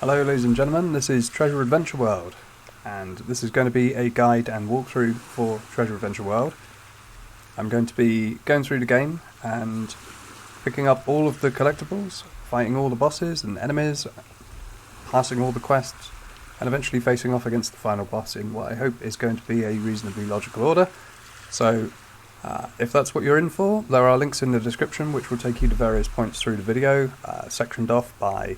Hello ladies and gentlemen, this is Treasure Adventure World, and this is going to be a guide and walkthrough for Treasure Adventure World. I'm going to be going through the game and picking up all of the collectibles, fighting all the bosses and enemies, passing all the quests, and eventually facing off against the final boss in what I hope is going to be a reasonably logical order. So if that's what you're in for, there are links in the description which will take you to various points through the video, sectioned off by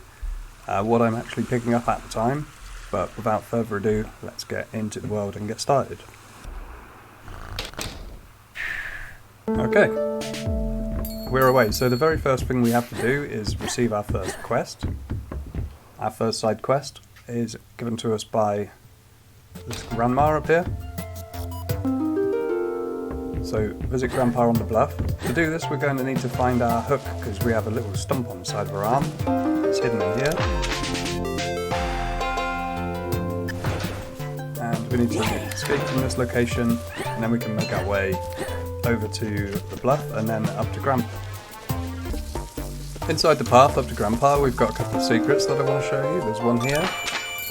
what I'm actually picking up at the time. But without further ado, let's get into the world and get started. Okay, we're away. So the very first thing we have to do is receive our first quest. Our first side quest is given to us by this grandma up here. So visit Grandpa on the bluff. To do this we're going to need to find our hook because we have a little stump on the side of our arm. It's hidden in here. And we need to escape from this location and then we can make our way over to the bluff and then up to Grandpa. Inside the path up to Grandpa we've got a couple of secrets that I want to show you. There's one here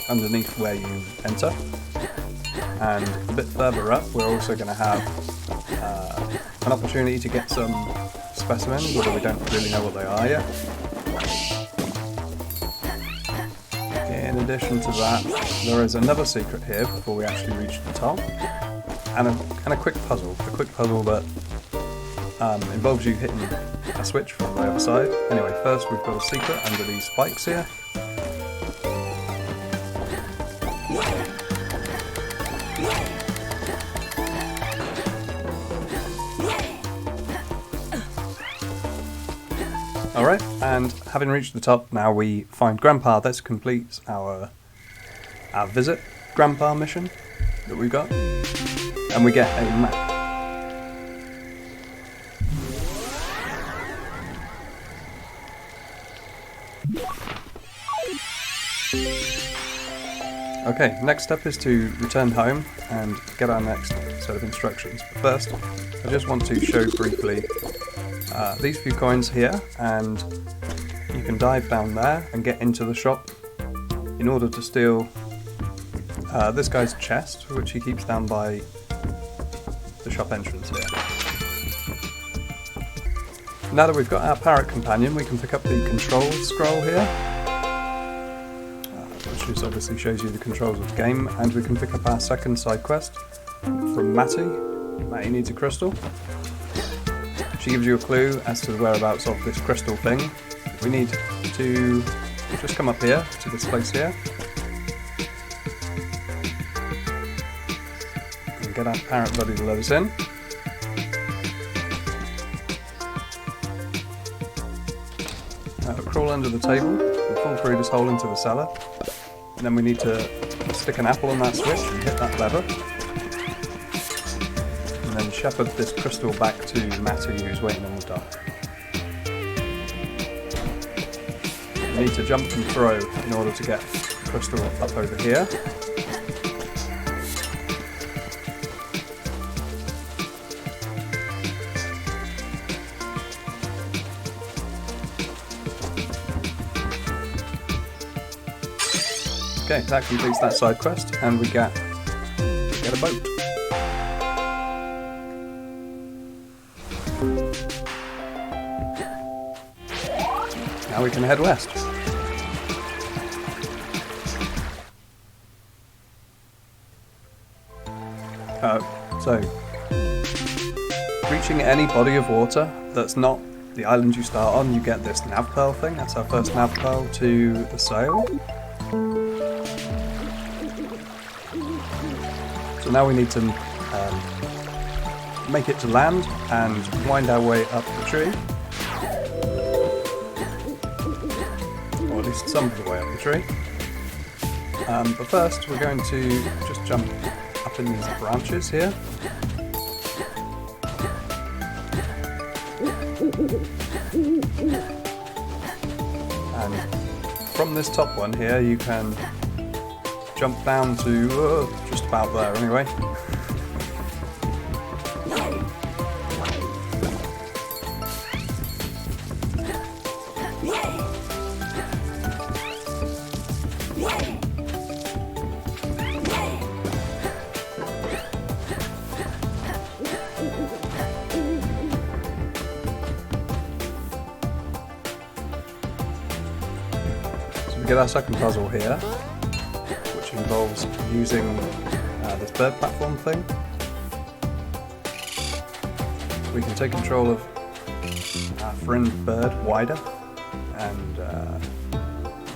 underneath where you enter. And a bit further up we're also going to have an opportunity to get some specimens, although we don't really know what they are yet. In addition to that, there is another secret here before we actually reach the top, and a quick puzzle. A quick puzzle that involves you hitting a switch from the other side. Anyway, first we've got a secret under these spikes here. Alright, and having reached the top, now we find Grandpa. This completes our visit Grandpa mission that we got, and we get a map. Okay, next step is to return home and get our next set of instructions. But first, I just want to show briefly these few coins here, and you can dive down there and get into the shop in order to steal this guy's chest, which he keeps down by the shop entrance here. Now that we've got our parrot companion, we can pick up the controls scroll here, which just obviously shows you the controls of the game, and we can pick up our second side quest from Matty. Matty needs a crystal. She gives you a clue as to the whereabouts of this crystal thing. We need to just come up here to this place here and get our parrot buddy to let us in. Crawl under the table and fall through this hole into the cellar, and then we need to stick an apple on that switch and hit that lever. And then shepherd this crystal back to Matty, who's waiting on the dock. We need to jump and throw in order to get the crystal up over here. Okay, that completes that side quest, and we get a boat. Now we can head west. So, reaching any body of water that's not the island you start on, you get this NavPearl thing. That's our first NavPearl to the sail. So now we need to make it to land and wind our way up the tree. Or at least some of the way up the tree. But first we're going to just jump up in these branches here. And from this top one here you can jump down to just about there anyway. we get our second puzzle here, which involves using this bird platform thing. We can take control of our friend bird wider and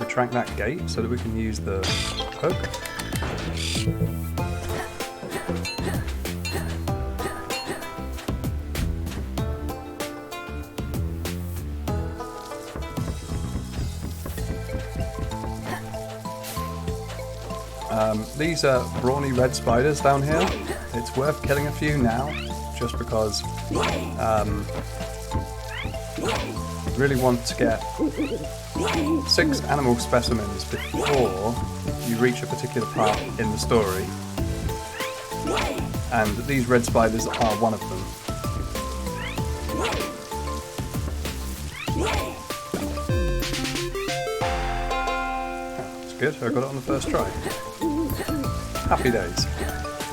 retract that gate so that we can use the hook. These are brawny red spiders down here. It's worth killing a few now, just because really want to get 6 animal specimens before you reach a particular part in the story, and these red spiders are one of them. That's good, I got it on the first try. Happy days.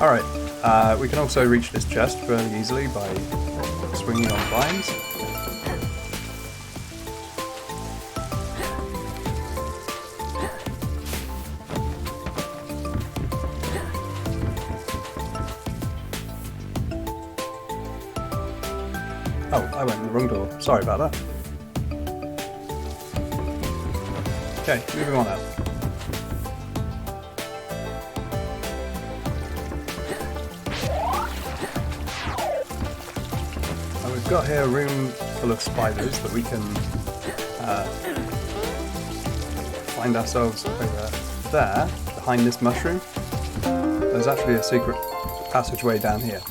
Alright, we can also reach this chest fairly easily by swinging on vines. Oh, I went in the wrong door. Sorry about that. Okay, moving on out. We've got here a room full of spiders that we can find ourselves over there, behind this mushroom. There's actually a secret passageway down here.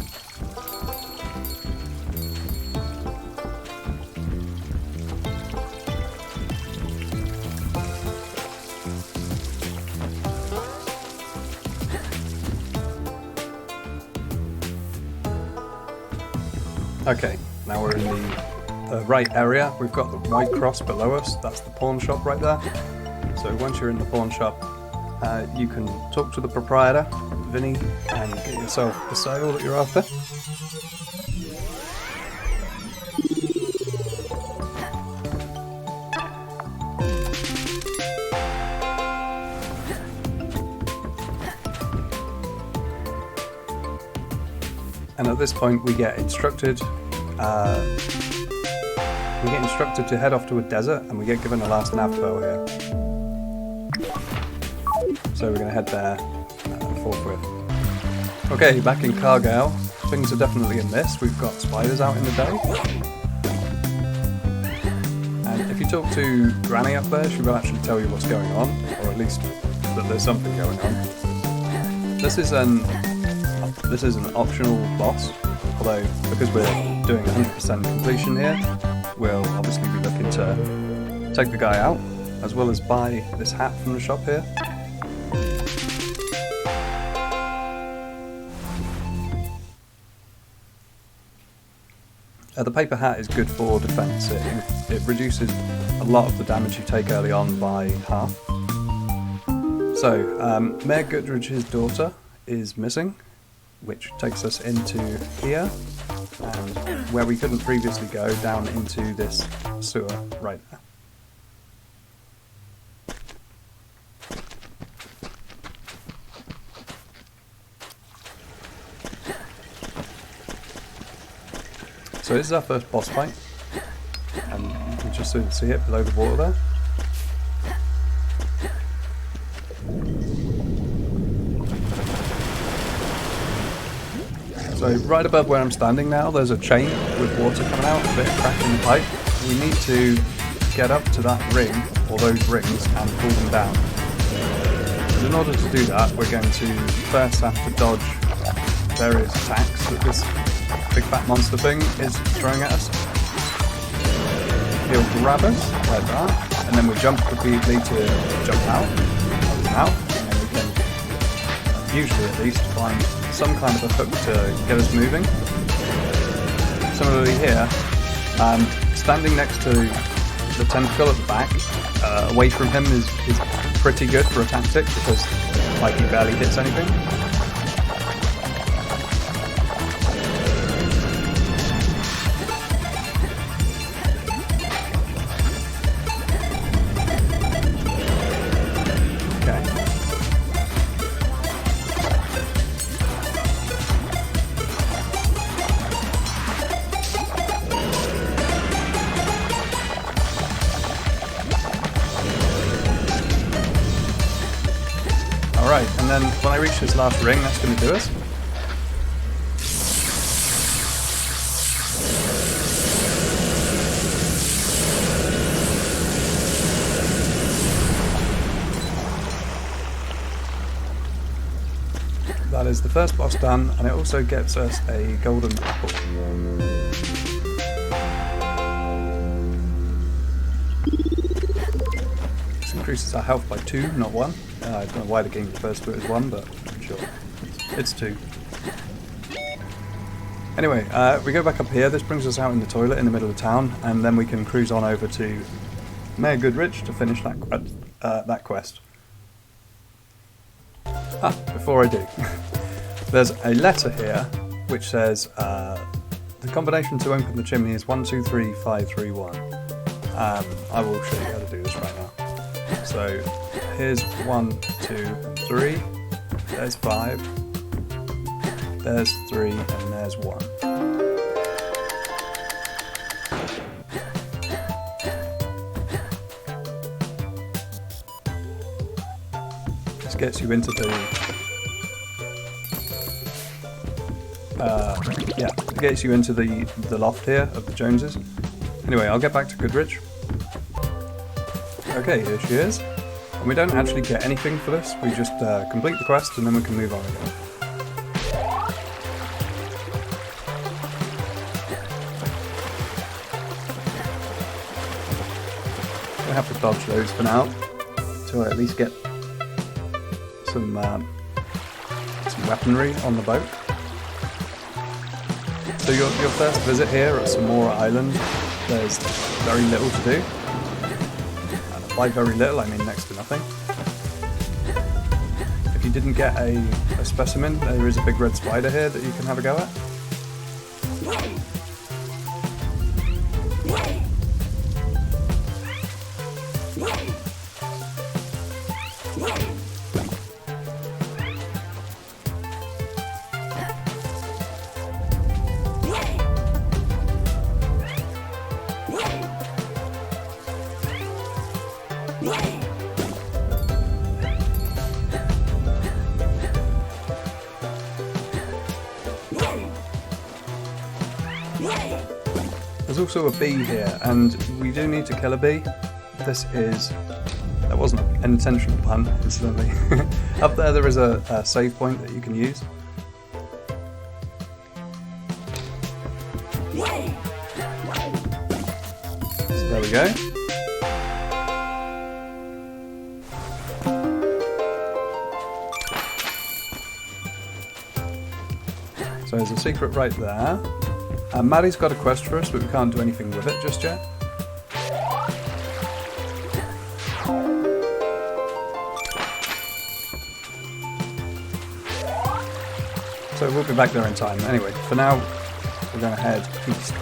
Okay, now we're in the right area. We've got the white cross below us. That's the pawn shop right there. So once you're in the pawn shop, you can talk to the proprietor, Vinny, and get yourself the sale that you're after. And at this point we get instructed to head off to a desert, and we get given the last NavPearl here. So we're going to head there forthwith. Okay, back in Cargale, things are definitely amiss. We've got spiders out in the day. And if you talk to Granny up there, she will actually tell you what's going on, or at least that there's something going on. This is an optional boss, although because we're doing 100% completion here, we'll obviously be looking to take the guy out, as well as buy this hat from the shop here. The paper hat is good for defense. It reduces a lot of the damage you take early on by half. So, Mayor Guttridge's daughter is missing, which takes us into here, and where we couldn't previously go, down into this sewer right there. So this is our first boss fight, and you can just see it below the water there. So right above where I'm standing now, there's a chain with water coming out, a bit of crack in the pipe. We need to get up to that ring, or those rings, and pull them down. And in order to do that, we're going to first have to dodge various attacks that this big fat monster thing is throwing at us. He'll grab us like that, and then we jump repeatedly to jump out of his mouth, and then we can, usually at least, find some kind of a hook to get us moving. Similarly here, standing next to the tentacle at the back, away from him is pretty good for a tactic, because like he barely hits anything. Right, and then when I reach this last ring, that's going to do us. That is the first boss done, and it also gets us a golden apple. This increases our health by 2, not 1. I don't know why the game refers to it as 1, but I'm sure it's 2. Anyway, we go back up here. This brings us out in the toilet in the middle of town, and then we can cruise on over to Mayor Goodrich to finish that quest. Before I do, there's a letter here which says the combination to open the chimney is 123531. I will show you how to do this right now. So here's 1, 2, and 3. There's 5. There's 3, and there's 1. This gets you into the it gets you into the loft here of the Joneses. Anyway, I'll get back to Goodrich. Okay, here she is. And we don't actually get anything for this, we just complete the quest and then we can move on again. I have to dodge those for now, until I at least get some weaponry on the boat. So your first visit here at Samora Island, there's very little to do. And by very little, I mean next to nothing. If you didn't get a specimen, there is a big red spider here that you can have a go at. There's also a bee here, and we do need to kill a bee. That wasn't an intentional pun, incidentally. Up there is a save point that you can use. So there we go. So there's a secret right there. Maddie's got a quest for us, but we can't do anything with it just yet. So we'll be back there in time. Anyway, for now, we're going to head east.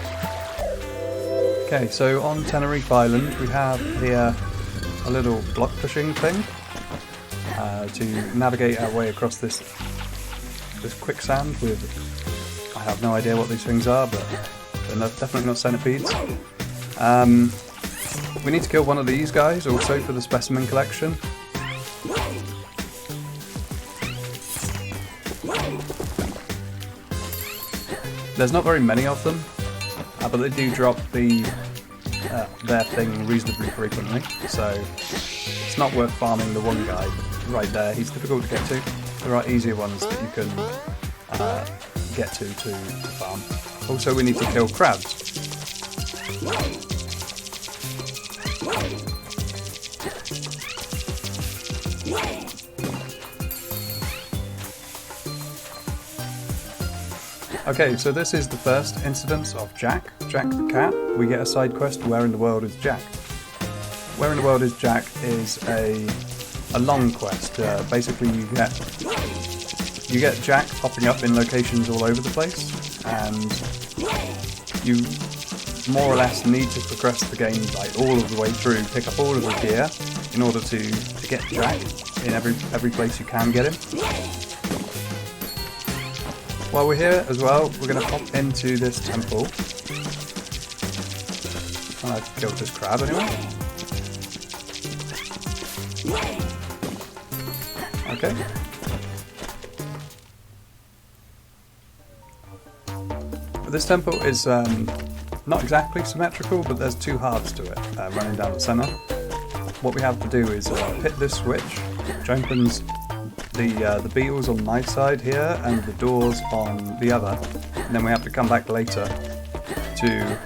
Okay, so on Tenerife Island, we have here a little block pushing thing to navigate our way across this quicksand with... I have no idea what these things are, but they're definitely not centipedes. We need to kill one of these guys also for the Specimen Collection. There's not very many of them, but they do drop their thing reasonably frequently, so it's not worth farming the one guy right there. He's difficult to get to. There are easier ones that you can get to farm. Also, we need to kill crabs. Okay, so this is the first incidence of Jack the cat. We get a side quest, Where in the World is Jack? Where in the World is Jack is a long quest. Basically you get Jack popping up in locations all over the place, and you more or less need to progress the game like all of the way through, pick up all of the gear in order to get Jack in every place you can get him. While we're here as well, we're going to pop into this temple. I've killed this crab anyway. Okay. This temple is not exactly symmetrical, but there's two halves to it, running down the centre. What we have to do is hit this switch, which opens the beetles on my side here and the doors on the other, and then we have to come back later to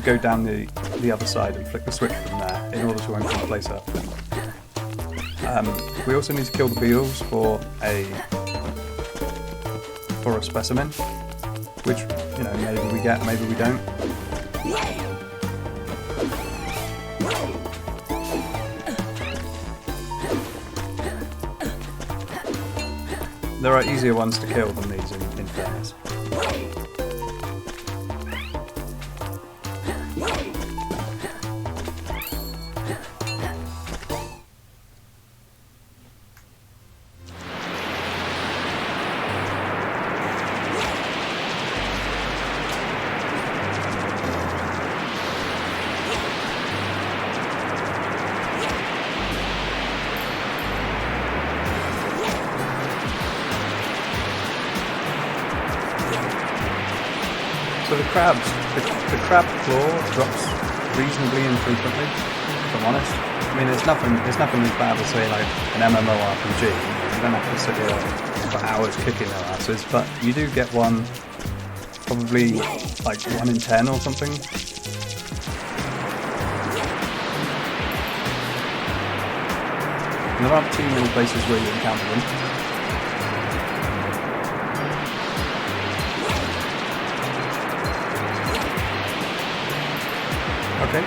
go down the other side and flick the switch from there in order to open the place up. We also need to kill the beetles for a specimen, which, you know, maybe we get, maybe we don't. There are easier ones to kill than these, in fairness. So the crab claw drops reasonably infrequently, if I'm honest. I mean, it's nothing as bad as, say, like an MMORPG. You don't have to sit here for hours kicking their asses, but you do get one, probably like 1 in 10 or something. And there aren't too many places where you encounter them. Okay,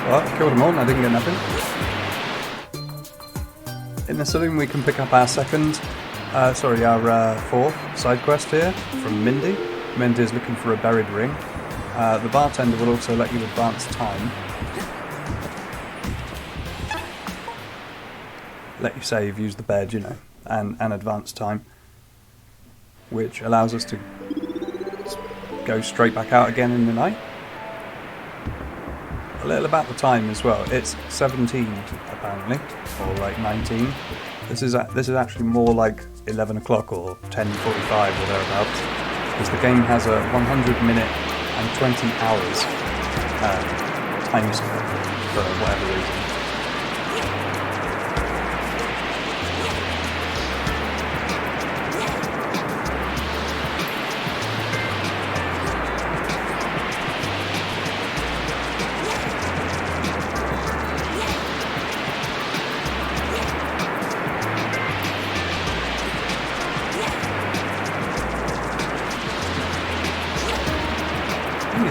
well, I killed them all and I didn't get nothing. In the saloon we can pick up our fourth side quest here from Mindy. Mindy is looking for a buried ring. The bartender will also let you advance time. Let you save, use the bed, you know, and advance time. Which allows us to go straight back out again in the night. A little about the time as well. It's 17 apparently, or like 19. This is actually more like 11 o'clock or 10:45 or thereabouts, because the game has a 100-minute and 20 hours time skip for whatever reason.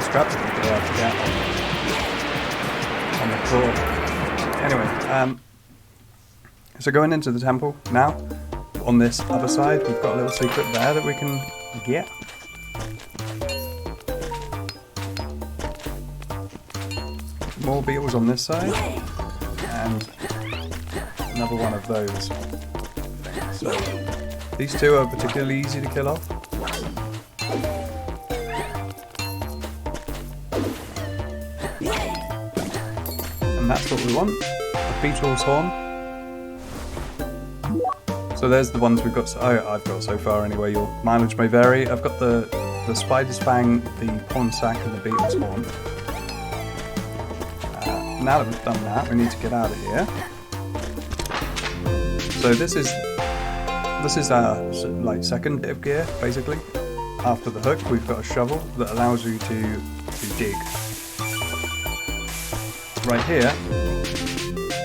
Scraps that we go out to get on the floor. Anyway, so going into the temple now, on this other side, we've got a little secret there that we can get. More beetles on this side, and another one of those things. So these two are particularly easy to kill off. And that's what we want, a Beetle Horn. So there's the ones we've got, I've got so far anyway, your mileage may vary. I've got the Spider's Fang, the Pollen Sac and the Beetle's Horn. Now that we've done that, we need to get out of here. So this is our like second bit of gear, basically. After the hook, we've got a shovel that allows you to dig. Right here,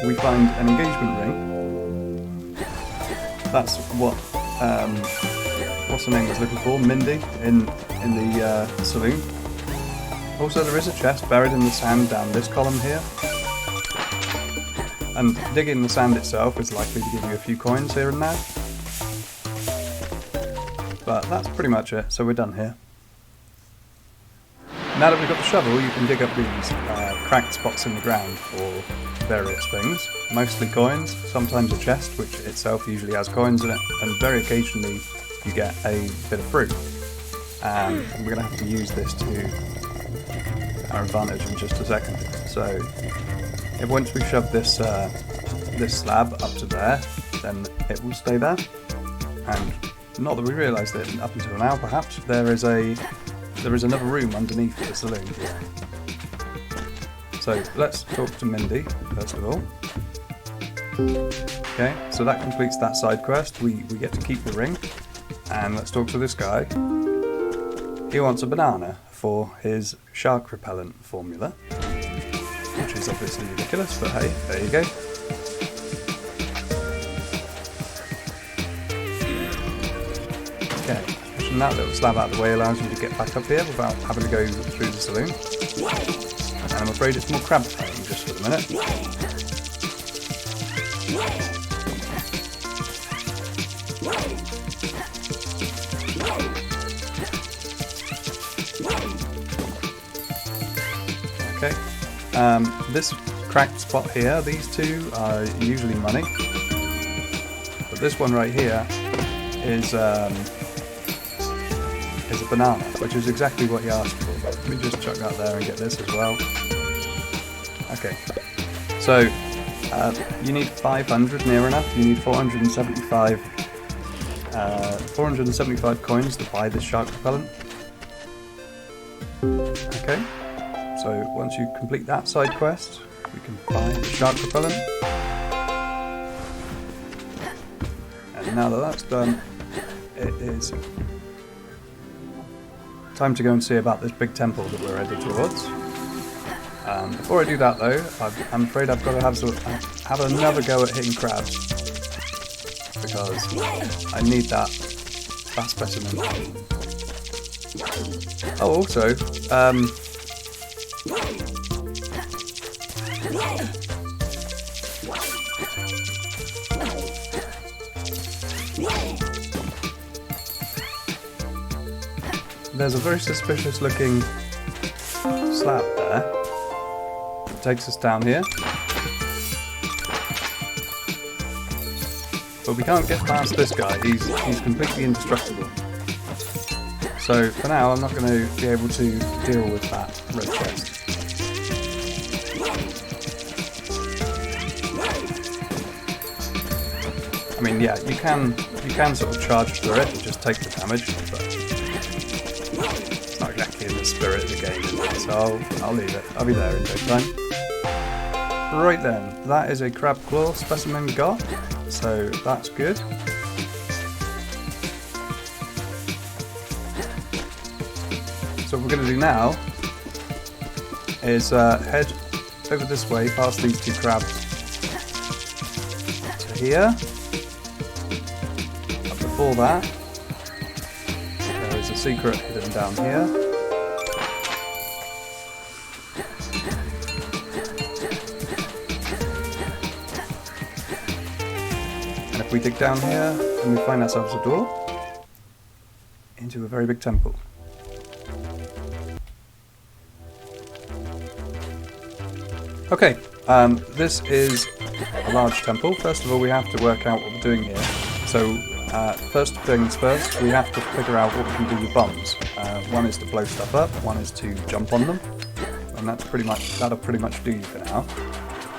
we find an engagement ring. That's what what's the name was looking for? Mindy in the saloon. Also, there is a chest buried in the sand down this column here. And digging the sand itself is likely to give you a few coins here and there. But that's pretty much it, so we're done here. Now that we've got the shovel, you can dig up these cracked spots in the ground for various things. Mostly coins, sometimes a chest, which itself usually has coins in it, and very occasionally you get a bit of fruit. And we're going to have to use this to our advantage in just a second. So once we shove this this slab up to there, then it will stay there. And not that we realised it up until now, perhaps there is another room underneath the saloon. So let's talk to Mindy first of all. Okay, so that completes that side quest. We get to keep the ring, and let's talk to this guy. He wants a banana for his shark repellent formula, which is obviously ridiculous, but hey, there you go. Okay, pushing that little slab out of the way allows you to get back up here without having to go through the saloon. And I'm afraid it's more crab time just for the minute. Okay, this cracked spot here, these two are usually money, but this one right here is a banana, which is exactly what you asked for. Let me just chuck that there and get this as well. Okay, so you need 500 near enough. You need 475 coins to buy this shark repellent. Okay, so once you complete that side quest, you can buy the shark repellent. And now that that's done, it is time to go and see about this big temple that we're headed towards. Before I do that though, I'm afraid I've got to have another go at hitting crabs, because I need that specimen. Oh, also, there's a very suspicious looking slab there. It takes us down here. But we can't get past this guy, he's completely indestructible. So for now I'm not going to be able to deal with that red chest. I mean, yeah, you can sort of charge through it and just take the damage, but it's not exactly in the spirit of the game, is it? So I'll leave it. I'll be there in no time. Right then, that is a crab claw specimen got, so that's good. So what we're going to do now is head over this way past these two crabs to here. But before that, there is a secret hidden down here. And if we dig down here, then we find ourselves a door into a very big temple. Okay, this is a large temple. First of all, we have to work out what we're doing here. So, first things first, we have to figure out what we can do with bombs. One is to blow stuff up, one is to jump on them, and that'll pretty much do you for now.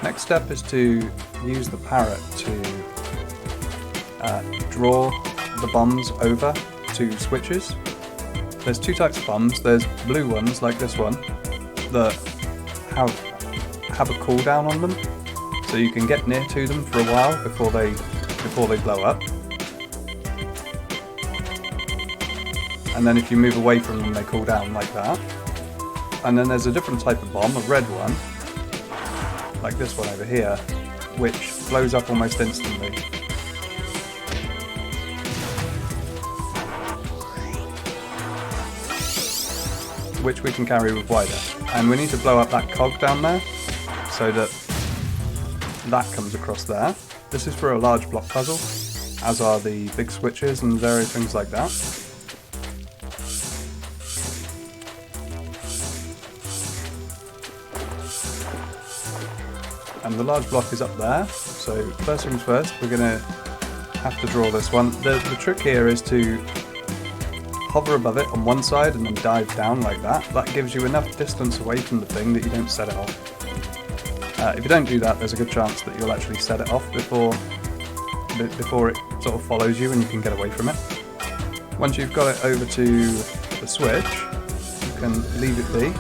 Next step is to use the parrot to draw the bombs over to switches. There's two types of bombs. There's blue ones, like this one, that have a cooldown on them, so you can get near to them for a while before they blow up. And then if you move away from them, they cool down like that. And then there's a different type of bomb, a red one, like this one over here, which blows up almost instantly. Which we can carry with wider. And we need to blow up that cog down there, so that comes across there. This is for a large block puzzle, as are the big switches and various things like that. And the large block is up there, so first things first, we're going to have to draw this one. The trick here is to hover above it on one side and then dive down like that. That gives you enough distance away from the thing that you don't set it off. If you don't do that, there's a good chance that you'll actually set it off before it sort of follows you and you can get away from it. Once you've got it over to the switch, you can leave it be.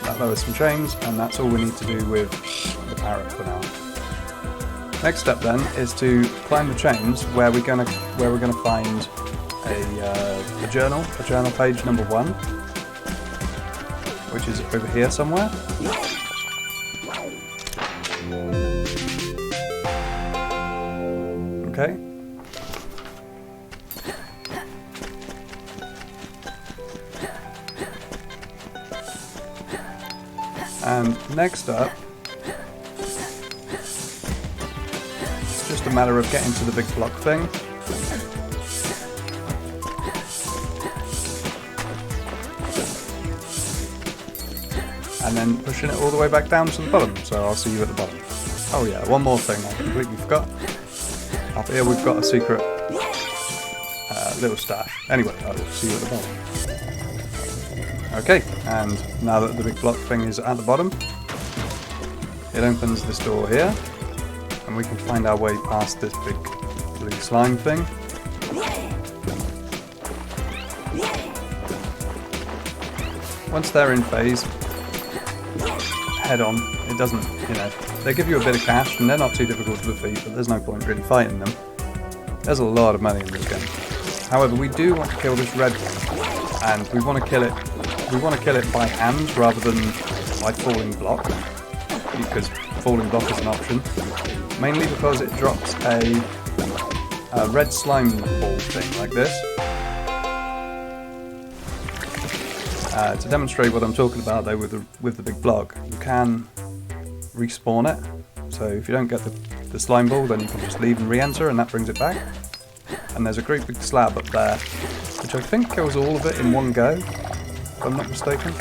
That lowers some chains, and that's all we need to do with the parrot for now. Next step then is to climb the chains where we're gonna find a journal page number 1, which is over here somewhere. Okay. And next up, it's just a matter of getting to the big block thing. And then pushing it all the way back down to the bottom, so I'll see you at the bottom. Oh yeah, one more thing I completely forgot. Up here we've got a secret little stash. Anyway, I'll see you at the bottom. Okay, and now that the big block thing is at the bottom, it opens this door here, and we can find our way past this big blue slime thing. Once they're in phase, head on. It doesn't, they give you a bit of cash and they're not too difficult to defeat, but there's no point really fighting them. There's a lot of money in this game. However, we do want to kill this red one, and we want to kill it by hand rather than by falling block, because falling block is an option. Mainly because it drops a red slime ball thing like this. To demonstrate what I'm talking about though with the big block, you can respawn it. So if you don't get the slime ball, then you can just leave and re-enter, and that brings it back. And there's a great big slab up there, which I think kills all of it in one go, if I'm not mistaken.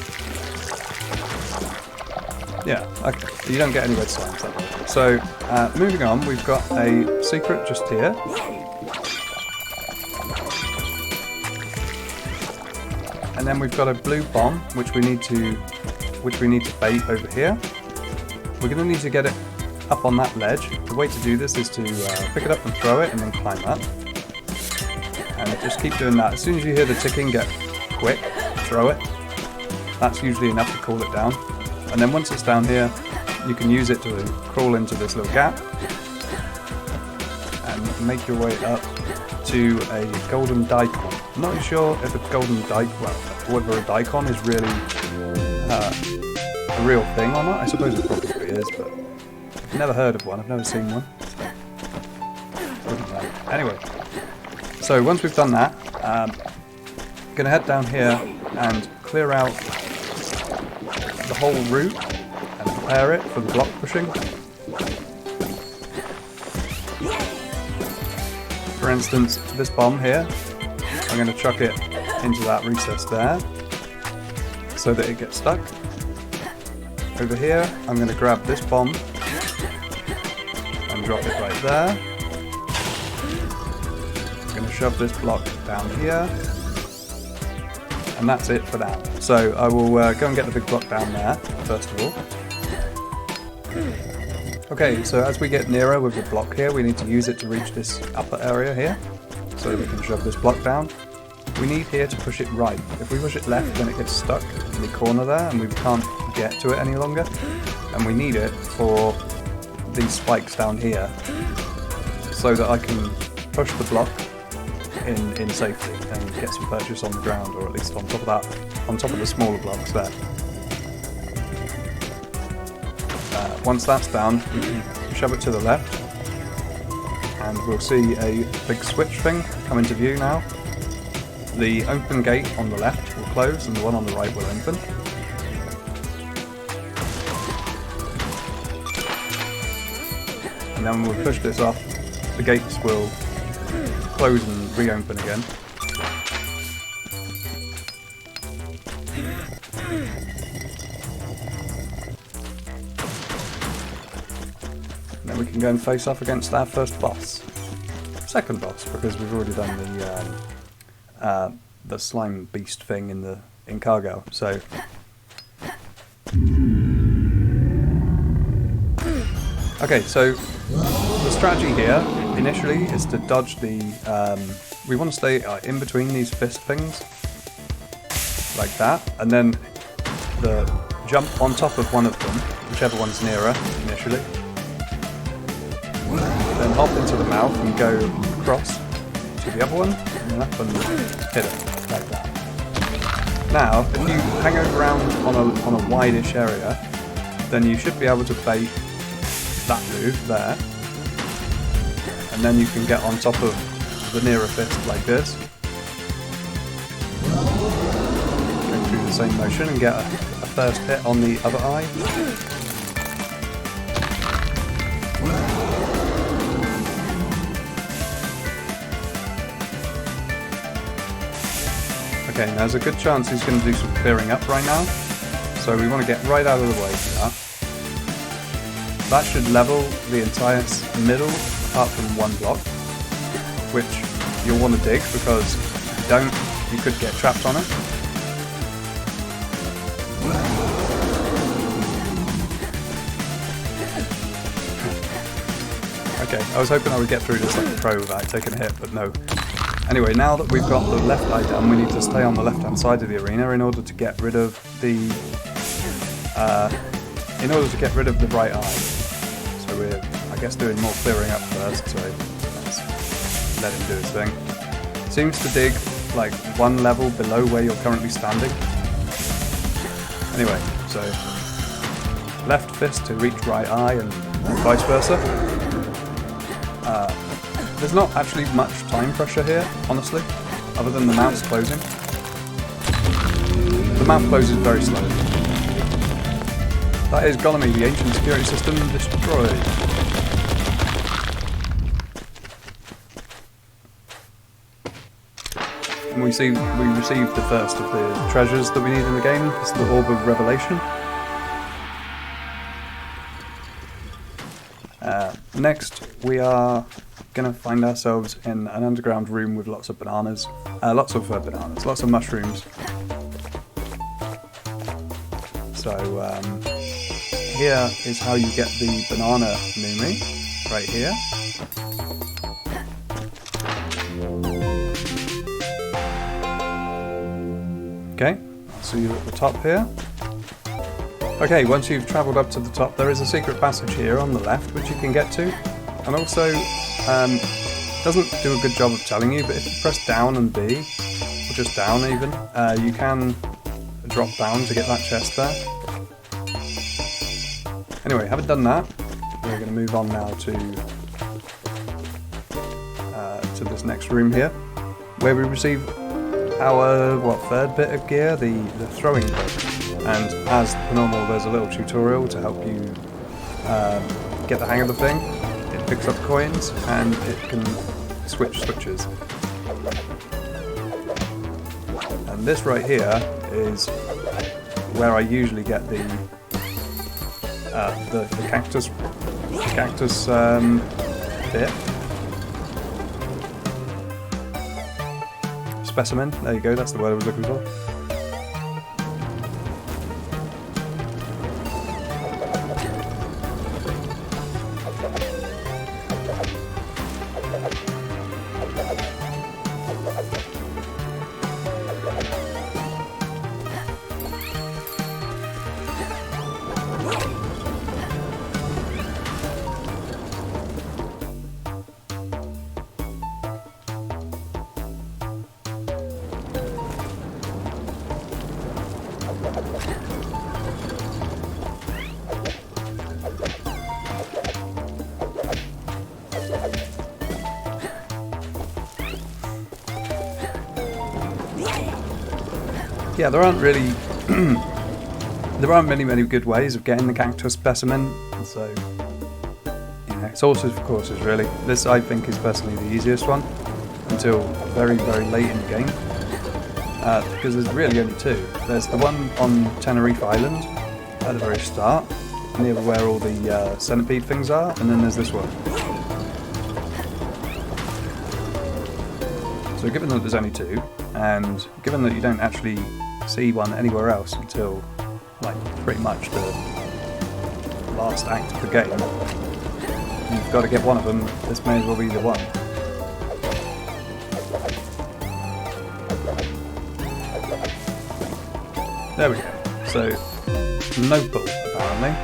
Yeah, okay, you don't get any red slimes that way. So, moving on, we've got a secret just here. And then we've got a blue bomb, which we need to bait over here. We're going to need to get it up on that ledge. The way to do this is to pick it up and throw it, and then climb up. And just keep doing that. As soon as you hear the ticking, get quick, throw it. That's usually enough to cool it down. And then once it's down here, you can use it to crawl into this little gap and make your way up to a golden daikon. I'm not sure if a golden whether a daikon is really a real thing or not. I suppose it probably is, but I've never heard of one. I've never seen one. So, anyway, so once we've done that, I'm going to head down here and clear out the whole route and prepare it for the block pushing. For instance, this bomb here, I'm going to chuck it into that recess there so that it gets stuck. Over here, I'm going to grab this bomb and drop it right there. I'm going to shove this block down here, and that's it for now. So I will go and get the big block down there, first of all. Okay, so as we get nearer with the block here, we need to use it to reach this upper area here, so that we can shove this block down. We need here to push it right. If we push it left, then it gets stuck in the corner there, and we can't get to it any longer. And we need it for these spikes down here, so that I can push the block in safety and get some purchase on the ground, or at least on top of that, on top of the smaller blocks there. Once that's down, we can shove it to the left, and we'll see a big switch thing come into view now. The open gate on the left will close, and the one on the right will open. And then when we push this off, the gates will close and reopen again. And then we can go and face off against our first boss. Second boss, because we've already done the slime beast thing in cargo. So Okay, so the strategy here initially is to dodge the. We want to stay in between these fist things, like that, and then jump on top of one of them, whichever one's nearer initially. Then hop into the mouth and go across to the other one, and then up and hit it, like that. Now, if you hang around on a wide-ish area, then you should be able to bait that move there, and then you can get on top of the nearer fist like this. Go through the same motion and get a first hit on the other eye. Okay, now there's a good chance he's going to do some clearing up right now, so we want to get right out of the way for that. That should level the entire middle, apart from one block, which you'll want to dig, because if you don't, you could get trapped on it. Okay, I was hoping I would get through this like a pro without taking a hit, but no. Anyway, now that we've got the left eye done, we need to stay on the left-hand side of the arena in order to get rid of the right eye. So we're, I guess, doing more clearing up first. So let's let him do his thing. Seems to dig like one level below where you're currently standing. Anyway, so left fist to reach right eye and vice versa. There's not actually much time pressure here, honestly, other than the mouth's closing. The mouth closes very slowly. That is Golemy, the ancient security system, destroyed. And we received the first of the treasures that we need in the game. It's the Orb of Revelation. Next, we are going to find ourselves in an underground room with lots of bananas. Lots of mushrooms. So, here is how you get the banana Numi, right here. Okay, I'll see you at the top here. Okay, once you've travelled up to the top, there is a secret passage here on the left, which you can get to. And also, doesn't do a good job of telling you, but if you press down and B, or just down even, you can drop down to get that chest there. Anyway, having done that, we're going to move on now to this next room here, where we receive our, third bit of gear, the throwing book. And as per normal, there's a little tutorial to help you get the hang of the thing. It picks up coins and it can switch switches. And this right here is where I usually get the cactus bit. Specimen, there you go, that's the word I was looking for. Yeah, there aren't really many good ways of getting the cactus specimen, so it's horses for courses really. This I think is personally the easiest one until very late in the game, because there's really only two. There's the one on Tenerife Island at the very start, near where all the centipede things are, and then there's this one. So given that there's only two, and given that you don't actually see one anywhere else until like pretty much the last act of the game, you've got to get one of them. This may as well be the one. There we go. So, Nopal, apparently.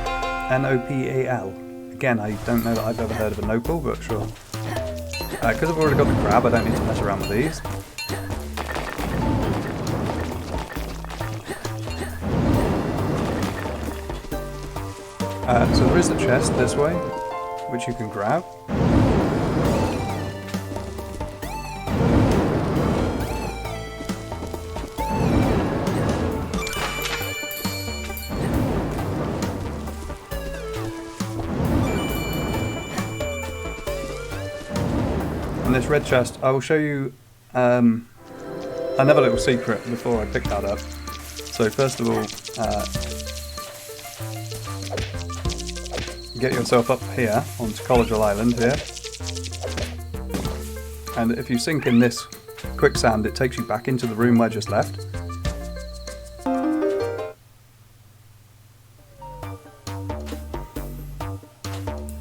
N-O-P-A-L. Again, I don't know that I've ever heard of a Nopal, but sure. Because I've already got the grab, I don't need to mess around with these. So there is a chest this way, which you can grab. And this red chest, I will show you another little secret before I pick that up. So first of all, get yourself up here onto Collegial Island here, and if you sink in this quicksand, it takes you back into the room I just left.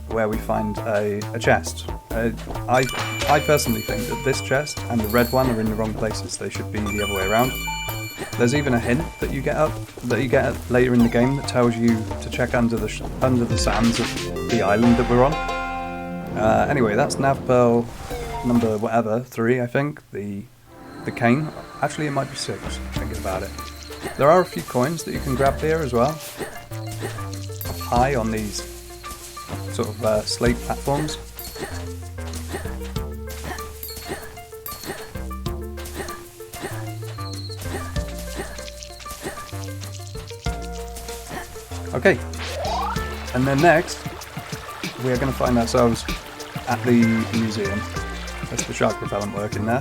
Where we find a chest. I personally think that this chest and the red one are in the wrong places. They should be the other way around. There's even a hint that you get later in the game that tells you to check under the sands of the island that we're on. Anyway, that's NavPearl number whatever 3, I think. The cane. Actually, it might be 6. Thinking about it. There are a few coins that you can grab here as well. Up high on these sort of slate platforms. Okay, and then next we are going to find ourselves at the museum. That's the shark repellent working there.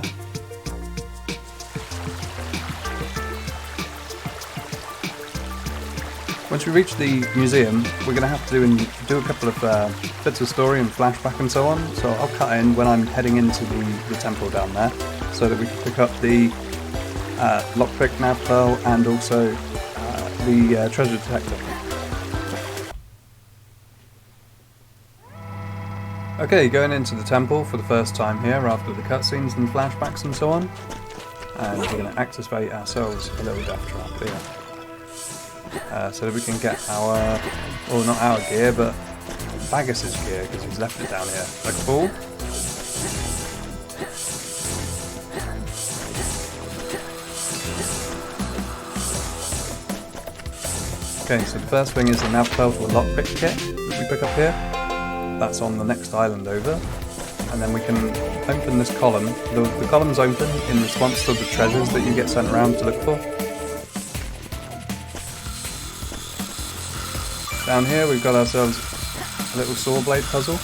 Once we reach the museum, we're going to have to do a couple of bits of story and flashback and so on, so I'll cut in when I'm heading into the temple down there, so that we can pick up the lockpick NavPearl and also the treasure detector. Okay, going into the temple for the first time here after the cutscenes and flashbacks and so on, and we're going to activate ourselves a little death trap here. So that we can get our, well, not our gear, but Bagus's gear, because he's left it down here, like a fool. Okay, so the first thing is the NavPearl for Lockpick-Kit that we pick up here. That's on the next island over. And then we can open this column. The column's open in response to the treasures that you get sent around to look for. Down here we've got ourselves a little saw blade puzzle.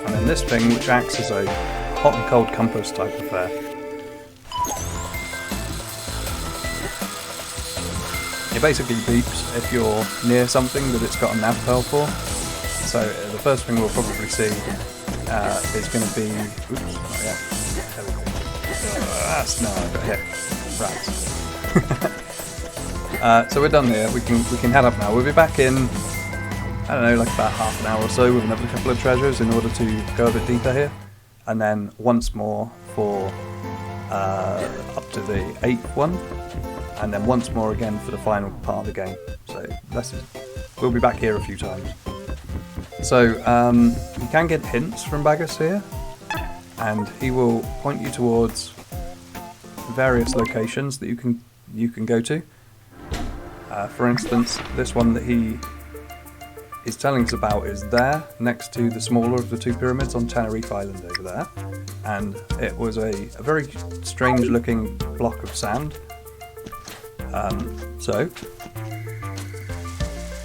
And then this thing which acts as a hot and cold compass type affair. It basically beeps if you're near something that it's got a NavPearl for. So the first thing we'll probably see is going to be... Oops, not yet. There we go. No, I got hit. Rats. So we're done here. We can head up now. We'll be back in, I don't know, like about half an hour or so with another couple of treasures in order to go a bit deeper here. And then once more for up to the 8th one. And then once more again for the final part of the game. So we'll be back here a few times. So you can get hints from Bagus here, and he will point you towards various locations that you can go to. For instance, this one that he is telling us about is there, next to the smaller of the two pyramids on Tenerife Island over there, and it was a very strange looking block of sand. So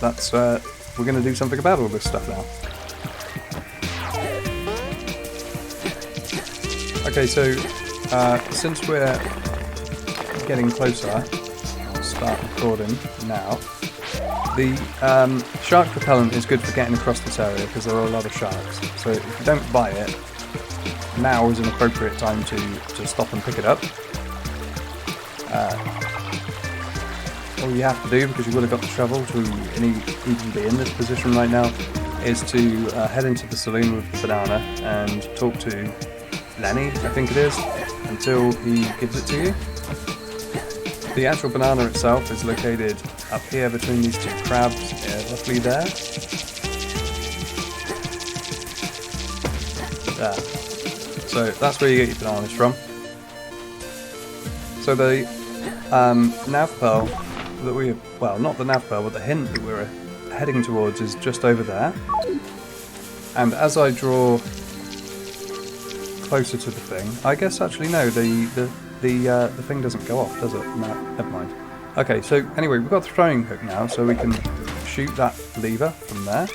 that's we're going to do something about all this stuff now. Okay, so since we're getting closer, I'll start recording now. The shark repellent is good for getting across this area because there are a lot of sharks. So if you don't buy it, now is an appropriate time to stop and pick it up. All you have to do, because you would have got the shovel to even be in this position right now, is to head into the saloon with the banana and talk to Lenny, I think it is, until he gives it to you. The actual banana itself is located up here between these two crabs, roughly there. There. So that's where you get your bananas from. So the NavPearl that we, well, not the NavPearl, but the hint that we're heading towards is just over there. And as I draw closer to the thing, I guess actually no, the thing doesn't go off, does it? No, never mind. Okay, so anyway, we've got the throwing hook now, so we can shoot that lever from there.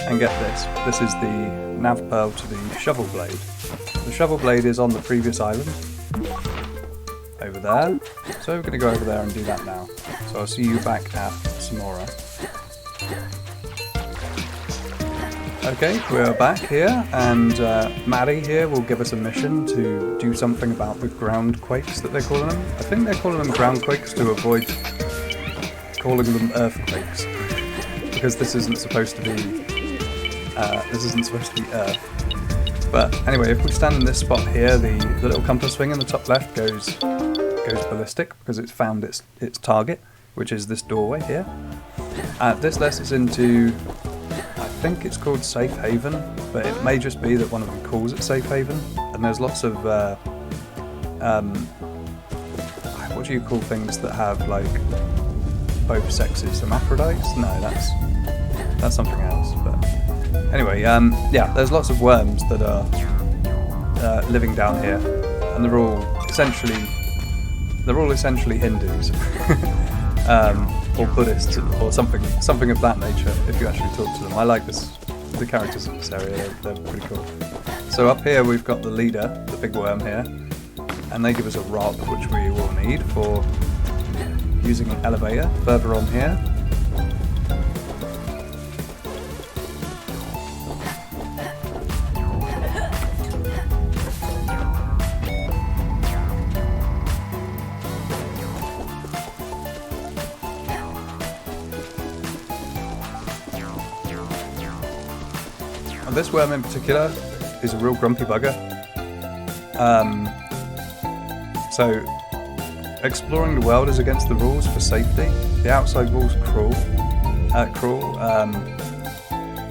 And get this. This is the NavPearl to the shovel blade. The shovel blade is on the previous island. Over there. So we're going to go over there and do that now. So I'll see you back at Samora. Okay, we're back here, and Maddie here will give us a mission to do something about the ground quakes that they're calling them. I think they're calling them ground quakes to avoid calling them earthquakes, because this isn't supposed to be Earth. But anyway, if we stand in this spot here, the little compass thing in the top left goes ballistic because it's found its target, which is this doorway here. This lets us into, I think it's called Safe Haven, but it may just be that one of them calls it Safe Haven. And there's lots of what do you call things that have like both sexes? Hermaphrodites? No, that's something else. But anyway, yeah, there's lots of worms that are living down here, and they're all essentially Hindus, or Buddhists, or something of that nature. If you actually talk to them, I like the characters in this area. They're pretty cool. So up here we've got the leader, the big worm here, and they give us a rock, which we will need for using an elevator further on here. And this worm in particular is a real grumpy bugger. So exploring the world is against the rules for safety. The outside walls cruel.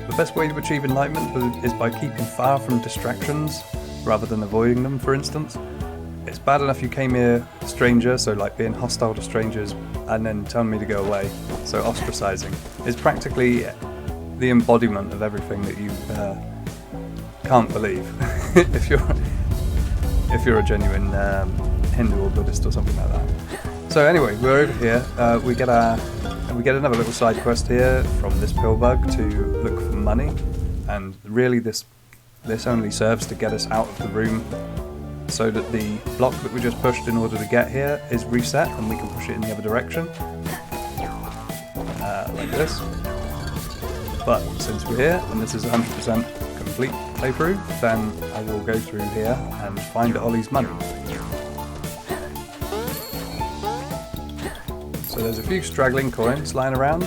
The best way to achieve enlightenment is by keeping far from distractions rather than avoiding them, for instance. It's bad enough you came here a stranger, so like being hostile to strangers and then telling me to go away, so ostracizing. It's practically the embodiment of everything that you can't believe if you're a genuine Hindu or Buddhist or something like that. So anyway, we're over here. We get another little side quest here from this pill bug to look for money, and really this only serves to get us out of the room, so that the block that we just pushed in order to get here is reset, and we can push it in the other direction, like this. But since we're here, and this is 100% complete playthrough, then I will go through here and find Ollie's money. So there's a few straggling coins lying around.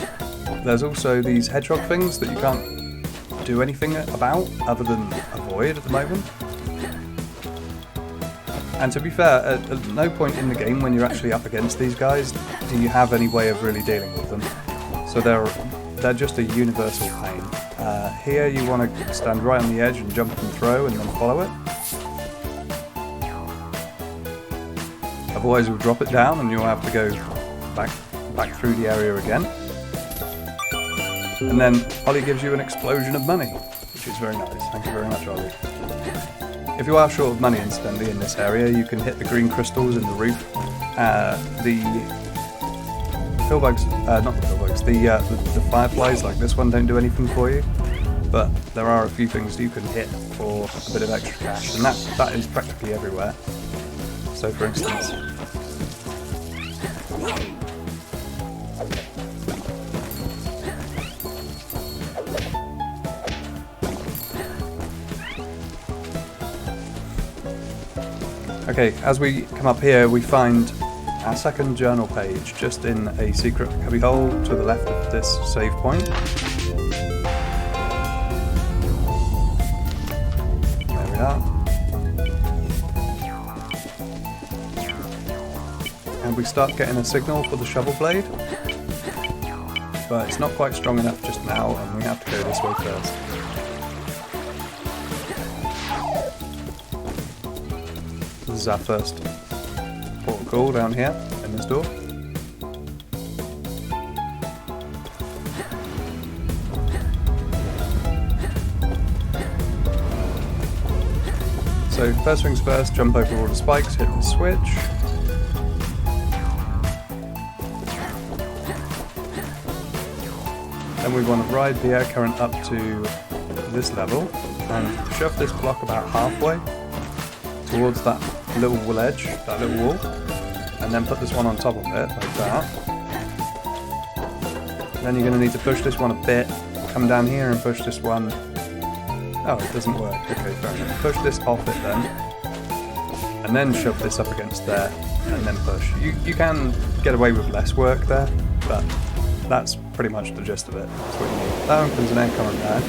There's also these hedgehog things that you can't do anything about other than avoid at the moment. And to be fair, at no point in the game when you're actually up against these guys do you have any way of really dealing with them. So they're just a universal pain. Here you want to stand right on the edge and jump and throw and then follow it. Otherwise you'll drop it down and you'll have to go back through the area again. And then Ollie gives you an explosion of money, which is very nice. Thank you very much, Ollie. If you are short of money, incidentally, in this area, you can hit the green crystals in the roof. The fireflies like this one don't do anything for you, but there are a few things you can hit for a bit of extra cash, and that is practically everywhere. So for instance, Okay, as we come up here, we find our second journal page, just in a secret cubbyhole to the left of this save point. There we are. And we start getting a signal for the shovel blade, but it's not quite strong enough just now, and we have to go this way first. This is our first port of call down here in this door. So first things first, jump over all the spikes, hit the switch. Then we want to ride the air current up to this level and shove this block about halfway towards that little ledge, that little wall, and then put this one on top of it, like that. Then you're going to need to push this one a bit, come down here and push this one. Oh, it doesn't work. Okay, fair enough. Push this off it then, and then shove this up against there, and then push. You can get away with less work there, but that's pretty much the gist of it. That's what you need. That opens an air current there,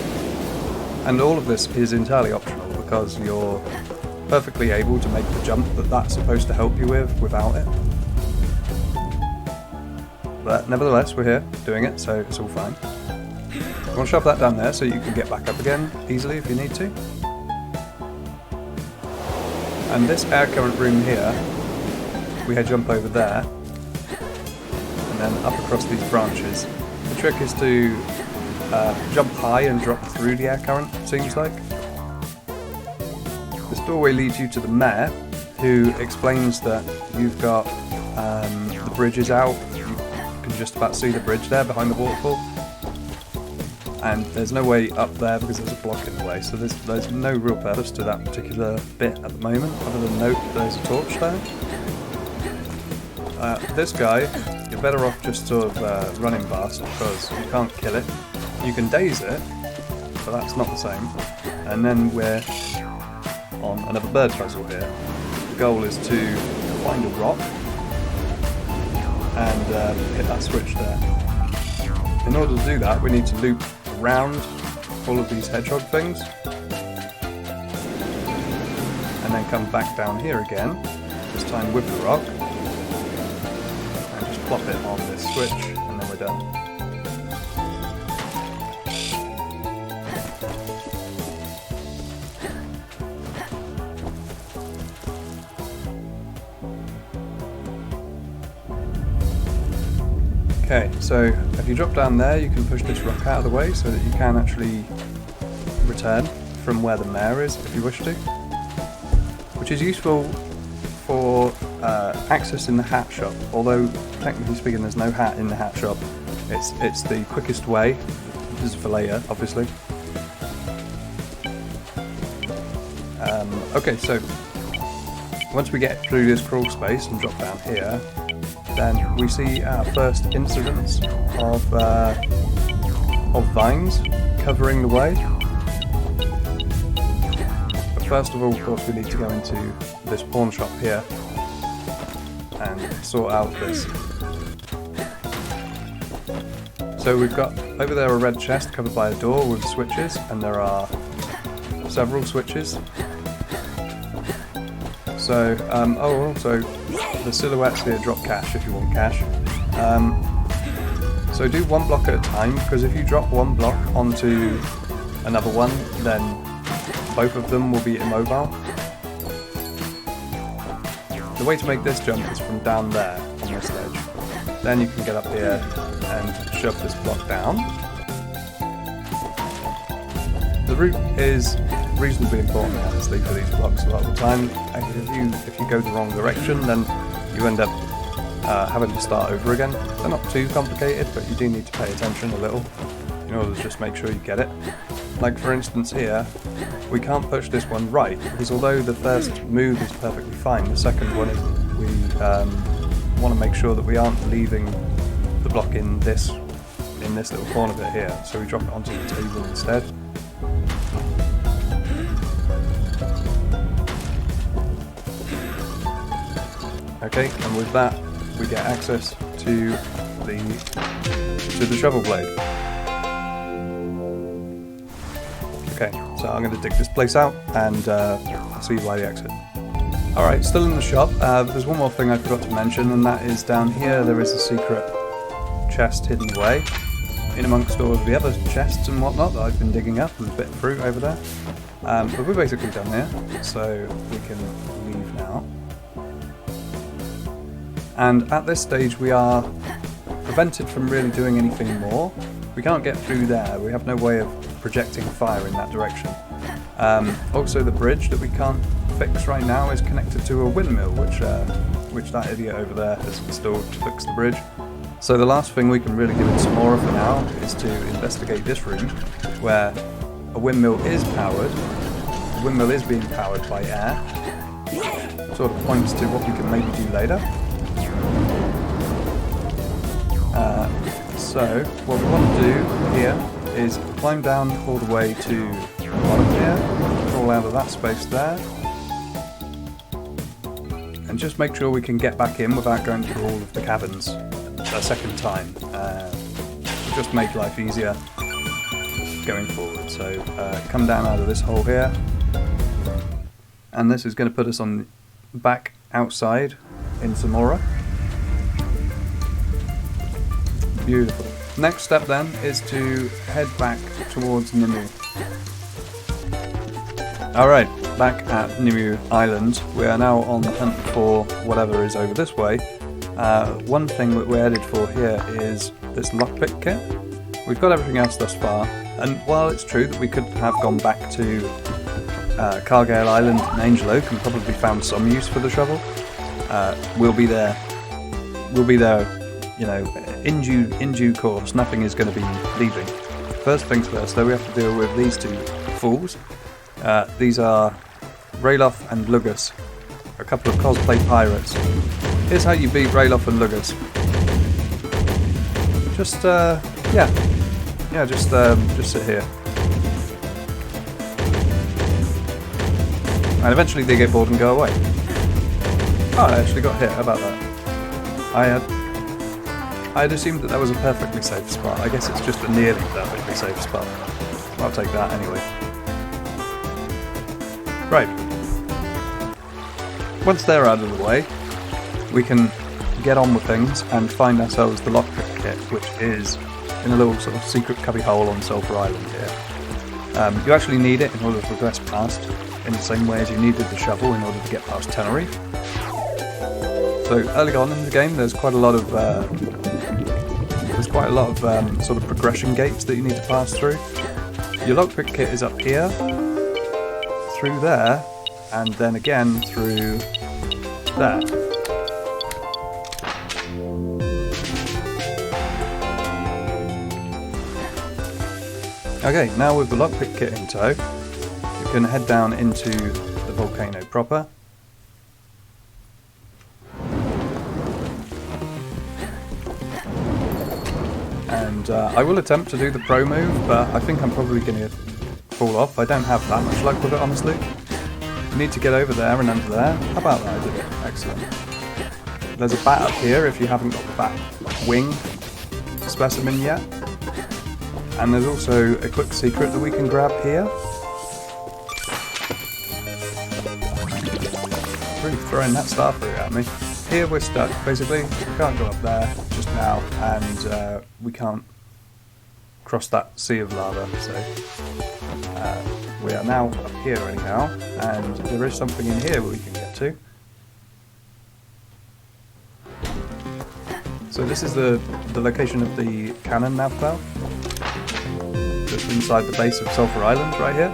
and all of this is entirely optional because you're perfectly able to make the jump that that's supposed to help you with without it. But nevertheless, we're here doing it, so it's all fine. You want to shove that down there so you can get back up again easily if you need to. And this air current room here, we had jump over there, and then up across these branches. The trick is to jump high and drop through the air current, it seems like. This doorway leads you to the mayor, who explains that you've got the bridges out. You can just about see the bridge there behind the waterfall. And there's no way up there because there's a block in the way, so there's no real purpose to that particular bit at the moment, other than note there's a torch there. This guy, you're better off just sort of running past because you can't kill it. You can daze it, but that's not the same. And then we're on another bird puzzle here. The goal is to find a rock and hit that switch there. In order to do that, we need to loop around all of these hedgehog things and then come back down here again, this time with the rock, and just plop it on this switch and then we're done. Okay, so if you drop down there, you can push this rock out of the way so that you can actually return from where the mayor is if you wish to, which is useful for access in the hat shop. Although technically speaking there's no hat in the hat shop, it's the quickest way. This is for later, obviously. Okay, so once we get through this crawl space and drop down here, then we see our first incidence of vines covering the way. But first of all, of course, we need to go into this pawn shop here and sort out this. So we've got over there a red chest covered by a door with switches, and there are several switches. So, also the silhouettes here drop cash if you want cash. So do one block at a time, because if you drop one block onto another one, then both of them will be immobile. The way to make this jump is from down there on this ledge. Then you can get up here and shove this block down. The route is reasonably important, honestly, for these blocks a lot of the time. If you go the wrong direction, then you end up having to start over again. They're not too complicated, but you do need to pay attention a little in order to just make sure you get it. Like for instance here, we can't push this one right, because although the first move is perfectly fine, the second one isn't. We want to make sure that we aren't leaving the block in this little corner bit here, so we drop it onto the table instead. Okay, and with that we get access to the shovel blade. Okay, so I'm going to dig this place out and see you by the exit. Alright, still in the shop. There's one more thing I forgot to mention, and that is down here there is a secret chest hidden away in amongst all of the other chests and whatnot that I've been digging up. There's a bit of fruit over there. But we're basically done here, so we can leave now. And at this stage we are prevented from really doing anything more. We can't get through there, we have no way of projecting fire in that direction. Also the bridge that we can't fix right now is connected to a windmill, which that idiot over there has installed to fix the bridge. So the last thing we can really do in Samora for now is to investigate this room, where a windmill is powered. The windmill is being powered by air. Sort of points to what we can maybe do later. So what we want to do here is climb down all the way to the bottom here, crawl out of that space there, and just make sure we can get back in without going through all of the caverns a second time. Just make life easier going forward. So come down out of this hole here, and this is going to put us on back outside in Samora. Beautiful. Next step then is to head back towards Numi. Alright, back at Numi Island. We are now on the hunt for whatever is over this way. One thing that we're headed for here is this Lockpick-Kit. We've got everything else thus far, and while it's true that we could have gone back to Cargale Island and AngelOak and probably found some use for the shovel, we'll be there, you know, in due course. Nothing is going to be leaving. First things first though, we have to deal with these two fools. These are Roelof and Lugus, a couple of cosplay pirates. Here's how you beat Roelof and Lugus. Just just sit here. And eventually they get bored and go away. Oh, I actually got hit. How about that? I had assumed that was a perfectly safe spot. I guess it's just a nearly perfectly safe spot. I'll take that anyway. Right. Once they're out of the way, we can get on with things and find ourselves the Lockpick-Kit, which is in a little sort of secret cubby hole on Sulphur Island here. You actually need it in order to progress past, in the same way as you needed the shovel in order to get past Tenery. So early on in the game, there's quite a lot of sort of progression gates that you need to pass through. Your Lockpick-Kit is up here, through there, and then again through there. Okay, now with the Lockpick-Kit in tow, you can head down into the volcano proper. And I will attempt to do the pro move, but I think I'm probably going to fall off. I don't have that much luck with it, honestly. You need to get over there and under there. How about that? I did it. Excellent. There's a bat up here if you haven't got the bat wing specimen yet. And there's also a quick secret that we can grab here. Really throwing that star fruit at me. Here we're stuck, basically. We can't go up there just now, and we can't cross that sea of lava, so we are now up here anyhow, and there is something in here we can get to. So this is the location of the cannon NavPearl, just inside the base of Sulphur Island right here.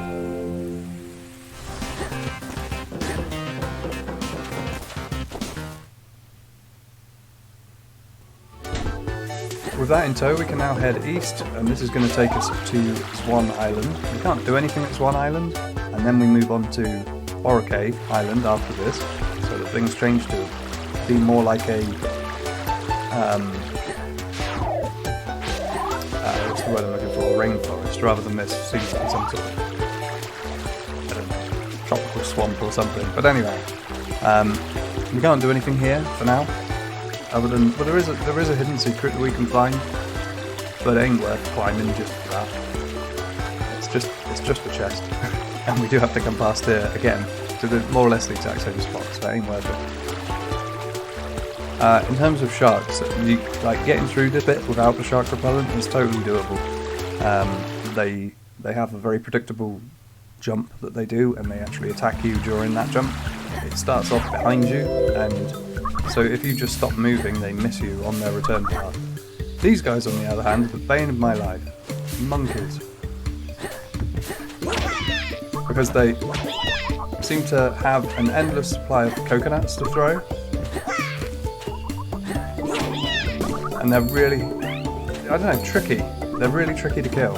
With that in tow, we can now head east, and this is going to take us to Swan Island. We can't do anything at Swan Island, and then we move on to Boracay Island after this, so that things change to be more like a what's the word I'm looking for? A rainforest, rather than this seems to be some sort of, I don't know, tropical swamp or something. But anyway, We can't do anything here for now, other than, well, there is a hidden secret that we can find, but it ain't worth climbing just for that. It's just a chest, and we do have to come past here again to the more or less the exact same spot, so it ain't worth it. In terms of sharks, like getting through this bit without the shark repellent is totally doable. They have a very predictable jump that they do, and they actually attack you during that jump. It starts off behind you, and so if you just stop moving, they miss you on their return path. These guys, on the other hand, are the bane of my life. Monkeys. Because they seem to have an endless supply of coconuts to throw. And they're really, I don't know, tricky. They're really tricky to kill.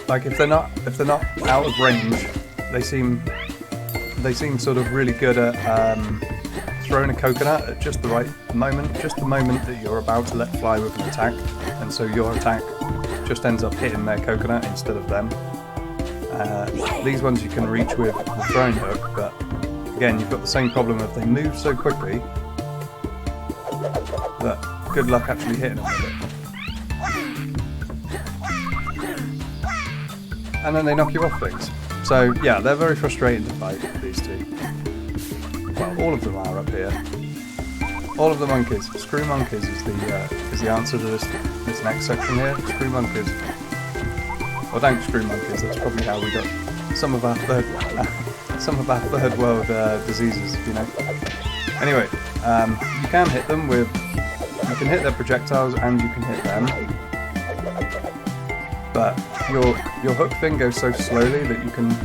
Like if they're not out of range, they seem sort of really good at throwing a coconut at just the right moment, just the moment that you're about to let fly with an attack, and so your attack just ends up hitting their coconut instead of them. These ones you can reach with the throwing hook, but again you've got the same problem of they move so quickly that good luck actually hitting them with it. And then they knock you off things. So yeah, they're very frustrating to fight, these two. Well, all of them are up here. All of the monkeys. Screw monkeys is the answer to this next section here. Screw monkeys. Well, don't screw monkeys. That's probably how we got some of our third world diseases, you know. Anyway, you can hit them with. You can hit their projectiles and you can hit them. But your hook thing goes so slowly that you can...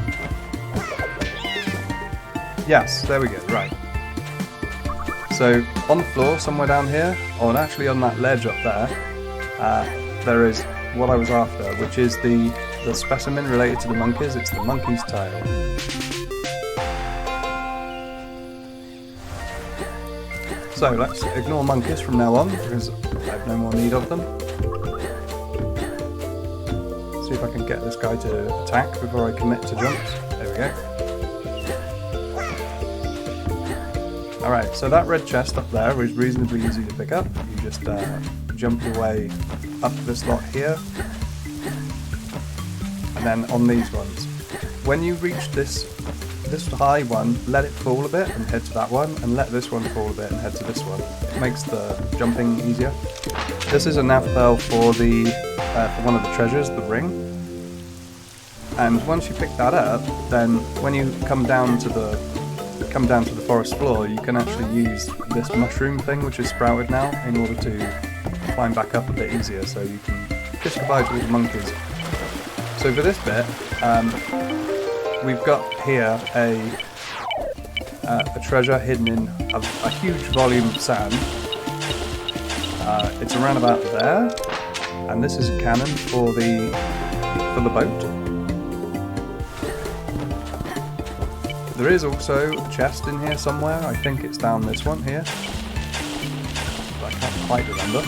Yes, there we go, right. So, on the floor, somewhere down here, or actually on that ledge up there, there is what I was after, which is the specimen related to the monkeys. It's the monkey's tail. So, let's ignore monkeys from now on, because I have no more need of them. See if I can get this guy to attack before I commit to jumps. There we go. Alright, so that red chest up there is reasonably easy to pick up. You just jump your way up this lot here. And then on these ones. When you reach this high one, let it fall a bit and head to that one, and let this one fall a bit and head to this one. It makes the jumping easier. This is a NavPearl for one of the treasures, the ring. And once you pick that up, then when you come down to the forest floor, you can actually use this mushroom thing, which is sprouted now, in order to climb back up a bit easier, so you can kiss goodbye to all the monkeys. So for this bit, we've got here a treasure hidden in a huge volume of sand. It's around about there, and this is a cannon for the boat. There is also a chest in here somewhere. I think it's down this one here. But I can't quite remember.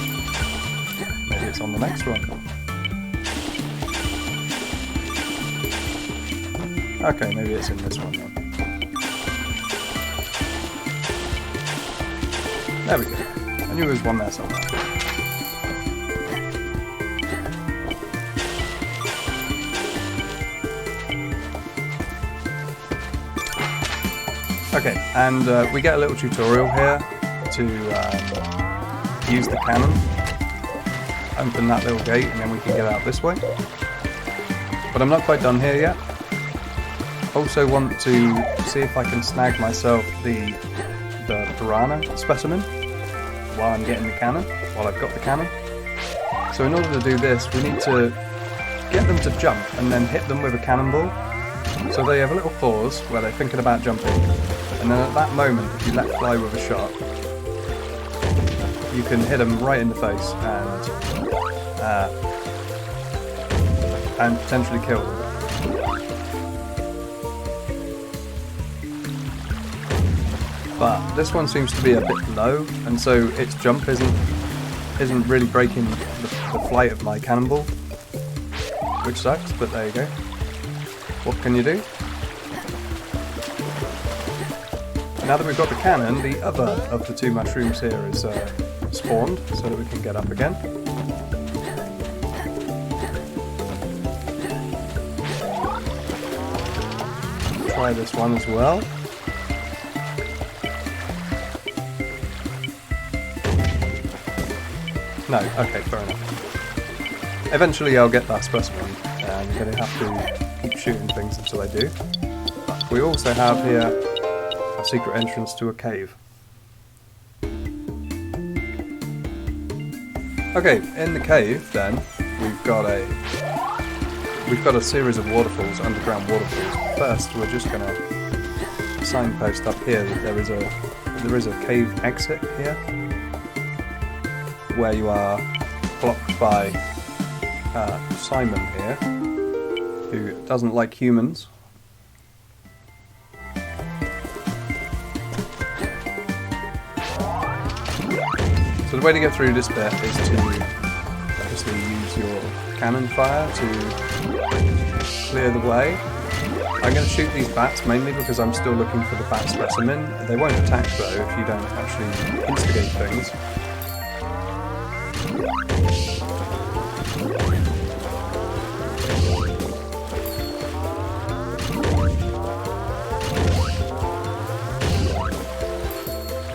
Maybe it's on the next one. Okay, maybe it's in this one then. There we go. I knew there was one there somewhere. Okay, and we get a little tutorial here to use the cannon. Open that little gate and then we can get out this way. But I'm not quite done here yet. Also want to see if I can snag myself the piranha specimen while I'm getting the cannon, while I've got the cannon. So in order to do this, we need to get them to jump and then hit them with a cannonball. So they have a little pause where they're thinking about jumping, and then at that moment, if you let fly with a shot, you can hit them right in the face and potentially kill them. But this one seems to be a bit low, and so its jump isn't really breaking the flight of my cannonball, which sucks. But there you go. what can you do? Now that we've got the cannon, the other of the two mushrooms here is spawned, so that we can get up again. Try this one as well. No, okay, fair enough. Eventually I'll get that specimen, and I'm going to have to keep shooting things until I do. But we also have here a secret entrance to a cave. Okay, in the cave then, we've got a series of waterfalls, underground waterfalls. First, we're just going to signpost up here that there is a cave exit here, where you are blocked by Simon here, who doesn't like humans. So the way to get through this bit is to obviously use your cannon fire to clear the way. I'm going to shoot these bats mainly because I'm still looking for the bat specimen. They won't attack though if you don't actually instigate things.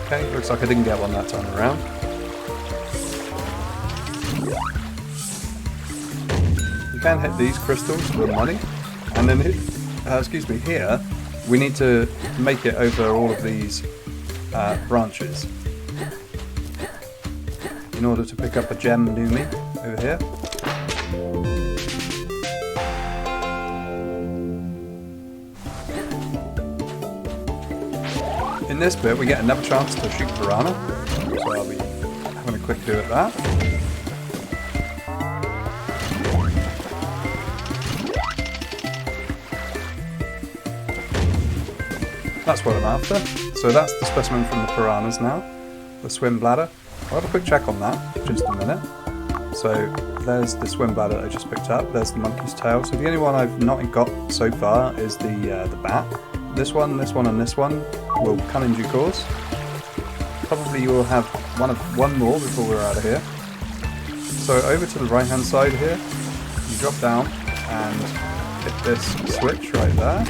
Okay, looks like I didn't get one that time around. You can hit these crystals for money, and then here we need to make it over all of these branches in order to pick up a gem Numi over here. In this bit we get another chance to shoot piranha, so I'll be having a quick do at that. That's what I'm after. So that's the specimen from the piranhas now, the swim bladder. I'll have a quick check on that in just a minute. So there's the swim bladder I just picked up, there's the monkey's tail. So the only one I've not got so far is the bat. This one, and this one will come in due course. Probably you will have one more before we're out of here. So over to the right hand side here, you drop down and hit this switch right there.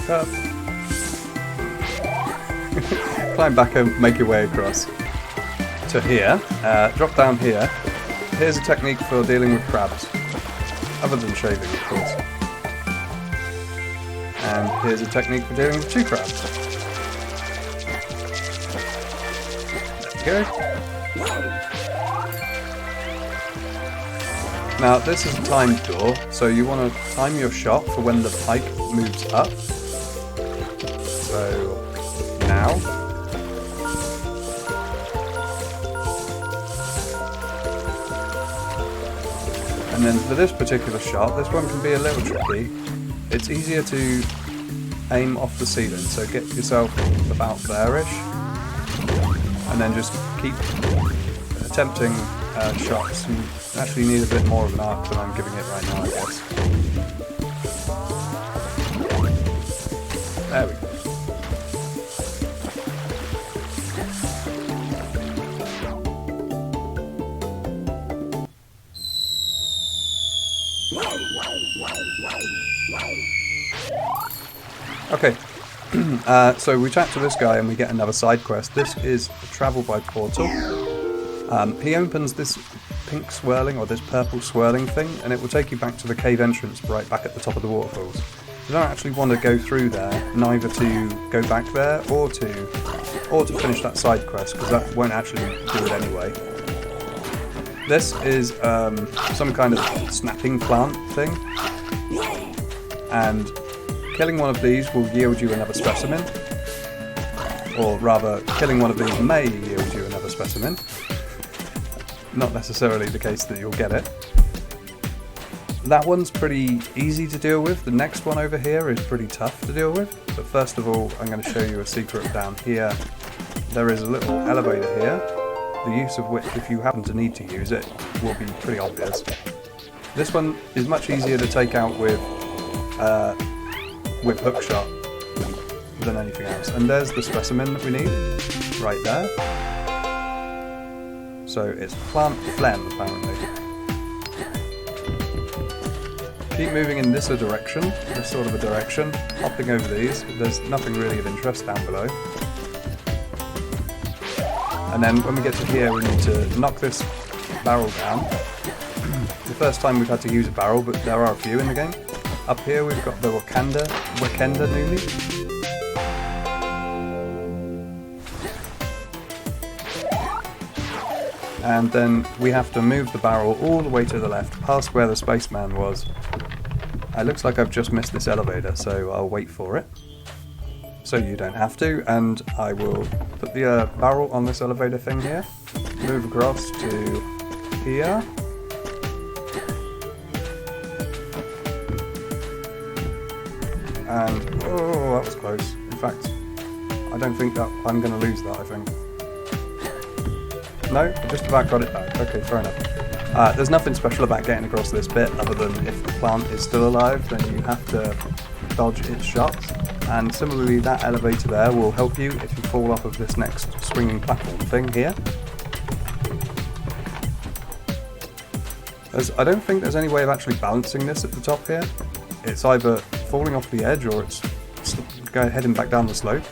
Up. Climb back and make your way across to here. Drop down here. Here's a technique for dealing with crabs, other than shaving, of course. And here's a technique for dealing with two crabs. There we go. Now this is a timed door, so you want to time your shot for when the pike moves up. So now, and then for this particular shot, this one can be a little tricky. It's easier to aim off the ceiling, so get yourself about there-ish, and then just keep attempting shots. You actually need a bit more of an arc than I'm giving it right now, I guess. There we go. Okay, so we chat to this guy and we get another side quest. This is travel by portal. He opens this pink swirling or this purple swirling thing, and it will take you back to the cave entrance right back at the top of the waterfalls. You don't actually want to go through there, neither to go back there or to finish that side quest, because that won't actually do it anyway. This is some kind of snapping plant thing, and killing one of these will yield you another specimen, or rather, killing one of these may yield you another specimen. Not necessarily the case that you'll get it. That one's pretty easy to deal with. The next one over here is pretty tough to deal with. But first of all, I'm going to show you a secret down here there is a little elevator here, the use of which, if you happen to need to use it, will be pretty obvious. This one is much easier to take out with hookshot than anything else. And there's the specimen that we need, right there. So it's plant phlegm, apparently. Keep moving in this sort of a direction, hopping over these. There's nothing really of interest down below. And then when we get to here, we need to knock this barrel down. The first time we've had to use a barrel, but there are a few in the game. Up here we've got the Wakenda Numi. And then we have to move the barrel all the way to the left, past where the spaceman was. It looks like I've just missed this elevator, so I'll wait for it. So you don't have to, and I will put the barrel on this elevator thing here, move across to here. And, oh, that was close. In fact, I don't think that I'm going to lose that, I think. No, I just about got it back. Okay, fair enough. There's nothing special about getting across this bit, other than if the plant is still alive, then you have to dodge its shots. And similarly, that elevator there will help you if you fall off of this next swinging platform thing here. I don't think there's any way of actually balancing this at the top here. It's either falling off the edge or it's heading back down the slope.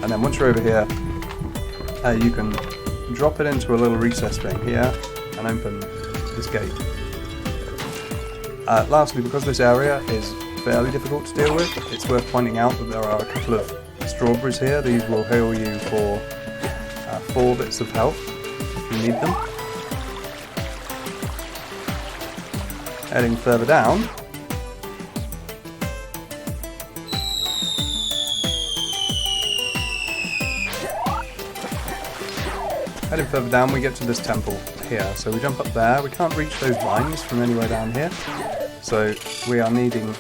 And then once you're over here, you can drop it into a little recess thing here and open this gate. Lastly, because this area is fairly difficult to deal with, it's worth pointing out that there are a couple of strawberries here. These will heal you for 4 bits of health if you need them. Heading further down, we get to this temple here. So we jump up there. We can't reach those vines from anywhere down here, so we are needing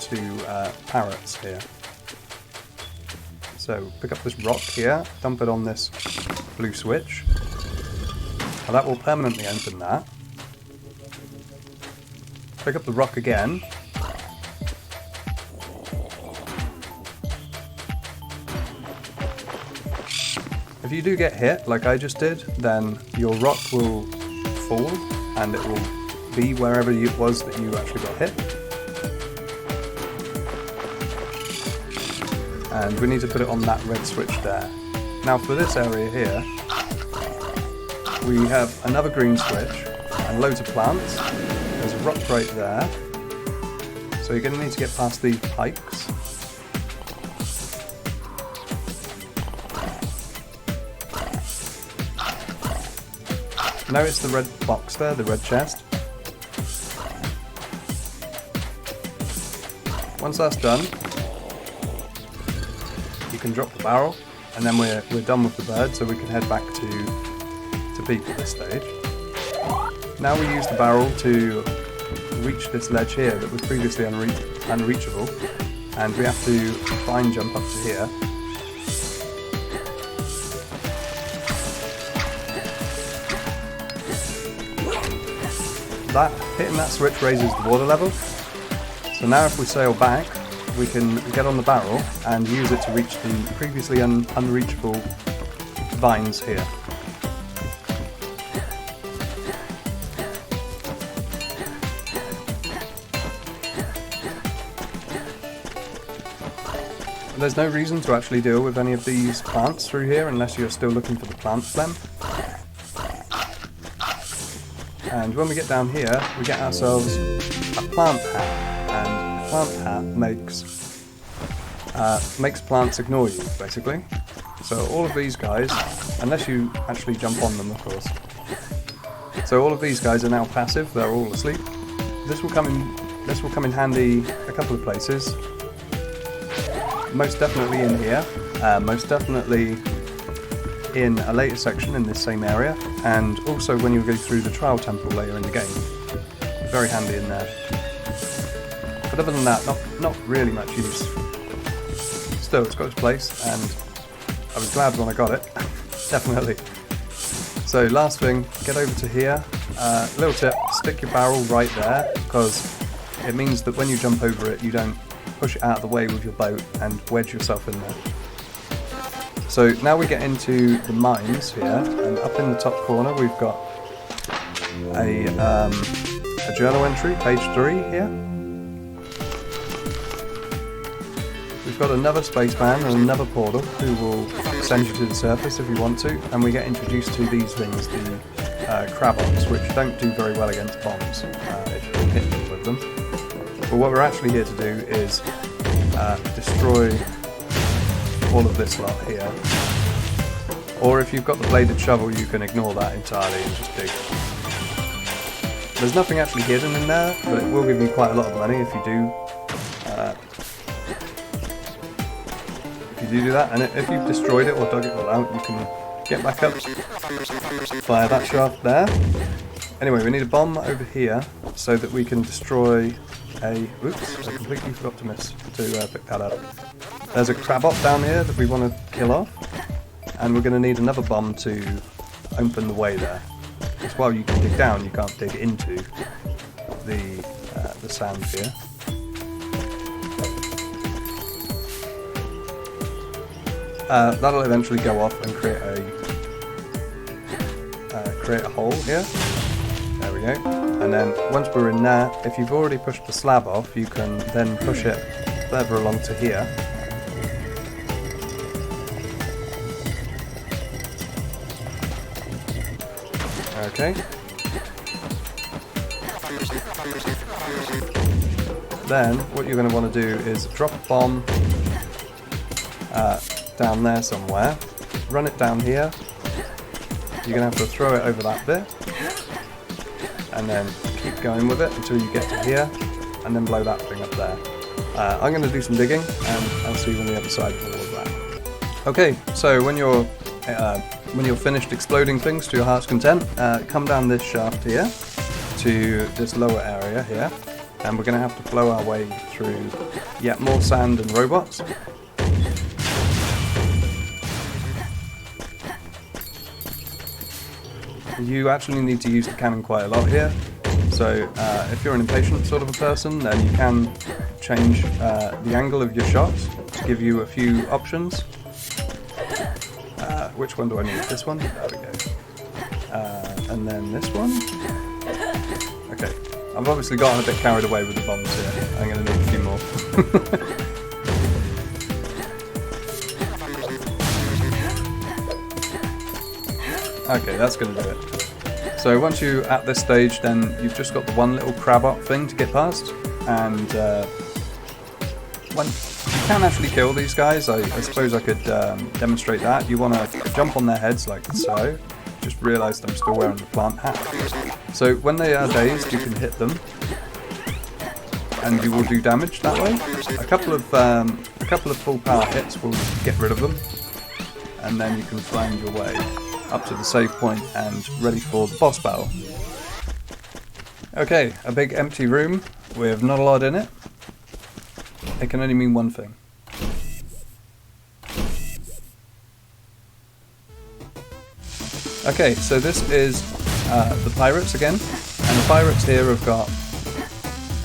to parrots here. So pick up this rock here, dump it on this blue switch. Now that will permanently open that. Pick up the rock again. If you do get hit, like I just did, then your rock will fall and it will be wherever it was that you actually got hit. And we need to put it on that red switch there. Now for this area here, we have another green switch and loads of plants. There's a rock right there. So you're going to need to get past these pikes. Notice the red box there, the red chest. Once that's done, you can drop the barrel, and then we're done with the bird, so we can head back to peep at this stage. Now we use the barrel to reach this ledge here that was previously unreachable, and we have to try and jump up to here. Hitting that switch raises the water level, so now if we sail back, we can get on the barrel and use it to reach the previously unreachable vines here. There's no reason to actually deal with any of these plants through here unless you're still looking for the plant phlegm. And when we get down here, we get ourselves a plant hat, and a plant hat makes plants ignore you, basically. So all of these guys, unless you actually jump on them, of course. So all of these guys are now passive; they're all asleep. This will come in handy a couple of places. Most definitely in here. Most definitely in a later section in this same area, and also when you go through the trial temple later in the game. Very handy in there. But other than that, not really much use. Still, it's got its place, and I was glad when I got it. Definitely. So last thing, get over to here. Little tip, stick your barrel right there, because it means that when you jump over it, you don't push it out of the way with your boat and wedge yourself in there. So now we get into the mines here, and up in the top corner we've got a journal entry, page 3 here. We've got another spaceman and another portal who will send you to the surface if you want to, and we get introduced to these things, the Crabots, which don't do very well against bombs if you hit them with them. But what we're actually here to do is destroy all of this lot here. Or if you've got the bladed shovel, you can ignore that entirely and just dig. There's nothing actually hidden in there, but it will give you quite a lot of money if you do that. And if you've destroyed it or dug it all out, you can get back up via that shaft there. Anyway, we need a bomb over here so that we can destroy a... Oops, I completely forgot to pick that up. There's a Crabot down here that we want to kill off, and we're going to need another bomb to open the way there. Because while you can dig down, you can't dig into the sand here. That'll eventually go off and create a hole here. There we go. And then once we're in there, if you've already pushed the slab off, you can then push it further along to here. Okay. Then what you're going to want to do is drop a bomb down there somewhere, run it down here. You're going to have to throw it over that bit, and then keep going with it until you get to here, and then blow that thing up there. I'm going to do some digging, and I'll see you on the other side of all of that. Okay, so when you're finished exploding things to your heart's content, come down this shaft here to this lower area here, and we're going to have to blow our way through yet more sand and robots. You actually need to use the cannon quite a lot here, so if you're an impatient sort of a person, then you can change the angle of your shots to give you a few options. Which one do I need? This one? There we go. And then this one? Okay, I've obviously gotten a bit carried away with the bombs here. I'm going to need a few more. Okay, that's going to do it. So once you're at this stage, then you've just got the one little Crabot thing to get past, and you can actually kill these guys. I suppose I could demonstrate that. You want to jump on their heads like so. Just realised I'm still wearing the plant hat. So when they are dazed, you can hit them, and you will do damage that way. A couple of full power hits will get rid of them, and then you can find your way up to the save point and ready for the boss battle. Okay, a big empty room with not a lot in it. It can only mean one thing. Okay, so this is the pirates again, and the pirates here have got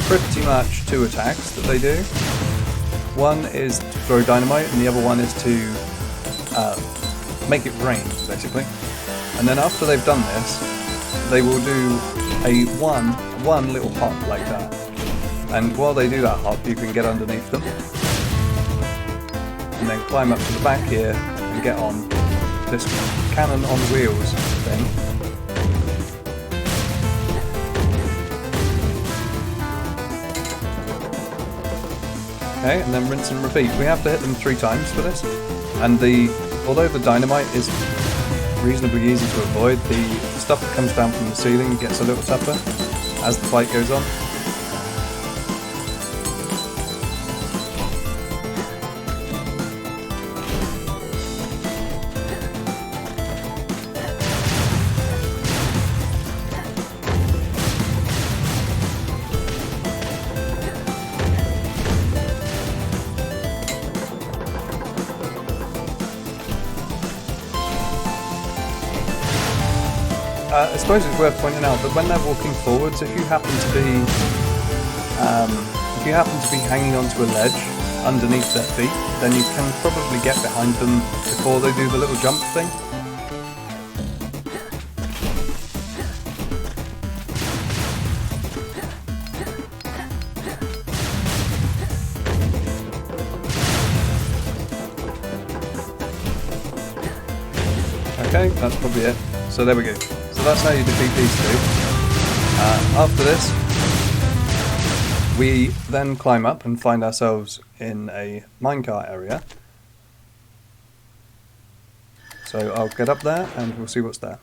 pretty much two attacks that they do. One is to throw dynamite, and the other one is to make it rain, basically. And then after they've done this, they will do a one little hop like that. And while they do that hop, you can get underneath them, and then climb up to the back here and get on this cannon on wheels thing. Okay, and then rinse and repeat. We have to hit them 3 times for this, and although the dynamite is reasonably easy to avoid, the stuff that comes down from the ceiling gets a little tougher as the fight goes on. I suppose it's worth pointing out that when they're walking forwards, if you happen to be hanging onto a ledge underneath their feet, then you can probably get behind them before they do the little jump thing. Okay, that's probably it. So there we go. So that's how you defeat these two. After this, we then climb up and find ourselves in a minecart area. So I'll get up there and we'll see what's there.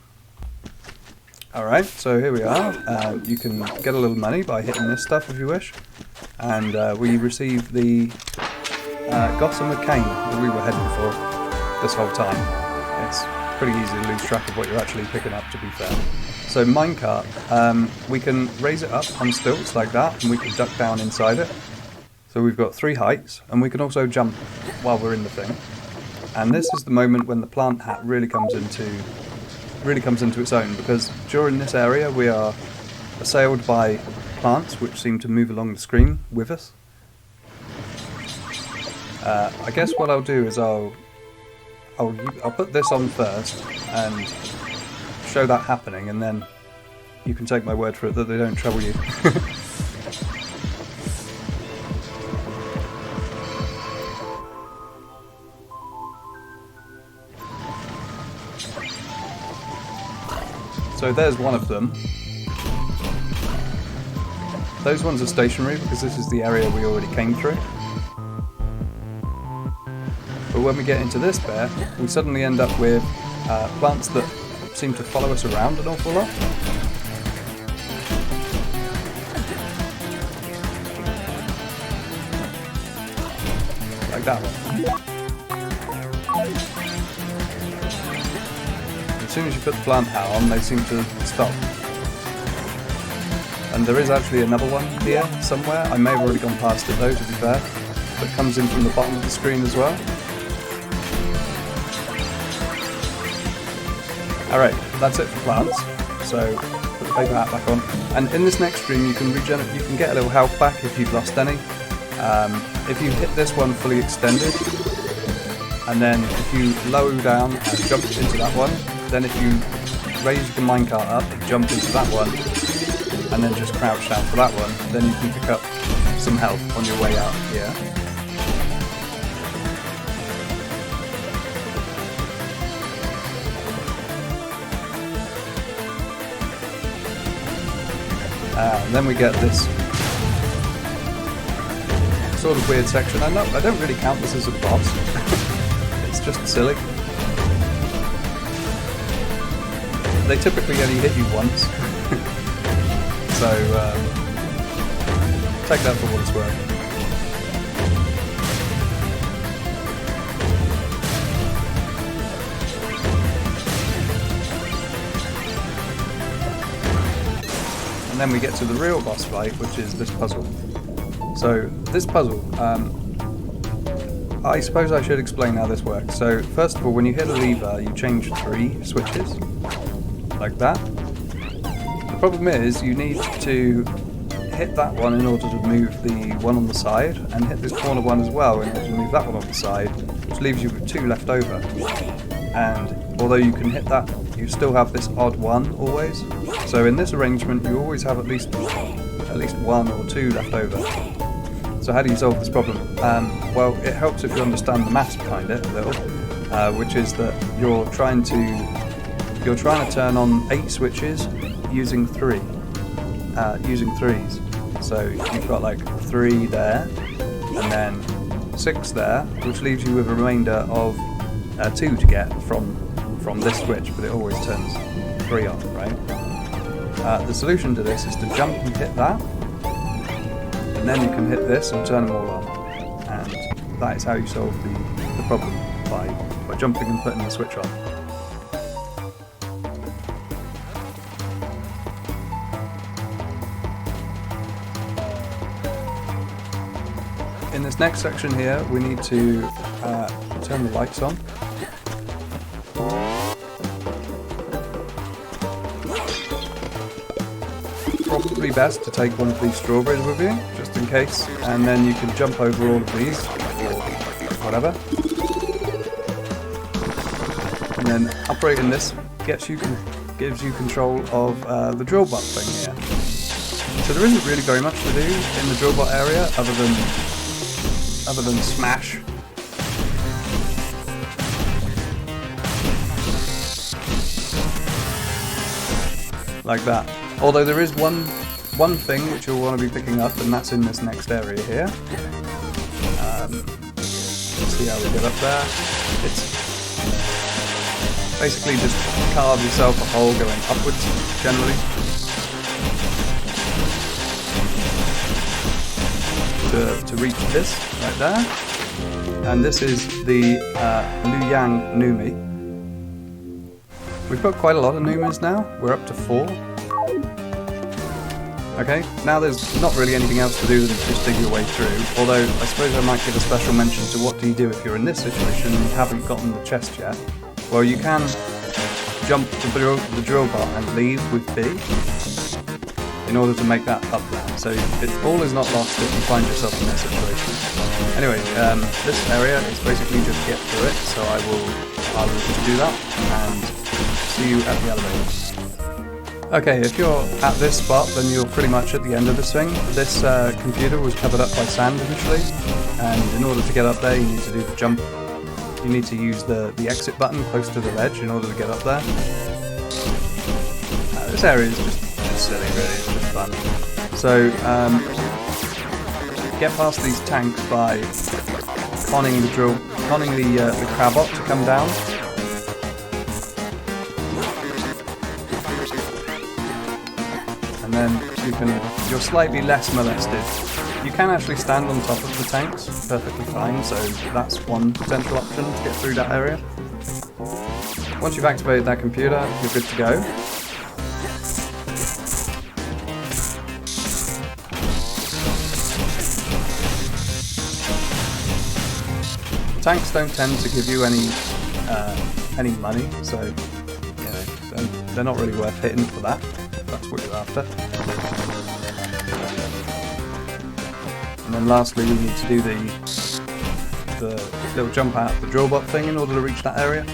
Alright, so here we are. You can get a little money by hitting this stuff if you wish. And we receive the Gossamer Cane that we were heading for this whole time. It's pretty easy to lose track of what you're actually picking up, to be fair. So minecart, we can raise it up on stilts like that, and we can duck down inside it. So we've got 3 heights, and we can also jump while we're in the thing. And this is the moment when the plant hat really comes into its own, because during this area we are assailed by plants which seem to move along the screen with us. I guess what I'll do is I'll put this on first and show that happening, and then you can take my word for it that they don't trouble you. So there's one of them. Those ones are stationary because this is the area we already came through. But when we get into this bit, we suddenly end up with plants that seem to follow us around an awful lot. Like that one. As soon as you put the plant hat on, they seem to stop. And there is actually another one here somewhere. I may have already gone past it though, to be fair. That comes in from the bottom of the screen as well. Alright, that's it for plants. So put the paper hat back on. And in this next stream you can get a little health back if you've lost any. If you hit this one fully extended, and then if you lower down and jump into that one, then if you raise the minecart up and jump into that one, and then just crouch down for that one, then you can pick up some health on your way out here. And then we get this sort of weird section. I don't really count this as a boss. It's just silly. They typically only hit you once. So take that for what it's worth. And then we get to the real boss fight, which is this puzzle. So this puzzle, I suppose I should explain how this works. So first of all, when you hit a lever, you change 3 switches, like that. The problem is you need to hit that one in order to move the one on the side, and hit this corner one as well in order to move that one on the side, which leaves you with 2 left over. And although you can hit that, you still have this odd one always. So in this arrangement you always have at least 1 or 2 left over. So how do you solve this problem? Well, it helps if you understand the maths behind it a little, which is that you're trying to turn on 8 switches using 3, using 3s. So you've got like 3 there, and then 6 there, which leaves you with a remainder of 2 to get from this switch, but it always turns 3 on, right? The solution to this is to jump and hit that, and then you can hit this and turn them all on. And that is how you solve the problem, by jumping and putting the switch on. In this next section here, we need to turn the lights on. probably best to take one of these strawberries with you, just in case, and then you can jump over all of these, or whatever. And then operating this gives you control of the drill bot thing here. So there isn't really very much to do in the drill bot area other than smash. Like that. Although there is one thing which you'll want to be picking up, and that's in this next area here. Let's see how we get up there. It's basically just carve yourself a hole going upwards, generally. To reach this, right there. And this is the Youlang Numi. We've got quite a lot of Numis now, we're up to 4. Okay, now there's not really anything else to do than just dig your way through, although I suppose I might give a special mention to what do you do if you're in this situation and you haven't gotten the chest yet. Well, you can jump the drill bar and leave with B in order to make that up there. So all is not lost if you find yourself in that situation. Anyway, this area is basically just get through it, so I will just do that and see you at the elevator. Okay, if you're at this spot, then you're pretty much at the end of this thing. This computer was covered up by sand initially, and in order to get up there you need to do the jump. You need to use the exit button close to the ledge in order to get up there. This area is just silly, really, it's just fun. So, get past these tanks by conning the crabot to come down. And then you're slightly less molested. You can actually stand on top of the tanks perfectly fine, so that's one potential option to get through that area. Once you've activated that computer, you're good to go. Tanks don't tend to give you any money, so you know they're not really worth hitting for that. If that's what you're after. And then lastly, we need to do the little jump out the drill bot thing in order to reach that area.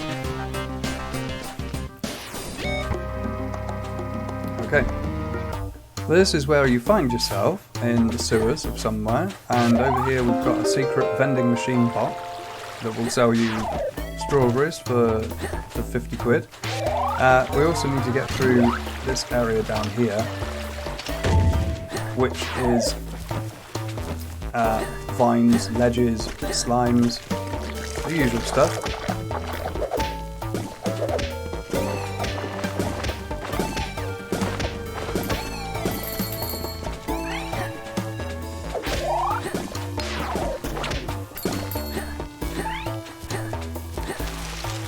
Okay. This is where you find yourself in the sewers of somewhere, and over here we've got a secret vending machine box that will sell you strawberries for 50 quid. We also need to get through this area down here, which is vines, ledges, slimes, the usual stuff.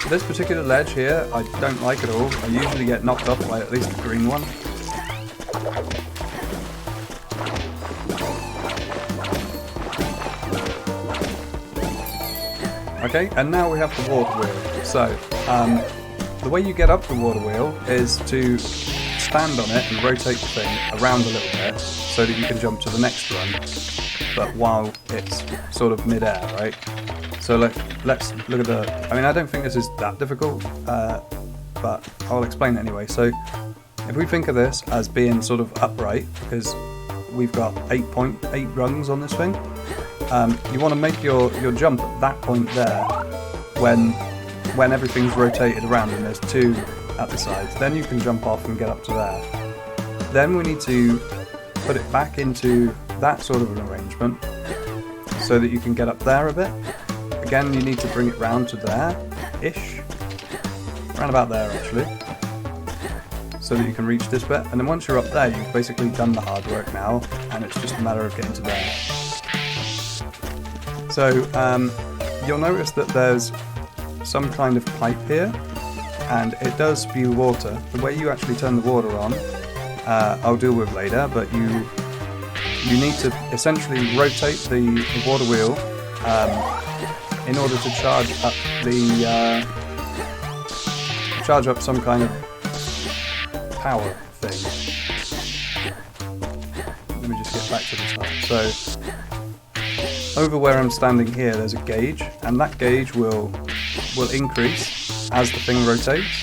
This particular ledge here, I don't like at all. I usually get knocked off by at least the green one. Okay, and now we have the water wheel. So, the way you get up the water wheel is to stand on it and rotate the thing around a little bit so that you can jump to the next run, but while it's sort of mid-air, right? So let's look at the... I mean, I don't think this is that difficult, but I'll explain it anyway. So if we think of this as being sort of upright, because we've got 8 rungs on this thing, you want to make your jump at that point there when everything's rotated around and there's 2 at the sides. Then you can jump off and get up to there. Then we need to put it back into that sort of an arrangement so that you can get up there a bit. Again, you need to bring it round to there-ish, round about there actually, so that you can reach this bit. And then once you're up there, you've basically done the hard work now, and it's just a matter of getting to there. So you'll notice that there's some kind of pipe here, and it does spew water. The way you actually turn the water on, I'll deal with later, but you need to essentially rotate the water wheel in order to charge up some kind of power thing. get back to the top. So over where I'm standing here, there's a gauge, and that gauge will increase as the thing rotates.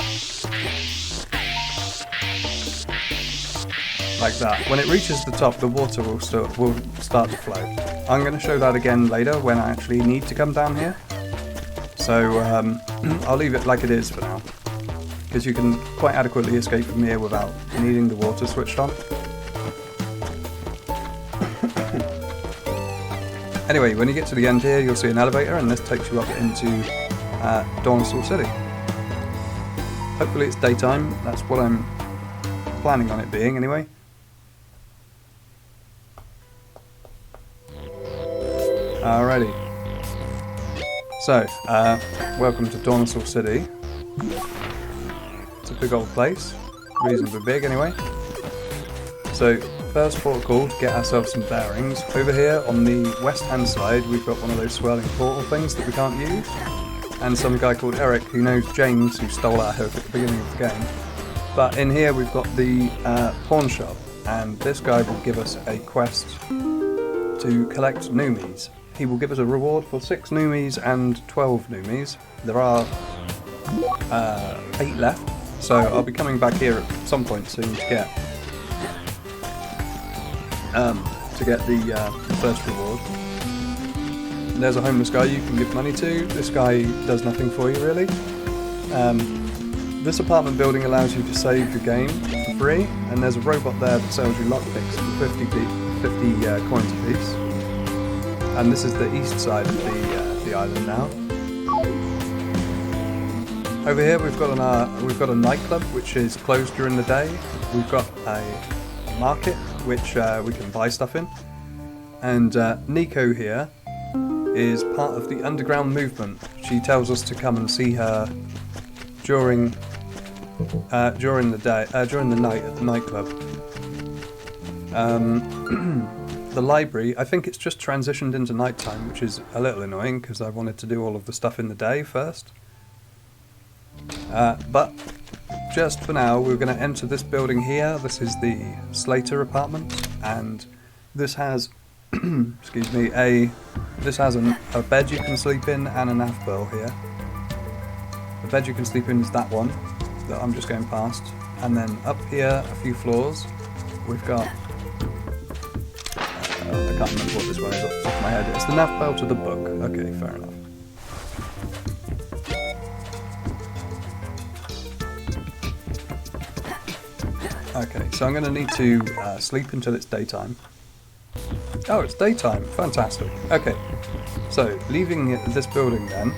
Like that. When it reaches the top, the water will start to flow. I'm going to show that again later when I actually need to come down here. So I'll leave it like it is for now, because you can quite adequately escape from here without needing the water switched on. Anyway, when you get to the end here, you'll see an elevator, and this takes you up into Dornosaur City. Hopefully it's daytime. That's what I'm planning on it being anyway. Alrighty. So, welcome to Dornosaur City. It's a big old place. Reasonably big anyway. So, first port of call to get ourselves some bearings. Over here on the west hand side we've got one of those swirling portal things that we can't use. And some guy called Eric who knows James, who stole our hook at the beginning of the game. But in here we've got the pawn shop, and this guy will give us a quest to collect Numis. He will give us a reward for 6 Numis and 12 Numis. There are 8 left, so I'll be coming back here at some point soon to get the first reward. There's a homeless guy you can give money to. This guy does nothing for you really. This apartment building allows you to save your game for free, and there's a robot there that sells you lockpicks for 50 coins a piece. And this is the east side of the island now. Over here we've got a nightclub which is closed during the day. We've got a market which we can buy stuff in, and Nico here is part of the underground movement. She tells us to come and see her during the night at the nightclub. The library, I think it's just transitioned into nighttime, which is a little annoying because I wanted to do all of the stuff in the day first. But just for now, we're going to enter this building here. This is the Slater apartment, and this has, excuse me, this has a bed you can sleep in and a NavPearl here. The bed you can sleep in is that one that I'm just going past, and then up here a few floors we've got. I can't remember what this one is off the top of my head. It's the NavPearl to the book. Okay, fair enough. Okay, so I'm going to need to sleep until it's daytime. Oh, it's daytime. Fantastic. Okay, so leaving this building then,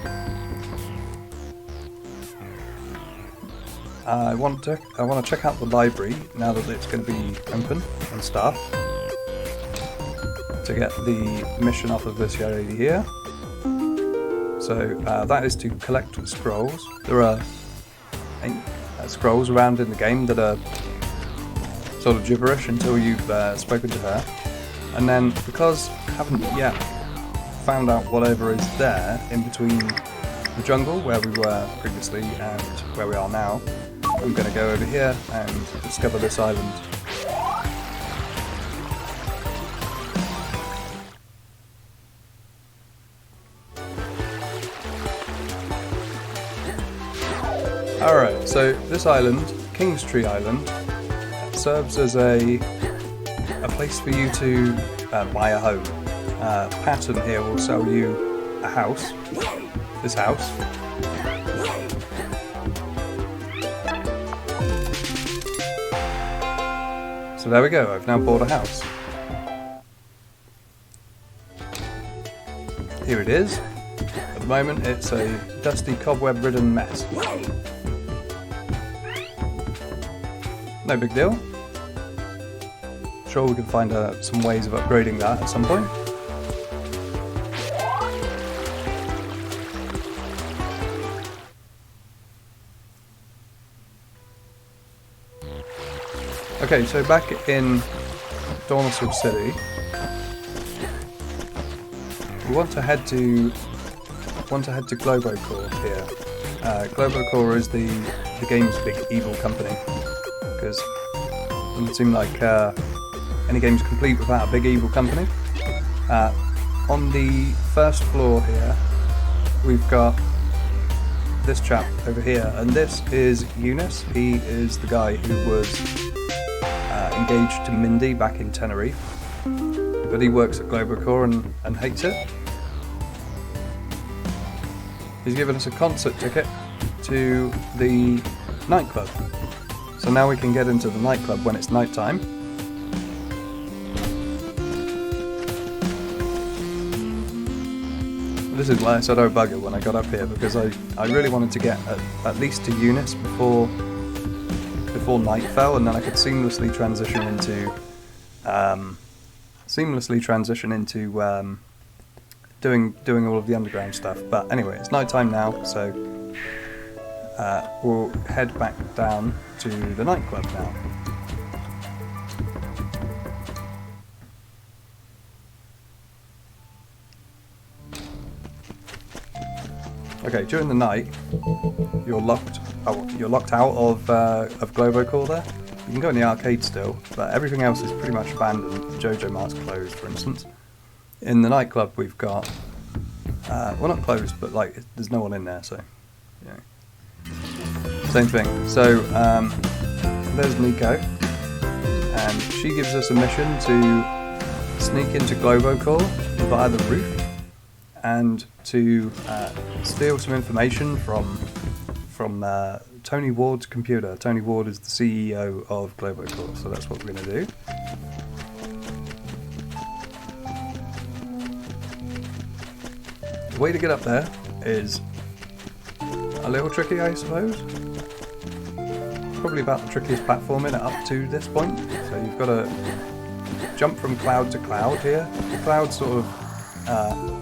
I want to check out the library now that it's going to be open and stuff, to get the mission off of this lady here. So that is to collect scrolls. There are scrolls around in the game that are sort of gibberish until you've spoken to her, and then because I haven't yet found out whatever is there in between the jungle where we were previously and where we are now, I'm going to go over here and discover this island. Alright, so this island, King's Tree Island, serves as a place for you to buy a home. Patton here will sell you a house, this house. So there we go, I've now bought a house. Here it is. At the moment it's a dusty, cobweb-ridden mess. No big deal. Sure we can find some ways of upgrading that at some point. Okay, so back in Dornosaur City, we want to head to Globocore here. Globocore is the game's big evil company, because it doesn't seem like any game's complete without a big evil company. On the first floor here, we've got this chap over here, and this is Eunice. He is the guy who was engaged to Mindy back in Tenerife, but he works at Globocore and hates it. He's given us a concert ticket to the nightclub, so now we can get into the nightclub when it's night time. This is why I said oh bugger when I got up here, because I really wanted to get at least to Eunice before night fell, and then I could seamlessly transition into doing all of the underground stuff. But anyway, it's night time now, so we'll head back down to the nightclub now. Okay, during the night, you're locked out of Globocore there. You can go in the arcade still, but everything else is pretty much abandoned. Jojo Mart's closed, for instance. In the nightclub, we've got well, not closed, but like there's no one in there, so you know, same thing. So there's Nico, and she gives us a mission to sneak into Globocore via the roof, and to steal some information from Tony Ward's computer. Tony Ward is the CEO of Globocore, so that's what we're going to do. The way to get up there is a little tricky, I suppose. Probably about the trickiest platform in it up to this point. So you've got to jump from cloud to cloud here. The clouds sort of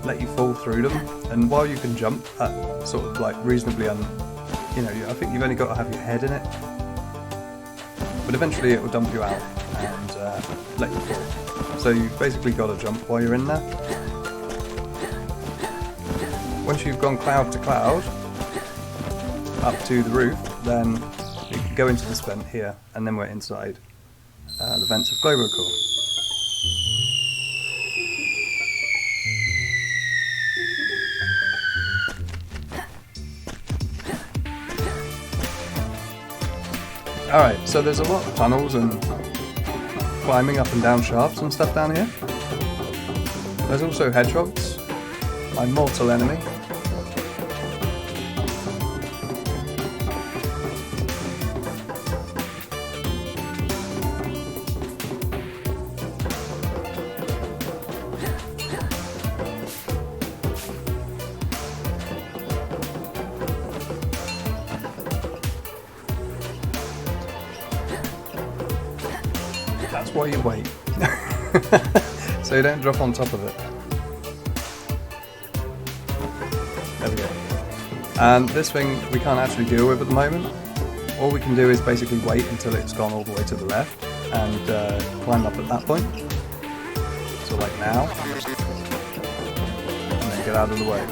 let you fall through them, and while you can jump at sort of like reasonably I think you've only got to have your head in it, but eventually it will dump you out and let you fall. So you've basically got to jump while you're in there. Once you've gone cloud to cloud up to the roof, then you can go into this vent here, and then we're inside the vents of Globocore. Alright, so there's a lot of tunnels and climbing up and down shafts and stuff down here. There's also hedgehogs, my mortal enemy. That's why you wait, so you don't drop on top of it. There we go. And this thing we can't actually deal with at the moment. All we can do is basically wait until it's gone all the way to the left and climb up at that point. So like now, and then get out of the way.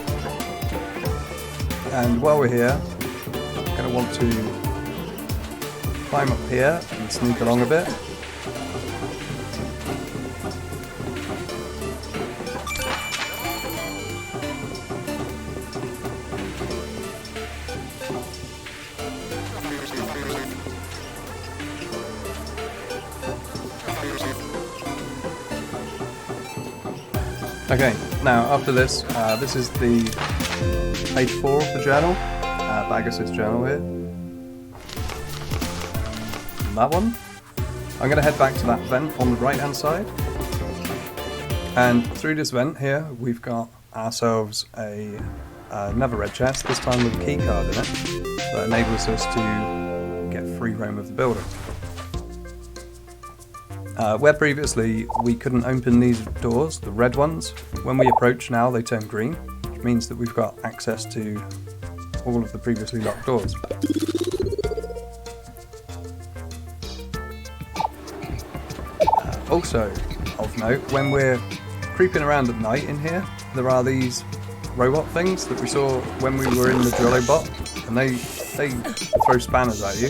And while we're here, I'm going to want to climb up here and sneak along a bit. Okay, now after this, this is the page 4 of the journal, Bagus's journal here. And that one. I'm going to head back to that vent on the right hand side. And through this vent here, we've got ourselves another red chest, this time with a key card in it, that enables us to get free roam of the building. Where previously we couldn't open these doors, the red ones, when we approach now they turn green, which means that we've got access to all of the previously locked doors. Also, of note, when we're creeping around at night in here, there are these robot things that we saw when we were in the Drillo bot, and they throw spanners at you.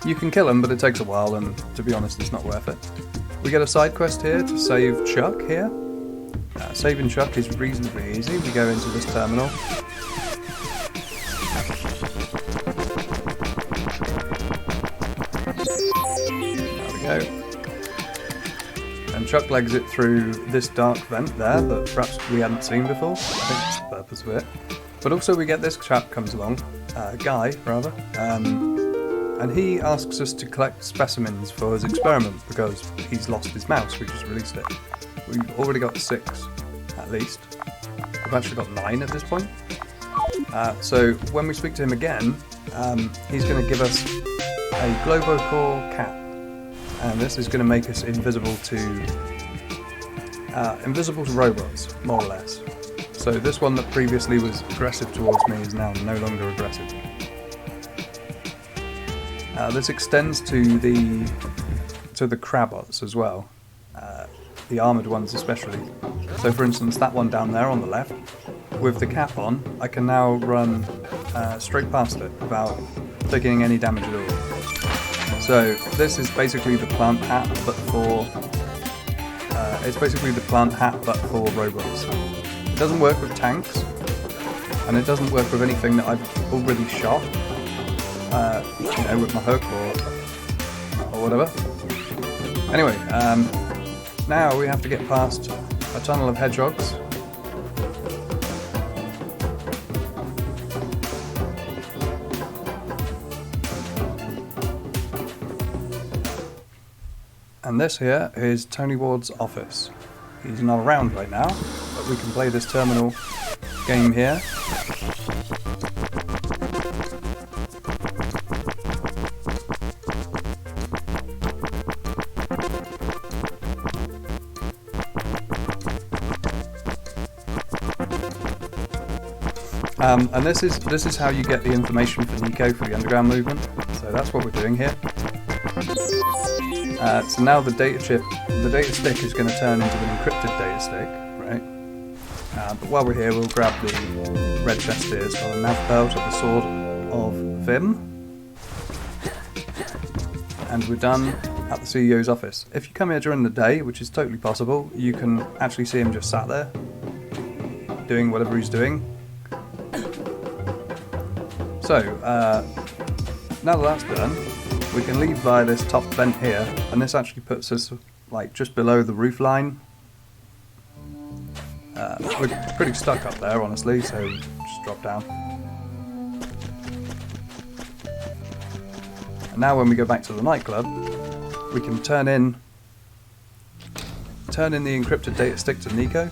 You can kill them, but it takes a while, and to be honest, it's not worth it. We get a side quest here to save Chuck here. Saving Chuck is reasonably easy. We go into this terminal. There we go. And Chuck legs it through this dark vent there that perhaps we hadn't seen before. I think that's the purpose of it. But also we get this chap comes along, Guy rather, and he asks us to collect specimens for his experiment because he's lost his mouse. We just released it. We've already got 6, at least. We've actually got 9 at this point. So when we speak to him again, he's going to give us a Globocore cap. And this is going to make us invisible to robots, more or less. So this one that previously was aggressive towards me is now no longer aggressive. This extends to the Crabots as well, the armoured ones especially. So for instance, that one down there on the left, with the cap on, I can now run straight past it without taking any damage at all. So this is basically the plant hat, but for robots. It doesn't work with tanks, and it doesn't work with anything that I've already shot, with my hook or whatever. Anyway, now we have to get past a tunnel of hedgehogs. And this here is Tony Ward's office. He's not around right now, but we can play this terminal game here. And this is how you get the information for Nico for the underground movement. So that's what we're doing here. So now the data-stick is going to turn into an encrypted data-stick, right? But while we're here, we'll grab the red chest here. It's got a NavPearls with the Sword of Vim. And we're done at the CEO's office. If you come here during the day, which is totally possible, you can actually see him just sat there, doing whatever he's doing. So, now that that's done, we can leave via this top vent here, and this actually puts us like just below the roof line. We're pretty stuck up there, honestly, so just drop down. And now when we go back to the nightclub, we can turn in the encrypted data-stick to Nico.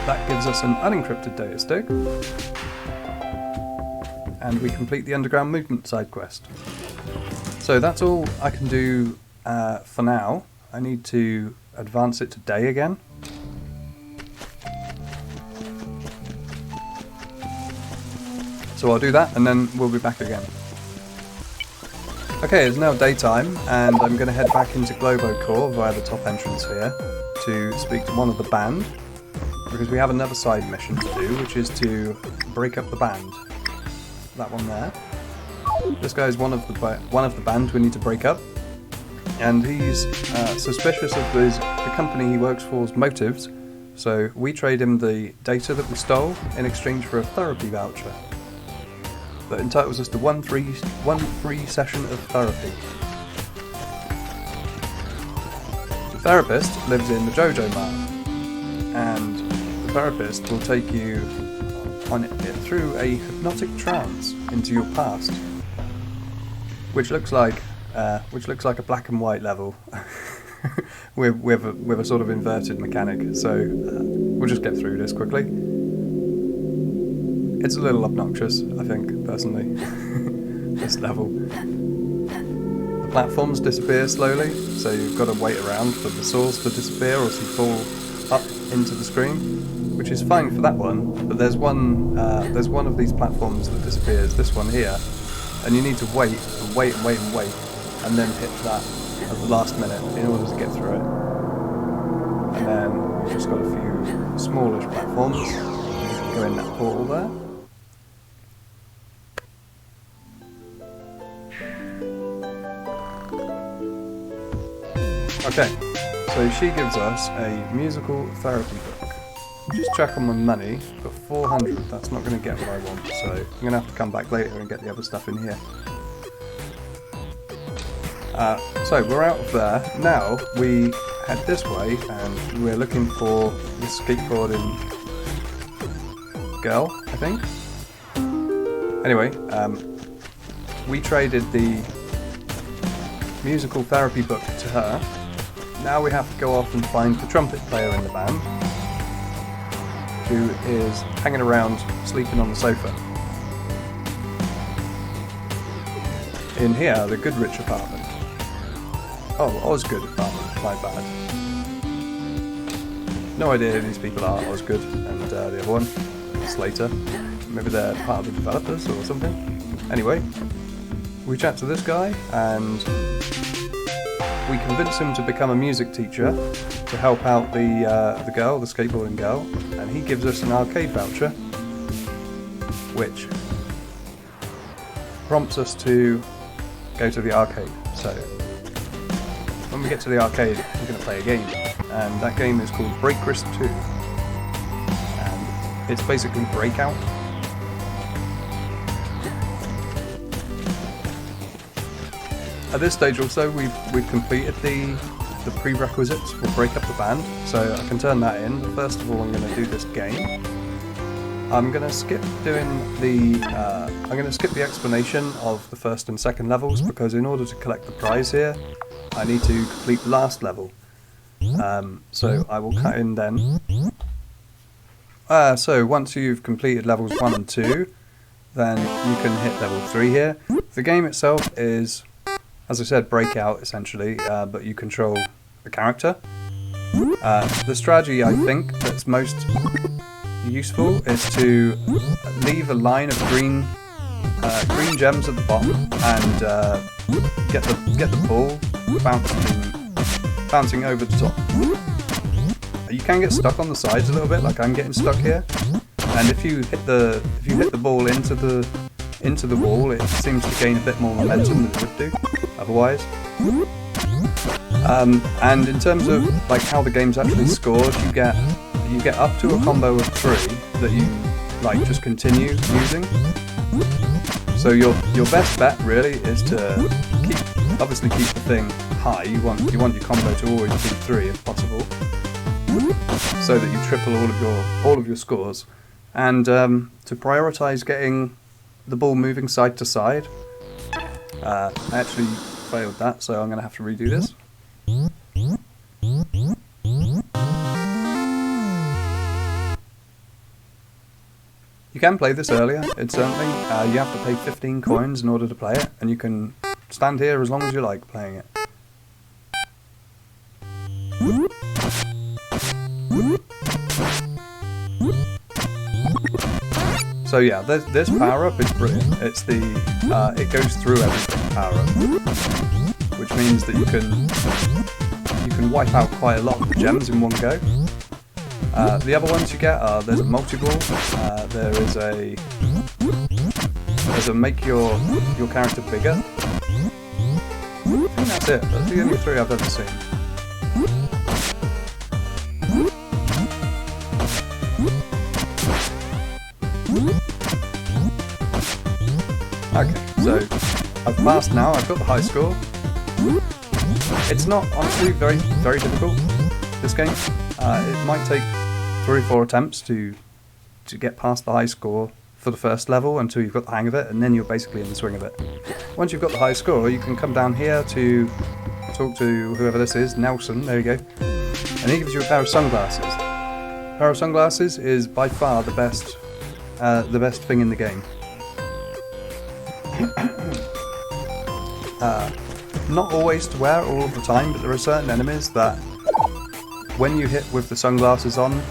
That gives us an unencrypted data-stick, and we complete the underground movement side quest. So that's all I can do for now. I need to advance it to day again. So I'll do that and then we'll be back again. Okay, it's now daytime and I'm going to head back into Globocore via the top entrance here to speak to one of the band, because we have another side mission to do, which is to break up the band. That one there. This guy is one of the band we need to break up, and he's suspicious of the company he works for's motives, so we trade him the data that we stole in exchange for a therapy voucher that entitles us to one free session of therapy. The therapist lives in the Jojo Mart, and the therapist will take you on it through a hypnotic trance into your past, which looks like a black and white level with a sort of inverted mechanic. So we'll just get through this quickly. It's a little obnoxious, I think, personally. This level. The platforms disappear slowly, so you've got to wait around for the source to disappear, or else you fall up into the screen, which is fine for that one. But there's one of these platforms that disappears, this one here, and you need to wait, and then hit that at the last minute in order to get through it. And then we've just got a few smallish platforms. go in that portal there. Okay, so she gives us a musical therapy book. Just check on my money, but 400, that's not going to get what I want, so I'm going to have to come back later and get the other stuff in here. So we're out of there. Now we head this way and we're looking for the skateboarding girl, I think. Anyway, we traded the musical therapy book to her. Now we have to go off and find the trumpet player in the band, who is hanging around sleeping on the sofa. In here, the Goodrich apartment. Oh, Osgood apartment, my bad. No idea who these people are, Osgood and the other one, Slater. Maybe they're part of the developers or something. Anyway, we chat to this guy and we convince him to become a music teacher to help out the girl, the skateboarding girl, and he gives us an arcade voucher, which prompts us to go to the arcade. So when we get to the arcade, we're going to play a game, and that game is called Break Risk 2, and it's basically Breakout. At this stage also, we've completed the prerequisites for Break Up the Band, so I can turn that in. But first of all, I'm going to do this game. I'm going to skip doing the I'm going to skip the explanation of the first and second levels, because in order to collect the prize here, I need to complete the last level. So I will cut in then. So once you've completed levels 1 and 2, then you can hit level 3 here. The game itself is, as I said, Breakout essentially, but you control the character. The strategy I think that's most useful is to leave a line of green gems at the bottom and get the ball bouncing over the top. You can get stuck on the sides a little bit, like I'm getting stuck here. And if you hit the ball into the wall, it seems to gain a bit more momentum than it would do otherwise. And in terms of like how the game's actually scored, you get up to a combo of 3 that you like just continue using. So your best bet really is to obviously keep the thing high. You want your combo to always be 3 if possible, so that you triple all of your scores. And to prioritise getting the ball moving side to side, I actually failed that, so I'm going to have to redo this. You can play this earlier, it's something. You have to pay 15 coins in order to play it, and you can stand here as long as you like playing it. So yeah, this power up is brilliant. It's the it goes through everything power up, which means that you can wipe out quite a lot of the gems in one go. The other ones you get are there's a multi-ball, there's a make your character bigger. I think that's it. That's the only 3 I've ever seen. Okay, so I've passed now. I've got the high score. It's not honestly very difficult, this game. It might take 3 or 4 attempts to get past the high score for the first level until you've got the hang of it, and then you're basically in the swing of it. Once you've got the high score, you can come down here to talk to whoever this is, Nelson, there you go, and he gives you a pair of sunglasses. A pair of sunglasses is by far the best thing in the game. Not always to wear all of the time, but there are certain enemies that when you hit with the sunglasses on,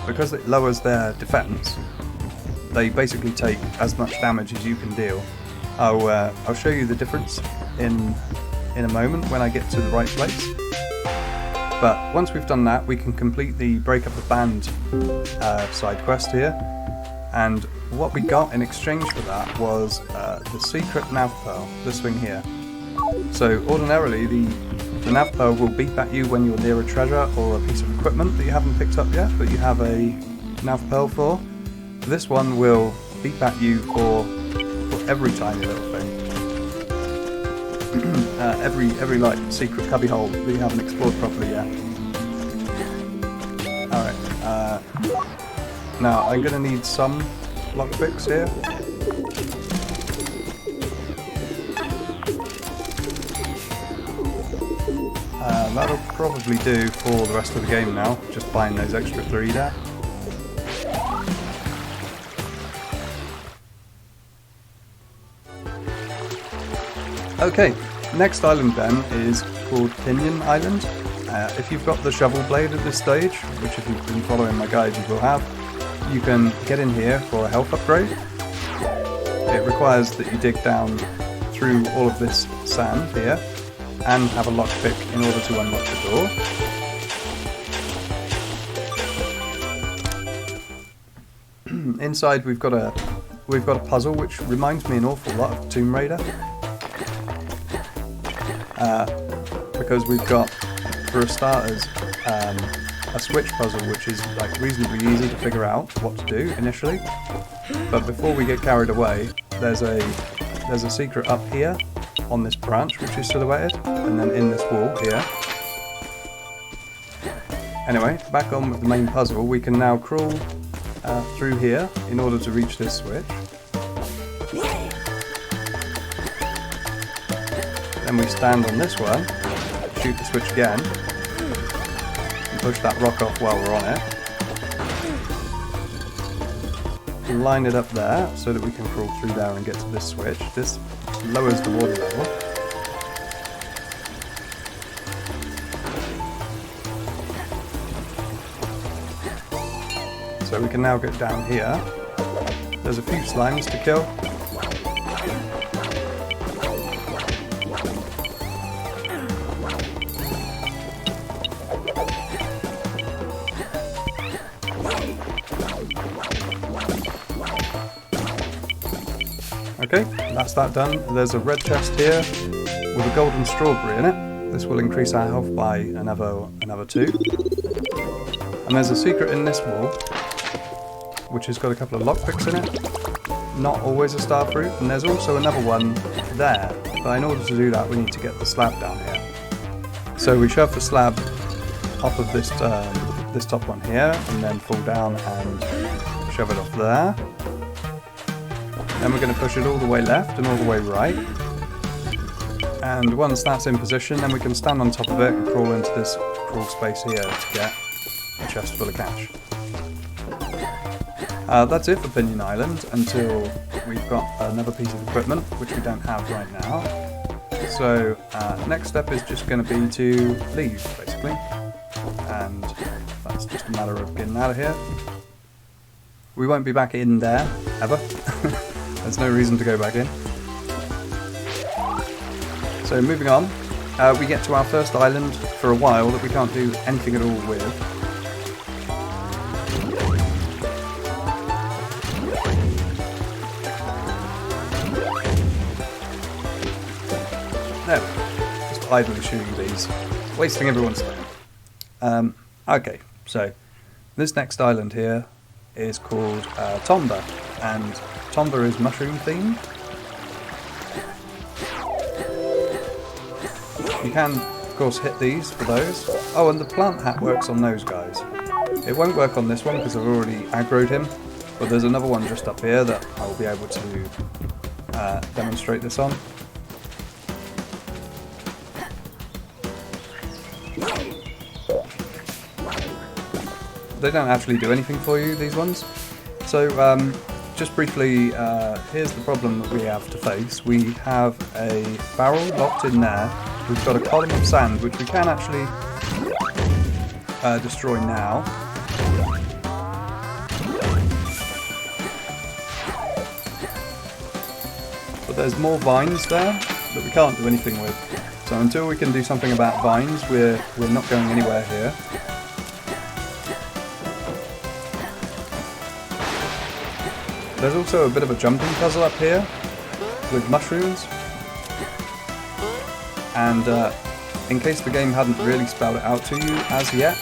because it lowers their defense, they basically take as much damage as you can deal. I'll show you the difference in a moment when I get to the right place. But once we've done that, we can complete the Break Up the Band side quest here, And what we got in exchange for that was the secret NavPearl, this thing here. So ordinarily the NavPearl will beep at you when you're near a treasure or a piece of equipment that you haven't picked up yet, but you have a NavPearl for. This one will beep at you for every tiny little thing. every like secret cubbyhole that you haven't explored properly yet. Alright, now I'm going to need some lockpicks here. That'll probably do for the rest of the game now, just buying those extra 3 there. Okay, next island then is called Pinion Island. If you've got the shovel blade at this stage, which if you've been following my guide you will have, you can get in here for a health upgrade. It requires that you dig down through all of this sand here and have a lockpick in order to unlock the door. Inside we've got a puzzle which reminds me an awful lot of Tomb Raider. Because we've got, for starters, a switch puzzle which is like reasonably easy to figure out what to do initially. But before we get carried away, there's a secret up here on this branch which is silhouetted, and then in this wall here. Anyway, back on with the main puzzle, we can now crawl through here in order to reach this switch. Then we stand on this one, shoot the switch again, and push that rock off while we're on it. Line it up there so that we can crawl through there and get to this switch. This lowers the water level. So we can now get down here. There's a few slimes to kill. Okay, that's that done. There's a red chest here with a golden strawberry in it. This will increase our health by another 2. And there's a secret in this wall, which has got a couple of lockpicks in it. Not always a star fruit, and there's also another one there. But in order to do that, we need to get the slab down here. So we shove the slab off of this top one here, and then fall down and shove it off there. Then we're going to push it all the way left and all the way right. And once that's in position, then we can stand on top of it and crawl into this crawl space here to get a chest full of cash. That's it for Pinion Island until we've got another piece of equipment, which we don't have right now. So next step is just going to be to leave, basically. And that's just a matter of getting out of here. We won't be back in there, ever. There's no reason to go back in. So moving on, we get to our first island for a while that we can't do anything at all with. There we go. Just idly shooting these, wasting everyone's time. Okay, so this next island here is called Tomba, and Tomba is mushroom themed. You can, of course, hit these for those. Oh, and the plant hat works on those guys. It won't work on this one because I've already aggroed him, but there's another one just up here that I'll be able to demonstrate this on. They don't actually do anything for you, these ones. So, just briefly, here's the problem that we have to face. We have a barrel locked in there. We've got a column of sand, which we can actually destroy now. But there's more vines there that we can't do anything with. So until we can do something about vines, we're not going anywhere here. There's also a bit of a jumping puzzle up here with mushrooms. And in case the game hadn't really spelled it out to you as yet,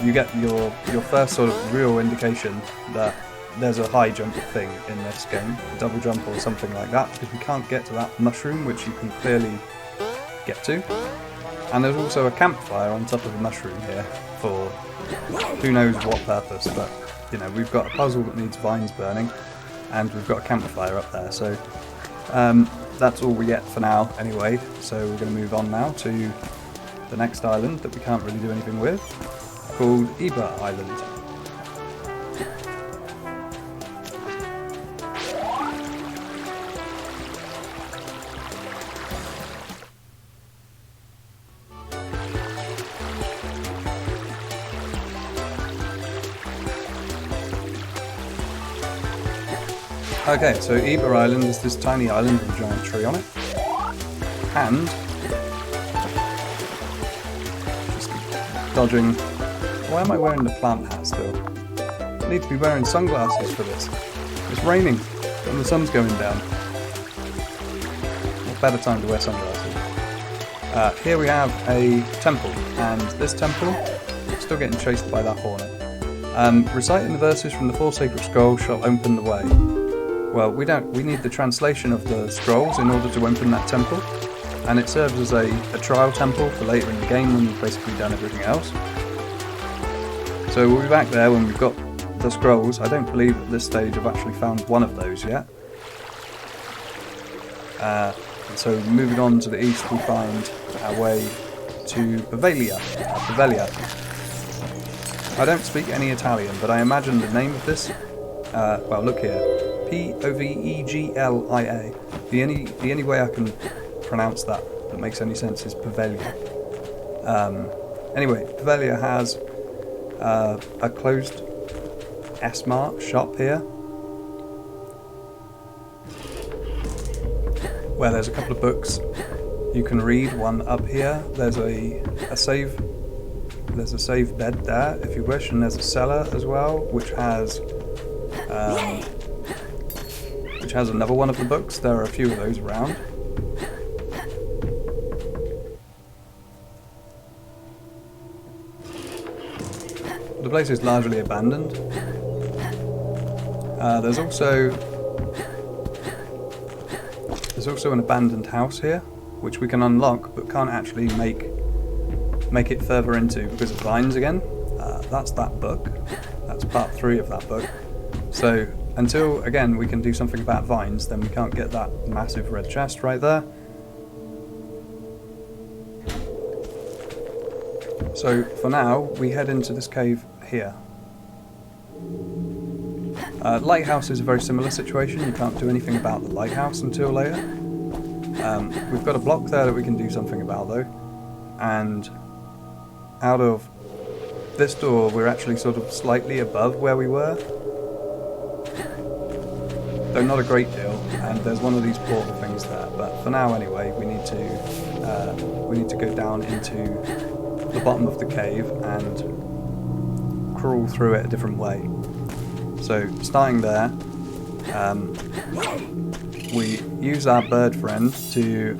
you get your first sort of real indication that there's a high jump thing in this game, a double jump or something like that, because you can't get to that mushroom, which you can clearly get to. And there's also a campfire on top of the mushroom here for who knows what purpose, but you know, we've got a puzzle that needs vines burning, and we've got a campfire up there, so that's all we get for now anyway. So we're going to move on now to the next island that we can't really do anything with, called Ibra Island. Okay, so Ibra Island is this tiny island with a giant tree on it, and just dodging. Why am I wearing the plant hat still? I need to be wearing sunglasses for this. It's raining and the sun's going down. What better time to wear sunglasses? Here we have a temple, and this temple is still getting chased by that hornet. Reciting the verses from the 4 sacred scrolls shall open the way. Well, we need the translation of the scrolls in order to open that temple, and it serves as a trial temple for later in the game when we've basically done everything else. So we'll be back there when we've got the scrolls. I don't believe at this stage I've actually found one of those yet. And so moving on to the east, we find our way to Poveglia. I don't speak any Italian, but I imagine the name of this, well, look here. Poveglia. The only way I can pronounce that makes any sense is Poveglia. Anyway, Poveglia has a closed S-Mart shop here, where there's a couple of books you can read. One up here. There's a save bed there if you wish, and there's a cellar as well, which has another one of the books. There are a few of those around. The place is largely abandoned. There's also an abandoned house here, which we can unlock, but can't actually make it further into because of vines again. That's that book. That's part 3 of that book. So until, again, we can do something about vines, then we can't get that massive red chest right there. So for now, we head into this cave here. Lighthouse is a very similar situation. You can't do anything about the lighthouse until later. We've got a block there that we can do something about though. And out of this door, we're actually sort of slightly above where we were. Though not a great deal, and there's one of these portal things there. But for now, anyway, we need to go down into the bottom of the cave and crawl through it a different way. So starting there, we use our bird friend to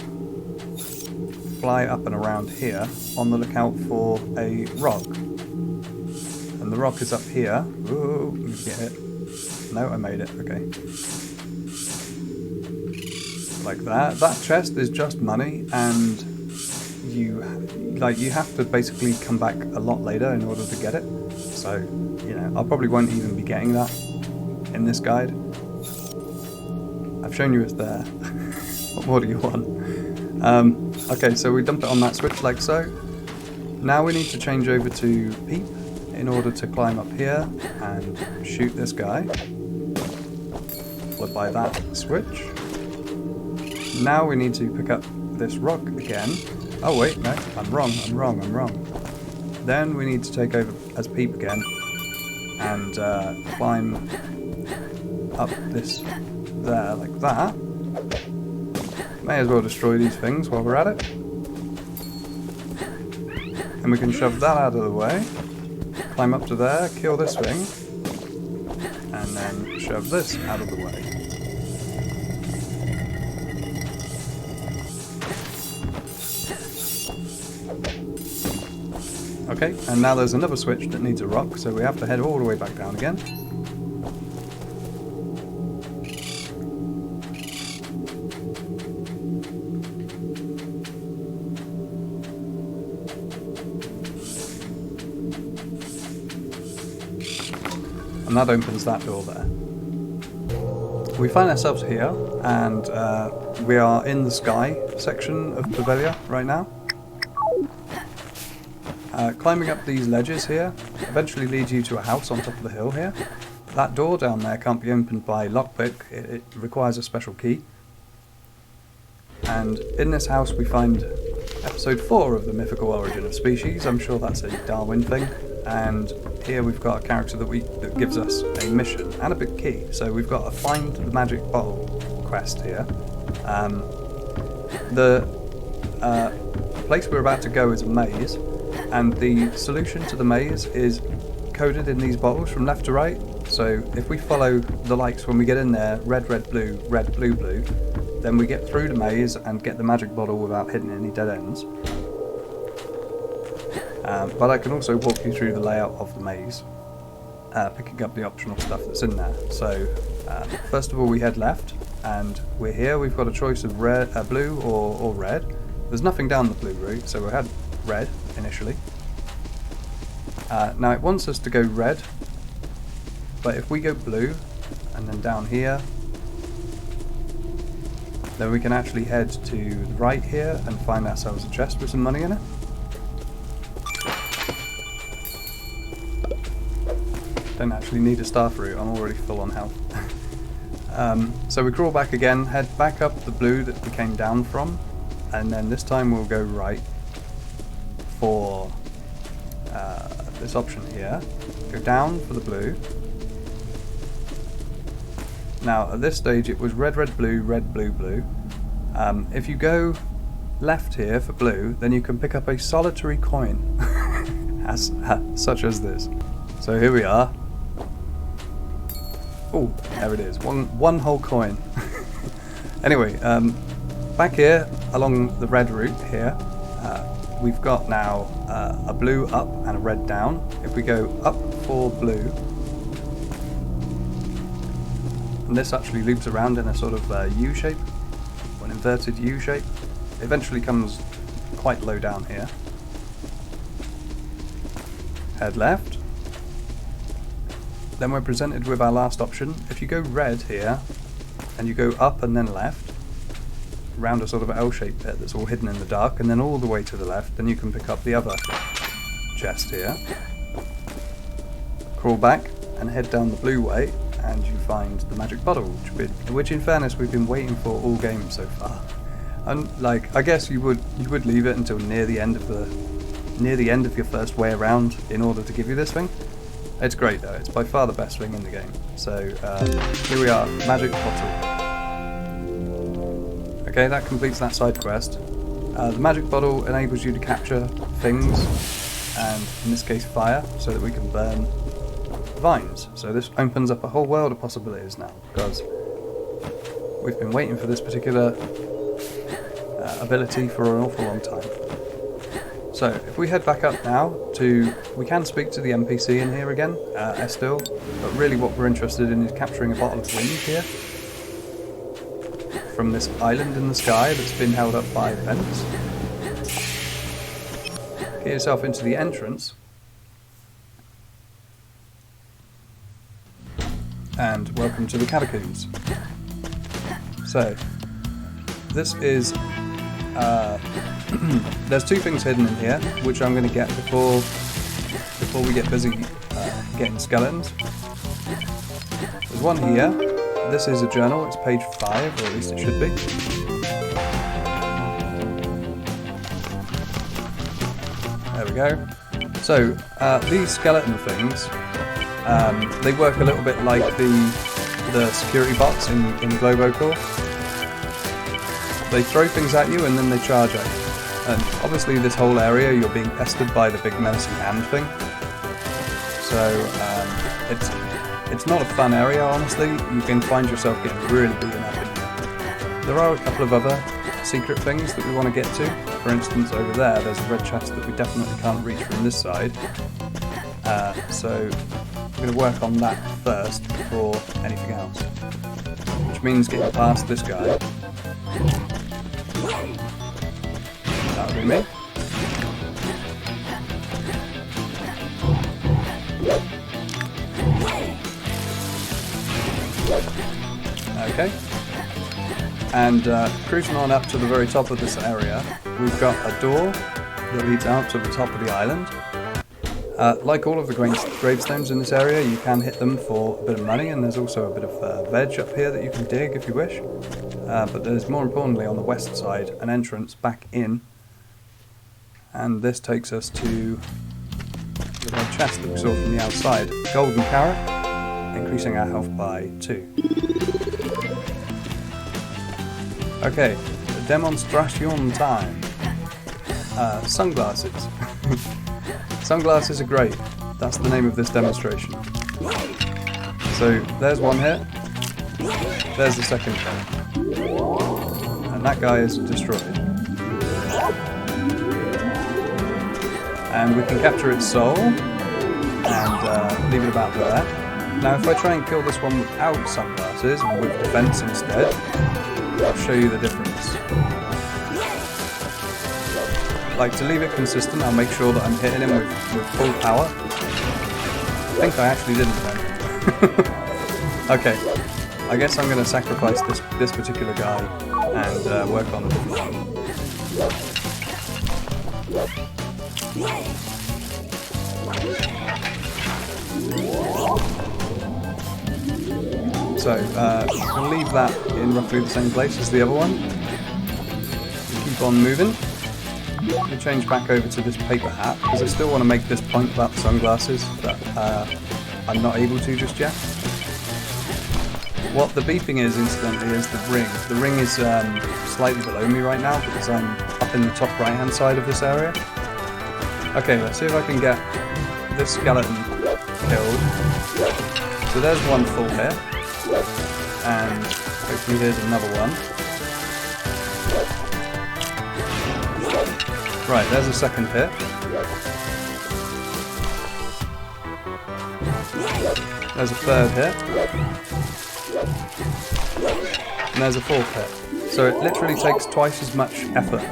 fly up and around here on the lookout for a rock. And the rock is up here. Ooh, let me get it. No, I made it. Okay. Like that. That chest is just money, and you have to basically come back a lot later in order to get it. So, you know, I probably won't even be getting that in this guide. I've shown you it's there. What more do you want? Okay, so we dumped it on that switch like so. Now we need to change over to Peep in order to climb up here and shoot this guy. Followed by that switch. Now we need to pick up this rock again. Oh wait, no, I'm wrong. Then we need to take over as Peep again and climb up this there like that. May as well destroy these things while we're at it. And we can shove that out of the way. Climb up to there, kill this thing, and then shove this out of the way. Okay, and now there's another switch that needs a rock, so we have to head all the way back down again. And that opens that door there. We find ourselves here, and we are in the sky section of Poveglia right now. Climbing up these ledges here eventually leads you to a house on top of the hill here. That door down there can't be opened by lockpick, it requires a special key. And in this house we find episode 4 of the Mythical Origin of Species. I'm sure that's a Darwin thing. And here we've got a character that gives us a mission and a big key. So we've got a Find the Magic Bottle quest here. The place we're about to go is a maze, and the solution to the maze is coded in these bottles from left to right. So if we follow the lights when we get in there, red, red, blue, blue, then we get through the maze and get the magic bottle without hitting any dead ends. But I can also walk you through the layout of the maze, picking up the optional stuff that's in there. So first of all we head left, and we're here. We've got a choice of blue or red. There's nothing down the blue route, so we had red initially. Now it wants us to go red, but if we go blue and then down here, then we can actually head to the right here and find ourselves a chest with some money in it. Don't actually need a staff route, I'm already full on health. So we crawl back again, head back up the blue that we came down from, and then this time we'll go right for this option here. Go down for the blue. Now at this stage it was red, red, blue, red, blue, blue. If you go left here for blue, then you can pick up a solitary coin, such as this. So here we are. Oh, there it is. One whole coin. Anyway, back here along the red route here, we've got now a blue up and a red down. If we go up for blue, and this actually loops around in a sort of U shape, or an inverted U shape. It eventually comes quite low down here. Head left. Then we're presented with our last option. If you go red here, and you go up and then left, around a sort of L-shaped pit that's all hidden in the dark, and then all the way to the left, then you can pick up the other chest here. Crawl back and head down the blue way, and you find the magic bottle, which in fairness we've been waiting for all game so far. And like, I guess you would leave it until near the end of your first way around in order to give you this thing. It's great though, it's by far the best thing in the game. So here we are, magic bottle. Okay, that completes that side quest. The magic bottle enables you to capture things, and in this case fire, so that we can burn vines. So this opens up a whole world of possibilities now, because we've been waiting for this particular ability for an awful long time. So if we head back up now we can speak to the NPC in here again, Estil, but really what we're interested in is capturing a bottle of wind here from this island in the sky that's been held up by vents. Get yourself into the entrance, and welcome to the catacombs. So this is there's two things hidden in here, which I'm going to get before we get busy getting skeletons. There's one here. This is a journal. It's page 5, or at least it should be. There we go. So these skeleton things, they work a little bit like the security bots in Globocore. They throw things at you and then they charge at you. And obviously this whole area you're being pestered by the big menacing hand thing. So It's not a fun area, honestly. You can find yourself getting really beaten up in here. There are a couple of other secret things that we want to get to. For instance, over there's a red chest that we definitely can't reach from this side. So I'm going to work on that first before anything else. Which means getting past this guy. That'll be me. Okay. And cruising on up to the very top of this area, we've got a door that leads out to the top of the island. Like all of the gravestones in this area, you can hit them for a bit of money, and there's also a bit of veg up here that you can dig if you wish. But there's, more importantly, on the west side, an entrance back in. And this takes us to the red chest that we saw from the outside. Golden carrot, increasing our health by 2. Okay, demonstration time. Sunglasses. Sunglasses are great. That's the name of this demonstration. So there's one hit. There's the second hit. And that guy is destroyed. And we can capture its soul and leave it about there. Now if I try and kill this one without sunglasses and with defense instead, I'll show you the difference. Like, to leave it consistent, I'll make sure that I'm hitting him with full power. I think I actually didn't then. Okay, I guess I'm going to sacrifice this particular guy and work on a different one. So, I'll leave that in roughly the same place as the other one. Keep on moving. Let me change back over to this paper hat, because I still want to make this point about the sunglasses, but I'm not able to just yet. What the beeping is, incidentally, is the ring. The ring is slightly below me right now, because I'm up in the top right-hand side of this area. Okay, let's see if I can get this skeleton killed. So there's one full hit. And hopefully here's another one. Right, there's a second hit. There's a third hit. And there's a fourth hit. So it literally takes twice as much effort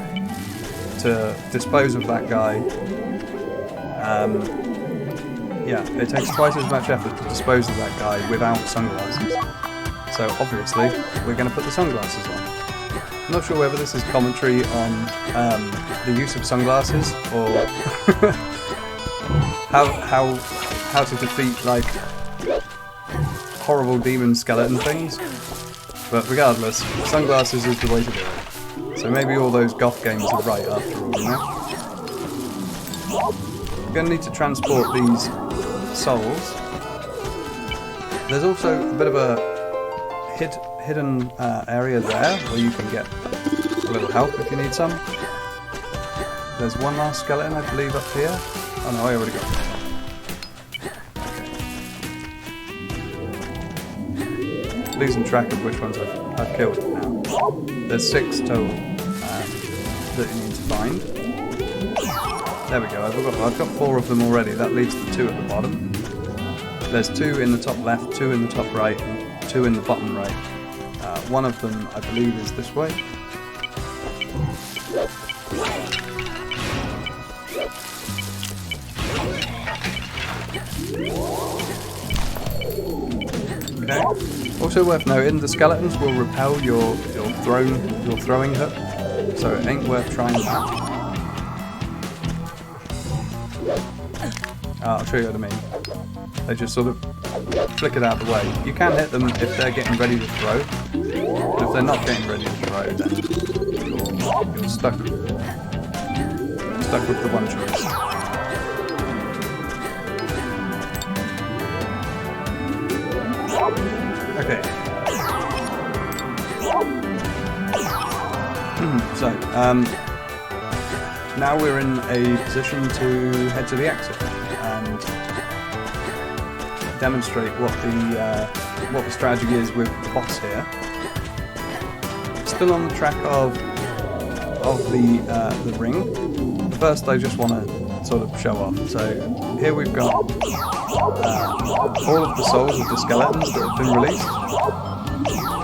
to dispose of that guy. Yeah, it takes twice as much effort to dispose of that guy without sunglasses. So obviously, we're going to put the sunglasses on. I'm not sure whether this is commentary on the use of sunglasses, or how to defeat, like, horrible demon skeleton things. But regardless, sunglasses is the way to do it. So maybe all those goth games are right after all, you know? We're going to need to transport these souls. There's also a bit of a hidden area there where you can get a little help if you need some. There's one last skeleton, I believe, up here. Oh no, I already got it. Okay. Losing track of which ones I've killed now. There's 6 total that you need to find. There we go, I've got 4 of them already. That leaves the 2 at the bottom. There's 2 in the top left, 2 in the top right, and 2 in the bottom right. One of them, I believe, is this way. Okay. Also worth noting, the skeletons will repel your throwing hook, so it ain't worth trying that. I'll show you what I mean. They just sort of flick it out of the way. You can hit them if they're getting ready to throw, but if they're not getting ready to throw, then you're stuck with the one choice. Okay. So, now we're in a position to head to the exit, and demonstrate what the strategy is with the boss here. Still on the track of the ring. First, I just want to sort of show off. So here we've got all of the souls of the skeletons that have been released,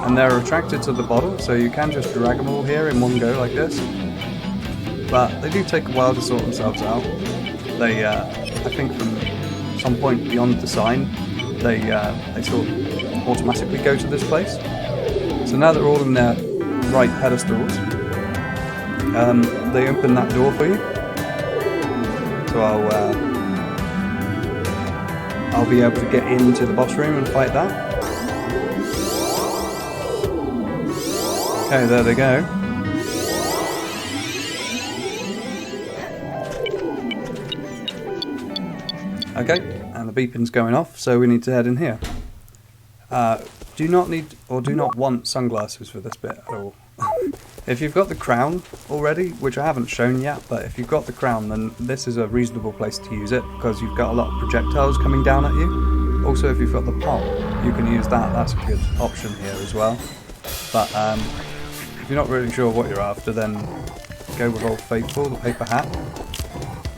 and they're attracted to the bottle. So you can just drag them all here in one go like this. But they do take a while to sort themselves out. They, I think, from some point beyond the sign, they sort of automatically go to this place. So now they're all in their right pedestals. They open that door for you. So I'll be able to get into the boss room and fight that. Okay, there they go. Okay, and the beeping's going off, so we need to head in here. Do not need or do not want sunglasses for this bit at all. If you've got the crown already, which I haven't shown yet, but if you've got the crown, then this is a reasonable place to use it because you've got a lot of projectiles coming down at you. Also, if you've got the pot, you can use that. That's a good option here as well. But if you're not really sure what you're after, then go with Old Faithful, the paper hat.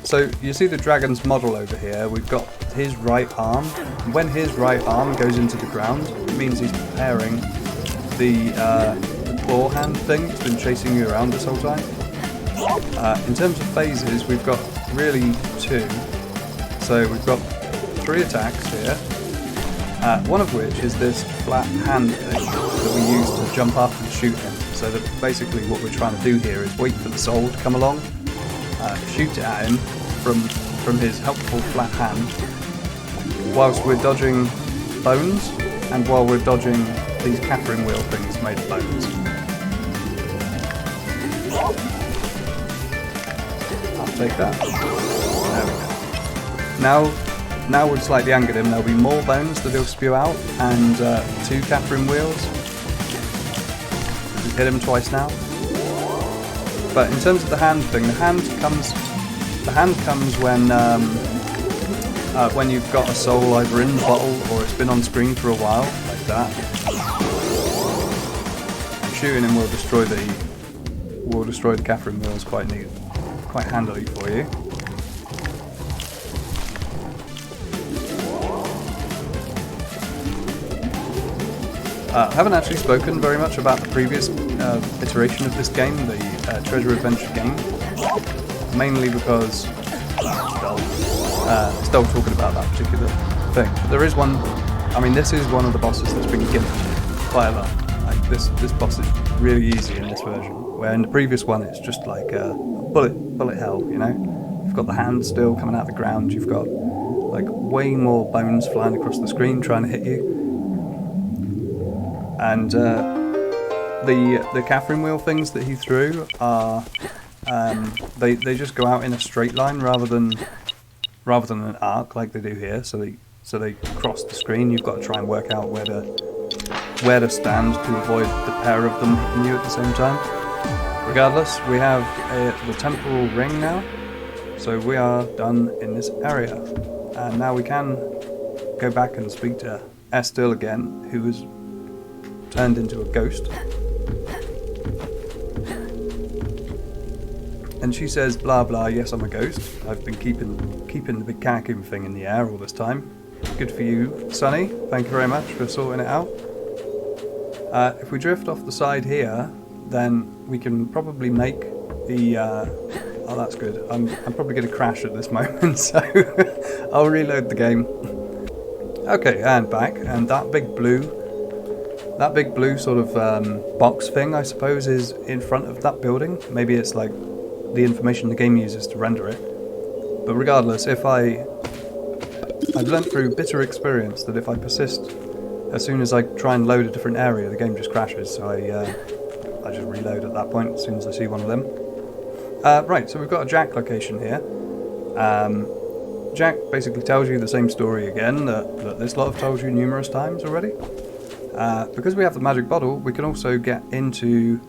So you see the dragon's model over here. We've got his right arm. When his right arm goes into the ground, it means he's preparing the claw hand thing that's been chasing you around this whole time. In terms of phases, we've got really two. So we've got 3 attacks here. One of which is this flat hand thing that we use to jump up and shoot him. So that basically what we're trying to do here is wait for the soul to come along, shoot it at him from his helpful flat hand, whilst we're dodging bones and while we're dodging these Catherine wheel things made of bones. I'll take that. There we go. Now we've slightly angered him. There'll be more bones that he'll spew out and 2 Catherine wheels. We've hit him twice now. But in terms of the hand thing, the hand comes when you've got a soul either in the bottle or it's been on screen for a while, like that. And shooting him will destroy the Catherine wheels quite handily for you. I haven't actually spoken very much about the previous iteration of this game, the Treasure Adventure game, mainly because it's dull talking about that particular thing. But there is one. I mean, this is one of the bosses that's been given quite a lot. Like this boss is really easy in this version, where in the previous one it's just like bullet hell. You know, you've got the hand still coming out of the ground. You've got like way more bones flying across the screen trying to hit you. And the Catherine wheel things that he threw are they just go out in a straight line rather than an arc like they do here. So they cross the screen. You've got to try and work out where to stand to avoid the pair of them hitting you at the same time. Regardless, we have the Temporal Ring now, so we are done in this area. And now we can go back and speak to Estelle again, who is turned into a ghost, and she says blah blah, yes, I'm a ghost, I've been keeping the big Kakum thing in the air all this time. Good for you, Sonny, thank you very much for sorting it out. If we drift off the side here, then we can probably make the oh, that's good. I'm probably going to crash at this moment, so I'll reload the game. Okay, and back, and that big blue sort of box thing, I suppose, is in front of that building. Maybe it's like the information the game uses to render it. But regardless, I've learnt through bitter experience that if I persist, as soon as I try and load a different area, the game just crashes. So I just reload at that point as soon as I see one of them. Right, so we've got a Jack location here. Jack basically tells you the same story again that this lot have told you numerous times already. Because we have the magic bottle, we can also get into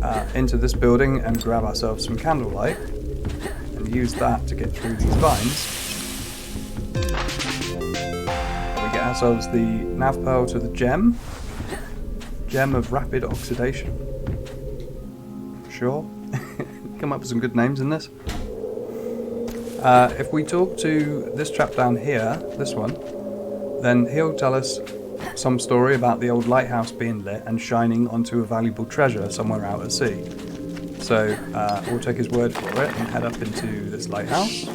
this building and grab ourselves some candlelight and use that to get through these vines. ourselves the NavPearl to the gem. Gem of Rapid Oxidation. Sure. Come up with some good names in this. If we talk to this chap down here, this one, then he'll tell us some story about the old lighthouse being lit and shining onto a valuable treasure somewhere out at sea. So we'll take his word for it and head up into this lighthouse.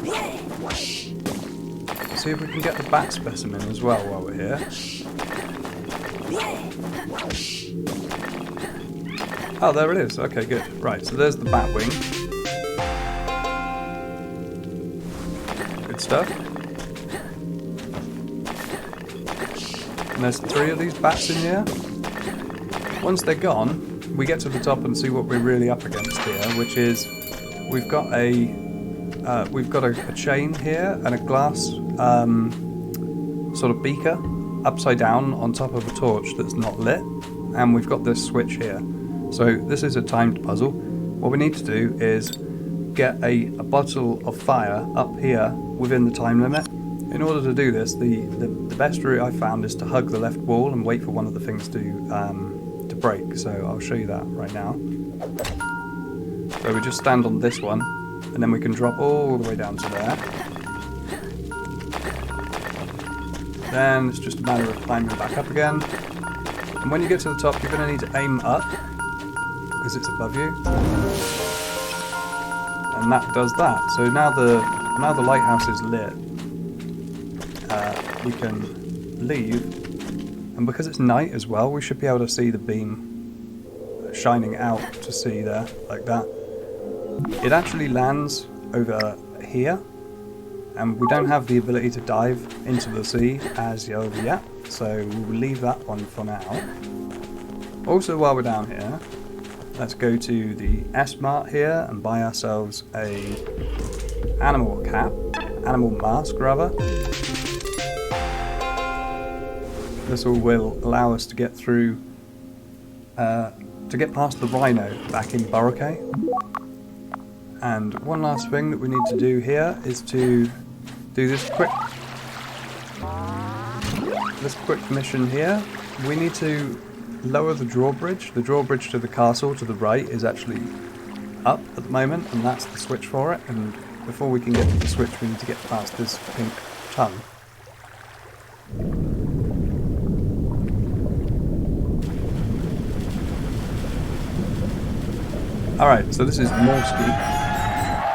See if we can get the bat specimen as well while we're here. Oh, there it is. Okay, good. Right, so there's the bat wing. Good stuff. And there's 3 of these bats in here. Once they're gone, we get to the top and see what we're really up against here, which is we've got a chain here and a glass sort of beaker upside down on top of a torch that's not lit, and we've got this switch here. So this is a timed puzzle. What we need to do is get a bottle of fire up here within the time limit. In order to do this, the best route I found is to hug the left wall and wait for one of the things to break. So I'll show you that right now. So we just stand on this one, and then we can drop all the way down to there. Then it's just a matter of climbing back up again. And when you get to the top, you're going to need to aim up, because it's above you. And that does that. So now the lighthouse is lit. We can leave, and because it's night as well, we should be able to see the beam shining out to sea there, like that. It actually lands over here, and we don't have the ability to dive into the sea as of yet, so we'll leave that one for now. Also, while we're down here, let's go to the S-Mart here and buy ourselves a animal mask rather. This will allow us to get through, to get past the rhino back in Boracay. And one last thing that we need to do here is to do this quick mission here. We need to lower the drawbridge. The drawbridge to the castle to the right is actually up at the moment, and that's the switch for it. And before we can get to the switch, we need to get past this pink tongue. Alright, so this is Morsky,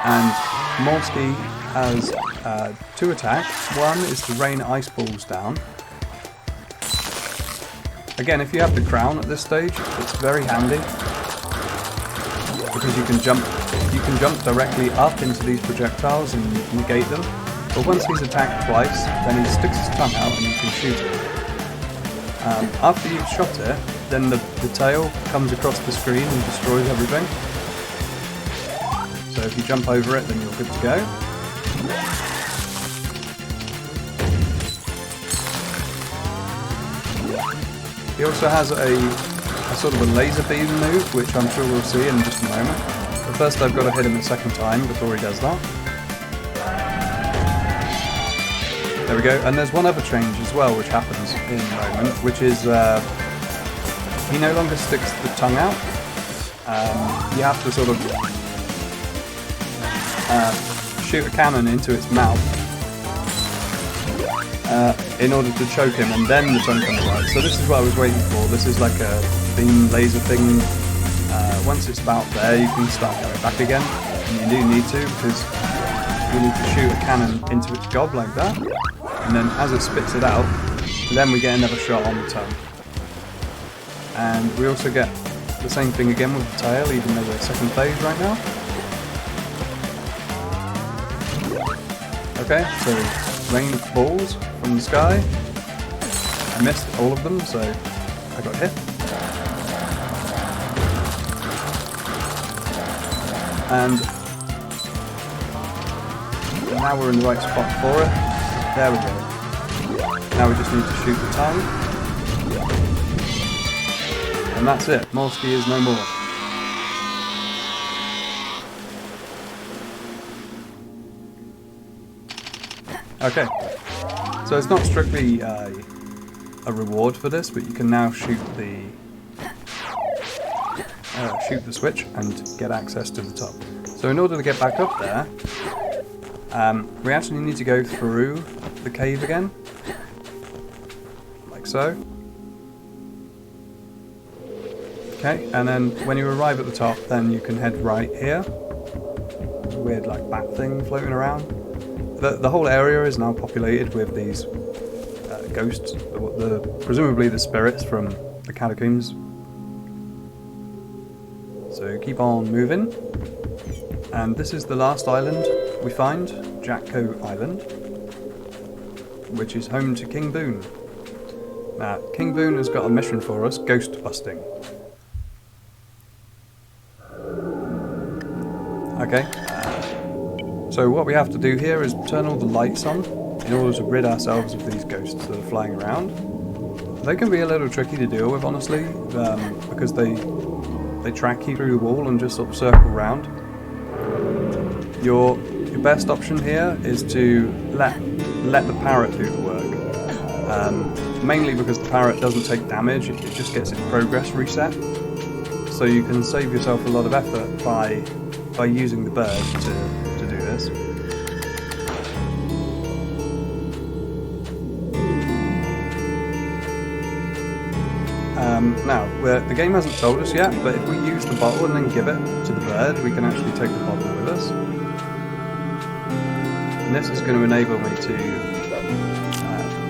and Morsky has 2 attacks. One is to rain ice balls down. Again, if you have the crown at this stage, it's very handy, because you can jump directly up into these projectiles and negate them. But once he's attacked twice, then he sticks his tongue out and you can shoot it. After you've shot it, then the tail comes across the screen and destroys everything. So if you jump over it, then you're good to go. He also has a sort of a laser beam move, which I'm sure we'll see in just a moment. But first I've got to hit him a second time before he does that. There we go, and there's one other change as well which happens in a moment, which is he no longer sticks the tongue out. You have to sort of shoot a cannon into its mouth in order to choke him, and then the tongue comes out. So this is what I was waiting for. This is like a beam laser thing. Once it's about there, you can start going back again, and you do need to, because you need to shoot a cannon into its gob like that, and then as it spits it out, then we get another shot on the tongue. And we also get the same thing again with the tail, even though we're second phase right now. Okay, so rain balls from the sky. I missed all of them, so I got hit. And now we're in the right spot for it. There we go. Now we just need to shoot the tongue. And that's it. Morsky is no more. Okay. So it's not strictly a reward for this, but you can now shoot the switch and get access to the top. So in order to get back up there, we actually need to go through the cave again, like so. Okay, and then when you arrive at the top, then you can head right here. There's a weird like bat thing floating around. The whole area is now populated with these ghosts, presumably the spirits from the catacombs. So keep on moving. And this is the last island we find, Jacko Island, which is home to King Boone. Now, King Boone has got a mission for us, ghost busting. Okay, so what we have to do here is turn all the lights on in order to rid ourselves of these ghosts that are flying around. They can be a little tricky to deal with, honestly, because they track you through the wall and just sort of circle around. Your best option here is to let the parrot do the work. Mainly because the parrot doesn't take damage, it just gets its progress reset. So you can save yourself a lot of effort by using the bird to do this. Now, the game hasn't told us yet, but if we use the bottle and then give it to the bird, we can actually take the bottle with us. And this is going to enable me to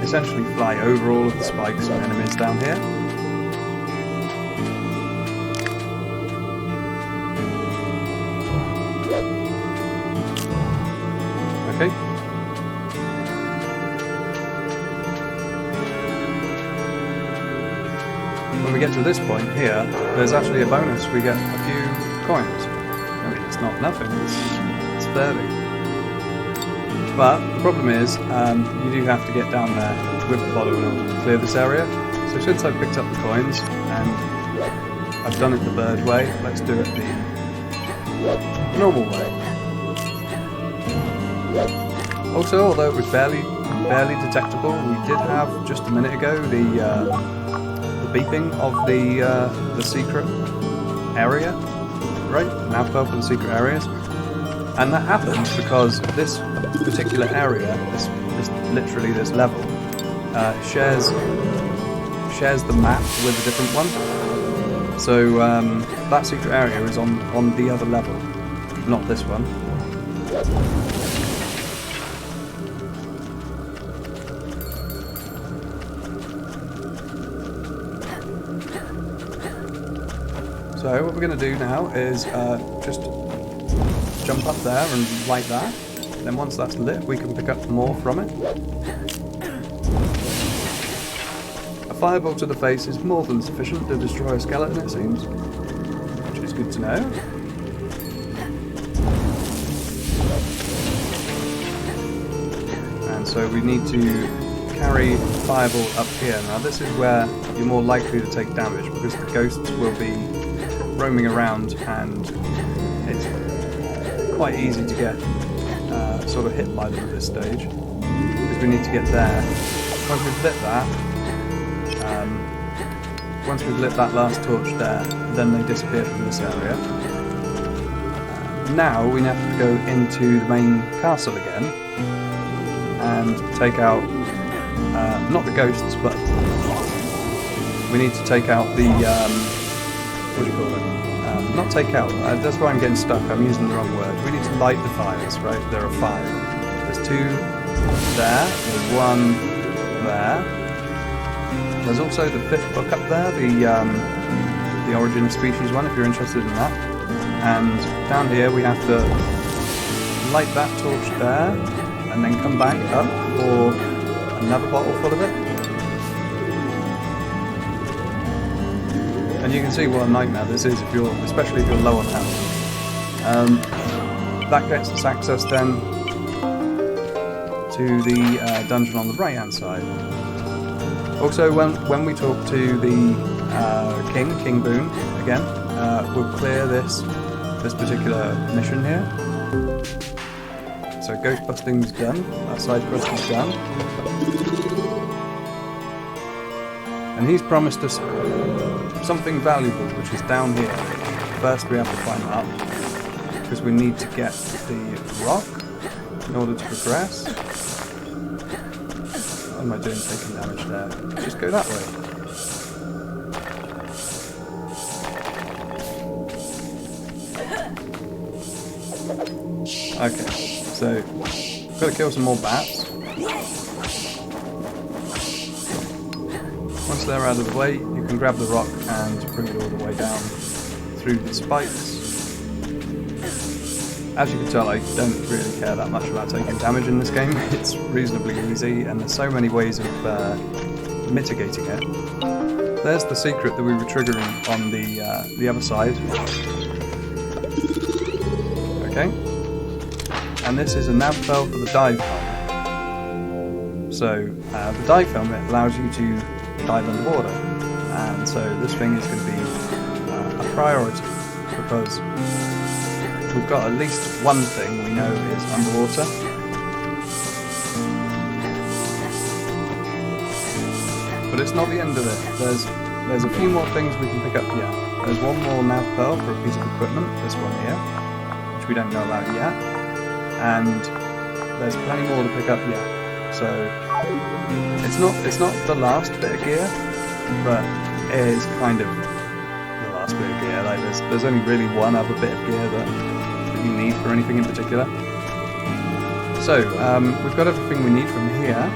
essentially fly over all of the spikes and enemies down here. Okay. When we get to this point here, there's actually a bonus. We get a few coins. I mean, it's not nothing, it's 30. But the problem is, you do have to get down there with the bottle in order to clear this area. So since I've picked up the coins, and I've done it the bird way, let's do it the normal way. Also, although it was barely detectable, we did have, just a minute ago, the beeping of the secret area, right? NavPearls for the secret areas. And that happens because this particular area, literally this level, shares the map with a different one. So that secret area is on the other level, not this one. So what we're going to do now is just jump up there and light that. Then once that's lit, we can pick up more from it. A fireball to the face is more than sufficient to destroy a skeleton, it seems, which is good to know. And so we need to carry the fireball up here. Now this is where you're more likely to take damage because the ghosts will be roaming around and it's quite easy to get sort of hit by them at this stage because we need to get there. Once we've lit that last torch there, then they disappear from this area. Now we have to go into the main castle again and take out not the ghosts, but we need to take out the what do you call it? Not take out, that's why I'm getting stuck, I'm using the wrong word. We need to light the fires, right? There are 5. There's 2 there, there's 1 there. There's also the 5th book up there, the Origin of Species one, if you're interested in that. And down here we have to light that torch there, and then come back up for another bottle full of it. And you can see what a nightmare this is, especially if you're low on health. That gets us access then to the dungeon on the right hand side. Also, when we talk to the King Boone again, we'll clear this particular mission here. So ghost busting's done, that side quest is done. And he's promised us something valuable, which is down here. First we have to climb up, because we need to get the rock in order to progress. What am I doing taking damage there? Just go that way. Okay, so got to kill some more bats. Once they're out of the way, you can grab the rock and bring it all the way down through the spikes. As you can tell, I don't really care that much about taking damage in this game. It's reasonably easy, and there's so many ways of mitigating it. There's the secret that we were triggering on the other side. Okay. And this is a NavPearl for the dive helmet. So the dive helmet allows you to dive underwater, and so this thing is going to be a priority because we've got at least one thing we know is underwater. But it's not the end of it. There's a few more things we can pick up here. There's one more NavPearl for a piece of equipment, this one here, which we don't know about yet. And there's plenty more to pick up yet. So it's not the last bit of gear, but it is kind of the last bit of gear. Like there's only really one other bit of gear that you need for anything in particular. So we've got everything we need from here.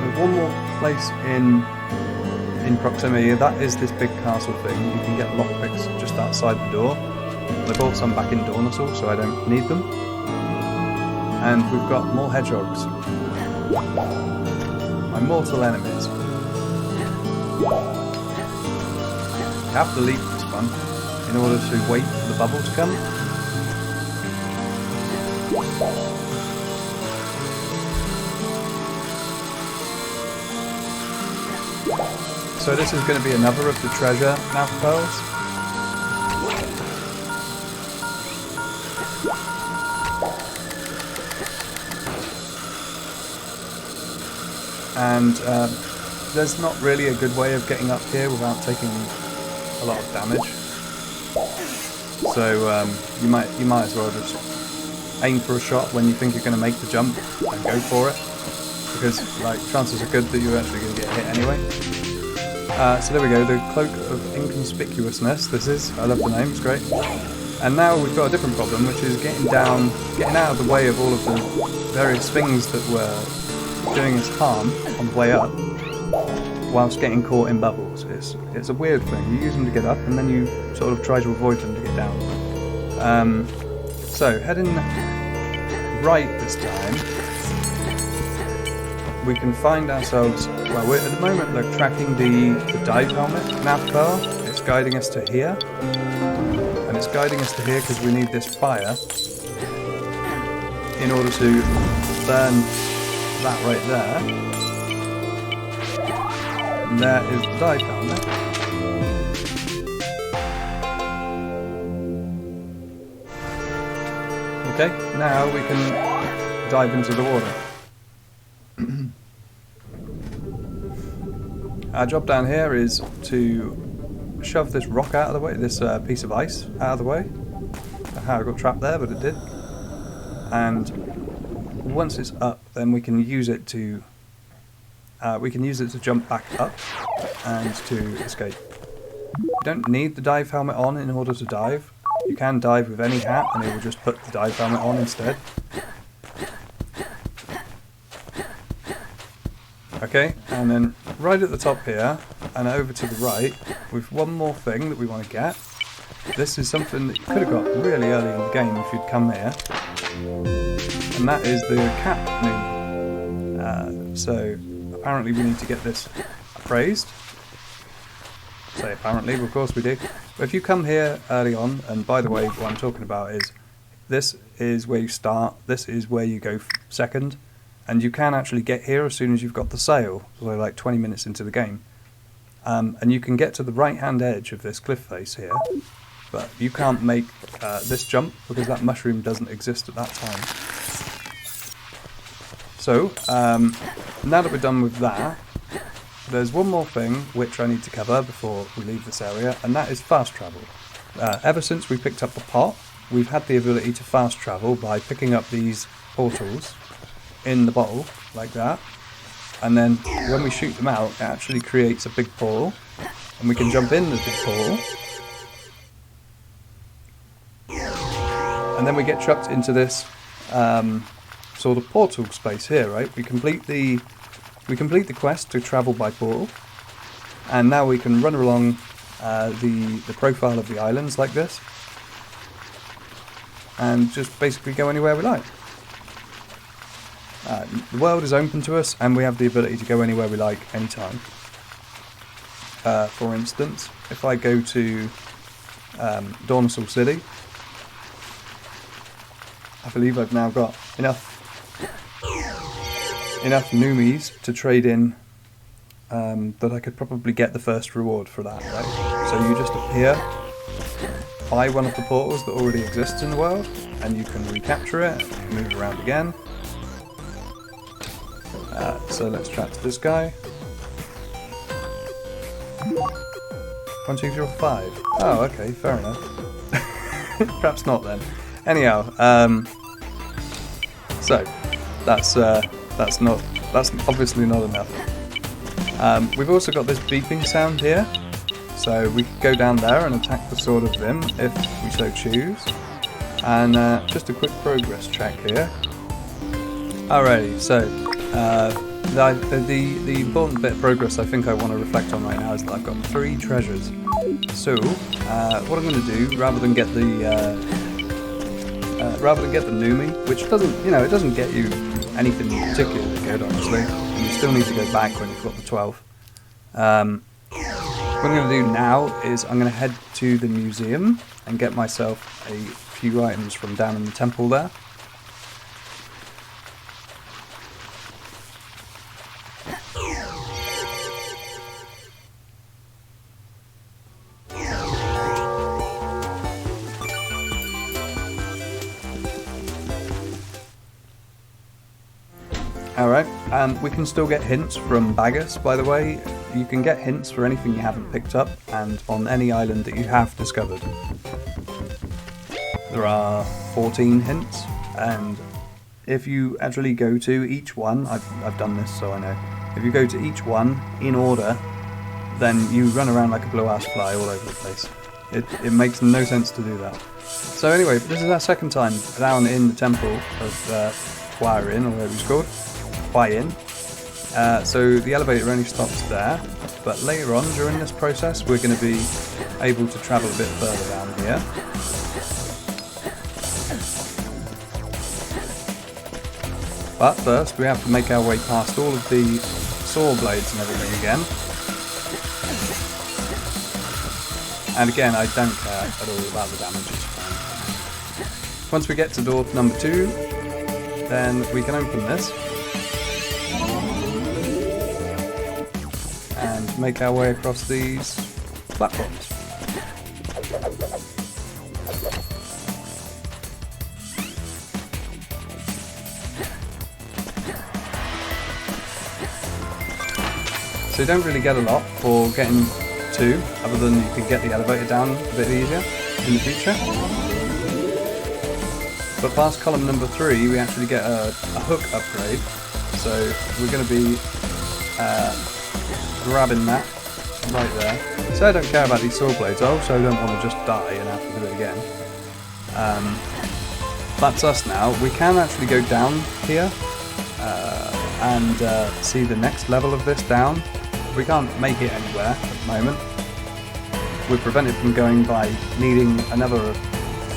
There's one more place in proximity. That is this big castle thing. You can get lockpicks just outside the door. I bought some back in Dornatal, so I don't need them. And we've got more hedgehogs. My mortal enemies. You have to leap this one in order to wait for the bubble to come. So this is going to be another of the treasure NavPearls. And there's not really a good way of getting up here without taking a lot of damage. So you might as well just aim for a shot when you think you're going to make the jump and go for it, because like chances are good that you're actually going to get hit anyway. So there we go, the Cloak of Inconspicuousness. This is, I love the name, it's great. And now we've got a different problem, which is getting out of the way of all of the various things that were doing us harm on the way up, whilst getting caught in bubbles. It's a weird thing. You use them to get up, and then you sort of try to avoid them to get down. So heading right this time, we can find ourselves. Well, we're at the moment tracking the dive helmet NavPearl. It's guiding us to here, and it's guiding us to here because we need this fire in order to burn that right there. And there is the dive helmet. Okay, now we can dive into the water. Our job down here is to shove this rock out of the way, this piece of ice out of the way. I don't know how it got trapped there, but it did. And once it's up, then we can use it to jump back up and to escape. You don't need the dive helmet on in order to dive. You can dive with any hat, and it will just put the dive helmet on instead. Okay, and then right at the top here, and over to the right, with one more thing that we want to get. This is something that you could have got really early in the game if you'd come here. And that is the cat Numi. So apparently we need to get this appraised. Say apparently, but of course we do. But if you come here early on, and by the way, what I'm talking about is this is where you start, this is where you go second, and you can actually get here as soon as you've got the sail, so like 20 minutes into the game. And you can get to the right hand edge of this cliff face here, but you can't make this jump because that mushroom doesn't exist at that time. So, now that we're done with that, there's one more thing which I need to cover before we leave this area, and that is fast travel. Ever since we picked up the pot, we've had the ability to fast travel by picking up these portals in the bottle, like that, and then when we shoot them out, it actually creates a big portal, and we can jump in the big portal, and then we get chucked into this sort of portal space here, right? We complete the quest to travel by portal, and now we can run along the profile of the islands like this, and just basically go anywhere we like. The world is open to us, and we have the ability to go anywhere we like, anytime. For instance, if I go to Dornisal City, I believe I've now got enough Numis to trade in that I could probably get the first reward for that, right? So you just appear by one of the portals that already exists in the world, and you can recapture it, move around again. So let's chat to this guy. 1, 2, 3, 4, 5. Oh, okay, fair enough. Perhaps not then. Anyhow, so that's obviously not enough. We've also got this beeping sound here, so we could go down there and attack the Sword of Vim if we so choose. And just a quick progress check here. Alrighty, so the important bit of progress I think I want to reflect on right now is that I've got 3 treasures. So what I'm going to do, rather than get the Numi, which doesn't, it doesn't get you anything particularly good, honestly, and you still need to go back when you've got the 12. What I'm going to do now is I'm going to head to the museum and get myself a few items from down in the temple there. Alright, we can still get hints from Baggers, by the way. You can get hints for anything you haven't picked up, and on any island that you have discovered. There are 14 hints, and if you actually go to each one, I've done this so I know, if you go to each one in order, then you run around like a blue-ass fly all over the place. It makes no sense to do that. So anyway, this is our second time down in the temple of Huayin, or whatever it's called. Huayin. So the elevator only stops there, but later on during this process we're going to be able to travel a bit further down here. But first we have to make our way past all of the saw blades and everything again. And again, I don't care at all about the damage, it's fine. Once we get to door number 2, then we can open this and make our way across these platforms. So you don't really get a lot for getting 2, other than you can get the elevator down a bit easier in the future. But past column number 3 we actually get a hook upgrade, so we're going to be grabbing that right there. So I don't care about these saw blades, I also don't want to just die and have to do it again. That's us now. We can actually go down here and see the next level of this down. We can't make it anywhere at the moment. We're prevented from going by needing another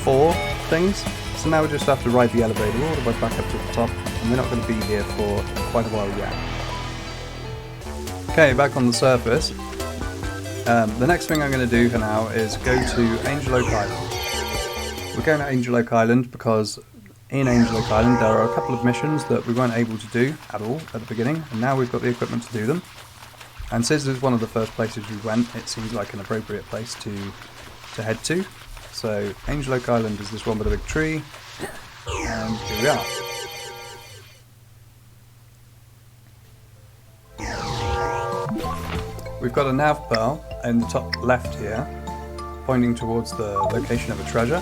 4 things. So now we just have to ride the elevator all the way back up to the top, and we're not going to be here for quite a while yet. Okay, back on the surface. The next thing I'm going to do for now is go to AngelOak Island. We're going to AngelOak Island because in AngelOak Island there are a couple of missions that we weren't able to do at all at the beginning, and now we've got the equipment to do them. And since it's one of the first places we went, it seems like an appropriate place to head to. So AngelOak Island is this one with a big tree, and here we are. we've got a NavPearl in the top left here, pointing towards the location of a treasure.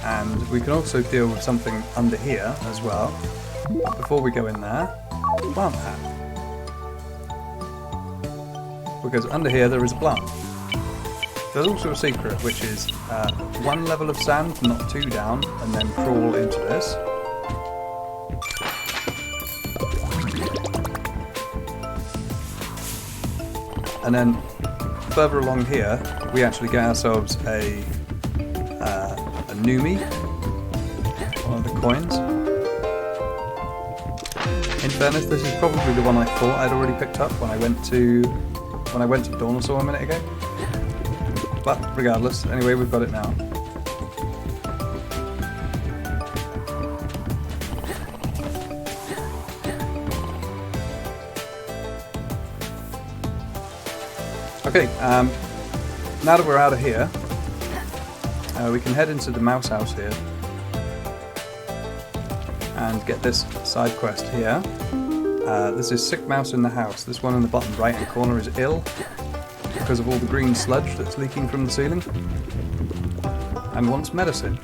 And we can also deal with something under here as well. But before we go in there, plant hat. Because under here there is a plant. There's also a secret, which is 1 level of sand, not 2 down, and then crawl into this. And then further along here, we actually get ourselves a Numi, one of the coins. In fairness, this is probably the one I thought I'd already picked up when I went to Dornosaur a minute ago. But regardless, anyway, we've got it now. Okay, now that we're out of here, we can head into the mouse house here and get this side quest here. This is Sick Mouse in the House. This one in the bottom right hand corner is ill because of all the green sludge that's leaking from the ceiling and wants medicine.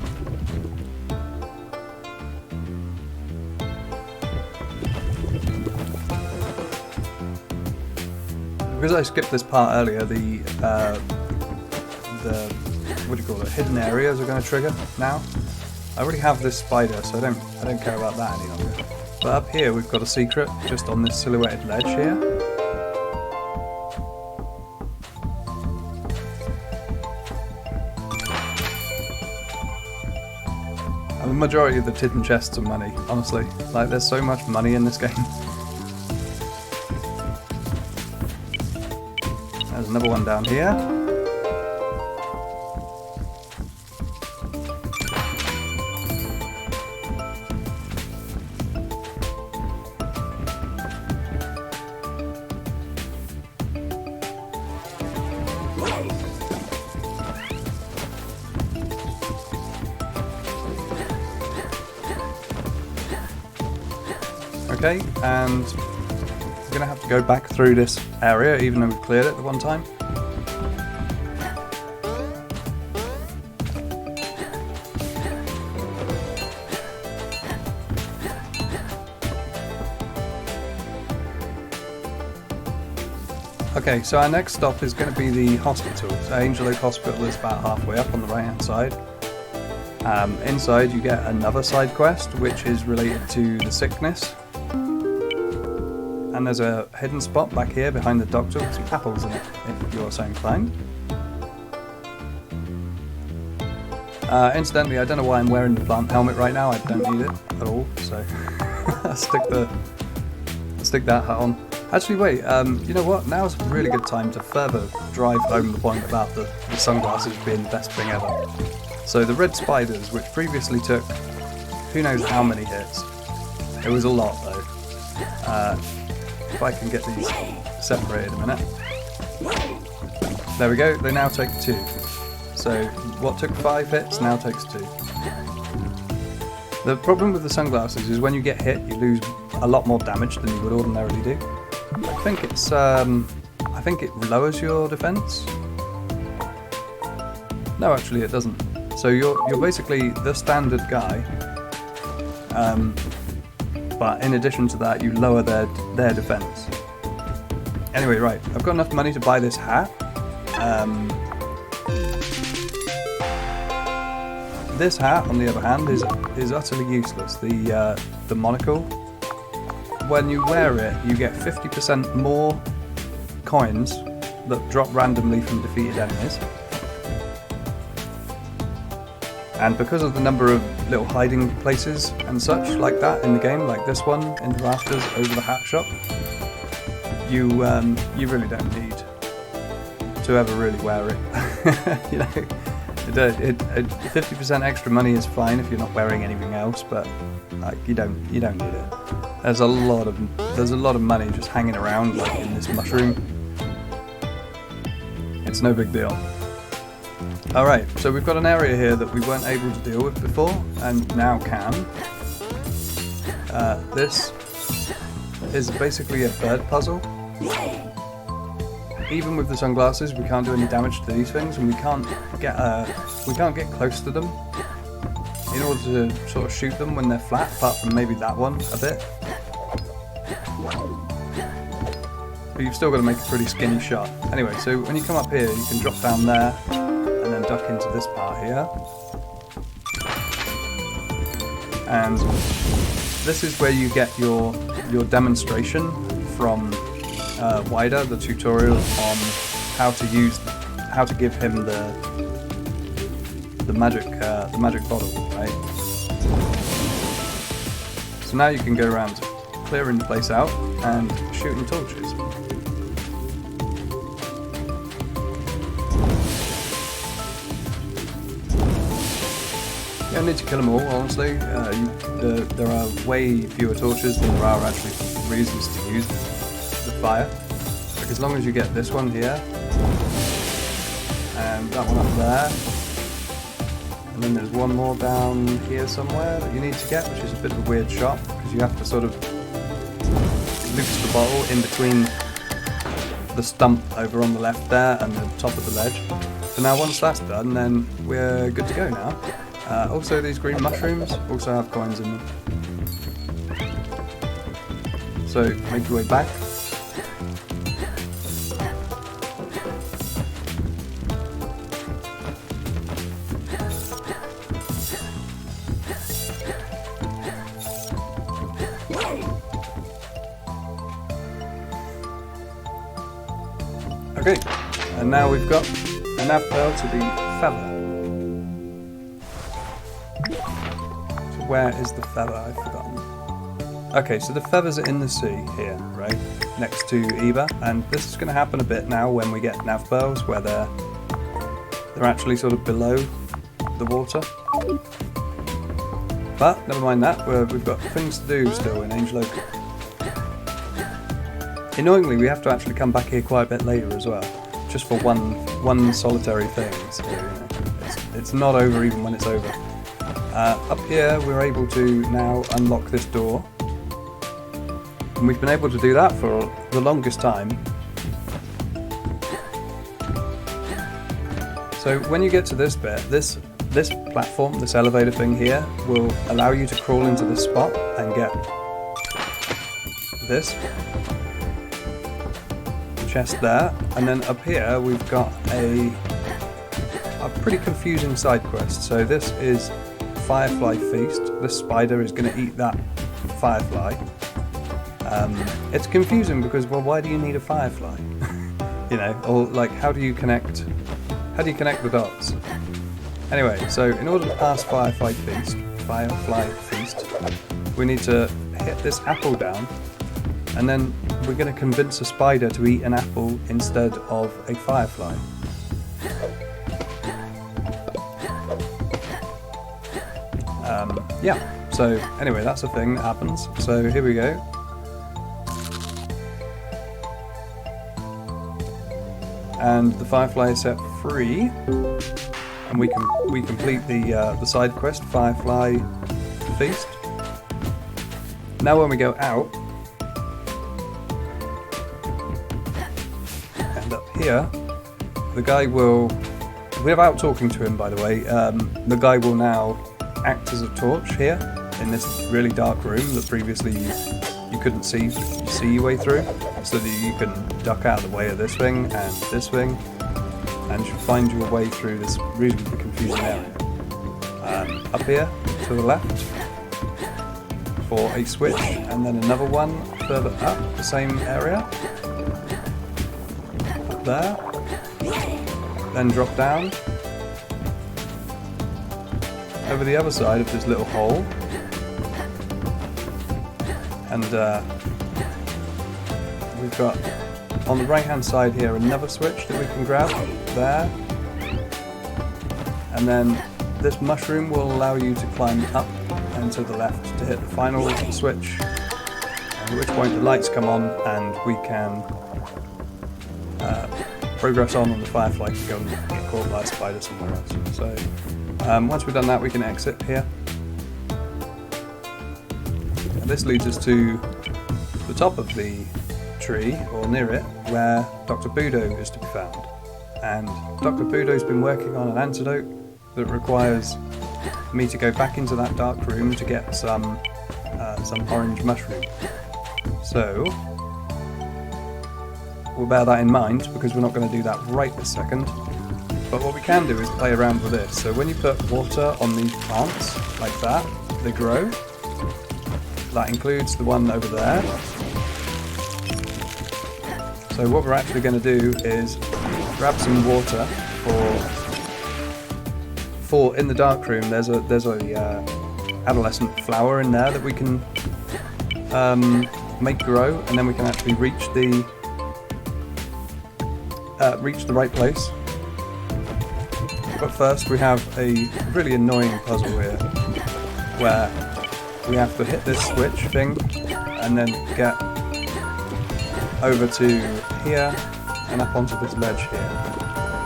Because I skipped this part earlier, the what do you call it, hidden areas are going to trigger now. I already have this spider, so I don't care about that any longer. But up here we've got a secret just on this silhouetted ledge here. And the majority of the hidden chests are money, honestly. Like, there's so much money in this game. There's another one down here. Okay, and we're going to have to go back through this area, even though we've cleared it the one time. Okay, so our next stop is going to be the hospital. So AngelOak Hospital is about halfway up on the right hand side. Inside you get another side quest, which is related to the sickness. And there's a hidden spot back here behind the doctor with some apples in it, if you're so inclined. Incidentally, I don't know why I'm wearing the plant helmet right now. I don't need it at all, so I'll stick that hat on. Actually, wait, you know what? Now's a really good time to further drive home the point about the sunglasses being the best thing ever. So the red spiders, which previously took who knows how many hits. It was a lot, though. If I can get these separated a minute. There we go, they now take 2. So what took 5 hits now takes 2. The problem with the sunglasses is when you get hit you lose a lot more damage than you would ordinarily do. I think it's I think it lowers your defense. No, actually it doesn't. So you're basically the standard guy. But in addition to that, you lower their defense. Anyway, right, I've got enough money to buy this hat. This hat, on the other hand, is utterly useless. The monocle. When you wear it, you get 50% more coins that drop randomly from defeated enemies. And because of the number of little hiding places and such like that in the game, like this one in the rafters over the hat shop, you really don't need to ever really wear it. You know, 50% extra money is fine if you're not wearing anything else, but like you don't need it. There's a lot of money just hanging around like in this mushroom. It's no big deal. Alright, so we've got an area here that we weren't able to deal with before, and now can. This is basically a bird puzzle. even with the sunglasses, we can't do any damage to these things, and we can't get close to them in order to sort of shoot them when they're flat, apart from maybe that one a bit. But you've still got to make a pretty skinny shot. Anyway, so when you come up here, you can drop down there, and then duck into this part here. And this is where you get your demonstration from Wider, the tutorial on how to give him the magic bottle, right? So now you can go around clearing the place out and shooting torches. You don't need to kill them all, honestly. There are way fewer torches than there are actually reasons to use the fire. Like, as long as you get this one here, and that one up there, and then there's one more down here somewhere that you need to get, which is a bit of a weird shot, because you have to sort of loose the bottle in between the stump over on the left there and the top of the ledge. So now once that's done, then we're good to go now. Also, these green mushrooms also have coins in them. So make your way back. Okay, and now we've got a NavPearl to the feather. Where is the feather? I've forgotten. Okay, so the feathers are in the sea here, right? Next to Eva, and this is going to happen a bit now when we get NavPearls, where they're actually sort of below the water. But never mind that, we've got things to do still in AngelOak. Annoyingly, we have to actually come back here quite a bit later as well, just for one solitary thing. So, you know, it's not over even when it's over. Up here we're able to now unlock this door, and we've been able to do that for the longest time. So when you get to this bit, this platform, this elevator thing here, will allow you to crawl into this spot and get this chest there, and then up here we've got a pretty confusing side quest. So this is Firefly Feast. This spider is going to eat that firefly. It's confusing because, well, why do you need a firefly? You know, or like, how do you connect the dots? Anyway, so in order to pass Firefly Feast, we need to hit this apple down, and then we're going to convince a spider to eat an apple instead of a firefly. Yeah, so anyway, that's a thing that happens. So here we go. And the firefly is set free, and we complete the side quest, Firefly Feast. Now when we go out, and up here, the guy will, without talking to him by the way, the guy will now act as a torch here in this really dark room that previously you couldn't see your way through, so that you can duck out of the way of this thing and find your way through this reasonably confusing area. Up here to the left for a switch, and then another one further up the same area, up there, then drop down over the other side of this little hole, and we've got on the right hand side here another switch that we can grab there, and then this mushroom will allow you to climb up and to the left to hit the final switch, at which point the lights come on and we can progress on the firefly to go and get caught by a spider somewhere else. So once we've done that, we can exit here. And this leads us to the top of the tree, or near it, where Dr. Budo is to be found. And Dr. Budo's been working on an antidote that requires me to go back into that dark room to get some orange mushroom. So we'll bear that in mind, because we're not going to do that right this second. But what we can do is play around with this. So when you put water on these plants, like that, they grow. That includes the one over there. So what we're actually going to do is grab some water for in the dark room. There's a adolescent flower in there that we can make grow, and then we can actually reach the right place. But first we have a really annoying puzzle here, where we have to hit this switch thing and then get over to here and up onto this ledge here.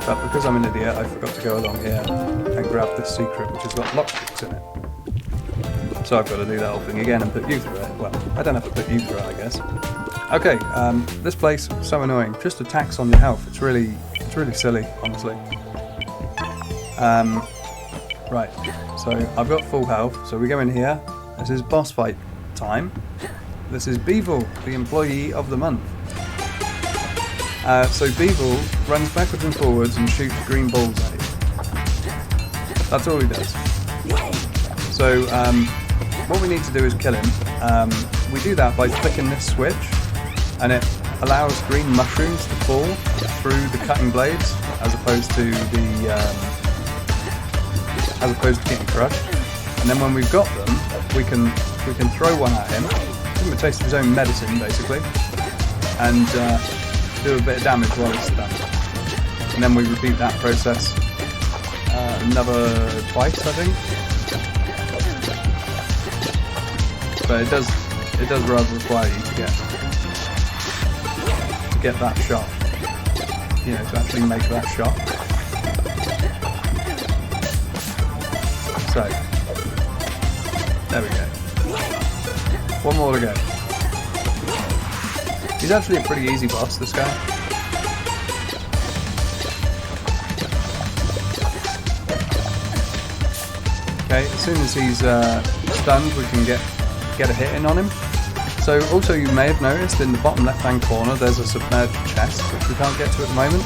But because I'm an idiot, I forgot to go along here and grab this secret, which has got lockpicks in it. So I've got to do that whole thing again and put you through it. Well, I don't have to put you through it, I guess. Okay, this place is so annoying. Just attacks on your health. It's really silly, honestly. Right, so I've got full health, so we go in here. This is boss fight time. This is Beetle, the employee of the month. So Beetle runs backwards and forwards and shoots green balls at you. That's all he does. So what we need to do is kill him. We do that by flicking this switch, and it allows green mushrooms to fall through the cutting blades, as opposed to getting crushed. And then when we've got them, we can throw one at him, give him a taste of his own medicine, basically, and do a bit of damage while he's stunned. And then we repeat that process another twice, I think. But it does rather require you to get that shot. You know, to actually make that shot. So there we go. One more to go. He's actually a pretty easy boss, this guy. Okay, as soon as he's stunned, we can get a hit in on him. So also, you may have noticed in the bottom left hand corner there's a submerged chest, which we can't get to at the moment.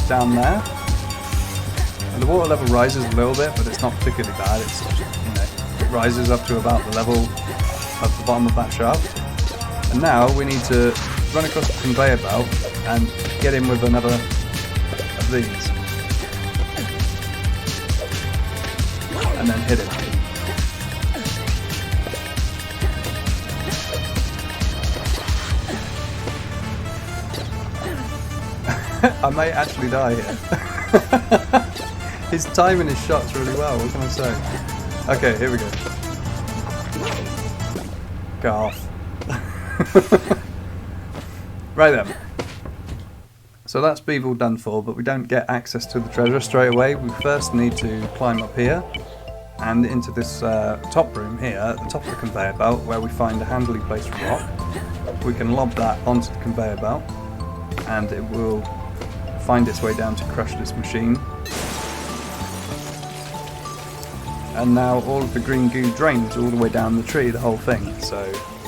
Down there. And the water level rises a little bit, but it's not particularly bad. It's, you know, it rises up to about the level of the bottom of that shaft. And now we need to run across the conveyor belt and get in with another of these. And then hit it. I may actually die here. He's timing his shots really well, what can I say? Okay, here we go. Go off. Right then. So that's Beetle done for, but we don't get access to the treasure straight away. We first need to climb up here and into this top room here at the top of the conveyor belt, where we find a handily placed rock. We can lob that onto the conveyor belt and it will find its way down to crush this machine. And now all of the green goo drains all the way down the tree, the whole thing. So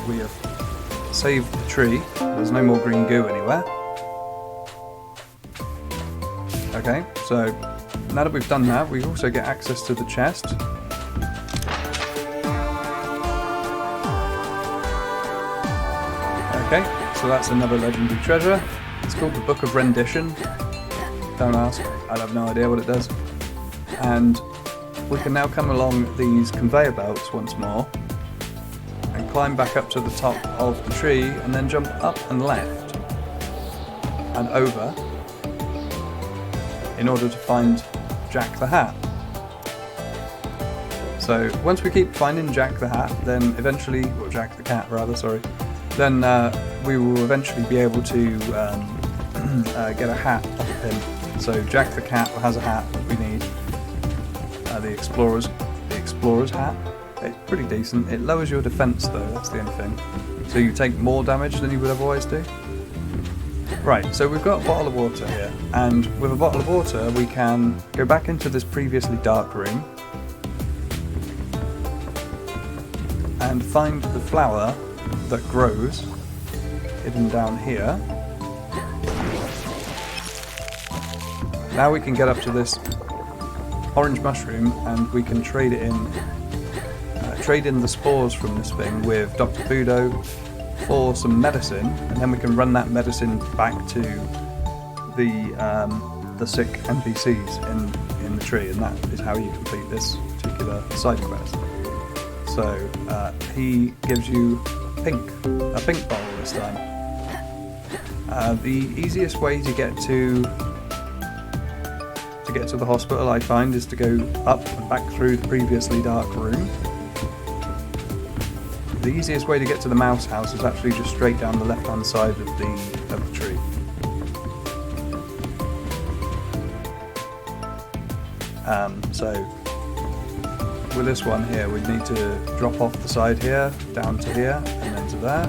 we have saved the tree. There's no more green goo anywhere. Okay, so now that we've done that, we also get access to the chest. Okay, so that's another legendary treasure. It's called the Book of Rendition. Don't ask, I have no idea what it does. And we can now come along these conveyor belts once more and climb back up to the top of the tree and then jump up and left and over in order to find Jack the Hat. So once we keep finding Jack the Hat, then eventually, or Jack the Cat rather, sorry, then we will eventually be able to get a hat off of him. So Jack the Cat has a hat that we need. The explorer's hat. It's pretty decent. It lowers your defense though, that's the only thing. So you take more damage than you would otherwise do. Right, so we've got a bottle of water here, and with a bottle of water we can go back into this previously dark room and find the flower that grows hidden down here. Now we can get up to this orange mushroom and we can trade it in, trade in the spores from this thing with Dr. Budo for some medicine, and then we can run that medicine back to the sick NPCs in the tree, and that is how you complete this particular side quest. So he gives you a pink bottle this time. The easiest way to get to the hospital, I find, is to go up and back through the previously dark room. The easiest way to get to the mouse house is actually just straight down the left-hand side of the tree. So with this one here, we need to drop off the side here, down to here, and then to there.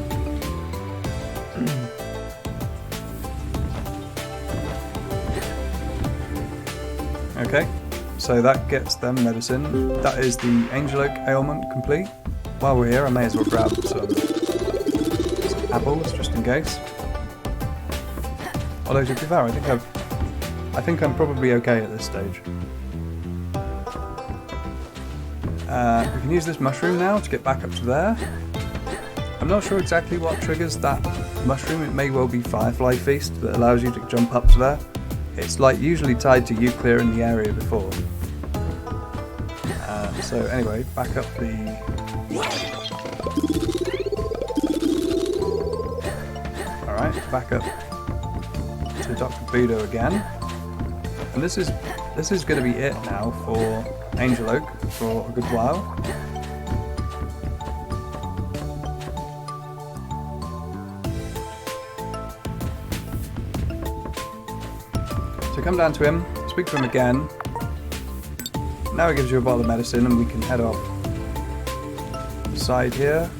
Okay, so that gets them medicine. That is the AngelOak Ailment complete. While we're here, I may as well grab some apples just in case. Although to be fair, I think I'm probably okay at this stage. We can use this mushroom now to get back up to there. I'm not sure exactly what triggers that mushroom. It may well be Firefly Feast that allows you to jump up to there. It's like usually tied to you clearing the area before. So anyway, back up the... Alright, back up to Dr. Budo again. And this is going to be it now for AngelOak for a good while. So come down to him, speak to him again. Now he gives you a bottle of medicine and we can head off the side here.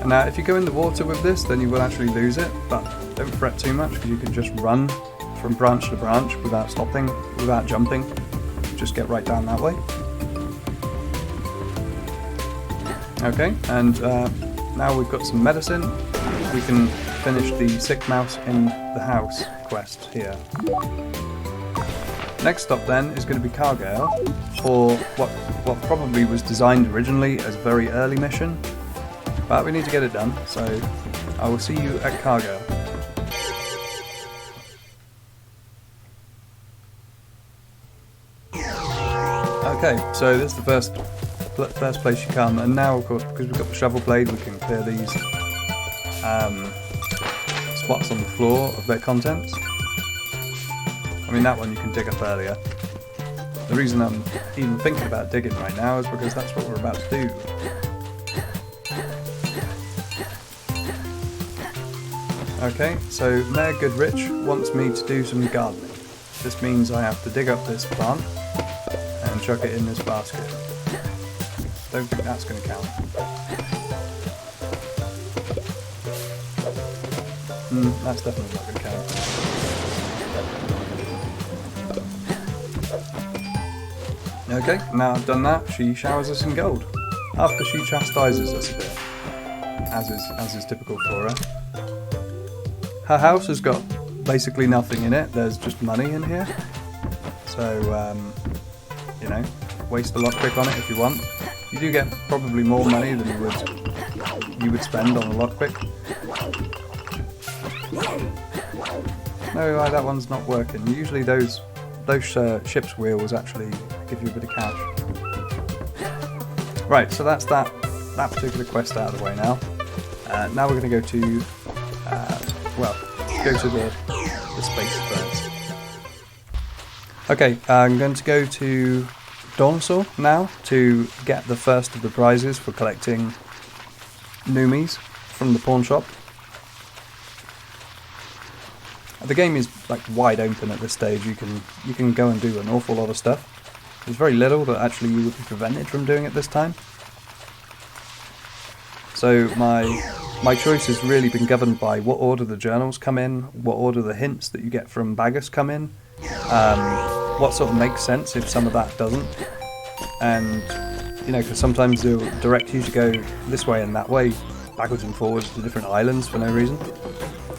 And now if you go in the water with this, then you will actually lose it, but don't fret too much because you can just run from branch to branch without stopping, without jumping. Just get right down that way. Okay, and now we've got some medicine. We can finish the sick mouse in the house quest here. Next stop then is going to be Cargale for what probably was designed originally as a very early mission, but we need to get it done, so I will see you at Cargale. Okay, so this is the first place you come, and now of course because we've got the shovel blade we can clear these spots on the floor of their contents. I mean that one you can dig up earlier. The reason I'm even thinking about digging right now is because that's what we're about to do. Okay, so Mayor Goodrich wants me to do some gardening. This means I have to dig up this plant and chuck it in this basket. Don't think that's going to count. That's definitely not going to count. Okay, now I've done that, she showers us in gold. After she chastises us a bit, as is typical for her. Her house has got basically nothing in it, there's just money in here. So, you know, waste a lockpick on it if you want. You do get probably more money than you would spend on a lockpick. No, that one's not working. Usually those ship's wheels actually give you a bit of cash. Right, so that's that particular quest out of the way now. Now we're going to go to go to the space first. Okay, I'm going to go to Donsor now to get the first of the prizes for collecting Numis from the pawn shop. the game is like wide open at this stage. You can go and do an awful lot of stuff. There's very little that actually you would be prevented from doing at this time. So my choice has really been governed by what order the journals come in, what order the hints that you get from Bagus come in, what sort of makes sense if some of that doesn't, and you know, because sometimes they'll direct you to go this way and that way, backwards and forwards to different islands for no reason.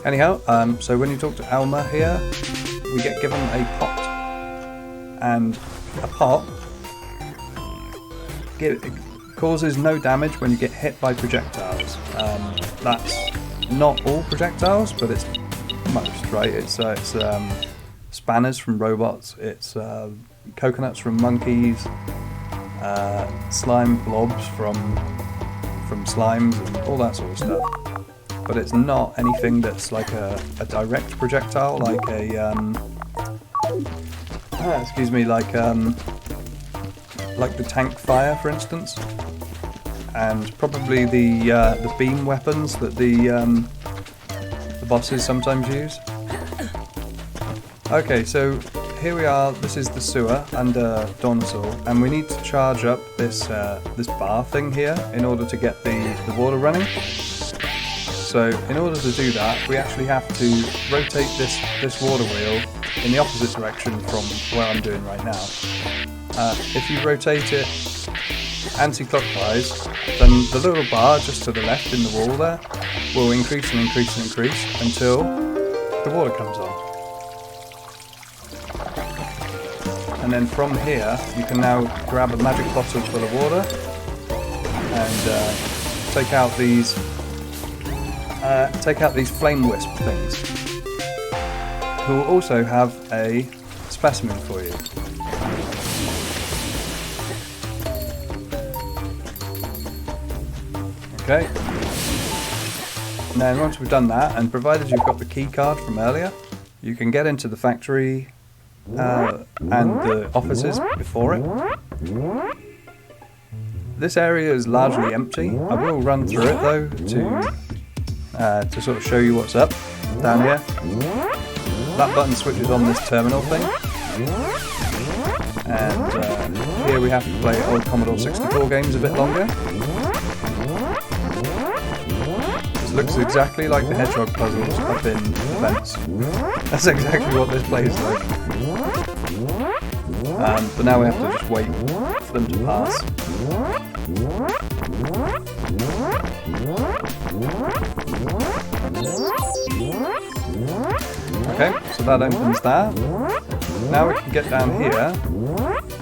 Anyhow, so when you talk to Alma here, we get given a pot, and a pot causes no damage when you get hit by projectiles. That's not all projectiles, but it's most, right? It's spanners from robots, it's coconuts from monkeys, slime blobs from slimes and all that sort of stuff. But it's not anything that's like a direct projectile, like a like the tank fire, for instance, and probably the beam weapons that the bosses sometimes use. Okay, so here we are. This is the sewer under Dawnsol, and we need to charge up this bar thing here in order to get the water running. So in order to do that, we actually have to rotate this water wheel in the opposite direction from where I'm doing right now. If you rotate it anti-clockwise, then the little bar just to the left in the wall there will increase and increase and increase until the water comes on. And then from here, you can now grab a magic bottle full of water and take out these flame wisp things, who will also have a specimen for you. Okay. And then once we've done that, and provided you've got the key card from earlier, you can get into the factory and the offices before it. This area is largely empty. I will run through it though to sort of show you what's up down here. That button switches on this terminal thing, and here we have to play old Commodore 64 games a bit longer. This looks exactly like the hedgehog puzzles up in Events. That's exactly what this plays like. But now we have to just wait for them to pass. Okay, so that opens that. Now we can get down here.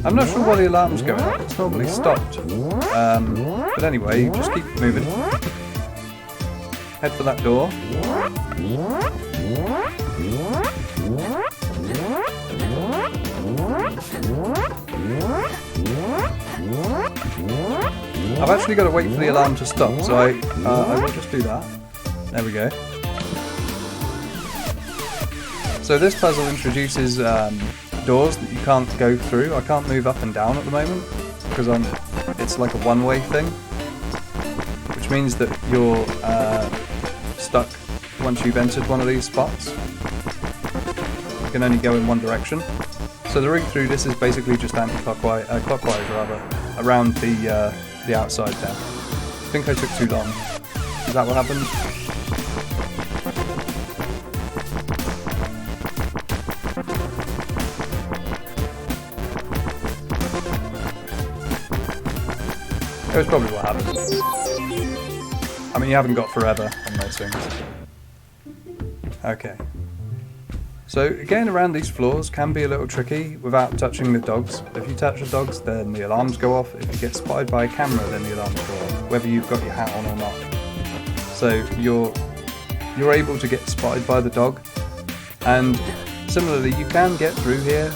I'm not sure why the alarm's going off, it's normally stopped. But anyway, just keep moving. Head for that door. I've actually got to wait for the alarm to stop, so I will just do that. There we go. So this puzzle introduces doors that you can't go through. I can't move up and down at the moment because it's like a one-way thing, which means that you're stuck once you've entered one of these spots. You can only go in one direction. So the route through this is basically just anti-clockwise, clockwise rather, around the outside there. I think I took too long. Is that what happened? It was probably what happened. I mean, you haven't got forever on those things. Okay. So getting around these floors can be a little tricky without touching the dogs. If you touch the dogs, then the alarms go off. If you get spotted by a camera, then the alarms go off, whether you've got your hat on or not. So you're able to get spotted by the dog. And similarly, you can get through here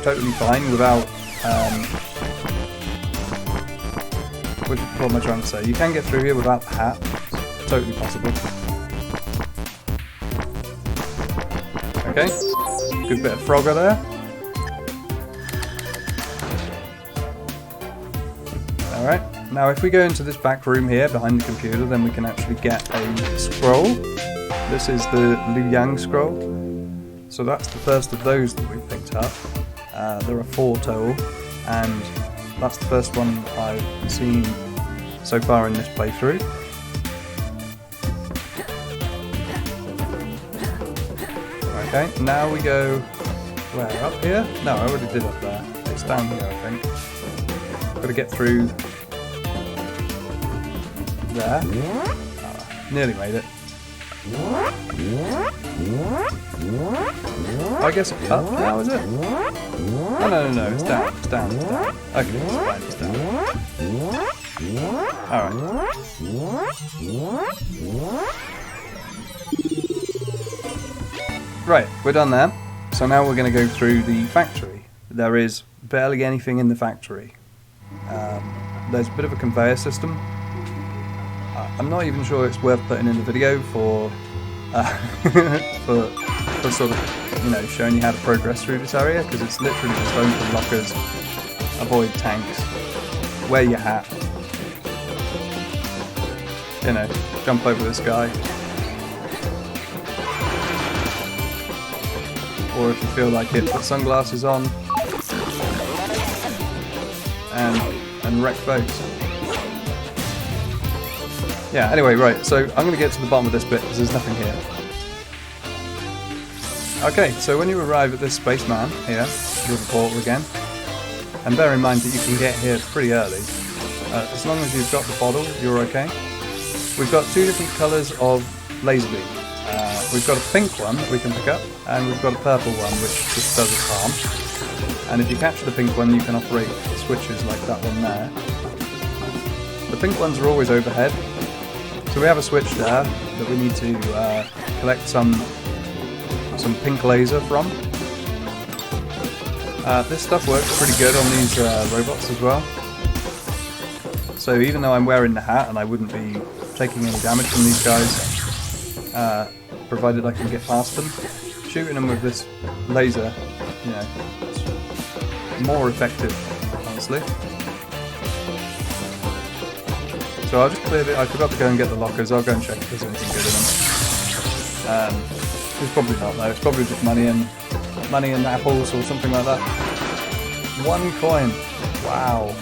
totally fine without... what am I trying to say? You can get through here without the hat. It's totally possible. Okay, good bit of Frogger there. Alright, now if we go into this back room here behind the computer, then we can actually get a scroll. This is the Youlang scroll. so that's the first of those that we've picked up. There are 4 total, and that's the first one I've seen so far in this playthrough. Okay, now we go, where, up here? No, I already did up there. It's down here, I think. Got to get through there. Nearly made it. I guess it's up now, is it? Oh, no, it's down, it's down, it's down. Okay, it's fine, it's down. Alright. Right, we're done there. So now we're going to go through the factory. There is barely anything in the factory. There's a bit of a conveyor system. I'm not even sure it's worth putting in the video for for sort of, you know, showing you how to progress through this area, because it's literally just open lockers, avoid tanks, wear your hat, you know, jump over this guy, or if you feel like it, put sunglasses on and wreck boats. Yeah, anyway, right, so I'm going to get to the bottom of this bit because there's nothing here. Okay, so when you arrive at this spaceman here, with the portal again, and bear in mind that you can get here pretty early, as long as you've got the bottle, you're okay. We've got 2 different colours of laser beam. We've got a pink one that we can pick up, and we've got a purple one which just does its harm. And if you capture the pink one, you can operate the switches like that one there. The pink ones are always overhead. So we have a switch there that we need to collect some pink laser from. This stuff works pretty good on these robots as well. So even though I'm wearing the hat and I wouldn't be taking any damage from these guys, provided I can get past them, shooting them with this laser, you know, it's more effective, honestly. So I'll just clear it. I forgot to go and get the lockers. I'll go and check if there's anything good in them. It's probably not though. It's probably just money and apples or something like that. 1 coin. Wow.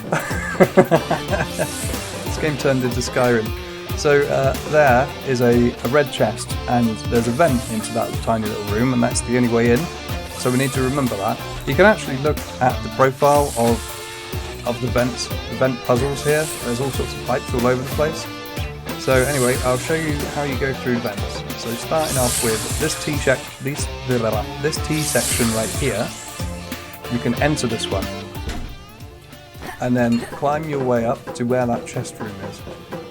This game turned into Skyrim. So there is a red chest, and there's a vent into that tiny little room, and that's the only way in. So we need to remember that. You can actually look at the profile of the vent puzzles here. There's all sorts of pipes all over the place. So anyway, I'll show you how you go through vents. So starting off with this T section right here, you can enter this one, and then climb your way up to where that chest room is.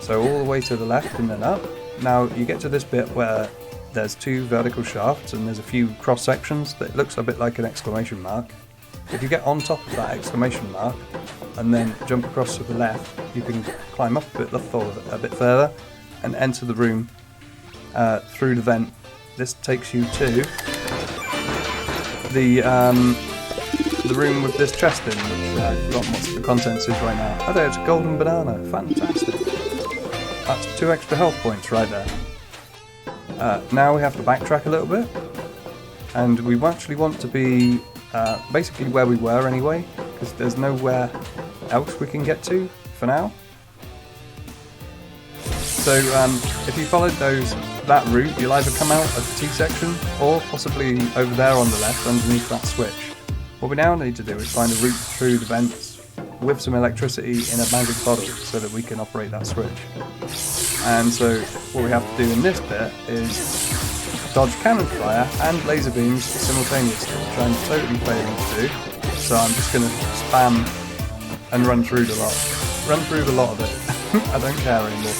So all the way to the left and then up. Now you get to this bit where there's 2 vertical shafts and there's a few cross sections that looks a bit like an exclamation mark. If you get on top of that exclamation mark and then jump across to the left, you can climb up a bit further and enter the room through the vent. This takes you to the room with this chest in, which I've forgotten what the contents is right now. Oh, there's a golden banana. Fantastic. That's 2 extra health points right there. Now we have to backtrack a little bit, and we actually want to be basically where we were anyway, because there's nowhere else we can get to for now. So if you followed that route, you'll either come out at the T section or possibly over there on the left underneath that switch. What we now need to do is find a route through the vents with some electricity in a magic bottle so that we can operate that switch. And so what we have to do in this bit is dodge cannon fire and laser beams simultaneously, which I'm totally failing to do. So I'm just going to spam and run through the lot. Run through the lot of it. I don't care anymore.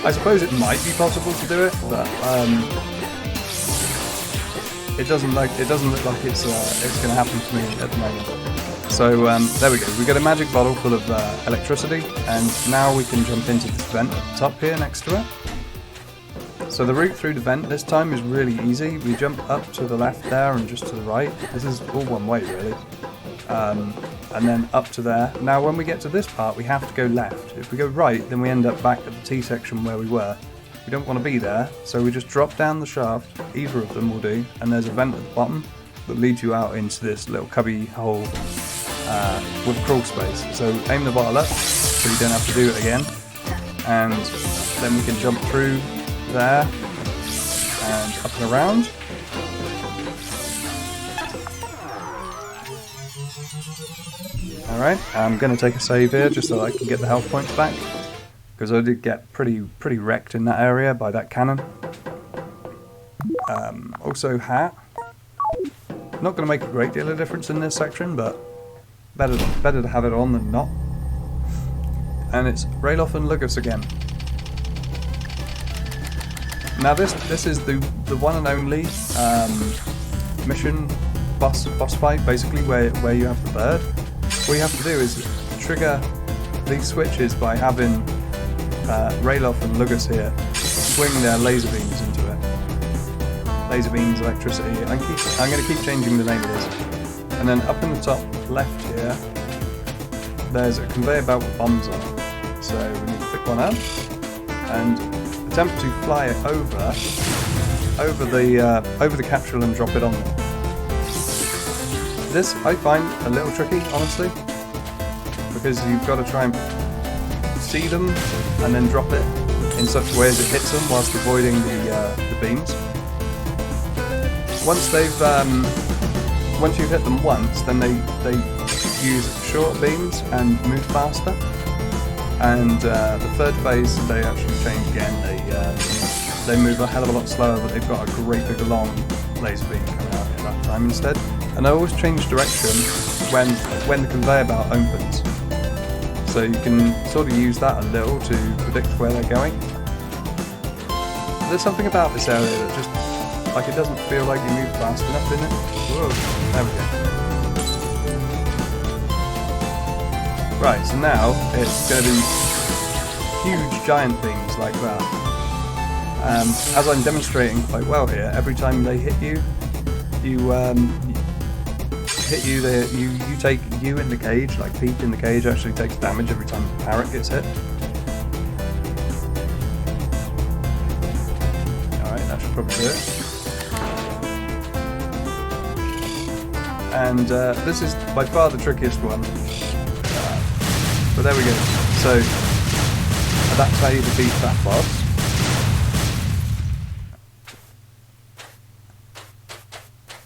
I suppose it might be possible to do it, but it doesn't look like it's going to happen to me at the moment. So there we go. We got a magic bottle full of electricity, and now we can jump into this vent at the top here next to it. So the route through the vent this time is really easy. We jump up to the left there and just to the right. This is all one way really. And then up to there. Now when we get to this part we have to go left. If we go right then we end up back at the T section where we were. We don't want to be there, so we just drop down the shaft, either of them will do, and there's a vent at the bottom that leads you out into this little cubby hole with crawl space. So aim the bottle up, so you don't have to do it again, and then we can jump through there, and up and around. Alright, I'm going to take a save here just so I can get the health points back, because I did get pretty wrecked in that area by that cannon. Also hat. Not going to make a great deal of difference in this section, but better to have it on than not. And it's Roelof and Lugus again. Now this is the one and only mission boss fight, basically, where you have the bird. What you have to do is trigger these switches by having Roelof and Lugus here swing their laser beams into it. Laser beams, electricity. I'm going to keep changing the name of this. And then up in the top left here, there's a conveyor belt with bombs on it. So we need to pick one up and attempt to fly it over the capsule and drop it on there. This I find a little tricky, honestly, because you've got to try and see them and then drop it in such a way as it hits them whilst avoiding the beams. Once you've hit them once, then they use short beams and move faster. And the third phase, they actually change again. They move a hell of a lot slower, but they've got a great big long laser beam coming out at that time instead. And I always change direction when the conveyor belt opens, so you can sort of use that a little to predict where they're going. There's something about this area that just, like, it doesn't feel like you move fast enough in it. Whoa, there we go. Right, so now it's going to be huge giant things like that. As I'm demonstrating quite well here, every time they hit you, you take you in the cage, like Pete in the cage actually takes damage every time the parrot gets hit. Alright, that should probably do it. And this is by far the trickiest one. But there we go. So that's how you defeat that boss.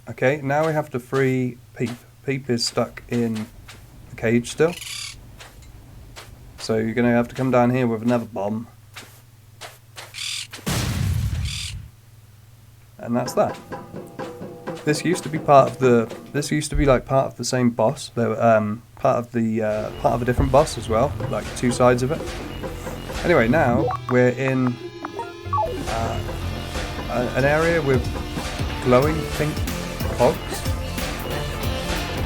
Okay, now we have to free Peep. Peep is stuck in the cage still. So you're going to have to come down here with another bomb. And that's that. This used to be part of the same boss. They were part of a different boss as well, like two sides of it. Anyway, now we're in an area with glowing pink cogs,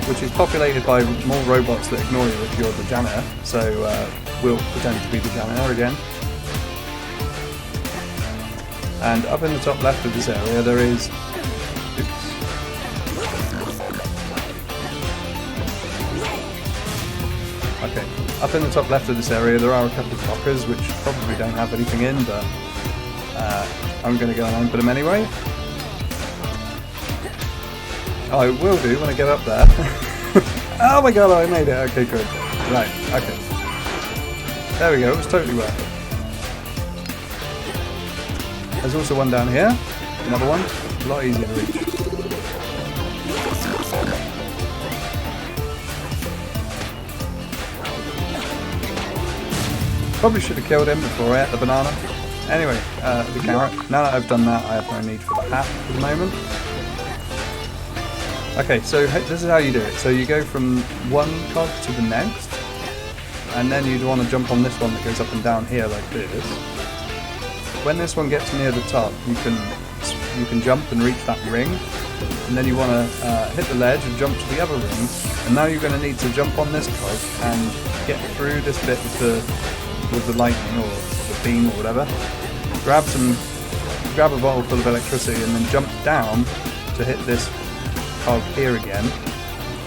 which is populated by more robots that ignore you if you're the janitor, so we'll pretend to be the janitor again. And up in the top left of this area there is... Oops. Okay, up in the top left of this area there are a couple of lockers which probably don't have anything in, but I'm going to go and open them anyway. I will do when I get up there. Oh my god, I made it. Okay, good. Right, okay. There we go, it was totally worth it. There's also one down here. Another one. A lot easier to reach. Probably should have killed him before I ate the banana. Anyway, the carrot. Now that I've done that, I have no need for the hat for the moment. Okay, so this is how you do it. So you go from one cog to the next, and then you'd want to jump on this one that goes up and down here like this. When this one gets near the top, you can jump and reach that ring, and then you want to hit the ledge and jump to the other ring. And now you're going to need to jump on this cog and get through this bit with the lightning or the beam or whatever. Grab a bottle full of electricity and then jump down to hit this cog here again,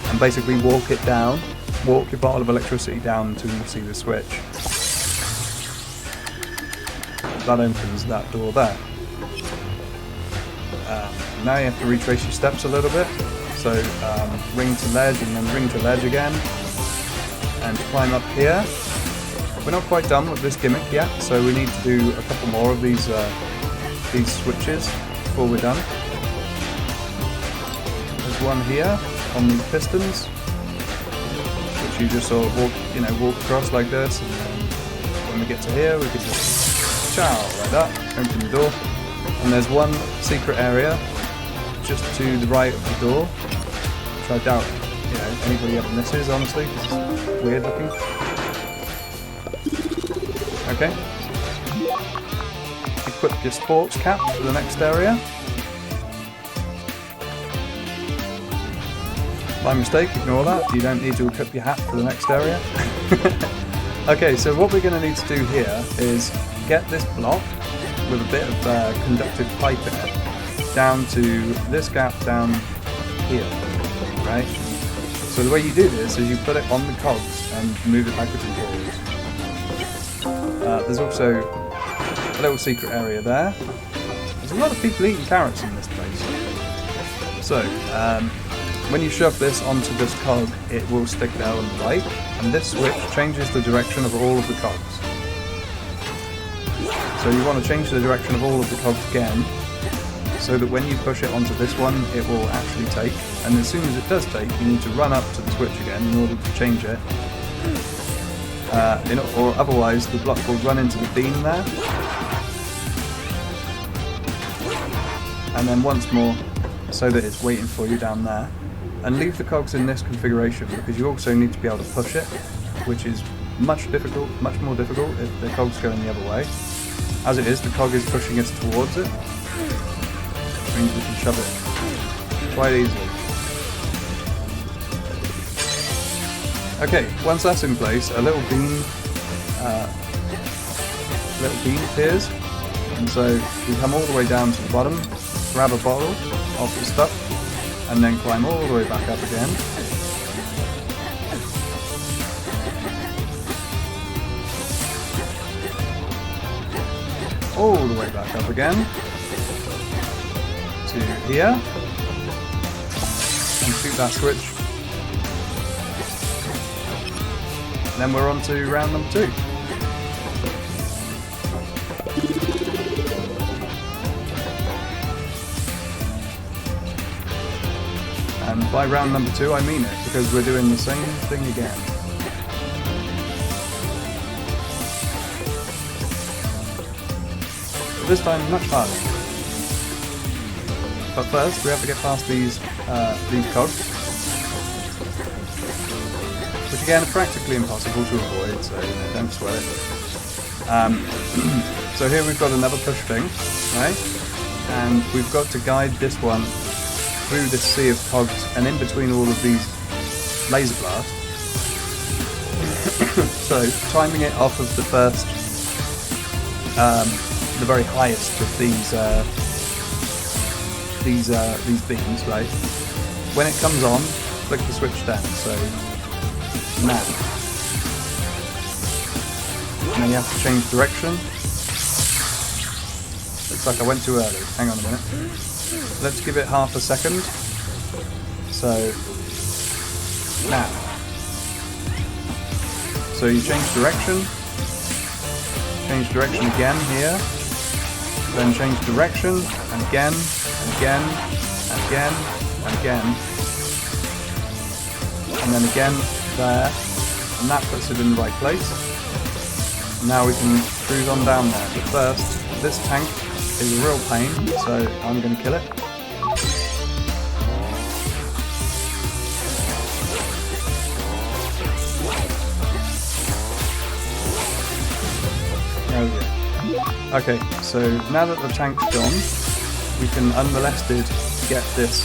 and basically walk your bottle of electricity down until you see the switch. that opens that door there. Now you have to retrace your steps a little bit. So ring to ledge and then ring to ledge again. And climb up here. We're not quite done with this gimmick yet, so we need to do a couple more of these switches before we're done. There's one here on these pistons, which you just sort of walk across like this, and then when we get to here, we can just chow like that, open the door, and there's one secret area just to the right of the door, which I doubt anybody ever misses, honestly, because it's weird looking. Okay. Equip your sports cap for the next area. By mistake, ignore that. You don't need to equip your hat for the next area. Okay, so what we're going to need to do here is get this block with a bit of conductive pipe in it down to this gap down here, right? So the way you do this is you put it on the cogs and move it backwards and forwards. There's also a little secret area there. There's a lot of people eating carrots in this place. So, when you shove this onto this cog, it will stick there on the right, and this switch changes the direction of all of the cogs. So you want to change the direction of all of the cogs again, so that when you push it onto this one, it will actually take, and as soon as it does take, you need to run up to the switch again in order to change it. Or otherwise the block will run into the beam there, and then once more so that it's waiting for you down there, and leave the cogs in this configuration because you also need to be able to push it, which is much more difficult if the cog's going the other way. As it is, the cog is pushing us towards it, which means we can shove it quite easily. Okay, once that's in place, a little beam appears, and so we come all the way down to the bottom, grab a bottle of the stuff, and then climb all the way back up again. All the way back up again to here, and shoot that switch. Then we're on to round number 2. And by round number 2 I mean it, because we're doing the same thing again. But this time much harder. But first we have to get past these cogs, which again are practically impossible to avoid, so don't sweat it. So here we've got another push thing, right? And we've got to guide this one through this sea of cogs and in between all of these laser blasts. So timing it off of the first, the very highest of these beams, right? When it comes on, flick the switch down. So now. And then you have to change direction. Looks like I went too early. Hang on a minute. Let's give it half a second. So now. So you change direction again here, then change direction, and again, and again, and again, and again, and then again there, and that puts it in the right place. Now we can cruise on down there, but first, this tank is a real pain, so I'm going to kill it. There we go. Okay, so now that the tank's gone, we can unmolested get this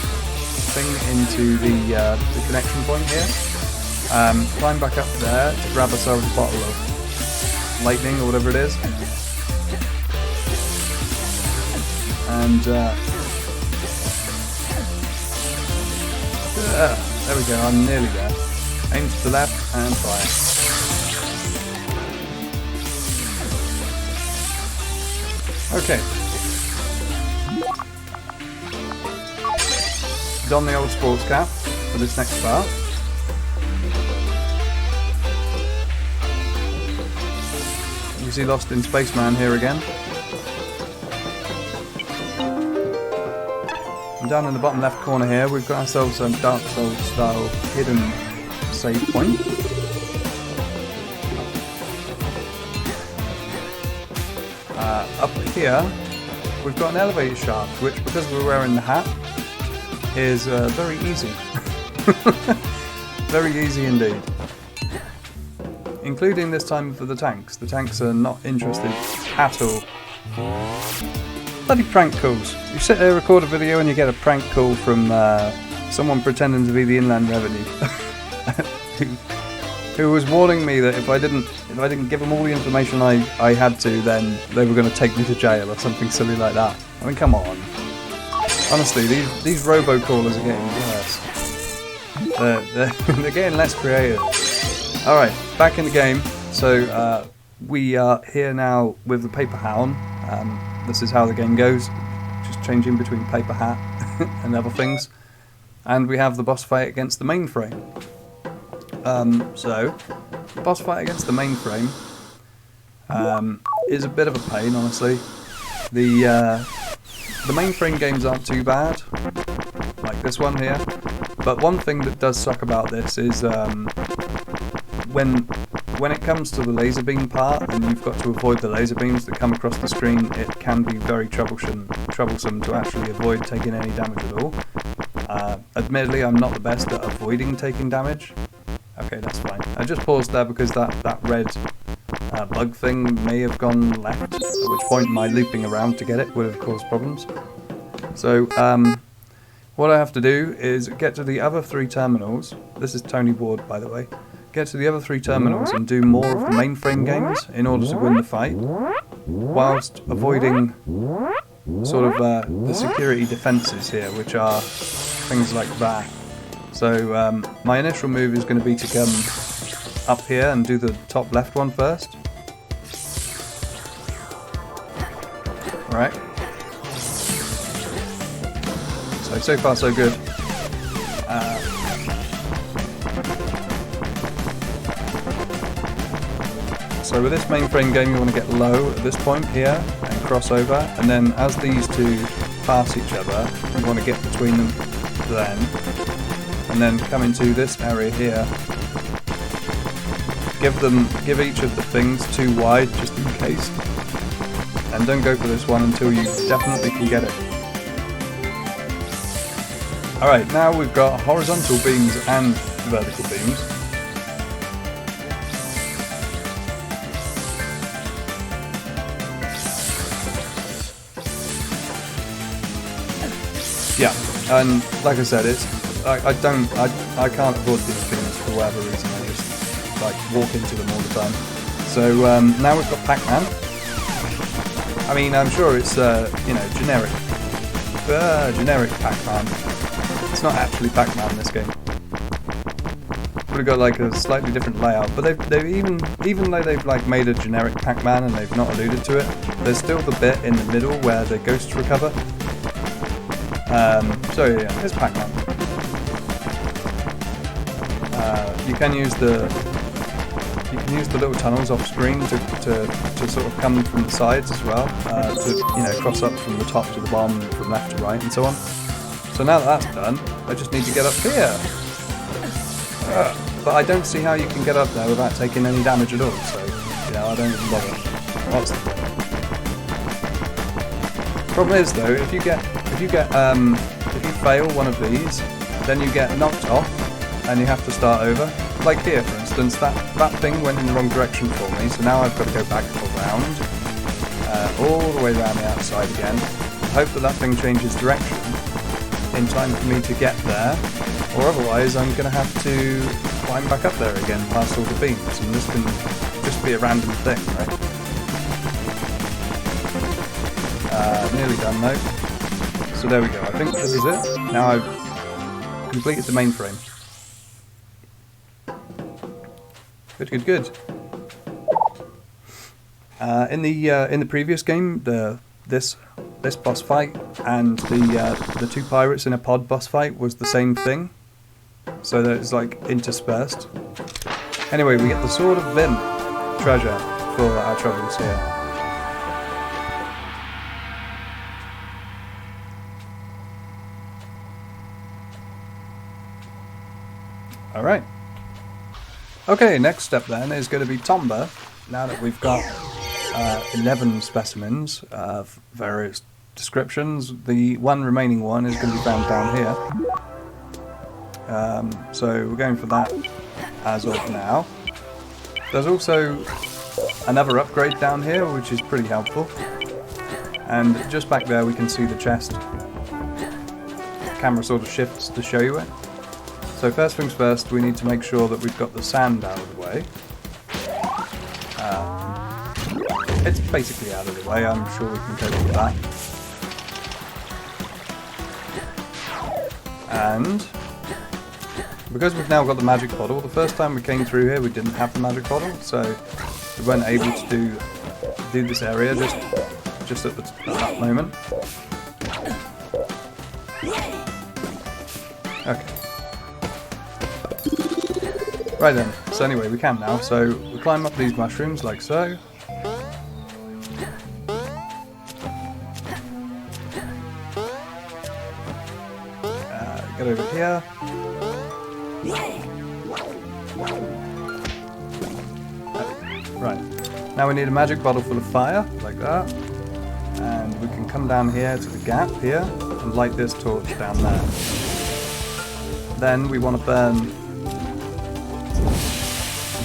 thing into the connection point here. Climb back up there to grab ourselves a bottle of lightning or whatever it is. And there we go, I'm nearly there. Aim to the left and fire. Okay. Don the old sports cap for this next part. Easy Lost in Spaceman here again. And down in the bottom left corner here, we've got ourselves a Dark Souls style hidden save point. Up here, we've got an elevator shaft, which, because we're wearing the hat, is very easy. Very easy indeed. Including this time for the tanks. The tanks are not interested at all. Bloody prank calls. You sit there, record a video, and you get a prank call from someone pretending to be the Inland Revenue. who was warning me that if I didn't give them all the information I had to, then they were going to take me to jail or something silly like that. I mean, come on. Honestly, these robocallers are getting worse. They're getting less creative. Alright, back in the game. So we are here now with the Paper Hound. This is how the game goes. Just changing between Paper Hat and other things. And we have the boss fight against the mainframe. So, the boss fight against the mainframe is a bit of a pain, honestly. The mainframe games aren't too bad, like this one here. But one thing that does suck about this is when it comes to the laser beam part, and you've got to avoid the laser beams that come across the screen, it can be very troublesome to actually avoid taking any damage at all. Admittedly, I'm not the best at avoiding taking damage. Okay, that's fine. I just paused there because that red bug thing may have gone left, at which point my looping around to get it would have caused problems. So, what I have to do is get to the other 3 terminals. This is Tony Ward, by the way. Get to the other 3 terminals and do more of the mainframe games in order to win the fight, whilst avoiding sort of the security defences here, which are things like that. So my initial move is going to be to come up here and do the top left one first. Right. So far so good. So with this mainframe game you want to get low at this point here and cross over, and then as these two pass each other you want to get between them then. And then come into this area here. Give each of the things too wide, just in case. And don't go for this one until you definitely can get it. Alright, now we've got horizontal beams and vertical beams. Yeah, and like I said, I can't avoid these things for whatever reason. I just like walk into them all the time. So now we've got Pac-Man. I mean, I'm sure it's generic Pac-Man. It's not actually Pac-Man in this game. Would have got like a slightly different layout, but they've even though they've like made a generic Pac-Man and they've not alluded to it, there's still the bit in the middle where the ghosts recover. So yeah, here's Pac-Man. You can use the little tunnels off screen to sort of come from the sides as well, to cross up from the top to the bottom, from left to right, and so on. So now that that's done, I just need to get up here. But I don't see how you can get up there without taking any damage at all. So I don't even bother. What's the problem is though, if you fail one of these, then you get knocked off and you have to start over. Like here, for instance, that thing went in the wrong direction for me, so now I've got to go back around, all the way around the outside again. Hope that thing changes direction in time for me to get there, or otherwise I'm going to have to climb back up there again past all the beams, and this can just be a random thing, right? Nearly done though. So there we go, I think this is it. Now I've completed the mainframe. Good. In the previous game, the this boss fight and the two pirates in a pod boss fight was the same thing, so that it's like interspersed. Anyway, we get the Sword of Vim treasure for our troubles here. Alright. Okay, next step then is going to be Tomba. Now that we've got 11 specimens of various descriptions, the one remaining one is going to be found down here. So we're going for that as of now. There's also another upgrade down here, which is pretty helpful. And just back there we can see the chest. The camera sort of shifts to show you it. So first things first, we need to make sure that we've got the sand out of the way. It's basically out of the way, I'm sure we can cope with that. And because we've now got the magic bottle, the first time we came through here we didn't have the magic bottle, so we weren't able to do this area just at that moment. Okay. Right then, so anyway, we can now. So we climb up these mushrooms like so. Get over here. Right, now we need a magic bottle full of fire, like that. And we can come down here to the gap here and light this torch down there. Then we want to burn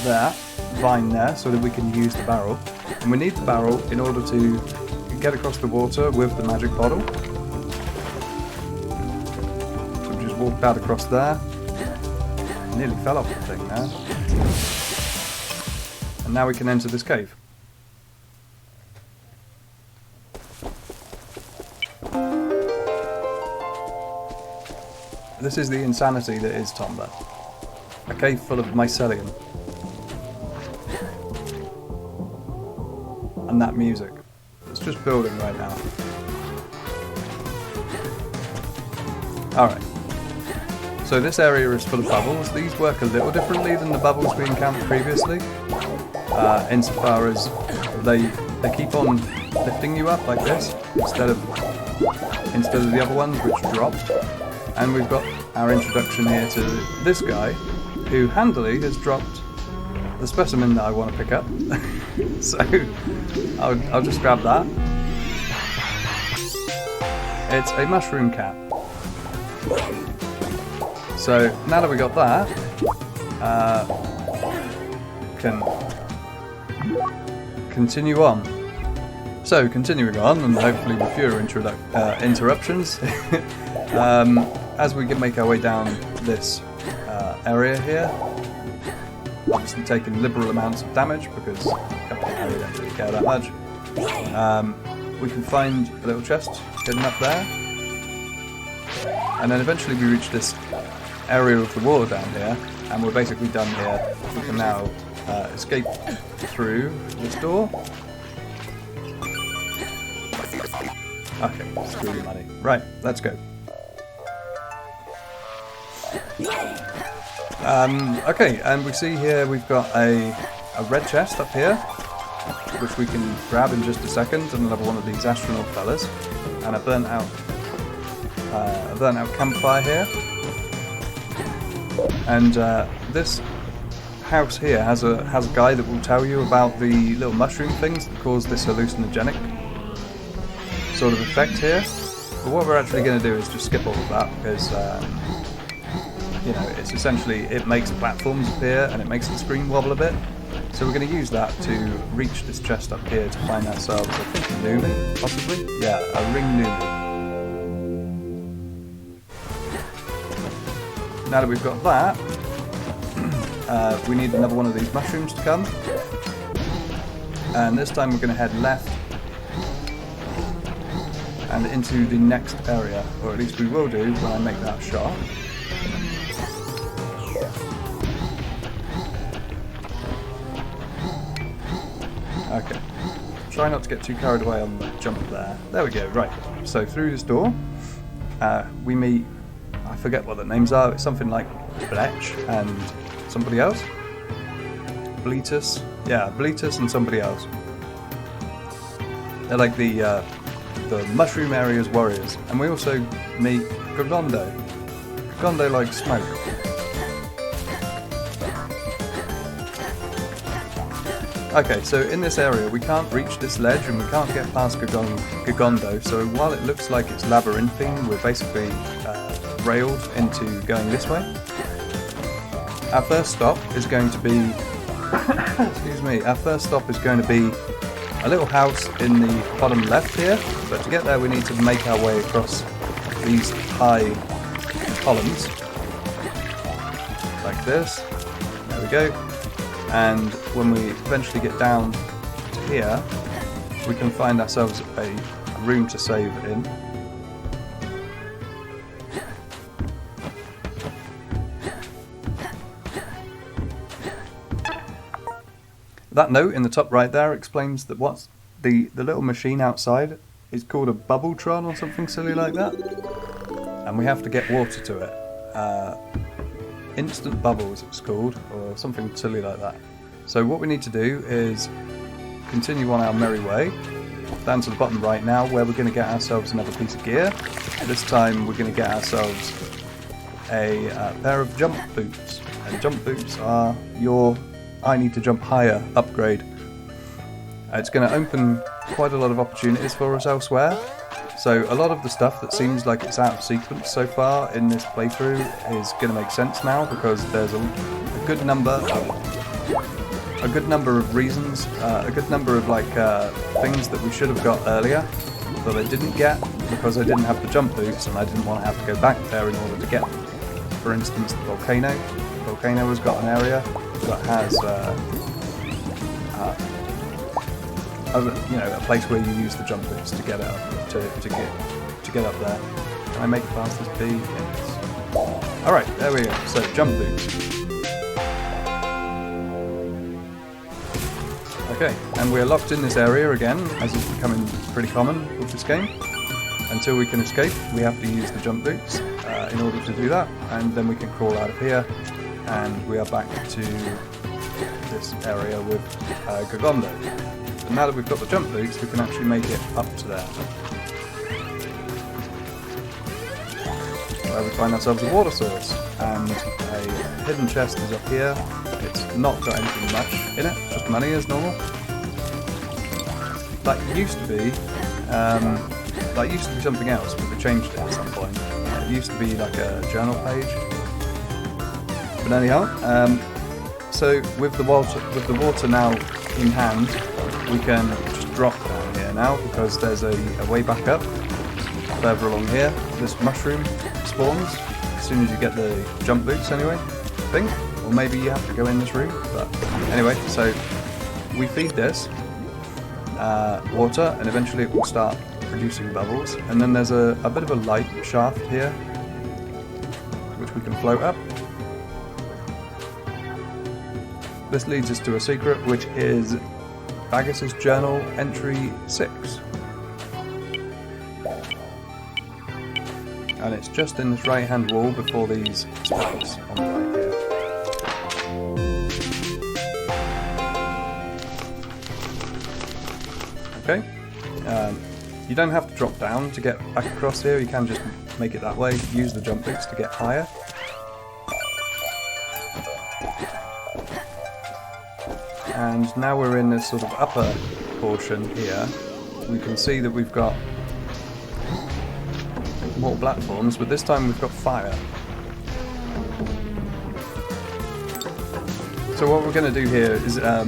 that vine there so that we can use the barrel, and we need the barrel in order to get across the water with the magic bottle. So we just walked out across there. Nearly fell off the thing there. And now we can enter this cave. This is the insanity that is Tomba. A cave full of mycelium. And that music. It's just building right now. Alright. So this area is full of bubbles. These work a little differently than the bubbles we encountered previously. Insofar as they keep on lifting you up like this instead of the other ones which drop. And we've got our introduction here to this guy, who handily has dropped the specimen that I want to pick up. So I'll just grab that. It's a mushroom cat. So now that we got that, can continue on. So continuing on, and hopefully with fewer interruptions, as we make our way down this area here, obviously taking liberal amounts of damage because we don't really care that much. We can find a little chest hidden up there, and then eventually we reach this area of the wall down here, and we're basically done here. We can now escape through this door. Okay, screw the money. Right, let's go. Okay, and we see here we've got a red chest up here, which we can grab in just a second, and level one of these astronaut fellas. And a burnt out campfire here. And this house here has a guy that will tell you about the little mushroom things that cause this hallucinogenic sort of effect here. But what we're actually going to do is just skip all of that because you know, it's essentially, it makes platforms appear and it makes the screen wobble a bit. So we're going to use that to reach this chest up here to find ourselves, I think, a Numi, possibly? Yeah, a ring Numi. Now that we've got that, we need another one of these mushrooms to come. And this time we're going to head left and into the next area, or at least we will do when I make that shot. Okay, try not to get too carried away on the jump there. There we go, right. So through this door, we meet, I forget what the names are, it's something like Bletch and somebody else. Bleatus, yeah, Bleatus and somebody else. They're like the mushroom area's warriors. And we also meet Gogondo. Gogondo likes smoke. Okay, so in this area we can't reach this ledge and we can't get past Gogondo, so while it looks like it's labyrinthine, we're basically railed into going this way. Our first stop is going to be excuse me, our first stop is going to be a little house in the bottom left here, but to get there we need to make our way across these high columns, like this. There we go. And when we eventually get down to here, we can find ourselves a room to save in. That note in the top right there explains that what's the little machine outside is called a Bubbletron or something silly like that, and we have to get water to it. Instant Bubbles it's called, or something silly like that. So what we need to do is continue on our merry way down to the bottom right now, where we're going to get ourselves another piece of gear. This time we're going to get ourselves a pair of jump boots, and jump boots are your I need to jump higher upgrade. It's going to open quite a lot of opportunities for us elsewhere. So a lot of the stuff that seems like it's out of sequence so far in this playthrough is going to make sense now, because there's a good number of reasons, a good number of things that we should have got earlier that I didn't get because I didn't have the jump boots and I didn't want to have to go back there in order to get them. For instance, the volcano. The volcano has got an area that has a place where you use the jump boots to get up to get up there. Can I make it past this bee? Yes. All right, there we go. So jump boots. Okay, and we're locked in this area again, as is becoming pretty common with this game. Until we can escape, we have to use the jump boots in order to do that, and then we can crawl out of here, and we are back to this area with Gogondo. And now that we've got the jump boots, we can actually make it up to there. Where we find ourselves a water source, and a hidden chest is up here. It's not got anything much in it, just money as normal. That used to be something else, but they changed it at some point. It used to be like a journal page. But anyhow, so with the water now in hand, we can just drop down here now, because there's a way back up further along here. This mushroom spawns as soon as you get the jump boots anyway, I think. Or maybe you have to go in this room, but anyway, so we feed this water and eventually it will start producing bubbles, and then there's a bit of a light shaft here which we can float up. This leads us to a secret, which is Bagus's Journal Entry 6. And it's just in this right hand wall before these spikes on the right here. Okay, you don't have to drop down to get back across here, you can just make it that way, use the jump boots to get higher. And now we're in this sort of upper portion here. We can see that we've got more platforms, but this time we've got fire. So what we're going to do here is a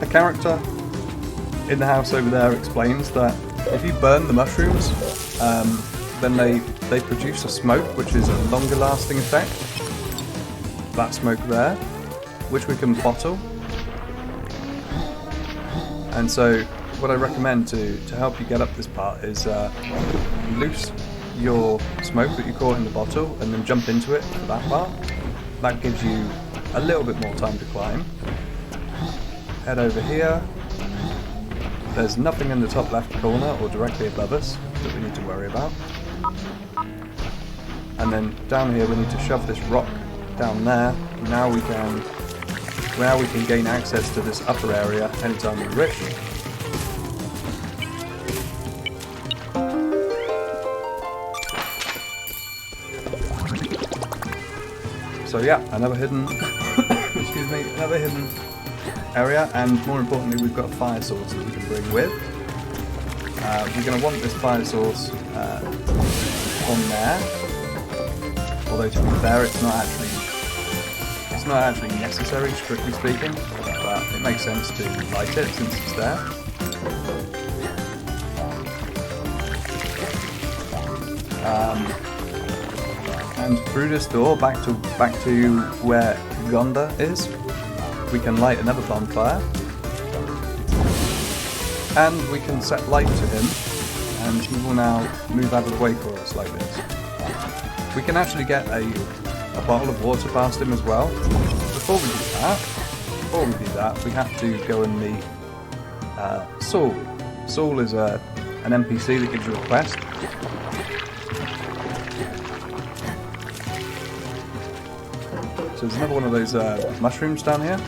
character in the house over there explains that if you burn the mushrooms, then they produce a smoke which is a longer lasting effect. That smoke there, which we can bottle. And so what I recommend to help you get up this part is loose your smoke that you caught in the bottle and then jump into it for that part. That gives you a little bit more time to climb. Head over here, There's nothing in the top left corner or directly above us that we need to worry about. And then down here we need to shove this rock down there. Now we can gain access to this upper area anytime we wish. So yeah, another hidden excuse me, another hidden area, and more importantly we've got a fire source that we can bring with. We're going to want this fire source on there, although to be fair it's not actually necessary, strictly speaking, but it makes sense to light it since it's there. And through this door, back to where Wakenda is, we can light another bonfire, and we can set light to him, and he will now move out of the way for us like this. We can actually get a bottle of water past him as well. Before we do that, we have to go and meet Saul. Saul is an NPC that gives you a quest. So there's another one of those mushrooms down here.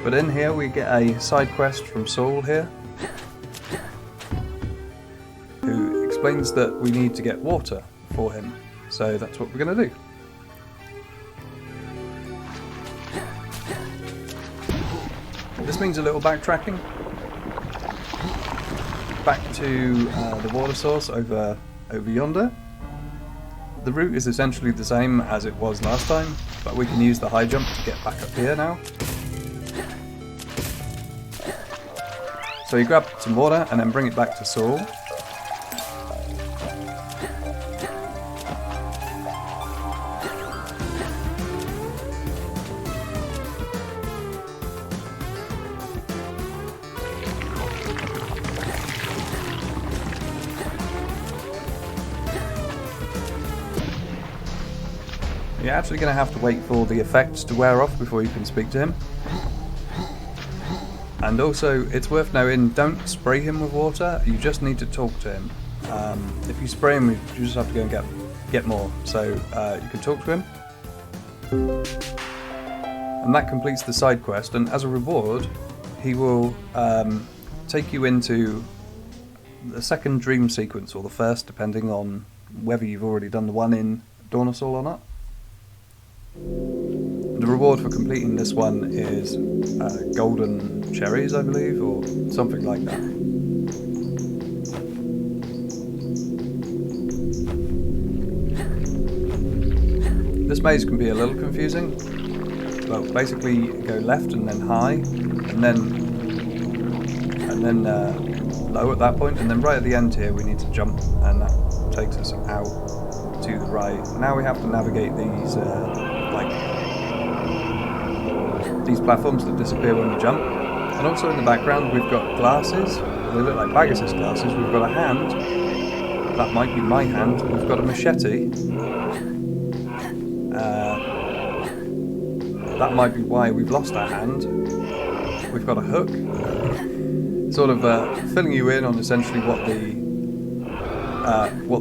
But in here we get a side quest from Saul here, who explains that we need to get water for him. So that's what we're going to do. This means a little backtracking. Back to the water source over yonder. The route is essentially the same as it was last time, but we can use the high jump to get back up here now. So you grab some water and then bring it back to Saul. You're actually going to have to wait for the effects to wear off before you can speak to him. And also, it's worth noting, don't spray him with water, you just need to talk to him. If you spray him, you just have to go and get more. So you can talk to him. And that completes the side quest, and as a reward, he will take you into the second dream sequence, or the first, depending on whether you've already done the one in Dornosol or not. The reward for completing this one is golden cherries, I believe, or something like that. This maze can be a little confusing. Well, basically you go left and then high, and then low at that point, and then right at the end here we need to jump, and that takes us out to the right. Now we have to navigate these these platforms that disappear when we jump. And also in the background we've got glasses. They look like Bagus's glasses. We've got a hand. That might be my hand. We've got a machete. That might be why we've lost our hand. We've got a hook. Sort of filling you in on essentially what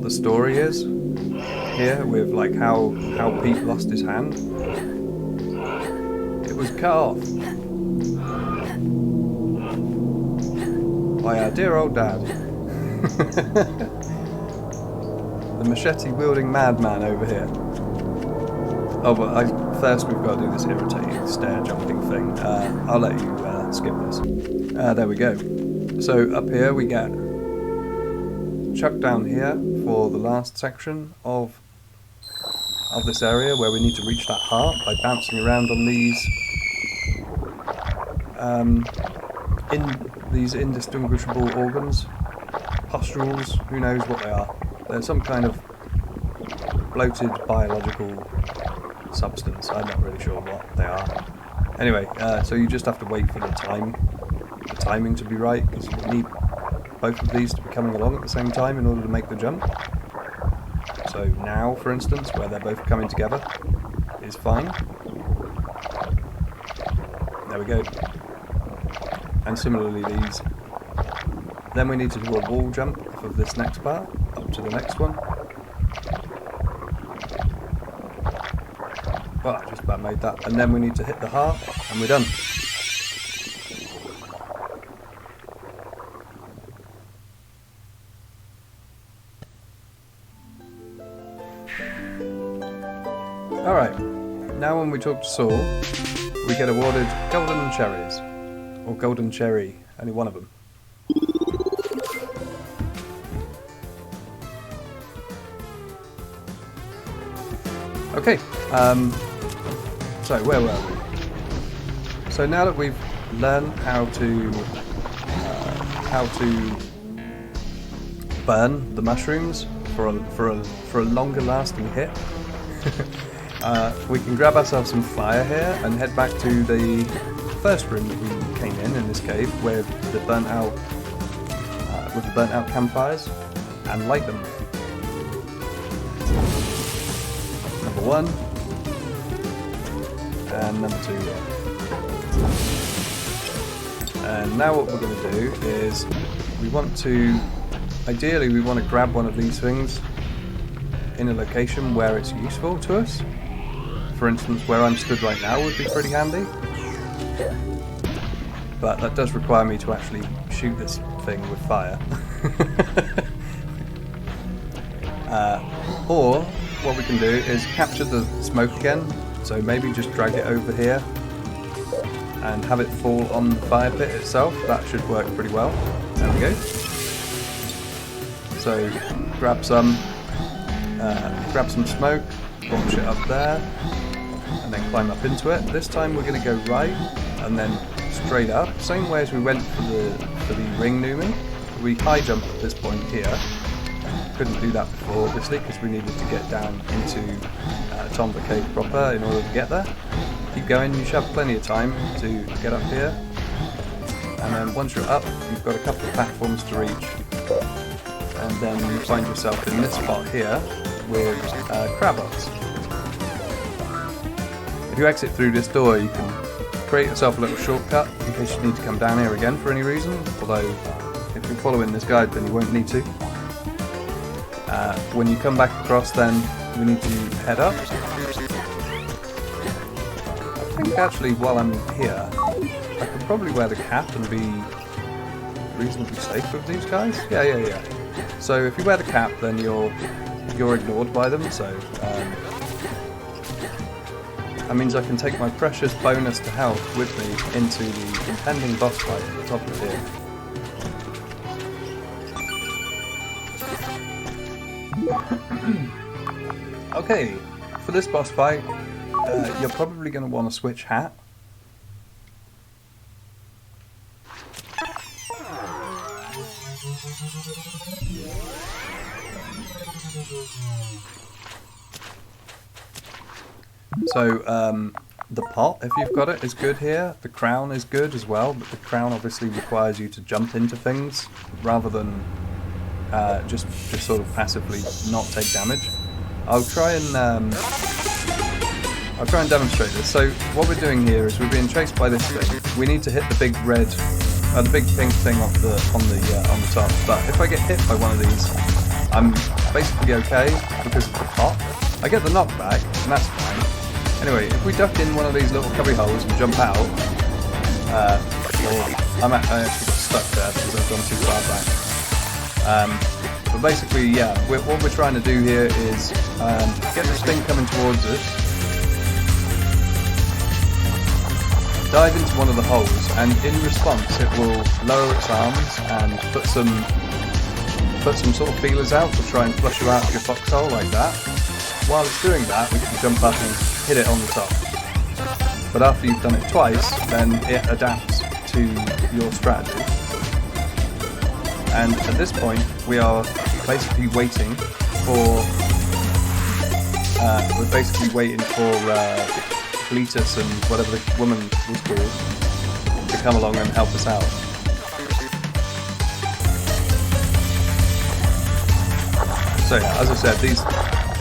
the story is here, with like how Pete lost his hand. It was cut off by our dear old dad. The machete-wielding madman over here. Oh, but first we've got to do this irritating stair-jumping thing. I'll let you skip this. There we go. So up here we get chucked down here for the last section of this area, where we need to reach that heart by bouncing around on these indistinguishable organs, pustules, who knows what they are. They're some kind of bloated biological substance. I'm not really sure what they are. Anyway, so you just have to wait for the timing to be right, because you need both of these to be coming along at the same time in order to make the jump. So now, for instance, where they're both coming together is fine. There we go. And similarly, Then we need to do a wall jump off of this next part, up to the next one. Well, I just about made that. And then we need to hit the heart, and we're done. Alright, now when we talk to Saul, we get awarded golden cherries. Or golden cherry, only one of them. Okay, so where were we? So now that we've learned how to burn the mushrooms for a longer lasting hit, we can grab ourselves some fire here and head back to the first room that we came in this cave, where the burnt out with the burnt out campfires, and light them. Number 1 and number 2. And now what we're going to do is ideally we want to grab one of these things in a location where it's useful to us. For instance, where I'm stood right now would be pretty handy. But that does require me to actually shoot this thing with fire. Or what we can do is capture the smoke again, so maybe just drag it over here and have it fall on the fire pit itself. That should work pretty well. There we go. So grab some smoke, launch it up there, and then climb up into it. This time we're going to go right and then straight up, same way as we went for the ring Numi. We high jump at this point here. Couldn't do that before, obviously, because we needed to get down into Tomba Cave proper in order to get there. Keep going, you should have plenty of time to get up here. And then once you're up, you've got a couple of platforms to reach. And then you find yourself in this spot here with Krabots. If you exit through this door, you can create yourself a little shortcut in case you need to come down here again for any reason, although if you're following this guide then you won't need to. When you come back across, then we need to head up. I think actually while I'm here I could probably wear the cap and be reasonably safe with these guys. Yeah. So if you wear the cap then you're ignored by them, so that means I can take my precious bonus to health with me into the impending boss fight at the top of here. Okay, for this boss fight, you're probably going to want to switch hat. So, the pot, if you've got it, is good here. The crown is good as well, but the crown obviously requires you to jump into things rather than just sort of passively not take damage. I'll try and demonstrate this. So what we're doing here is we're being chased by this thing. We need to hit the big red, the big pink thing on the top. But if I get hit by one of these, I'm basically okay because of the pot. I get the knockback, and that's fine. Anyway, if we duck in one of these little cubby holes and jump out, I actually got stuck there because I've gone too far back. But basically, yeah, what we're trying to do here is get this thing coming towards us, dive into one of the holes, and in response it will lower its arms and put some sort of feelers out to try and flush you out of your foxhole like that. While it's doing that, we can jump up and hit it on the top. But after you've done it twice, then it adapts to your strategy. And at this point, we are basically waiting for Bleatus and whatever the woman was called to come along and help us out. So yeah, as I said,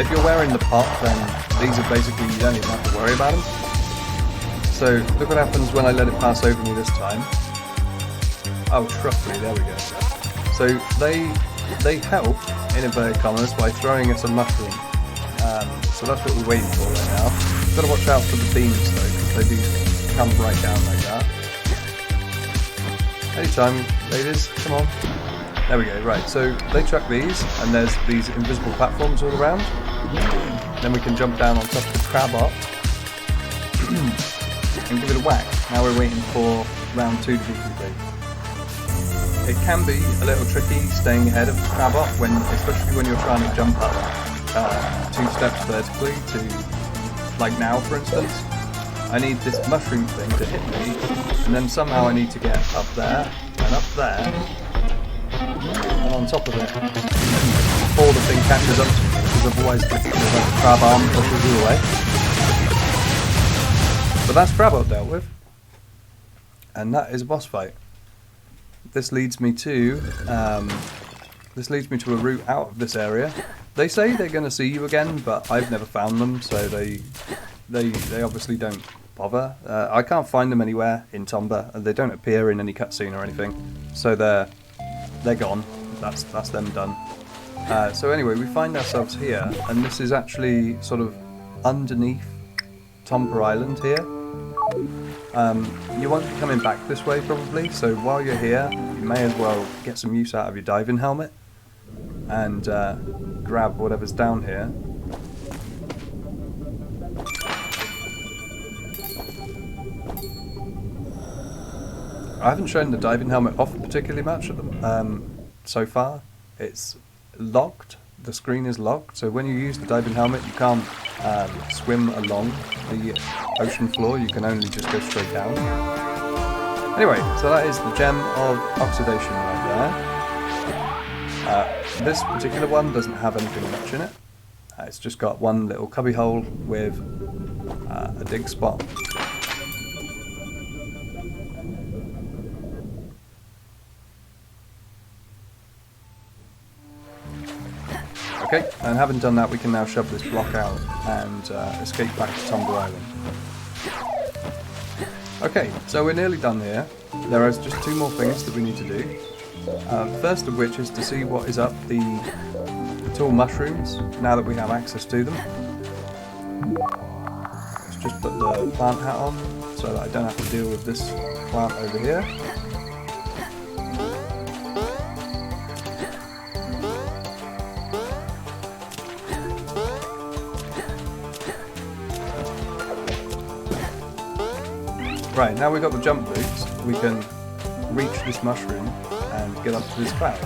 if you're wearing the pot, then these are basically, you don't even have to worry about them. So look what happens when I let it pass over me this time. Oh, Truffly, there we go. So they help, in inverted commas, by throwing us a mushroom. So that's what we're waiting for right now. Got to watch out for the beams though, because they do come right down like that. Anytime, ladies, come on. There we go, right, so they chuck these, and there's these invisible platforms all around. Then we can jump down on top of the crab up and give it a whack. Now we're waiting for round 2 to be complete. It can be a little tricky staying ahead of the crab up, especially when you're trying to jump up 2 steps vertically to, like now for instance. I need this mushroom thing to hit me, and then somehow I need to get up there, and up there, and on top of it, before the thing catches up to me, because otherwise the crab arm pushes you away. But that's crab up dealt with, and that is a boss fight. This leads me to a route out of this area. They say they're going to see you again, but I've never found them, so they obviously don't bother. I can't find them anywhere in Tomba, and they don't appear in any cutscene or anything, so they're gone. That's them done. So anyway, we find ourselves here, and this is actually sort of underneath Tomba Island here. You won't be coming back this way probably, so while you're here, you may as well get some use out of your diving helmet and grab whatever's down here. I haven't shown the diving helmet off particularly much at so far. It's locked, the screen is locked, so when you use the diving helmet you can't swim along the ocean floor, you can only just go straight down. Anyway, so that is the gem of oxidation right there. This particular one doesn't have anything much in it. It's just got one little cubby hole with a dig spot. Okay, and having done that, we can now shove this block out and escape back to Tomba Island. Okay, so we're nearly done here. There is just 2 more things that we need to do. First of which is to see what is up the tall mushrooms, now that we have access to them. Let's just put the plant hat on, so that I don't have to deal with this plant over here. Right, now we've got the jump boots, we can reach this mushroom and get up to this cloud.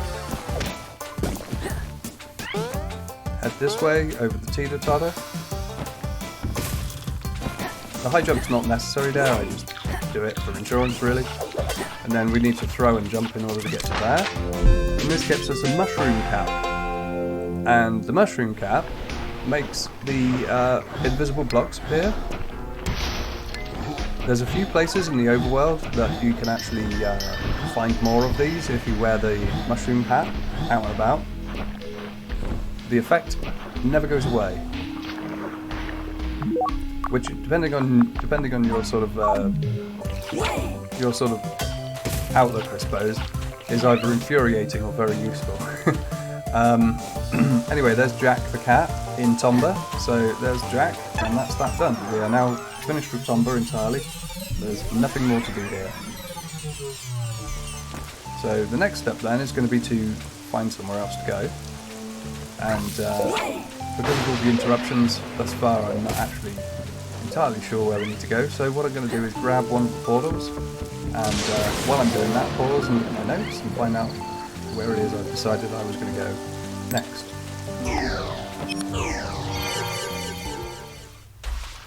Head this way, over the teeter-totter. The high jump's not necessary there, I just do it for insurance really. And then we need to throw and jump in order to get to there. And this gives us a mushroom cap. And the mushroom cap makes the invisible blocks appear. There's a few places in the overworld that you can actually find more of these if you wear the mushroom hat out and about. The effect never goes away, which depending on your sort of outlook, I suppose, is either infuriating or very useful. Anyway, there's Jack the cat in Tomba, so there's Jack, and that's that done. We are now finished with Tomba entirely. There's nothing more to do here. So the next step then is going to be to find somewhere else to go. And because of all the interruptions thus far, I'm not actually entirely sure where we need to go. So what I'm going to do is grab one of the portals, and while I'm doing that, pause and look at my notes and find out where it is I've decided I was going to go next.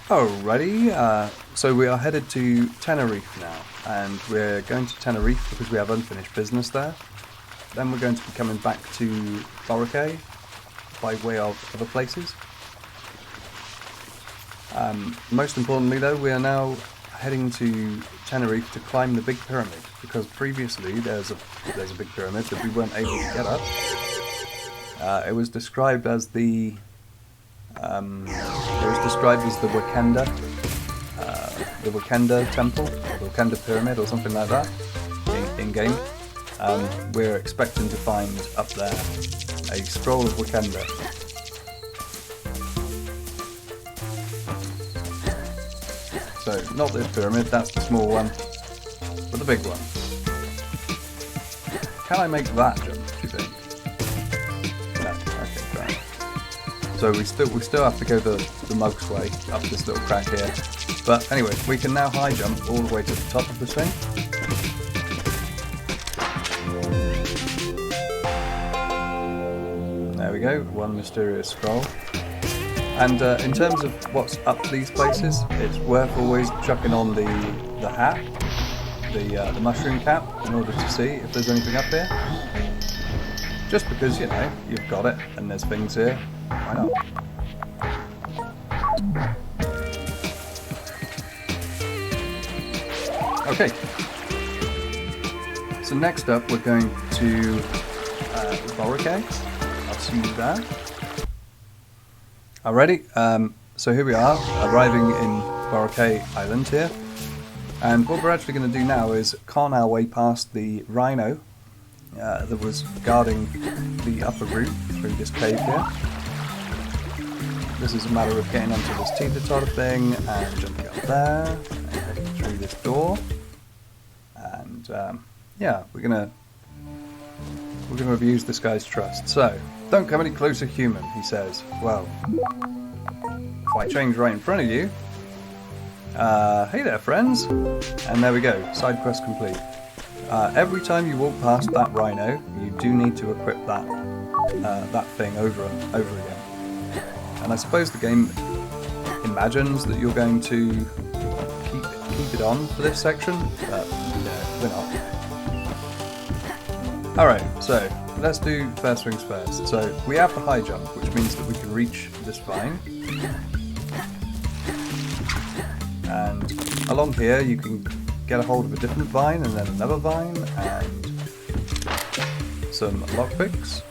Alrighty, so we are headed to Tenerife now, and we're going to Tenerife because we have unfinished business there. Then we're going to be coming back to Boracay by way of other places. Most importantly though, we are now heading to Tenerife to climb the Big Pyramid, because previously there's a Big Pyramid that we weren't able to get up. It was described as the Wakenda temple, or Wakenda pyramid, or something like that, in game. we're expecting to find up there a scroll of Wakenda. So, not this pyramid, that's the small one, but the big one. Can I make that jump, do you think? No, okay, fine. So we still have to go the mug's way up this little crack here. But anyway, we can now high jump all the way to the top of this thing. There we go, one mysterious scroll. And in terms of what's up these places, it's worth always chucking on the hat, the mushroom cap, in order to see if there's anything up here. Just because, you know, you've got it and there's things here, why not? Okay. So next up we're going to Voltaic. I'll see you there. Alrighty, so here we are, arriving in Voltaic Island here, and what we're actually going to do now is con our way past the rhino that was guarding the upper route through this cave here. This is a matter of getting onto this teeter-totter thing and jumping up there, and heading through this door, and yeah, we're gonna abuse this guy's trust. So, don't come any closer, human, he says. Well, if I change right in front of you... hey there, friends! And there we go, side quest complete. Every time you walk past that rhino, you do need to equip that thing over again. And I suppose the game imagines that you're going to keep it on for this section, but no, we're not. Alright, so let's do first things first. So we have the high jump, which means that we can reach this vine. And along here you can get a hold of a different vine and then another vine and some lockpicks.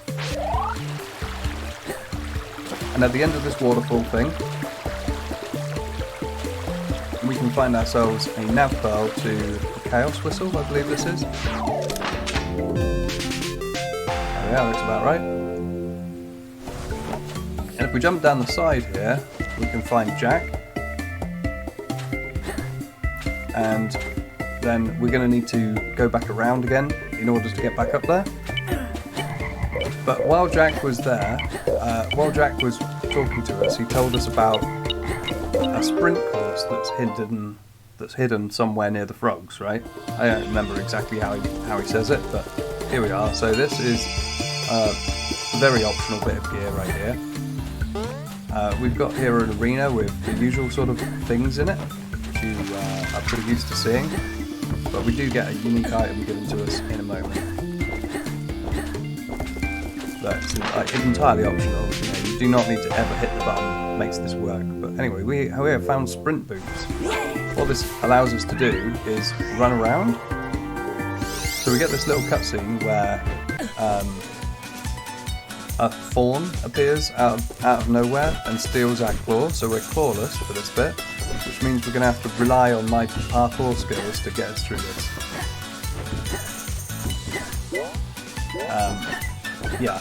And at the end of this waterfall thing, we can find ourselves a NavPearl to the Chaos Whistle, I believe this is. Yeah, looks about right. And if we jump down the side here, we can find Jack. And then we're going to need to go back around again in order to get back up there. But while Jack was there, while Jack was talking to us, he told us about a sprint course that's hidden somewhere near the frogs, right? I don't remember exactly how he says it, but here we are. So this is a very optional bit of gear right here. We've got here an arena with the usual sort of things in it, which you are pretty used to seeing, but we do get a unique item given to us in a moment. That's entirely optional. You know, you do not need to ever hit the button that makes this work. But anyway, we have found sprint boots. What this allows us to do is run around. So we get this little cutscene where a fawn appears out of nowhere and steals our claw, so we're clawless for this bit, which means we're going to have to rely on my parkour skills to get us through this. Yeah.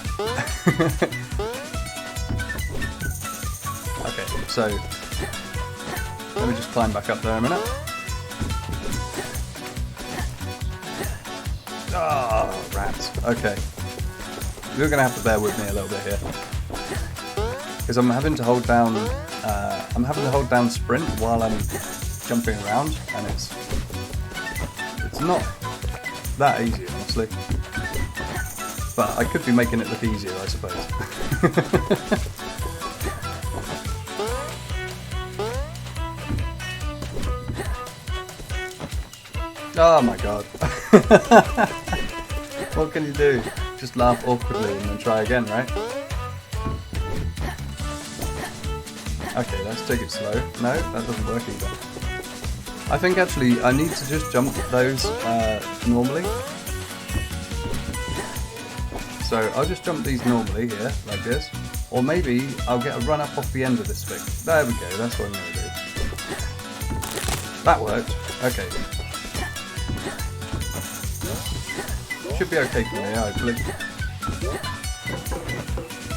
Okay, so let me just climb back up there a minute. Ah, rats. Okay. You're going to have to bear with me a little bit here. Because I'm having to hold down sprint while I'm jumping around, and it's not that easy, honestly. But I could be making it look easier, I suppose. Oh my god. What can you do? Just laugh awkwardly and then try again, right? Okay, let's take it slow. No, that doesn't work either. I think actually I need to just jump those normally. So I'll just jump these normally here, like this. Or maybe I'll get a run up off the end of this thing. There we go, that's what I'm going to do. That worked. Okay. should be okay for me, I believe.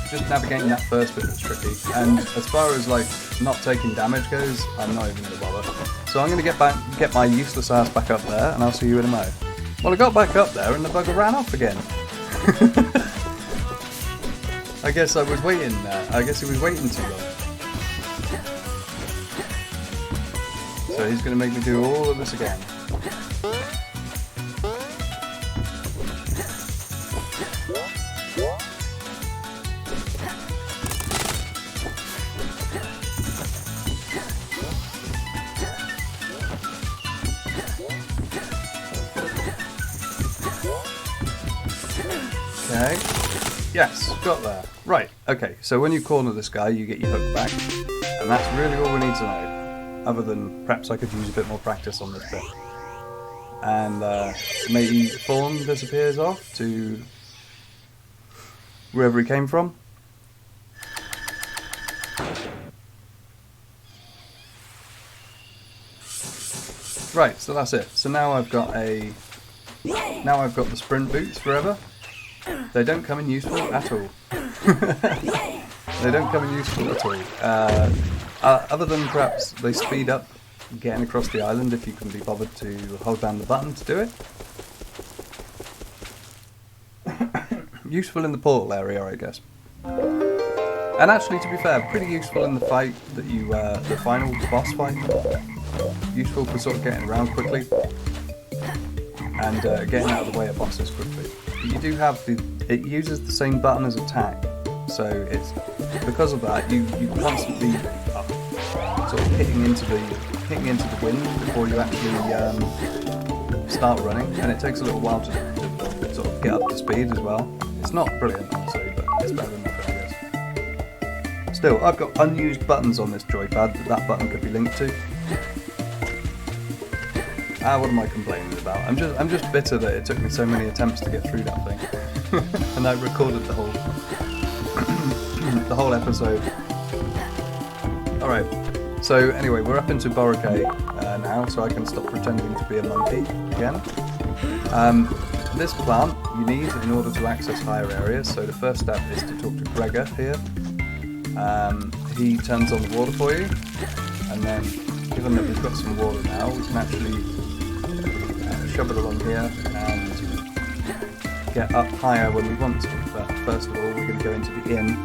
Just navigating that first bit that's tricky. And as far as like not taking damage goes, I'm not even going to bother. So I'm going to get my useless ass back up there, and I'll see you in a mo. Well, I got back up there, and the bugger ran off again. I guess I was waiting. I guess he was waiting too long. So he's going to make me do all of this again. Okay. Yes, got there. Right, okay, so when you corner this guy, you get your hook back. And that's really all we need to know. Other than perhaps I could use a bit more practice on this bit. And maybe Fawn disappears off to wherever he came from. Right, so that's it. So now I've got the sprint boots forever. They don't come in useful at all. They don't come in useful at all. Other than perhaps they speed up getting across the island if you can be bothered to hold down the button to do it. Useful in the portal area, I guess. And actually, to be fair, pretty useful in the fight that the final boss fight. Useful for sort of getting around quickly and getting out of the way of bosses quickly. But you do have it uses the same button as attack, so it's because of that you constantly sort of hitting into the wind before you actually start running, and it takes a little while to sort of get up to speed as well. It's not brilliant, obviously, but it's better than nothing, I guess. Still, I've got unused buttons on this joypad that button could be linked to. What am I complaining about? I'm just bitter that it took me so many attempts to get through that thing, and I recorded the whole episode. All right. So anyway, we're up into Boracay now, so I can stop pretending to be a monkey again. This plant you need in order to access higher areas. So the first step is to talk to Gregor here. He turns on the water for you, and then given that we've got some water now, we can actually shove it along here and get up higher when we want to. But first of all, we're going to go into the inn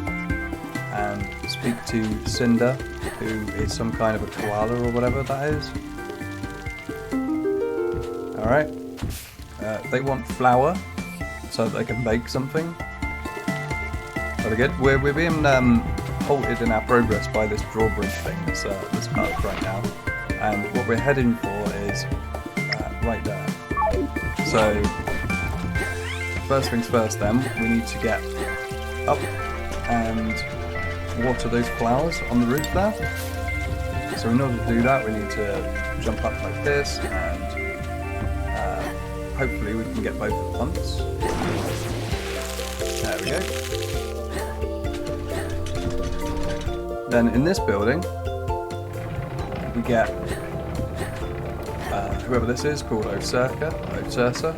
and speak to Cinder, who is some kind of a koala or whatever that is. Alright. They want flour so that they can bake something. Very good. We're being halted in our progress by this drawbridge thing that's up right now. And what we're heading for is right there. So, first things first then, we need to get up and water those flowers on the roof there. So in order to do that, we need to jump up like this, and hopefully we can get both at once. There we go. Then in this building, we get whoever this is, called Osursa,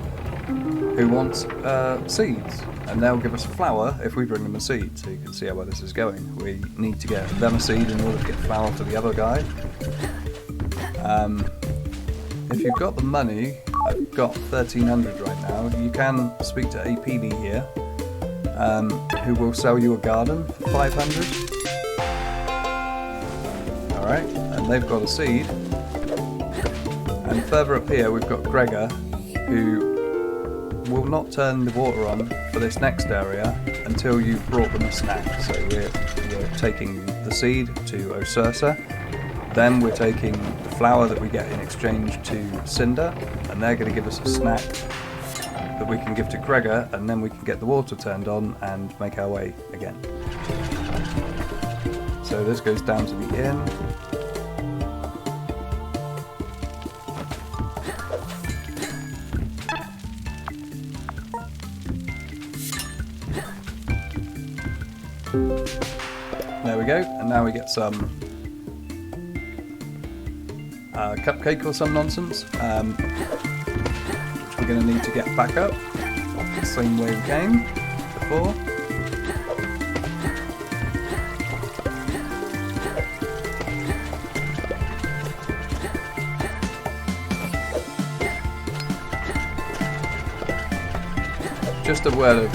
who wants seeds, and they'll give us flour if we bring them a seed. So you can see how well this is going. We need to get them a seed in order to get flour for the other guy. If you've got the money, I've got 1300 right now, you can speak to APD here, who will sell you a garden for 500. Alright, and they've got a seed. And further up here we've got Gregor, who will not turn the water on for this next area until you've brought them a snack. So we're taking the seed to Osursa, then we're taking the flour that we get in exchange to Cinder, and they're going to give us a snack that we can give to Gregor, and then we can get the water turned on and make our way again. So this goes down to the inn. There we go, and now we get some cupcake or some nonsense, which we're going to need to get back up. the same way we came before. Just a word of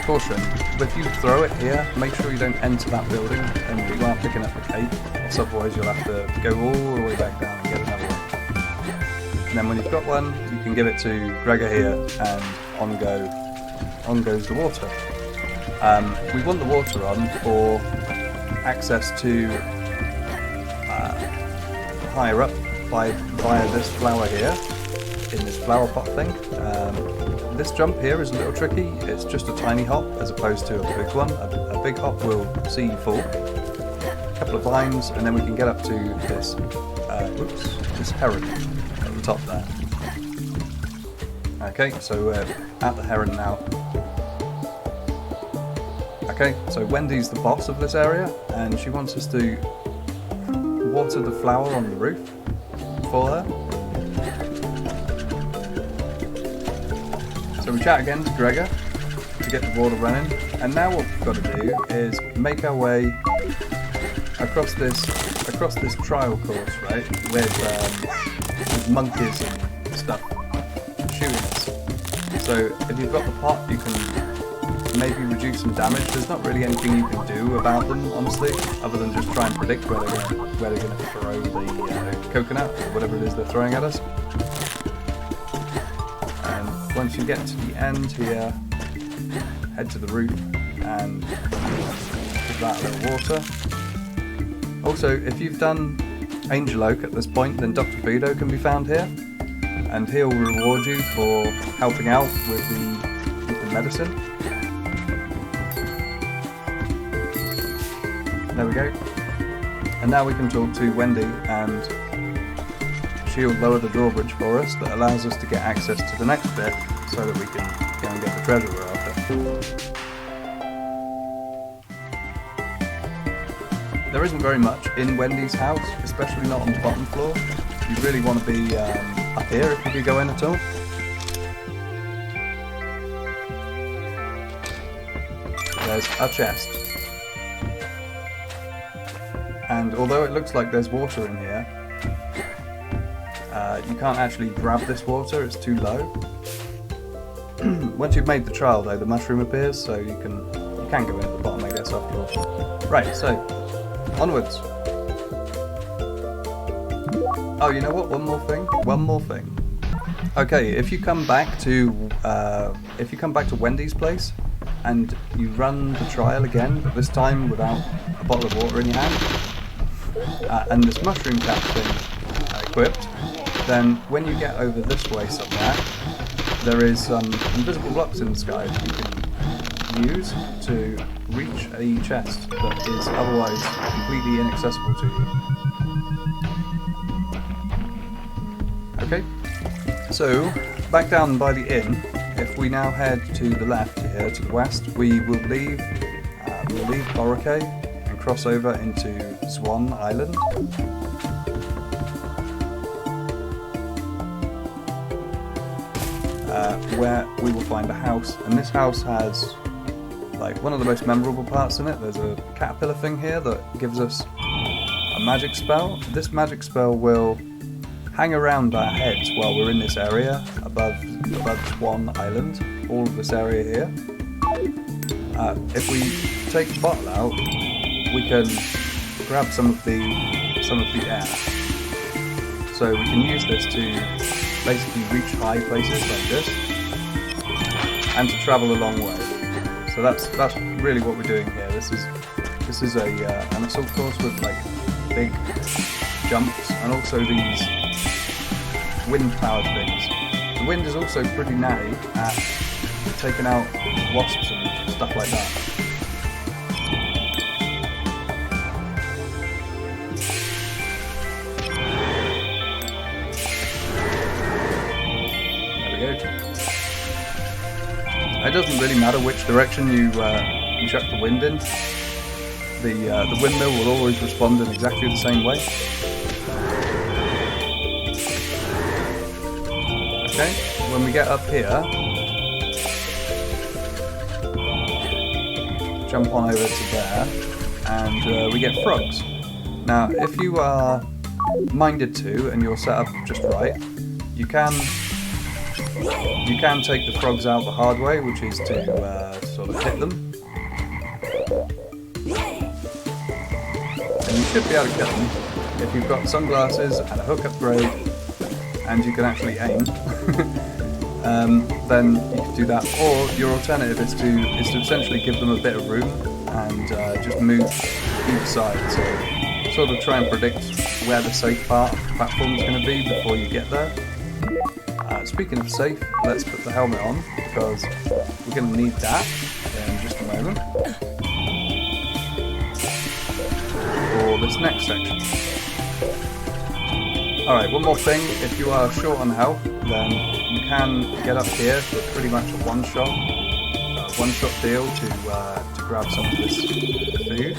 caution, if you throw it here, make sure you don't enter that building and you aren't picking up the cape, else otherwise you'll have to go all the way back down and get another one. And then when you've got one, you can give it to Gregor here, and on goes the water. We want the water on for access to higher up via this flower here, in this flower pot thing. This jump here is a little tricky. It's just a tiny hop as opposed to a big one. A big hop will see you fall. A couple of vines, and then we can get up to this this heron at the top there. Okay, so we're at the heron now. Okay, so Wendy's the boss of this area, and she wants us to water the flower on the roof for her. So we chat again to Gregor to get the water running, and now what we've got to do is make our way across this trial course, right, with monkeys and stuff shooting us. So if you've got the pot, you can maybe reduce some damage. There's not really anything you can do about them, honestly, other than just try and predict where they're going to throw the coconut or whatever it is they're throwing at us. Once you get to the end here, head to the roof and give that a little water. Also, if you've done AngelOak at this point, then Dr. Vito can be found here, and he'll reward you for helping out with the medicine. There we go. And now we can talk to Wendy, and she'll lower the drawbridge for us that allows us to get access to the next bit so that we can go and get the treasure we're after. There isn't very much in Wendy's house, especially not on the bottom floor. You really want to be up here if you could go in at all. There's a chest. And although it looks like there's water in here, you can't actually grab this water, it's too low. Once you've made the trial though, the mushroom appears, so you can go in at the bottom, I guess, after all. Right, so, onwards. Oh, you know what, one more thing. Okay, if you come back to Wendy's place, and you run the trial again, but this time without a bottle of water in your hand, and this mushroom cap thing equipped, then when you get over this way somewhere, there is some invisible blocks in the sky that you can use to reach a chest that is otherwise completely inaccessible to you. Okay, so back down by the inn, if we now head to the left here, to the west, we will leave Boracay and cross over into Swan Island. Where we will find a house, and this house has like one of the most memorable parts in it. There's a caterpillar thing here that gives us a magic spell. This magic spell will hang around our heads while we're in this area above Swan Island, all of this area here. If we take the bottle out, we can grab some of the air. So we can use this to basically reach high places like this, and to travel a long way. So that's really what we're doing here. This is an assault course with like big jumps and also these wind-powered things. The wind is also pretty natty at taking out wasps and stuff like that. It doesn't really matter which direction you chuck the wind in. The windmill will always respond in exactly the same way. Okay, when we get up here, jump on over to there, and we get frogs. Now, if you are minded to, and you're set up just right, you can take the frogs out the hard way, which is to sort of hit them. And you should be able to kill them if you've got sunglasses and a hook upgrade, and you can actually aim. Then you can do that. Or your alternative is to essentially give them a bit of room and just move each side. So sort of try and predict where the safe part of the platform is going to be before you get there. Speaking of safe, let's put the helmet on, because we're going to need that in just a moment for this next section. Alright, one more thing, if you are short on health, then you can get up here for pretty much a one-shot deal to grab some of this food.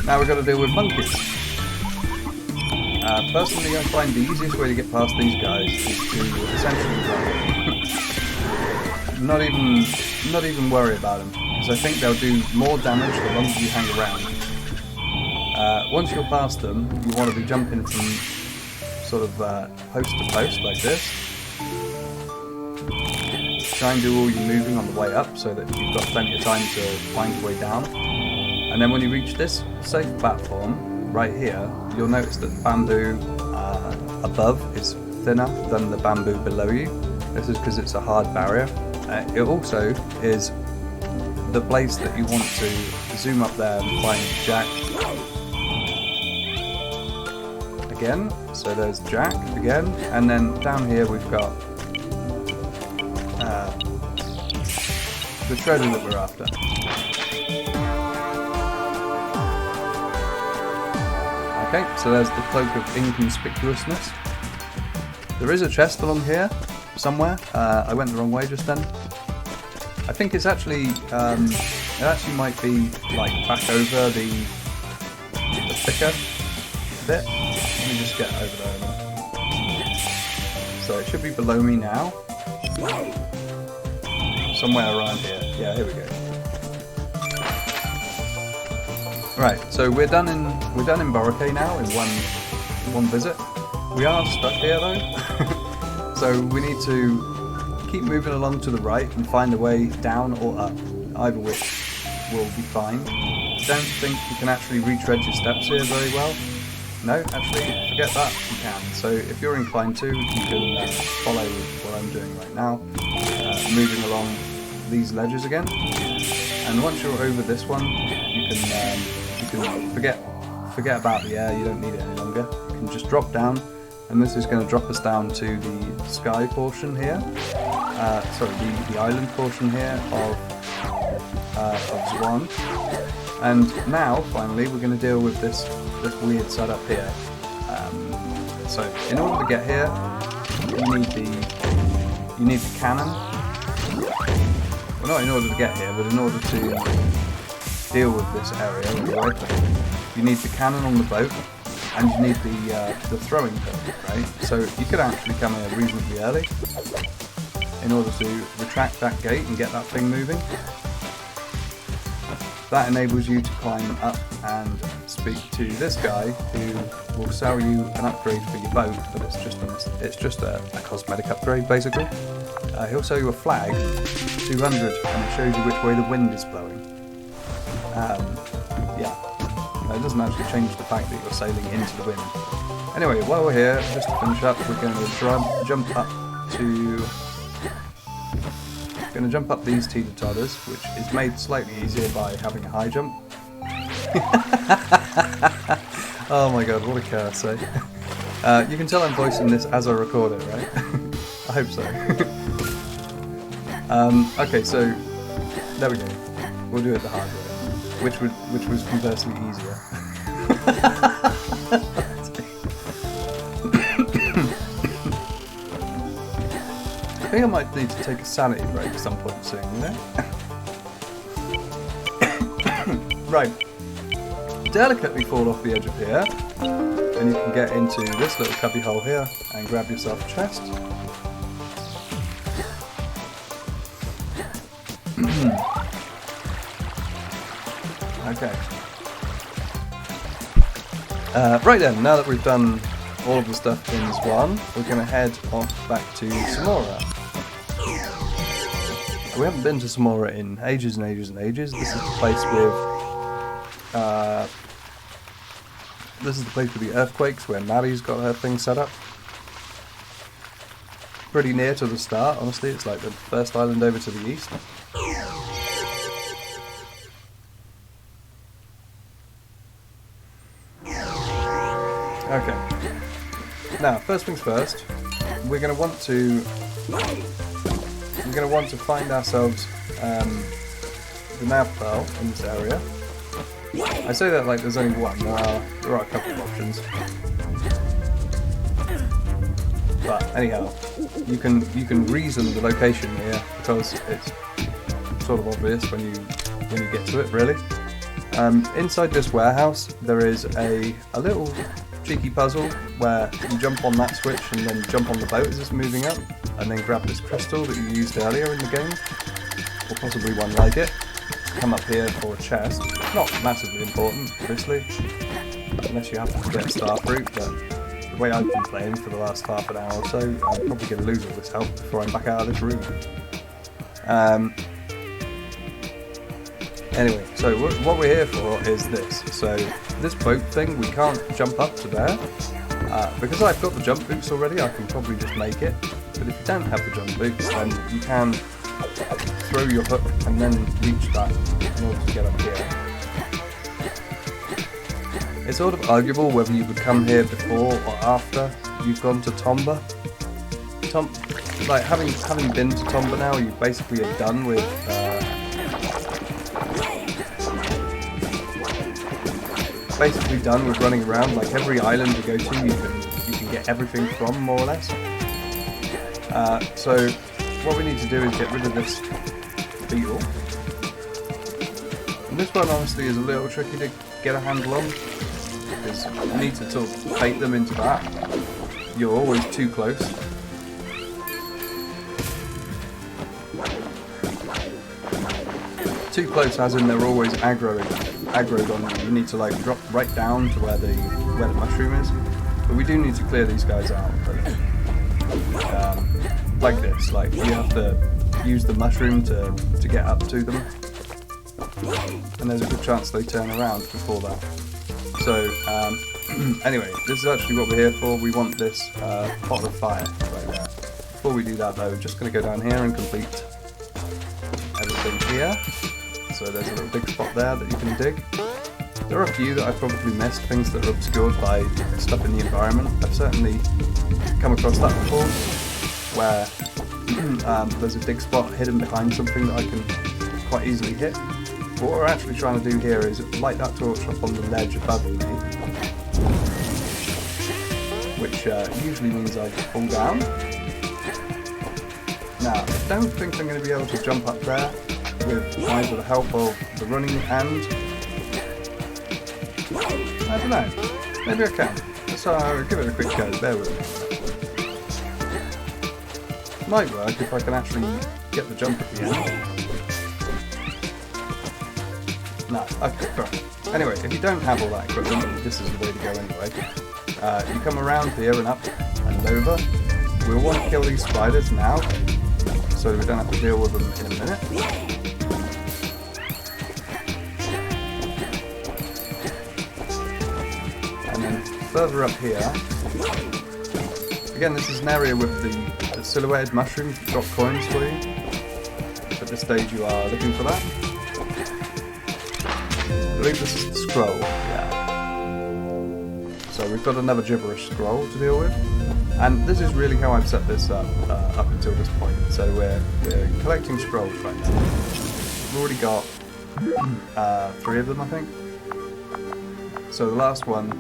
Now we've got to deal with monkeys. Personally, I find the easiest way to get past these guys is to essentially run. Not even worry about them, because I think they'll do more damage the longer you hang around. Once you're past them, you want to be jumping from sort of post to post like this. Try and do all your moving on the way up so that you've got plenty of time to find your way down. And then when you reach this safe platform right here, you'll notice that the bamboo above is thinner than the bamboo below you. This is because it's a hard barrier. It also is the place that you want to zoom up there and find Jack again. So there's Jack again, and then down here we've got the treasure that we're after. Okay, so there's the Cloak of Inconspicuousness. There is a chest along here somewhere. I went the wrong way just then. I think it's actually it actually might be like back over the thicker bit. Let me just get over there. So it should be below me now. Somewhere around here. Yeah, here we go. Right, so we're done in Boracay now in one visit. We are stuck here though, so we need to keep moving along to the right and find a way down or up, either which will be fine. Don't think you can actually retread your steps here very well. No, actually, forget that, you can. So if you're inclined to, you can follow what I'm doing right now, moving along these ledges again. And once you're over this one, you can forget about the air. You don't need it any longer. You can just drop down, and this is going to drop us down to the sky portion here. Sorry, the island portion here of Zwan. And now, finally, we're going to deal with this weird setup here. So, in order to get here, you need the cannon. Well, not in order to get here, but in order to deal with this area with the rifle, you need the cannon on the boat, and you need the throwing hook, right? So you could actually come here reasonably early in order to retract that gate and get that thing moving. That enables you to climb up and speak to this guy who will sell you an upgrade for your boat, but it's just a cosmetic upgrade basically. He'll sell you a flag, 200, and it shows you which way the wind is blowing. Yeah, it doesn't actually change the fact that you're sailing into the wind. Anyway, while we're here, just to finish up, we're going to jump up these teeter-totters, which is made slightly easier by having a high jump. Oh my god, what a curse, eh? You can tell I'm voicing this as I record it, right? I hope so. Okay, so there we go. We'll do it the hard way, which was conversely easier. I think I might need to take a sanity break at some point soon, you know? Right. Delicately fall off the edge of here, and you can get into this little cubby hole here and grab yourself a chest. Okay. Right then, now that we've done all of the stuff in Swan, we're going to head off back to Samora. We haven't been to Samora in ages and ages and ages. This is the place with the earthquakes where Maddie's got her thing set up. Pretty near to the start, honestly. It's like the first island over to the east. Okay. Now, first things first, we're going to want to find ourselves the NavPearl in this area. I say that like there's only one. There are a couple of options. But anyhow, you can reason the location here because it's sort of obvious when you get to it, really. Inside this warehouse, there is a little cheeky puzzle where you jump on that switch and then jump on the boat as it's moving up, and then grab this crystal that you used earlier in the game, or possibly one like it. Come up here for a chest. Not massively important, obviously, unless you happen to get a star fruit, but the way I've been playing for the last half an hour or so, I'm probably going to lose all this health before I'm back out of this room. Anyway, so what we're here for is this. So this boat thing, we can't jump up to there. Because I've got the jump boots already, I can probably just make it. But if you don't have the jump boots, then you can throw your hook and then reach that in order to get up here. It's sort of arguable whether you would come here before or after you've gone to Tomba. Like having been to Tomba now, you basically are done with running around. Like every island you go to, you can get everything from, more or less. So what we need to do is get rid of this beetle. And this one honestly is a little tricky to get a handle on, because you need to sort of bait them into that. You're always too close. Too close as in they're always aggroed on you. You need to like drop right down to where the mushroom is. But we do need to clear these guys out. But, like this, like you have to use the mushroom to get up to them. And there's a good chance they turn around before that. So, anyway, this is actually what we're here for. We want this pot of fire right there. Before we do that though, we're just going to go down here and complete everything here. So there's a little dig spot there that you can dig. There are a few that I've probably missed, things that are obscured by stuff in the environment. I've certainly come across that before, where there's a dig spot hidden behind something that I can quite easily hit. But what we're actually trying to do here is light that torch up on the ledge above me, which usually means I fall down. Now, I don't think I'm going to be able to jump up there with either the help of the running and... I don't know, maybe I can. So give it a quick go, bear with me. Might work if I can actually get the jump at the end. No, okay, right. Anyway, if you don't have all that equipment, this is the way to go anyway. You come around here and up and over. We'll want to kill these spiders now, so we don't have to deal with them in a minute. And then further up here, again this is an area with the silhouetted mushrooms that drop coins for you. At this stage you are looking for that. I believe this is the scroll, yeah. So we've got another gibberish scroll to deal with. And this is really how I've set this up until this point. So we're collecting scrolls right now. We've already got 3 of them, I think. So the last one,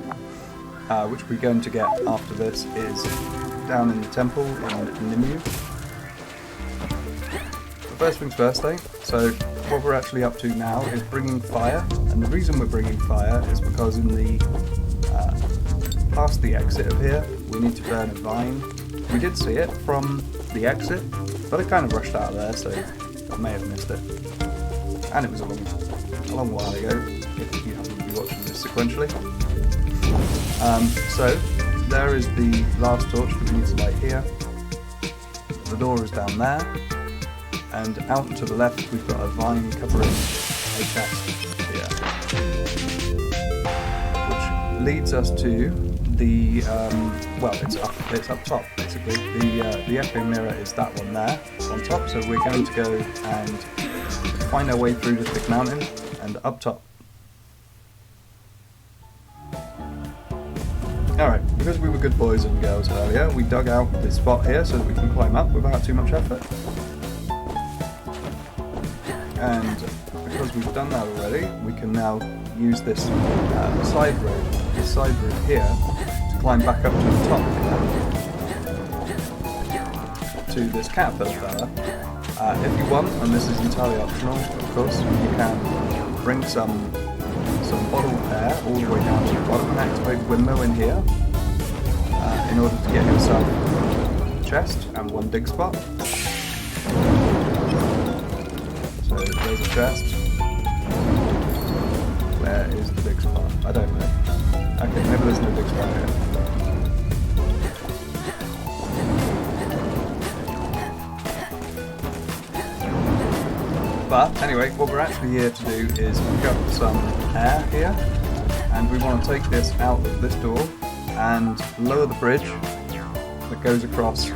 which we're going to get after this, is down in the temple in Numi. But first things first, eh? So what we're actually up to now is bringing fire, and the reason we're bringing fire is because in the past the exit of here, we need to burn a vine. We did see it from the exit, but I kind of rushed out of there, so I may have missed it. and it was a long while ago, if you happen to be watching this sequentially. So, there is the last torch that we need to light here. The door is down there, and out to the left we've got a vine covering a chest here, which leads us to the, well, it's up top basically. The echo mirror is that one there on top, so we're going to go and find our way through the thick mountain and up top. Alright, because we were good boys and girls earlier, we dug out this spot here so that we can climb up without too much effort. And because we've done that already, we can now use this side road here to climb back up to the top here, to this caterpillar fella. If you want, and this is entirely optional, of course, you can bring some bottled air all the way down to the bottom and activate the window in here in order to get yourself a chest and one dig spot. So there's a chest. Where is the dig spot? I don't know. Okay, maybe there's no dig spot here. But anyway, what we're actually here to do is pick up some air here, and we want to take this out of this door and lower the bridge that goes across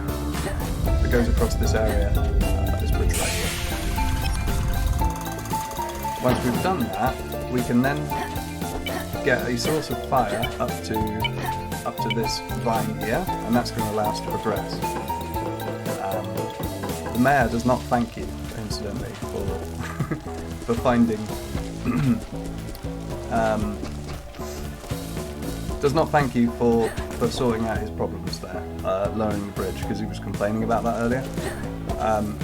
this area, this bridge right here. Once we've done that, we can then get a source of fire up to this vine here, and that's going to allow us to progress. The mayor does not thank you, incidentally, for finding does not thank you for sorting out his problems there, lowering the bridge, because he was complaining about that earlier.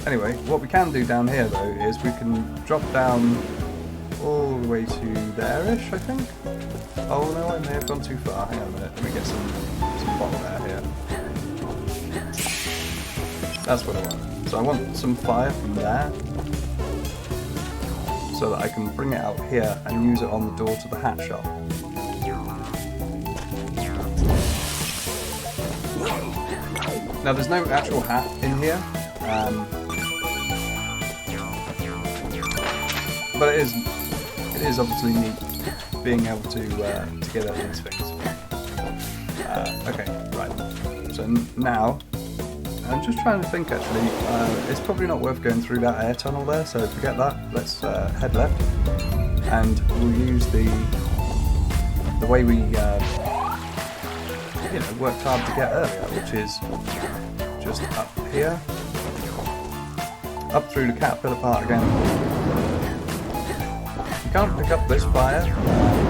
Anyway, what we can do down here though is we can drop down all the way to there-ish, I think. Oh no, I may have gone too far. Hang on a minute, let me get some bottle air here. That's what I want. So I want some fire from there, so that I can bring it out here and use it on the door to the hat shop. Now there's no actual hat in here, but it is obviously neat being able to get at these things. Okay, right. So now I'm just trying to think actually, it's probably not worth going through that air tunnel there, so forget that. Let's head left, and we'll use the way we worked hard to get earlier, which is just up here, up through the caterpillar part again. You can't pick up this fire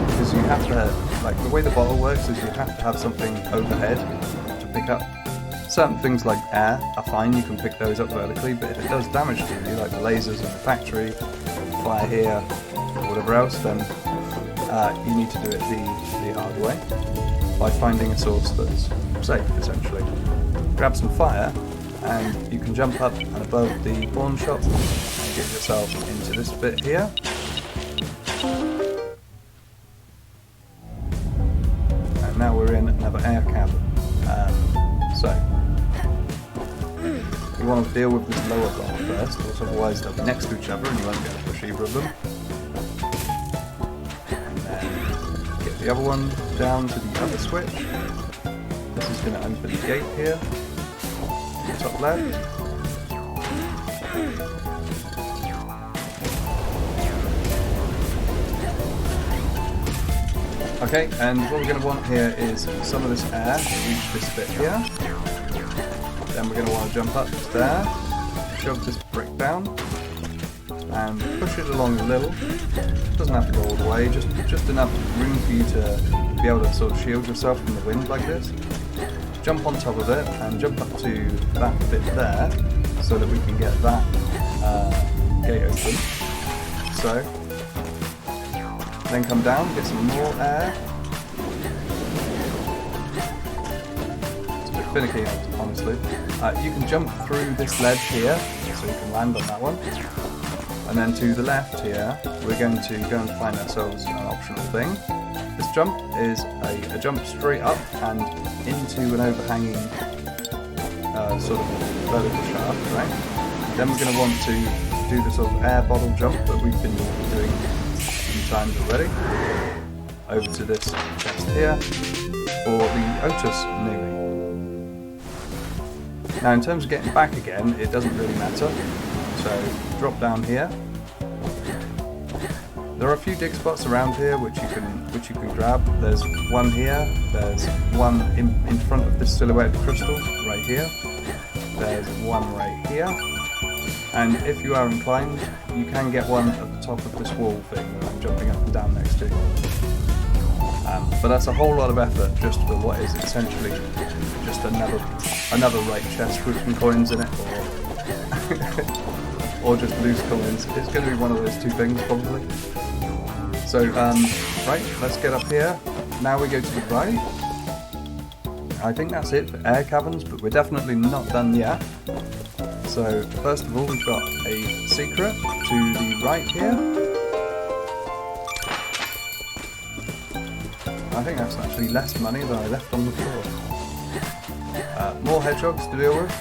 because you have to, like the way the bottle works is you have to have something overhead to pick up. Certain things like air are fine, you can pick those up vertically, but if it does damage to you, like the lasers in the factory, fire here, or whatever else, then you need to do it the hard way, by finding a source that's safe, essentially. Grab some fire, and you can jump up and above the pawn shop, and get yourself into this bit here. And now we're in another air cavern. So, you want to deal with this lower block first, because otherwise they'll be next to each other and you won't be able to push either of them. And then get the other one down to the other switch. This is going to open the gate here, top left. Okay, and what we're going to want here is some of this air to reach this bit here. Then we're going to want to jump up to there, shove this brick down, and push it along a little. Doesn't have to go all the way, just enough room for you to be able to sort of shield yourself from the wind like this. Jump on top of it and jump up to that bit there, so that we can get that gate open. So, then come down, get some more air. It's a bit finicky, honestly. You can jump through this ledge here, so you can land on that one. And then to the left here, we're going to go and find ourselves an optional thing. This jump is a jump straight up and into an overhanging sort of vertical shaft, right? Then we're going to want to do the sort of air bottle jump that we've been doing a few times already. Over to this chest here for the Otis Numi. Now in terms of getting back again, it doesn't really matter. So drop down here. There are a few dig spots around here which you can grab. There's one here, there's one in front of this silhouette crystal right here. There's one right here. And if you are inclined, you can get one at the top of this wall thing that I'm jumping up and down next to. But that's a whole lot of effort just for what is essentially just another right chest with some coins in it, or just loose coins. It's going to be one of those two things probably. So right, let's get up here. Now we go to the right. I think that's it for air caverns, but we're definitely not done yet. So first of all, we've got a secret to the right here. I think that's actually less money than I left on the floor. More hedgehogs to deal with.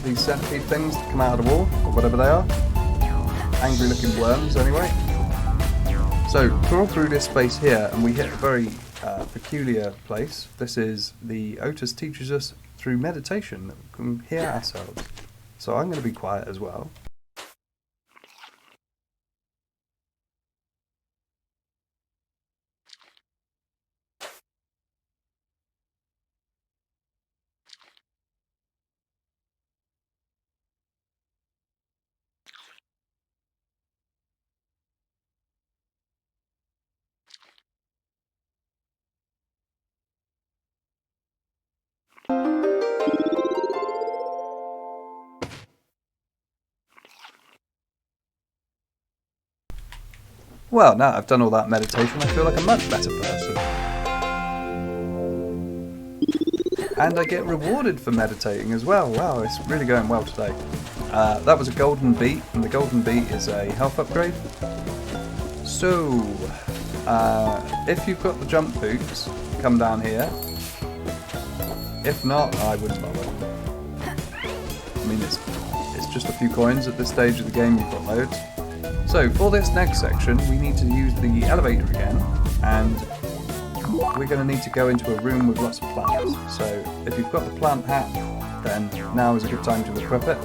These centipede things that come out of the wall, or whatever they are. Angry looking worms anyway. So, crawl through this space here and we hit a very peculiar place. This is the Otis teaches us through meditation that we can hear ourselves. So I'm going to be quiet as well. Well, now I've done all that meditation, I feel like a much better person. And I get rewarded for meditating as well. Wow, it's really going well today. That was a golden beet, and the golden beet is a health upgrade. So, if you've got the jump boots, come down here. If not, I wouldn't bother. I mean, it's just a few coins at this stage of the game, you've got loads. So for this next section, we need to use the elevator again, and we're going to need to go into a room with lots of plants. So if you've got the plant hat, then now is a good time to equip it,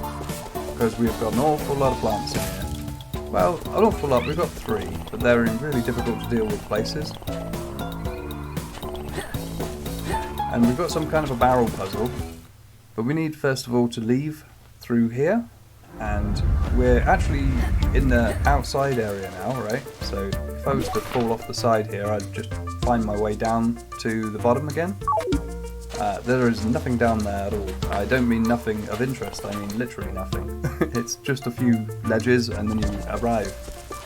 because we've got an awful lot of plants in here. Well, an awful lot, we've got 3, but they're in really difficult to deal with places. And we've got some kind of a barrel puzzle, but we need first of all to leave through here. And we're actually in the outside area now, right? So if I was to fall off the side here, I'd just find my way down to the bottom again. There is nothing down there at all. I don't mean nothing of interest, I mean literally nothing. It's just a few ledges and then you arrive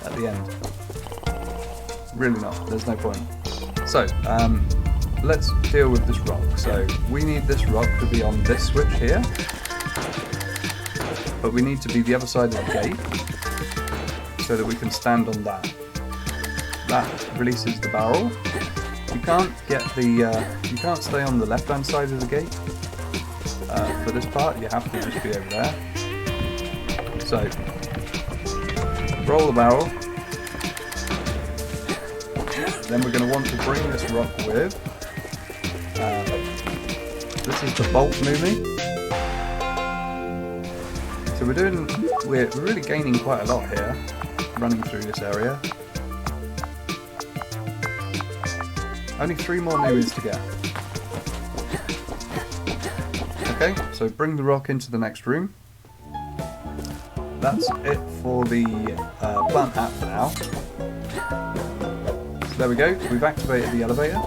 at the end. Really not, there's no point. So, let's deal with this rock. So we need this rock to be on this switch here. But we need to be the other side of the gate so that we can stand on that. That releases the barrel. You can't get the you can't stay on the left hand side of the gate for this part. You have to just be over there. So roll the barrel. Then we're going to want to bring this rock with. This is the Bolt Numi. So we're really gaining quite a lot here, running through this area. Only 3 more Numis to get. Okay, so bring the rock into the next room. That's it for the plant hat for now. So there we go, we've activated the elevator.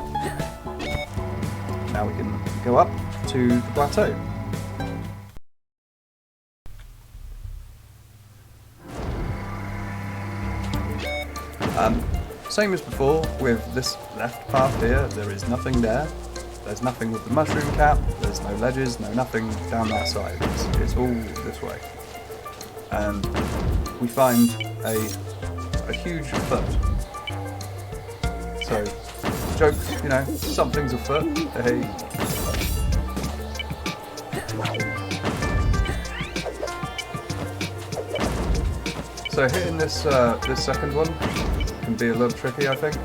Now we can go up to the plateau. Same as before, with this left path here, there is nothing there. There's nothing with the mushroom cap, there's no ledges, no nothing down that side. It's all this way. And we find a huge foot. So, jokes, you know, something's afoot. Hey. So hitting this this second one can be a little tricky, I think.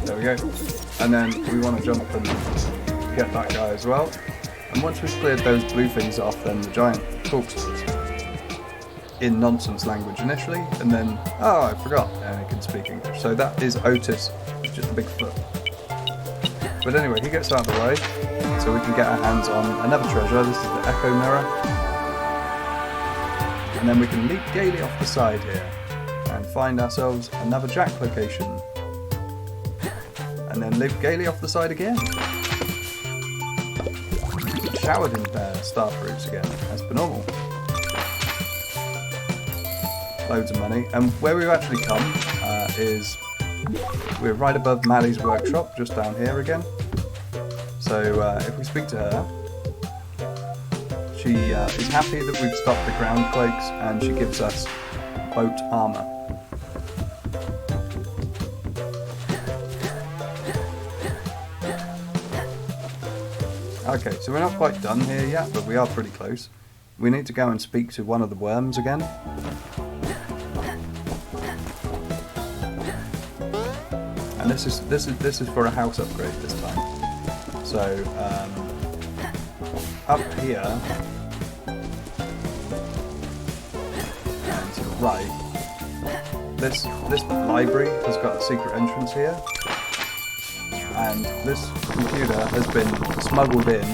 There we go. And then we want to jump and get that guy as well. And once we've cleared those blue things off, then the giant talks to us in nonsense language initially, and then, oh, I forgot, and he can speak English. So that is Otis, it's just a big foot. But anyway, he gets out of the way, so we can get our hands on another treasure. This is the Echo Mirror. And then we can leap gaily off the side here, and find ourselves another Jack location. And then leap gaily off the side again. Showered in star fruits again, as per normal. Loads of money. And where we've actually come is we're right above Maddie's workshop, just down here again. So if we speak to her, she is happy that we've stopped the ground quakes, and she gives us boat armour. Okay, so we're not quite done here yet, but we are pretty close. We need to go and speak to one of the worms again. And this is for a house upgrade this time. So up here and to the right, this library has got a secret entrance here. And this computer has been smuggled in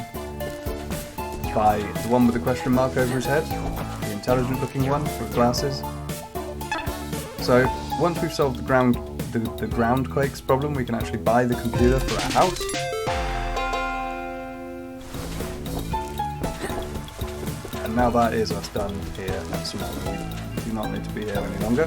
by the one with the question mark over his head, the intelligent looking one with glasses. So once we've solved the ground quakes problem, we can actually buy the computer for our house. And now that is us done here at Small. We do not need to be here any longer.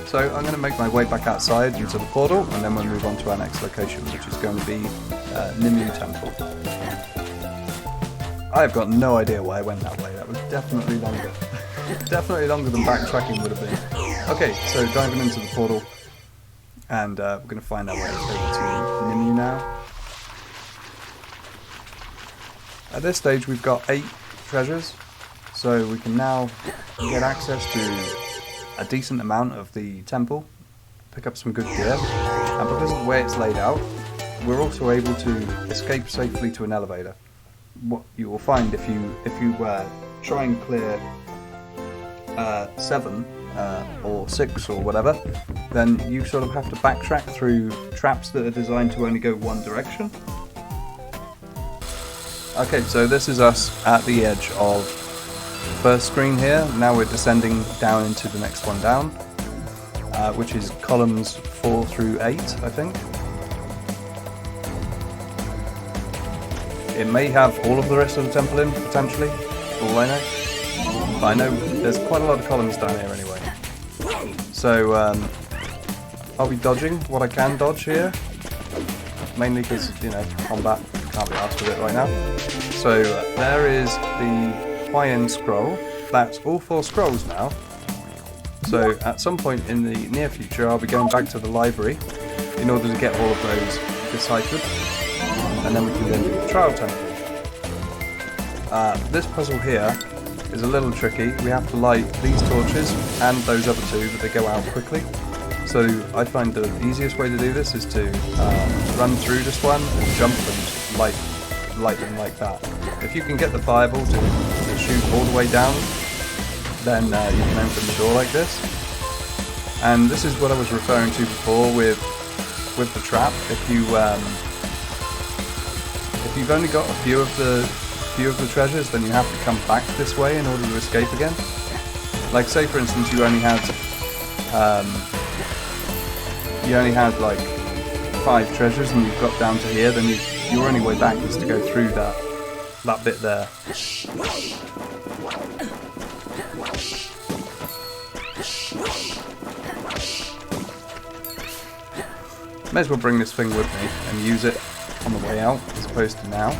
So I'm going to make my way back outside into the portal, and then we'll move on to our next location, which is going to be Numi Temple. I have got no idea why I went that way. That was definitely longer. Definitely longer than backtracking would have been. Okay, so diving into the portal, and we're going to find our way over to Numi now. At this stage we've got 8 treasures, so we can now get access to a decent amount of the temple, pick up some good gear, and because of the way it's laid out, we're also able to escape safely to an elevator. What you will find if you try and clear 7 or 6 or whatever, then you sort of have to backtrack through traps that are designed to only go one direction. Okay, so this is us at the edge of first screen here. Now we're descending down into the next one down, which is columns 4 through 8, I think. It may have all of the rest of the temple in, potentially, for all I know. But I know there's quite a lot of columns down here anyway. So I'll be dodging what I can dodge here, mainly because, you know, combat, can't be asked with it right now. So there is the High-End Scroll. That's all 4 scrolls now. So at some point in the near future I'll be going back to the library in order to get all of those deciphered, and then we can then do the trial temple. This puzzle here is a little tricky. We have to light these torches and those other 2, but they go out quickly. So I find the easiest way to do this is to run through this one and jump and light them like that. If you can get the fireball to shoot all the way down, then you can open the door like this. And this is what I was referring to before with the trap. If you've only got a few of the treasures, then you have to come back this way in order to escape again. Like, say for instance you only had like 5 treasures and you've got down to here, then your only way back is to go through that bit there. May as well bring this thing with me and use it on the way out as opposed to now.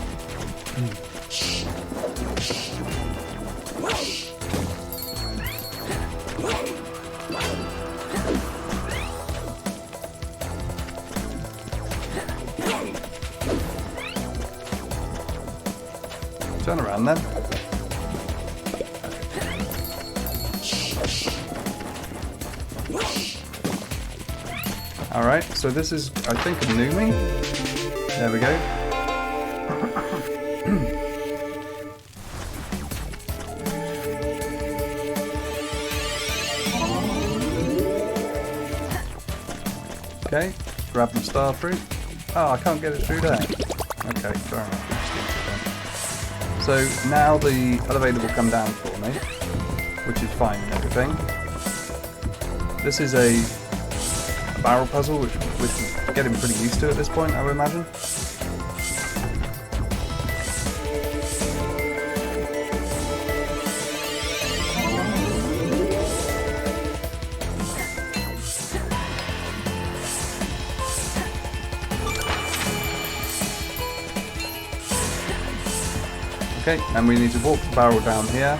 Turn around then. Alright, so this is, I think, a Numi. There we go. Okay, grab the star fruit. Oh, I can't get it through there. Okay, fair enough. So now the elevator will come down for me, which is fine and everything. This is a barrel puzzle, which we're getting pretty used to at this point, I would imagine. Okay, and we need to walk the barrel down here.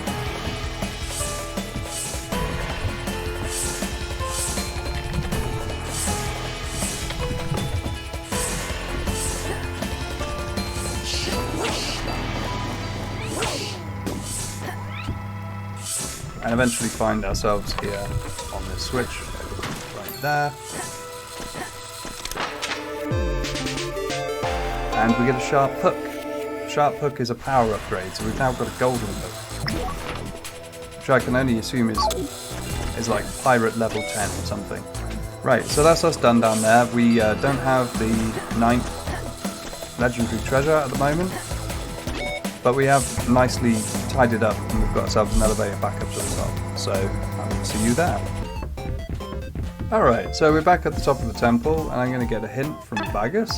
And eventually find ourselves here on this switch, right there. And we get a sharp hook. Sharp hook is a power upgrade, so we've now got a golden hook, which I can only assume is like pirate level 10 or something. Right, so that's us done down there. We don't have the 9th legendary treasure at the moment, but we have nicely tied it up and we've got ourselves an elevator back up to the top. So I will see you there. Alright, so we're back at the top of the temple and I'm going to get a hint from Bagus,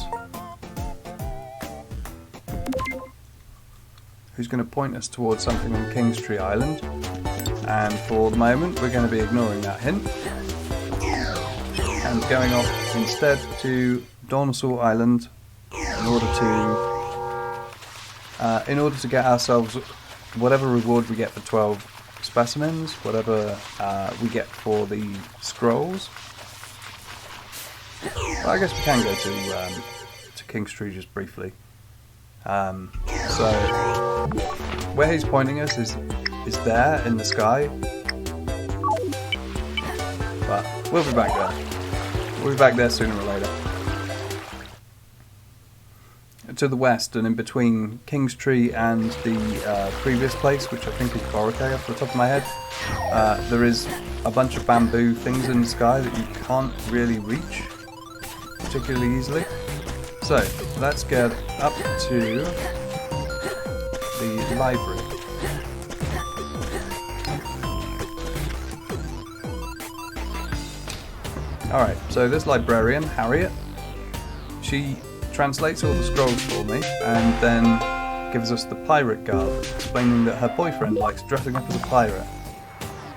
who's going to point us towards something on King's Tree Island, and for the moment we're going to be ignoring that hint and going off instead to Dinosaur Island in order to get ourselves whatever reward we get for 12 specimens, whatever we get for the scrolls. Well, I guess we can go to King's Tree just briefly. So where he's pointing us is there in the sky, but we'll be back there. We'll be back there sooner or later. To the west and in between King's Tree and the previous place, which I think is Boracay off the top of my head, there is a bunch of bamboo things in the sky that you can't really reach particularly easily. So let's get up to the library. Alright, so this librarian, Harriet, she translates all the scrolls for me and then gives us the pirate garb, explaining that her boyfriend likes dressing up as a pirate.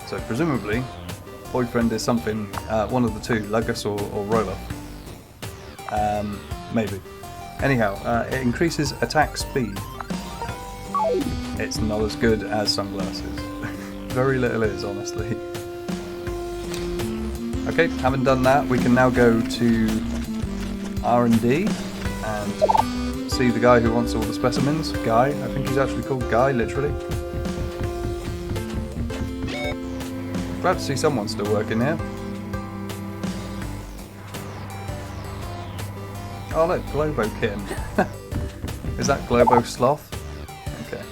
So presumably, boyfriend is something, one of the two, Lugus or Roelof. Maybe. Anyhow, it increases attack speed. It's not as good as sunglasses. Very little is, honestly. Okay, having done that, we can now go to R&D and see the guy who wants all the specimens. Guy, I think he's actually called Guy, literally. Glad to see someone still working here. Oh look, Globo-Kin. Is that Globo Sloth? Okay.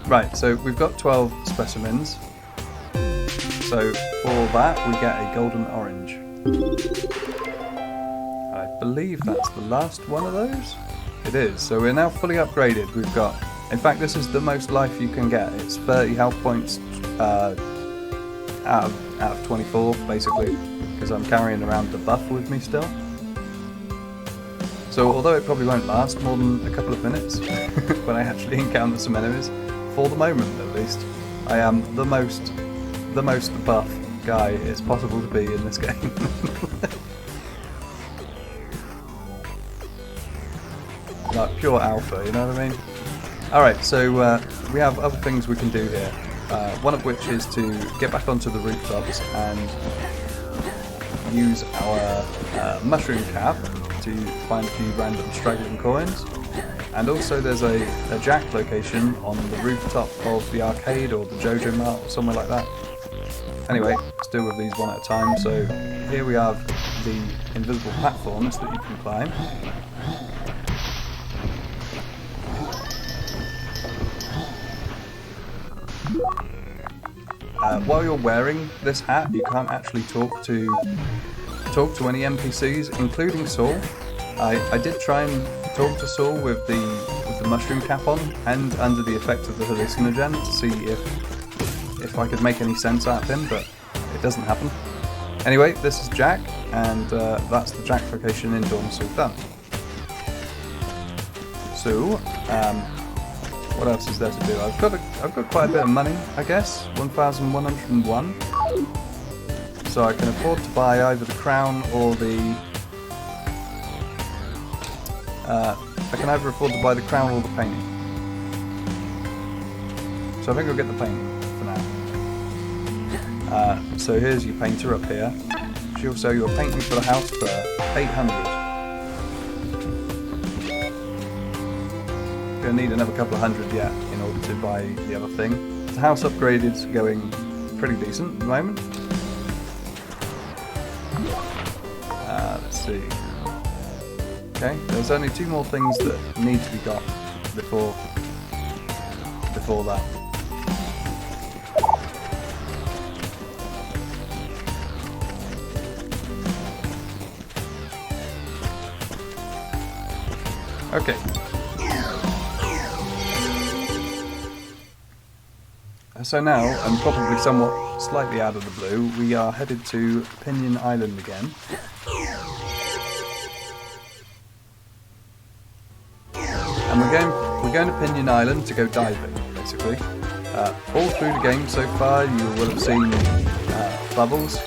Right, so we've got 12 specimens. So for that we get a golden orange. I believe that's the last one of those? It is, so we're now fully upgraded. We've got, in fact this is the most life you can get. It's 30 health points out of 24 basically. because I'm carrying around the buff with me still. So although it probably won't last more than a couple of minutes when I actually encounter some enemies, for the moment at least, I am the most buff guy it's possible to be in this game. Like pure alpha, you know what I mean? Alright, so we have other things we can do here. One of which is to get back onto the rooftops and use our mushroom cap to find a few random straggling coins. And also there's a Jack location on the rooftop of the arcade or the Jojo Mart or somewhere like that. Anyway, let's deal with these one at a time. So here we have the invisible platforms that you can climb. While you're wearing this hat, you can't actually talk to any NPCs, including Saul. I did try and talk to Saul with the mushroom cap on and under the effect of the hallucinogen to see if I could make any sense out of him, but it doesn't happen. Anyway, this is Jack, and that's the Jack location in Dawn Saul done. So, what else is there to do? I've got quite a bit of money, I guess, 1,101. So I can afford to buy either the crown or the. I can either afford to buy the crown or the painting. So I think I'll get the painting for now. So here's your painter up here. She'll sell you a painting for the house for 800. Gonna need another couple of hundred yet in order to buy the other thing. The house upgrade is going pretty decent at the moment. Let's see. Okay, there's only 2 more things that need to be got before that. Okay. So now, and probably somewhat slightly out of the blue, we are headed to Pinion Island again. And we're going to Pinion Island to go diving, basically. All through the game so far, you will have seen bubbles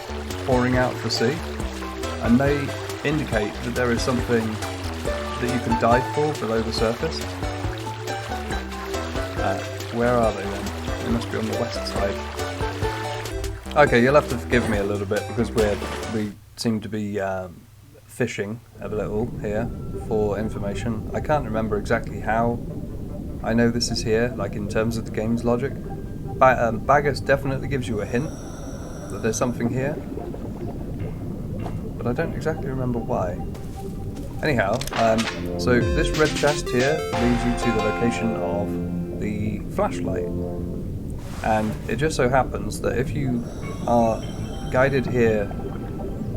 pouring out of the sea, and they indicate that there is something that you can dive for below the surface. Where are they then? They must be on the west side. Okay, you'll have to forgive me a little bit because we seem to be fishing a little here for information. I can't remember exactly how I know this is here, like in terms of the game's logic. Baggers definitely gives you a hint that there's something here, but I don't exactly remember why. Anyhow, so this red chest here leads you to the location of the flashlight. And it just so happens that if you are guided here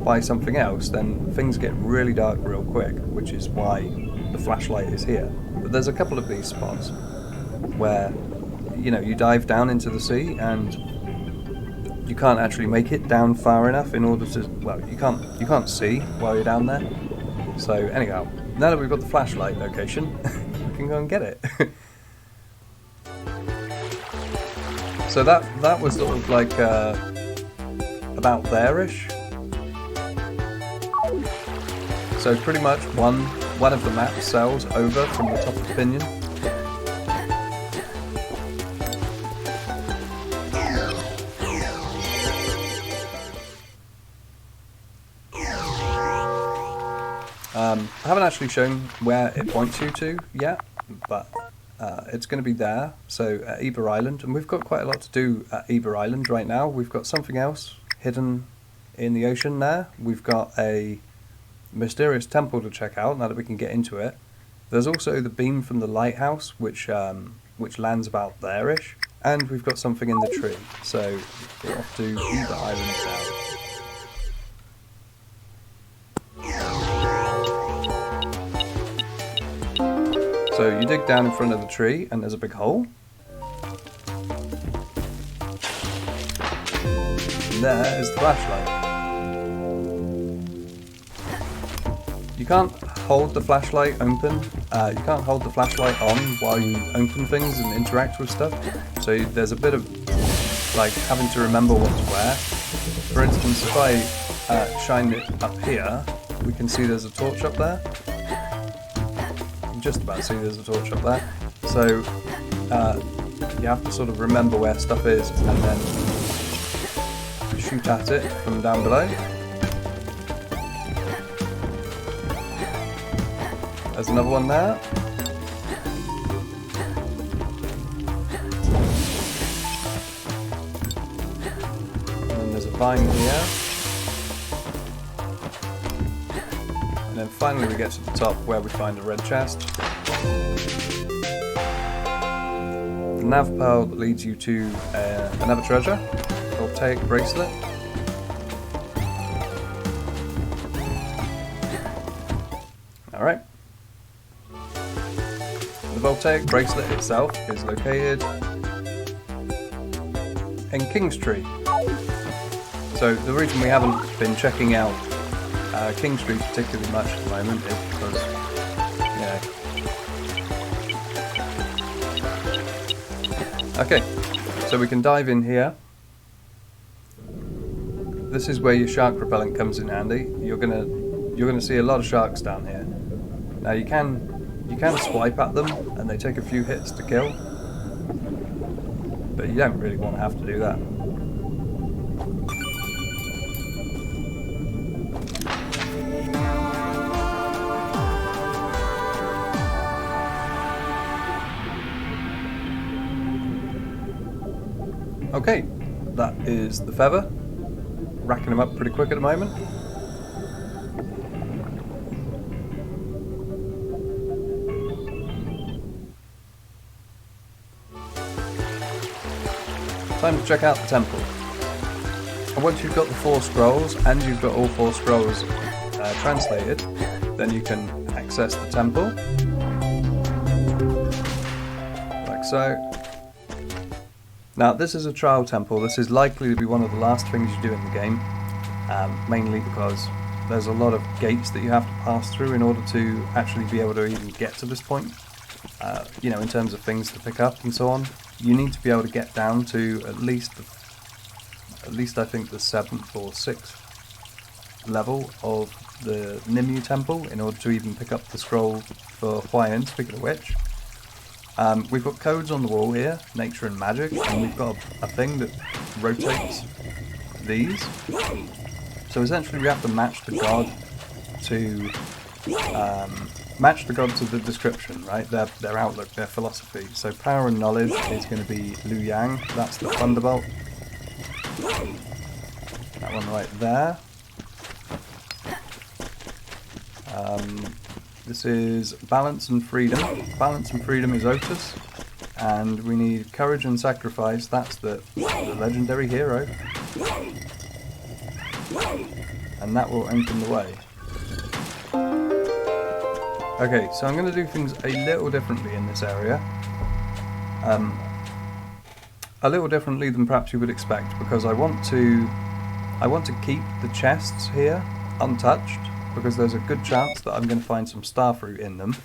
by something else, then things get really dark real quick, which is why the flashlight is here. But there's a couple of these spots where, you know, you dive down into the sea and you can't actually make it down far enough in order to, well, you can't see while you're down there. So anyhow, now that we've got the flashlight location, we can go and get it. So that was sort of like about there-ish. So pretty much one of the map sails over from the top of Pinion. I haven't actually shown where it points you to yet, but it's going to be there, so at Eber Island, and we've got quite a lot to do at Eber Island right now. We've got something else hidden in the ocean there. We've got a mysterious temple to check out now that we can get into it. There's also the beam from the lighthouse, which lands about there-ish, and we've got something in the tree. So we're off to Eber Island now. So you dig down in front of the tree and there's a big hole. And there is the flashlight. You can't hold the flashlight open, you can't hold the flashlight on while you open things and interact with stuff, so there's a bit of like having to remember what's where. For instance, if I shine it up here, we can see there's a torch up there. You can just about see there's a torch up there. So you have to sort of remember where stuff is and then shoot at it from down below. There's another one there. And then there's a vine here. And then finally we get to the top where we find a red chest. The NavPearl that leads you to another treasure, Voltaic Bracelet. Alright. The Voltaic Bracelet itself is located in Kingstree. So the reason we haven't been checking out Kingstree particularly much at the moment is because, Okay, so we can dive in here. This is where your shark repellent comes in handy. You're gonna see a lot of sharks down here. Now you can swipe at them and they take a few hits to kill, but you don't really want to have to do that. Okay, that is the feather. Racking them up pretty quick at the moment. Time to check out the temple. And once you've got the 4 scrolls, and you've got all 4 scrolls translated, then you can access the temple. Like so. Now this is a trial temple. This is likely to be one of the last things you do in the game, mainly because there's a lot of gates that you have to pass through in order to actually be able to even get to this point. In terms of things to pick up and so on. You need to be able to get down to at least I think the 7th or 6th level of the Numi Temple in order to even pick up the scroll for Hwaian, speaking of which. We've got codes on the wall here, nature and magic, and we've got a thing that rotates these. So essentially we have to match the god to the description, right? Their outlook, their philosophy. So power and knowledge is going to be Youlang, that's the Thunderbolt. That one right there. This is balance and freedom. Balance and freedom is Otis. And we need courage and sacrifice, that's the legendary hero. And that will open the way. Okay, so I'm going to do things a little differently in this area. A little differently than perhaps you would expect, because I want to keep the chests here untouched, because there's a good chance that I'm going to find some starfruit in them.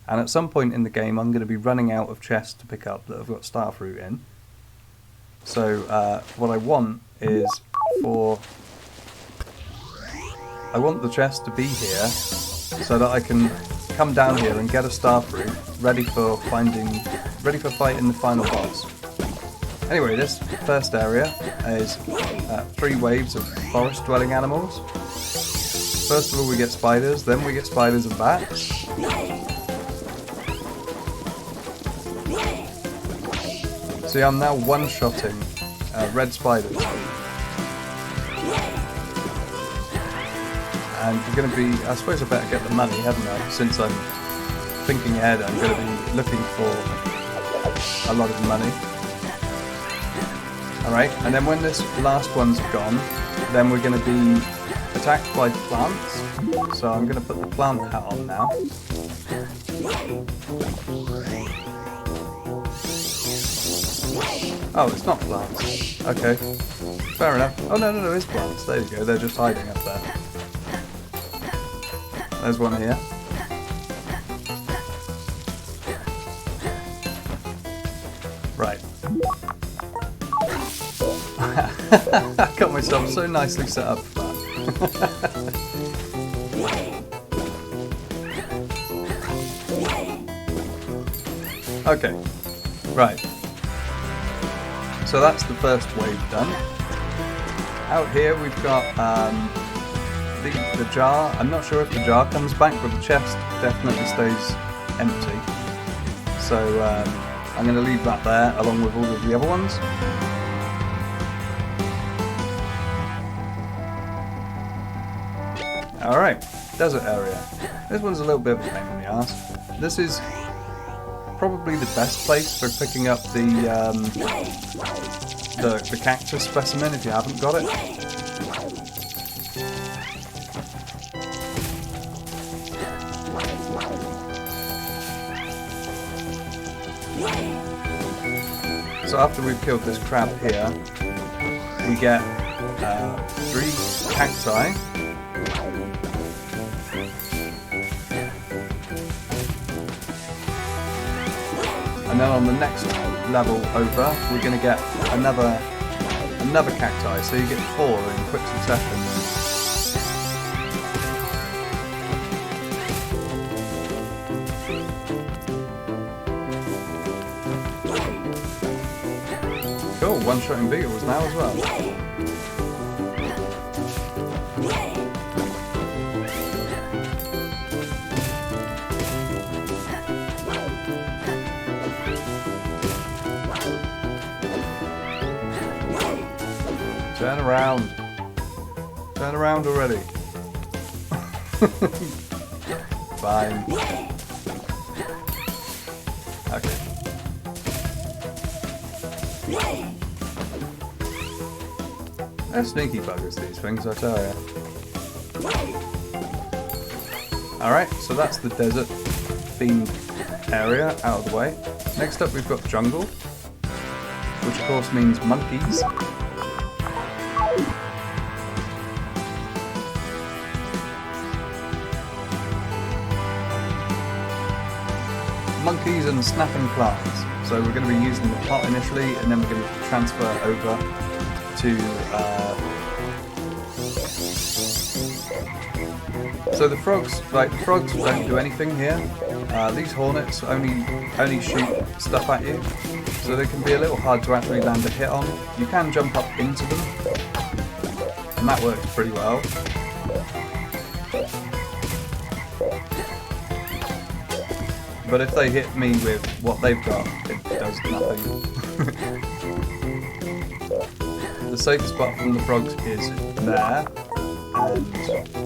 And at some point in the game I'm going to be running out of chests to pick up that have got starfruit in. So what I want is I want the chest to be here so that I can come down here and get a starfruit ready for fighting the final boss. Anyway, this first area is 3 waves of forest dwelling animals. First of all we get spiders, then we get spiders and bats. See, I'm now one-shotting red spiders. And we're going to be, I suppose I better get the money, haven't I? Since I'm thinking ahead, I'm going to be looking for a lot of money. Alright, and then when this last one's gone, then we're going to be attacked by plants. So I'm going to put the plant hat on now. Oh, it's not plants. Okay. Fair enough. Oh, no, it's plants. There you go. They're just hiding up there. There's one here. Right. I got myself so nicely set up for that. Okay, right. So that's the first wave done. Out here we've got the jar. I'm not sure if the jar comes back, but the chest definitely stays empty. So I'm going to leave that there along with all of the other ones. Alright, desert area. This one's a little bit of a pain in the arse. This is probably the best place for picking up the cactus specimen if you haven't got it. So after we've killed this crab here, we get 3 cacti. And then on the next level over, we're going to get another cacti, so you get 4 in quick succession. Cool, one-shotting beetles now as well. Turn around. Turn around already. Fine. Okay. They're sneaky buggers, these things, I tell ya. Alright, so that's the desert themed area out of the way. Next up we've got jungle, which of course means monkeys. Monkeys and snapping plants. So we're going to be using the pot initially, and then we're going to transfer over to. So the frogs, don't do anything here. These hornets only shoot stuff at you, so they can be a little hard to actually land a hit on. You can jump up into them, and that works pretty well. But if they hit me with what they've got, it does nothing. The safest spot from the frogs is there, and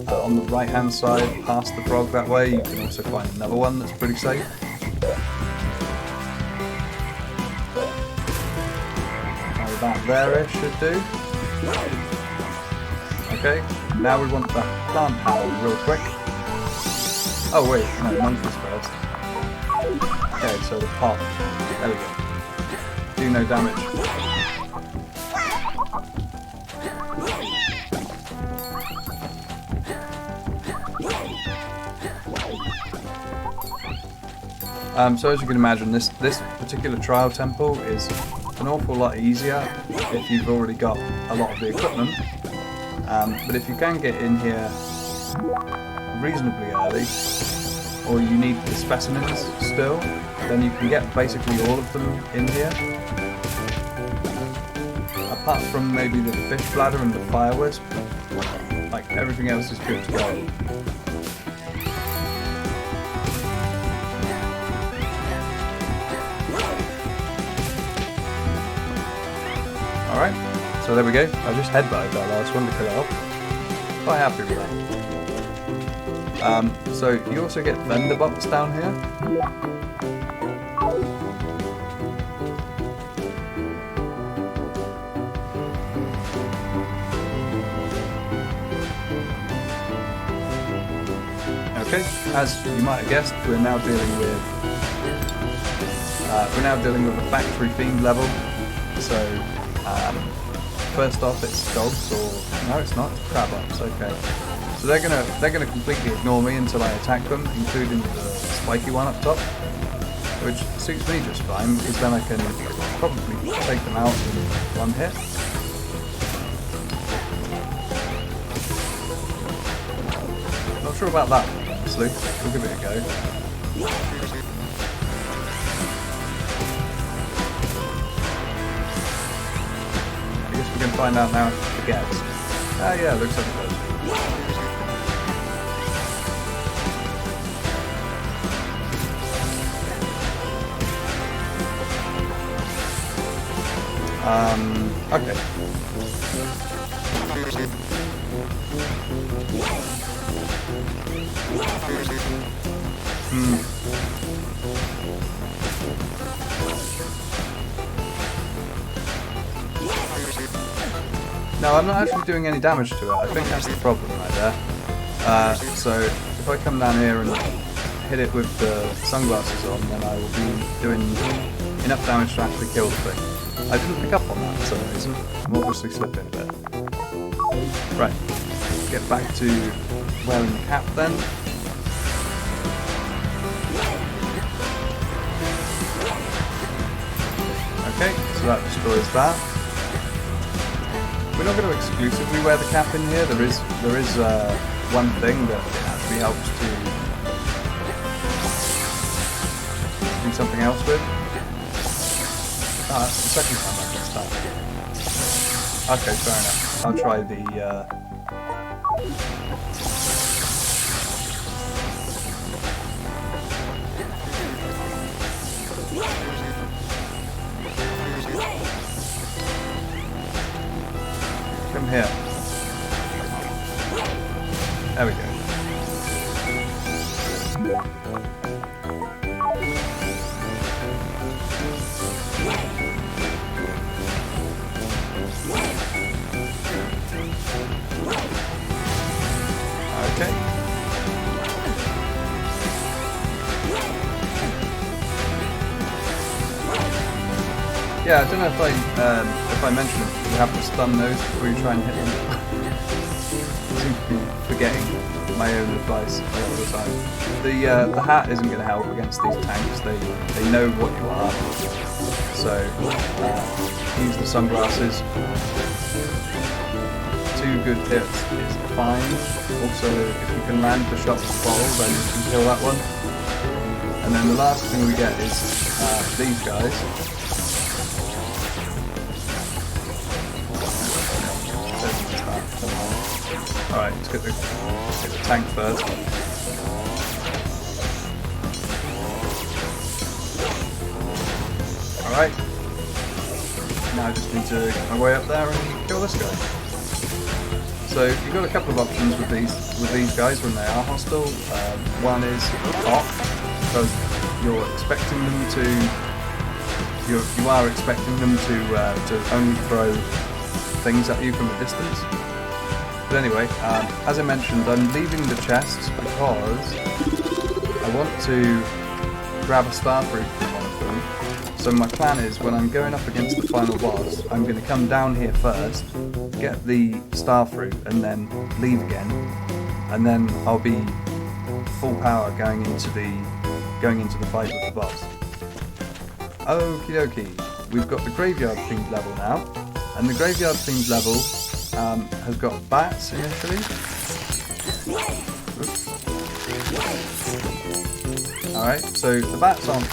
on the right hand side, past the frog that way, you can also find another one that's pretty safe. That there-ish should do. Okay, now we want that plant power real quick. Oh wait, no, monkeys first. Okay, so the pot. There we go. Do no damage. So as you can imagine, this particular trial temple is an awful lot easier if you've already got a lot of the equipment. But if you can get in here reasonably early, or you need the specimens still, then you can get basically all of them in here. Apart from maybe the fish bladder and the fire wisp, like everything else is good to go. Alright, so there we go. I just headbutted that last one to kill it off. Quite happy with that. So you also get vendor box down here. Okay, as you might have guessed, we're now dealing with a factory themed level. So first off, it's dogs, or no, it's not. It's crab ops. Okay. So they're gonna completely ignore me until I attack them, including the spiky one up top, which suits me just fine because then I can probably take them out in one hit. Not sure about that, honestly. We'll give it a go. I guess we can find out now if it forgets. Ah, yeah, looks like it does. Okay. No, I'm not actually doing any damage to it. I think that's the problem right there. So if I come down here and hit it with the sunglasses on, then I will be doing enough damage to actually kill the thing. I didn't pick up on that for some reason. I'm obviously slipping a bit. Right, get back to wearing the cap then. Okay, so that destroys that. We're not going to exclusively wear the cap in here. There is one thing that actually helps to do something else with. That's the second time I missed that. Okay, fair enough. I'll try the come here. There we go. Okay. Yeah, I don't know if I mentioned it, you have to stun those before you try and hit them. I seem to be forgetting my own advice a lot of the time. The hat isn't going to help against these tanks. They know what you are. So use the sunglasses. 2 good hits is fine. Also, if you can land the shot with bottle, then you can kill that one. And then the last thing we get is these guys. Alright, let's get the tank first. Alright. Now I just need to get my way up there and kill this guy. So you've got a couple of options with these guys when they are hostile. One is off, because you're expecting them to you are expecting them to only throw things at you from a distance. But anyway, as I mentioned, I'm leaving the chests because I want to grab a star fruit from one of them. So my plan is, when I'm going up against the final boss, I'm going to come down here first, get the star fruit, and then leave again, and then I'll be full power going into the fight with the boss. Okie dokie, we've got the graveyard themed level now, and the graveyard themed level has got bats initially. Alright, so the bats aren't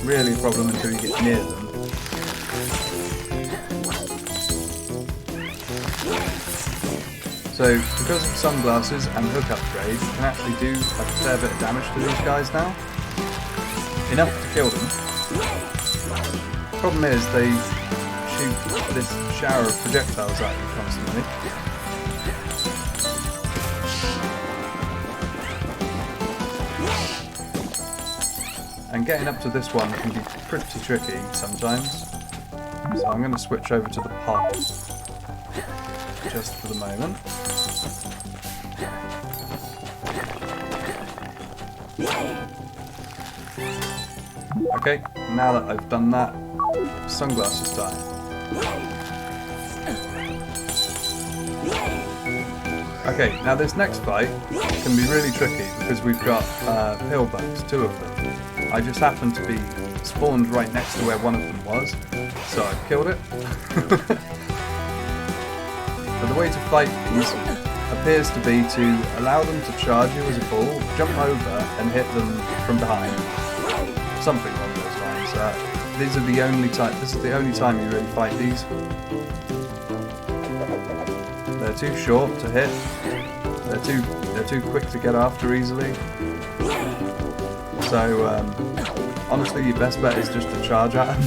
really a problem until you get near them. So, because of sunglasses and hook upgrade, you can actually do a fair bit of damage to these guys now. Enough to kill them. Problem is, they shoot this shower of projectiles at you constantly. And getting up to this one can be pretty tricky sometimes. So I'm going to switch over to the pot just for the moment. Okay, now that I've done that, sunglasses time. Okay, now this next fight can be really tricky because we've got pill bugs, 2 of them. I just happened to be spawned right next to where one of them was, so I killed it. But the way to fight these appears to be to allow them to charge you as a ball, jump over and hit them from behind. Something along those lines. This is the only time you really fight these. They're too short to hit. They're too quick to get after easily. So honestly, your best bet is just to charge at them.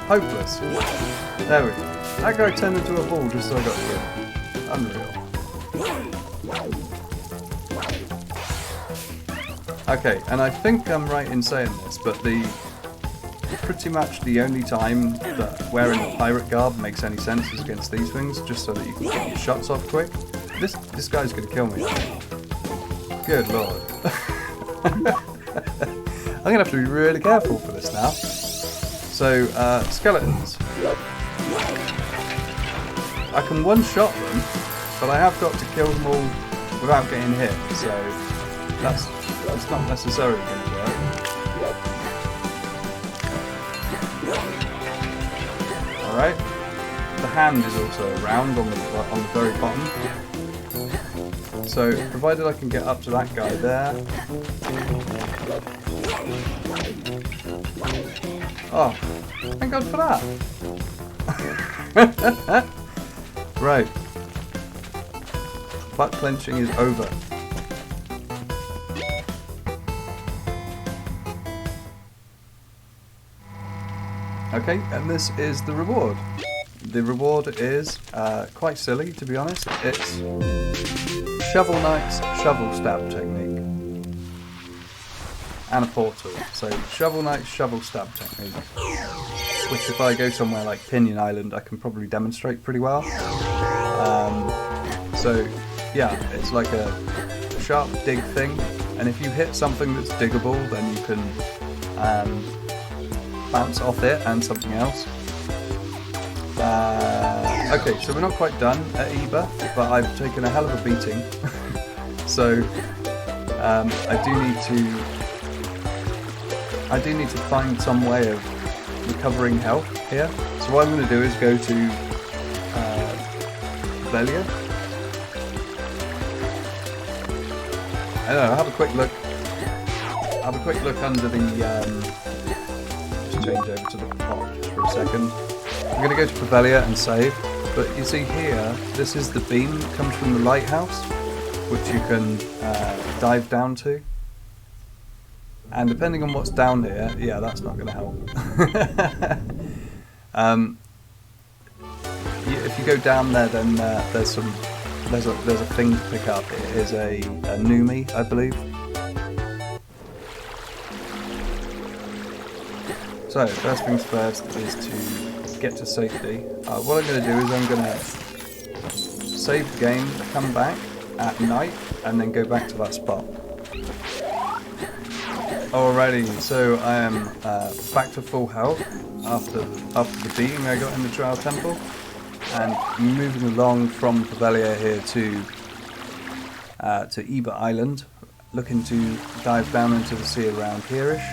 Hopeless. There we go. That guy turned into a ball just so I got killed. Unreal. Okay, and I think I'm right in saying this, but pretty much the only time that wearing a pirate garb makes any sense is against these things, just so that you can get your shots off quick. This guy's gonna kill me, I think. Good lord. I'm gonna have to be really careful for this now. So, skeletons. I can one-shot them, but I have got to kill them all without getting hit, so that's not necessarily going to work. Alright. The hand is also around on the very bottom. So, provided I can get up to that guy there. Oh, thank God for that. Right. Butt clenching is over. Okay, and this is the reward. The reward is quite silly, to be honest. It's Shovel Knight's Shovel Stab Technique. And a portal. So, Shovel Knight's Shovel Stab Technique. Which, if I go somewhere like Pinion Island, I can probably demonstrate pretty well. So, yeah, it's like a sharp dig thing. And if you hit something that's diggable, then you can bounce off it and something else. Okay, so we're not quite done at Eba, but I've taken a hell of a beating. So, I do need to find some way of recovering health here. So what I'm going to do is go to Poveglia. I don't know, have a quick look. Have a quick look under the. Just change over to the pot for a second. I'm going to go to Poveglia and save. But you see here, this is the beam that comes from the lighthouse, which you can dive down to. And depending on what's down here, yeah, that's not going to help. If you go down there, then there's a thing to pick up. It is a Numi, I believe. So first things first is to get to safety. What I'm going to do is I'm going to save the game, come back at night, and then go back to that spot. Alrighty, so I am back to full health after the beating I got in the Trial Temple, and moving along from Poveglia here to Eba Island, looking to dive down into the sea around here-ish.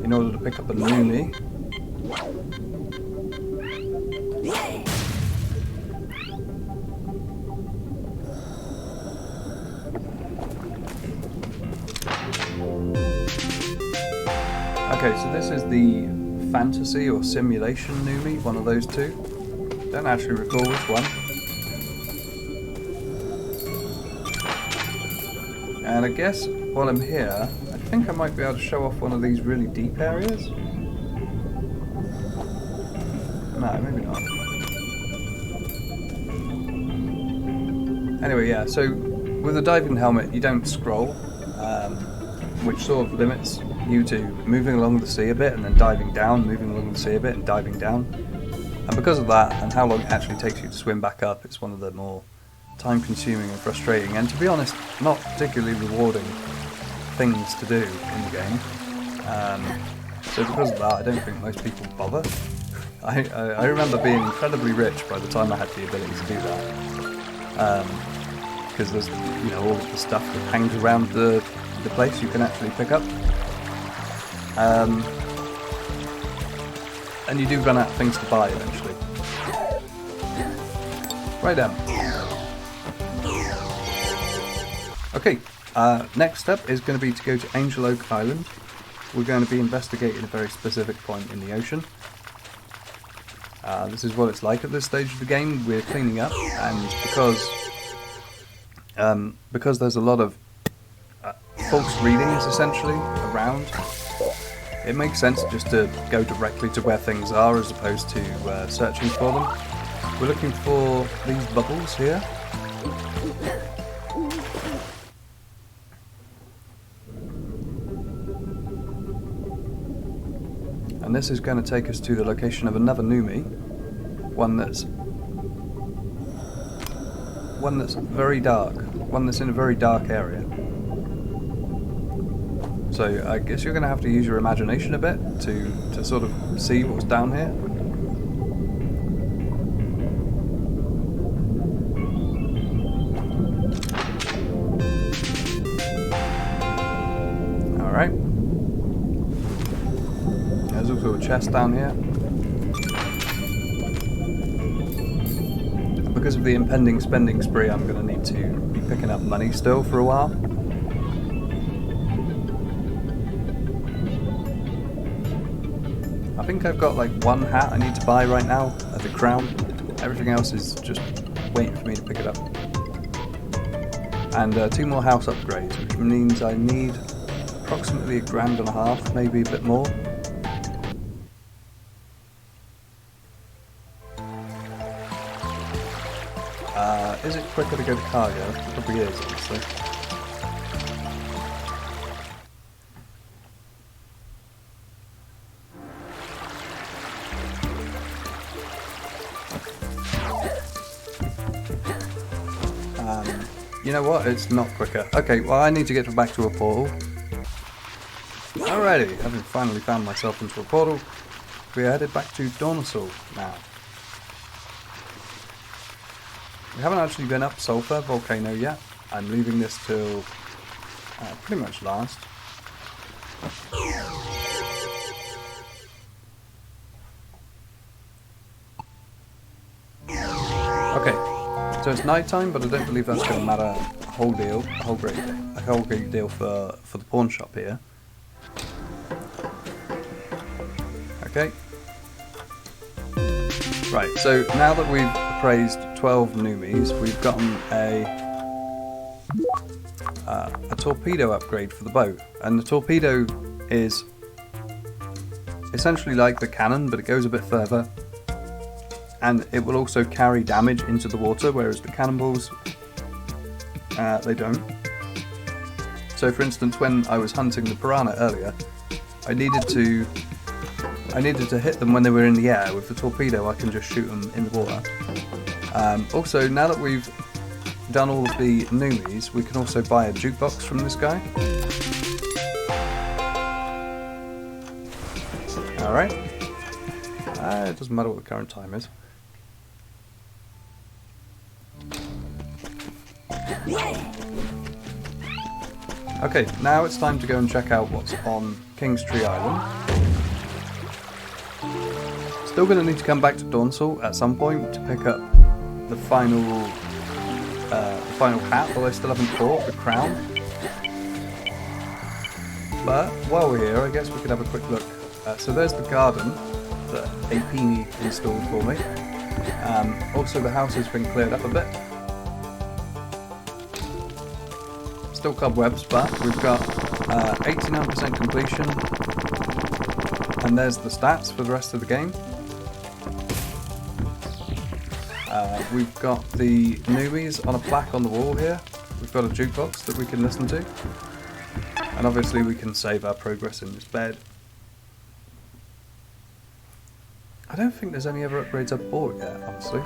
In order to pick up a Numi. Okay, so this is the fantasy or simulation Numi, one of those two. Don't actually recall which one. And I guess while I'm here, I think I might be able to show off one of these really deep areas. No, maybe not. Anyway, yeah, so with the diving helmet you don't scroll, which sort of limits you to moving along the sea a bit and then diving down, moving along the sea a bit and diving down. And because of that, and how long it actually takes you to swim back up, it's one of the more time-consuming and frustrating, and to be honest, not particularly rewarding things to do in the game. So because of that, I don't think most people bother. I remember being incredibly rich by the time I had the ability to do that. Because there's, you know, all of the stuff that hangs around the place you can actually pick up. And you do run out of things to buy eventually. Right then. Okay, next step is going to be to go to AngelOak Island. We're going to be investigating a very specific point in the ocean. This is what it's like at this stage of the game. We're cleaning up, and because there's a lot of false readings essentially around, it makes sense just to go directly to where things are as opposed to searching for them. We're looking for these bubbles here. And this is going to take us to the location of another Numi, one that's very dark, one that's in a very dark area. So I guess you're going to have to use your imagination a bit to sort of see what's down here. Alright. There's also a chest down here. And because of the impending spending spree, I'm going to need to be picking up money still for a while. I think I've got like one hat I need to buy right now as a crown. Everything else is just waiting for me to pick it up. And 2 more house upgrades, which means I need approximately $1.50, maybe a bit more. Is it quicker to go to cargo? It probably is, honestly. You know what? It's not quicker. Okay, well I need to get back to a portal. Alrighty, having finally found myself into a portal, we are headed back to Dornosul now. We haven't actually been up Sulphur Volcano yet. I'm leaving this till pretty much last. Okay, so it's night time, but I don't believe that's going to matter a whole great deal for the pawn shop here. Okay. Right, so now that we've appraised 12 Numis, we've gotten a torpedo upgrade for the boat. And the torpedo is essentially like the cannon, but it goes a bit further. And it will also carry damage into the water, whereas the cannonballs, they don't. So for instance, when I was hunting the piranha earlier, I needed to hit them when they were in the air. With the torpedo, I can just shoot them in the water. Also, now that we've done all of the Numis, we can also buy a jukebox from this guy. Alright. It doesn't matter what the current time is. Okay, now it's time to go and check out what's on King's Tree Island. Still going to need to come back to Dornosul at some point to pick up the final hat that I still haven't bought, the crown. But while we're here, I guess we could have a quick look. So there's the garden that Apini installed for me. Also the house has been cleared up a bit. Still cobwebs, but we've got 89% completion. And there's the stats for the rest of the game. We've got the Numis on a plaque on the wall here. We've got a jukebox that we can listen to. And obviously we can save our progress in this bed. I don't think there's any other upgrades I've bought yet, honestly.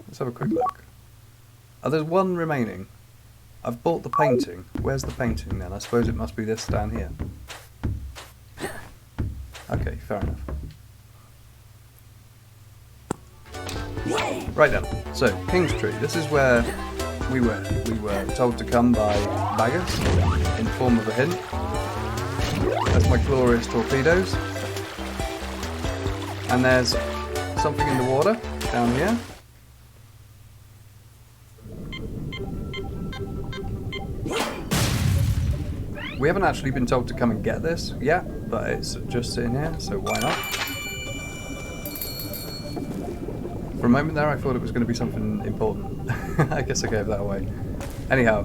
Let's have a quick look. Oh, there's one remaining. I've bought the painting. Where's the painting then? I suppose it must be this down here. Okay, fair enough. Right then, so King's Tree. This is where we were told to come by Baggers in the form of a hint. That's my glorious torpedoes. And there's something in the water down here. We haven't actually been told to come and get this yet, but it's just sitting here, so why not? For a moment there I thought it was going to be something important. I guess I gave that away. Anyhow,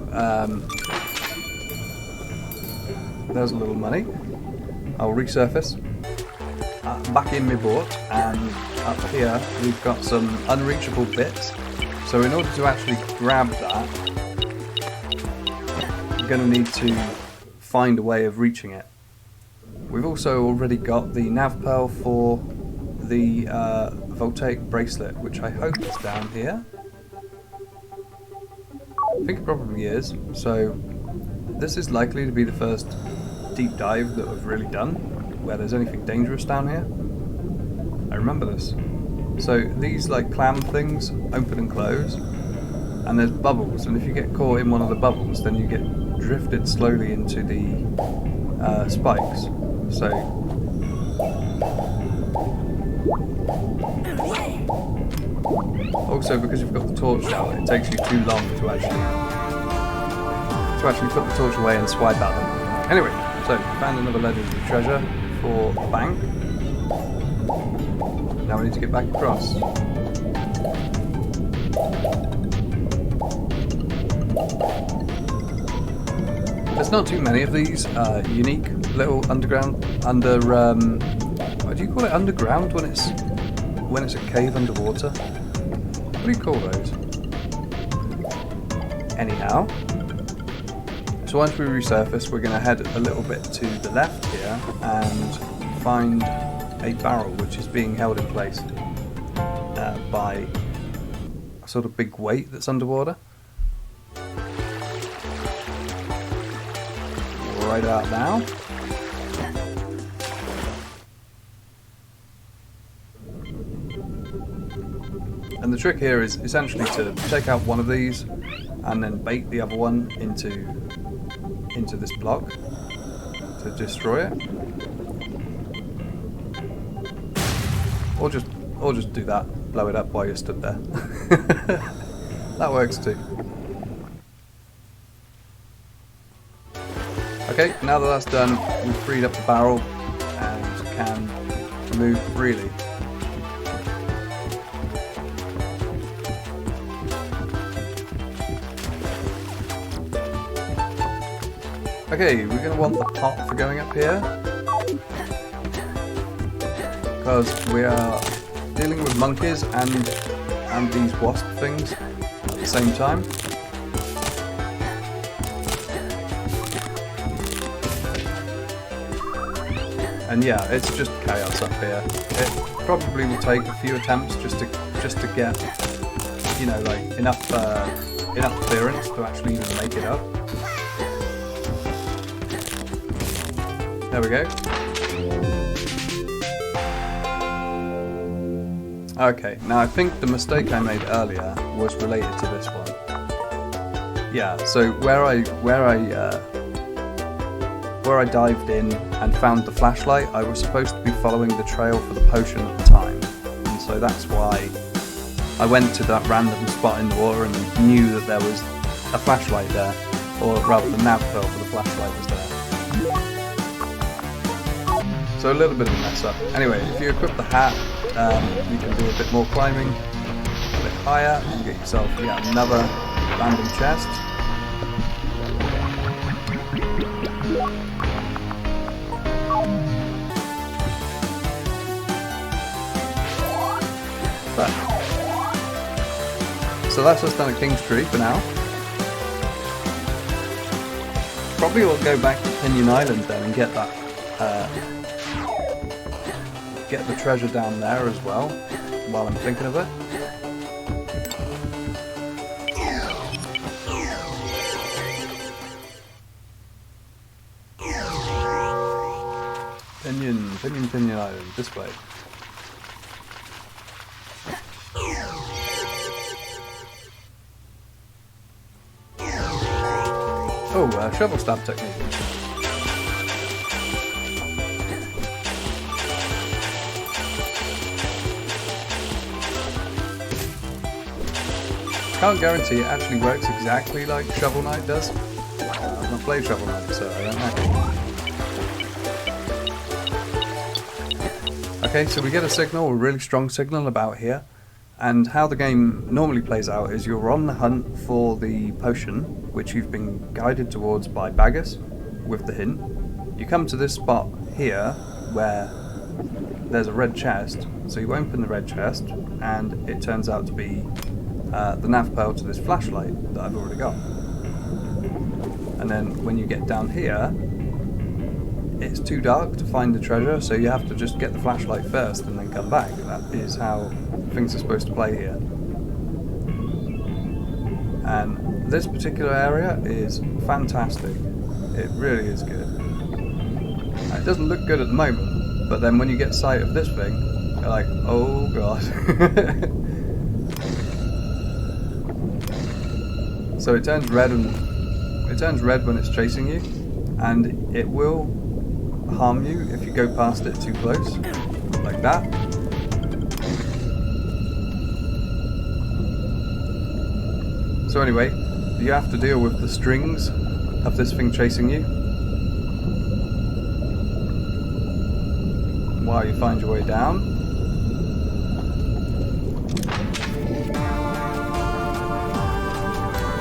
there's a little money. I'll resurface. Back in my boat, and up here we've got some unreachable bits. So in order to actually grab that, we're going to need to find a way of reaching it. We've also already got the NavPearl for the Voltaic Bracelet, which I hope is down here. I think it probably is. So this is likely to be the first deep dive that we've really done, where there's anything dangerous down here. I remember this. So these like clam things open and close, and there's bubbles, and if you get caught in one of the bubbles, then you get drifted slowly into the spikes. So also, because you've got the torch out, it takes you too long to actually put the torch away and swipe at them. Anyway, so found another legendary treasure for the bank. Now we need to get back across. There's not too many of these unique little underground what do you call it? Underground when it's a cave underwater? What do you call those? Anyhow, so once we resurface, we're going to head a little bit to the left here and find a barrel which is being held in place by a sort of big weight that's underwater. Right out now. And the trick here is essentially to take out one of these and then bait the other one into this block to destroy it. Or just do that, blow it up while you're stood there. That works too. Okay, now that that's done, we've freed up the barrel and can move freely. Okay, we're going to want the pot for going up here, because we are dealing with monkeys and these wasp things at the same time. And yeah, it's just chaos up here. It probably will take a few attempts just to get, you know, like enough clearance to actually even make it up. There we go. Okay, now I think the mistake I made earlier was related to this one. Yeah, so where I dived in and found the flashlight, I was supposed to be following the trail for the potion at the time, and so that's why I went to that random spot in the water and knew that there was a flashlight there, or rather the NavPearl for the flashlight was there. So a little bit of a mess up. Anyway, if you equip the hat, you can do a bit more climbing, a bit higher, and get yourself another random chest. So that's us done at King's Tree for now. Probably we'll go back to Pinion Island then and get that, get the treasure down there as well, while I'm thinking of it. Pinion Island, this way. Oh, shovel stab technique. Can't guarantee it actually works exactly like Shovel Knight does. I've not played Shovel Knight, so I don't know. Okay, so we get a signal, a really strong signal about here. And how the game normally plays out is you're on the hunt for the potion, which you've been guided towards by Bagus, with the hint. You come to this spot here, where there's a red chest, so you open the red chest, and it turns out to be the NavPearl to this flashlight that I've already got. And then when you get down here, it's too dark to find the treasure, so you have to just get the flashlight first and then come back. That is how things are supposed to play here. And this particular area is fantastic. It really is good. It doesn't look good at the moment, but then when you get sight of this thing, you're like, oh god. So it turns red when it's chasing you, and it will harm you if you go past it too close, like that. So anyway, you have to deal with the strings of this thing chasing you while you find your way down.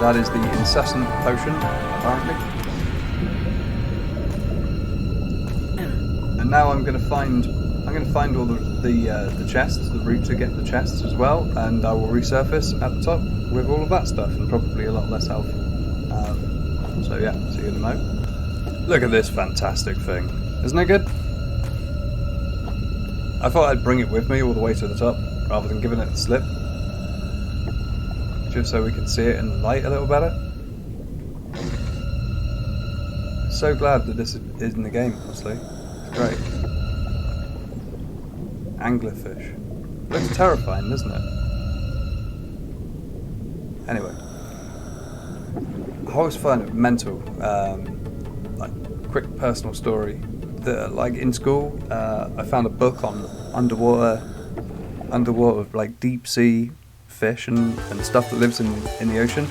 That is the Incessant Potion, apparently. And now I'm going to find all the chests, the route to get the chests as well, and I will resurface at the top with all of that stuff and probably a lot less health. So yeah, see you in a moment. Look at this fantastic thing, isn't it good? I thought I'd bring it with me all the way to the top rather than giving it the slip, just so we can see it in the light a little better. So glad that this is in the game, honestly. It's great. Anglerfish. Looks terrifying, doesn't it? Anyway. I always find it mental, like, quick personal story. Like, in school, I found a book on underwater, like, deep sea fish and stuff that lives in the ocean,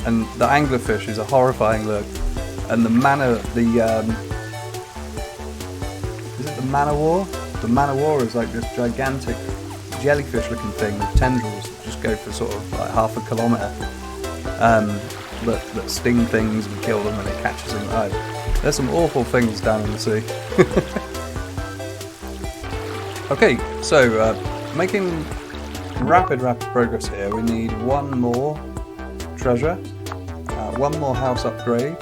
and the anglerfish is a horrifying look, and the is it the man-o-war? The man-o-war is like this gigantic jellyfish looking thing with tendrils that just go for sort of like half a kilometre, that sting things and kill them when it catches them. There's some awful things down in the sea. Okay, so making rapid progress here. We need one more treasure, one more house upgrade,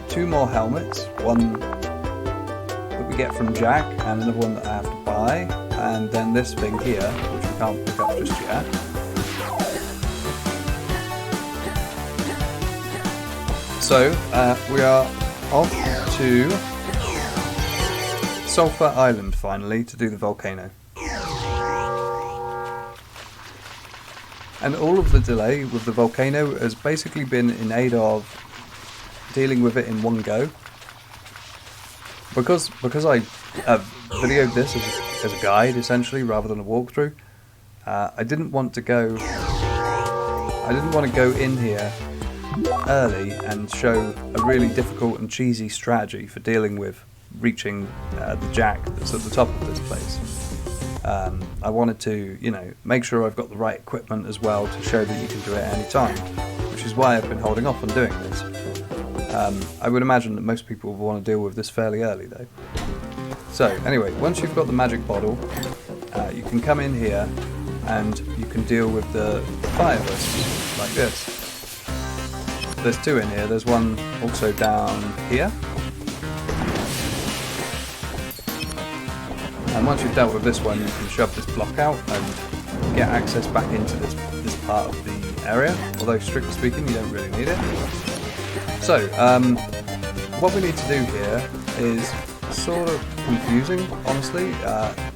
two more helmets, one that we get from Jack and another one that I have to buy, and then this thing here, which we can't pick up just yet. So we are off to Sulphur Island finally to do the volcano. And all of the delay with the volcano has basically been in aid of dealing with it in one go. Because I videoed this as a guide essentially rather than a walkthrough, I didn't want to go in here early and show a really difficult and cheesy strategy for dealing with reaching the jack that's at the top of this place. I wanted to, make sure I've got the right equipment as well to show that you can do it at any time, which is why I've been holding off on doing this. I would imagine that most people will want to deal with this fairly early though. So anyway, once you've got the magic bottle, you can come in here and you can deal with the fire wisps like this. There's two in here, there's one also down here. And once you've dealt with this one, you can shove this block out and get access back into this part of the area, although strictly speaking you don't really need it. So, what we need to do here is sort of confusing, honestly.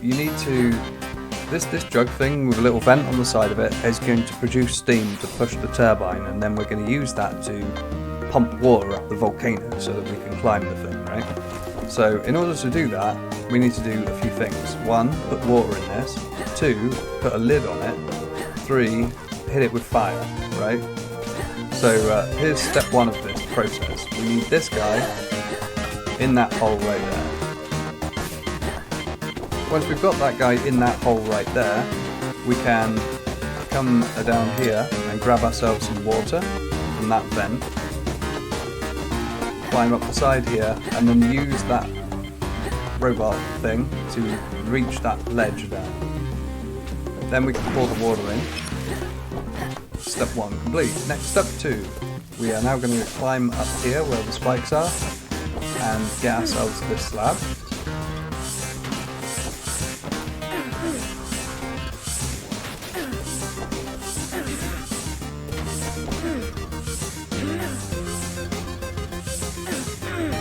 You need to... This jug thing with a little vent on the side of it is going to produce steam to push the turbine, and then we're going to use that to pump water up the volcano so that we can climb the thing, right? So in order to do that, we need to do a few things. 1, put water in this. 2, put a lid on it. 3, hit it with fire, right? So here's step 1 of this process. We need this guy in that hole right there. Once we've got that guy in that hole right there, we can come down here and grab ourselves some water from that vent, climb up the side here, and then use that robot thing to reach that ledge there. Then we can pour the water in. Step 1 complete. Next, step 2. We are now going to climb up here where the spikes are and get ourselves this slab.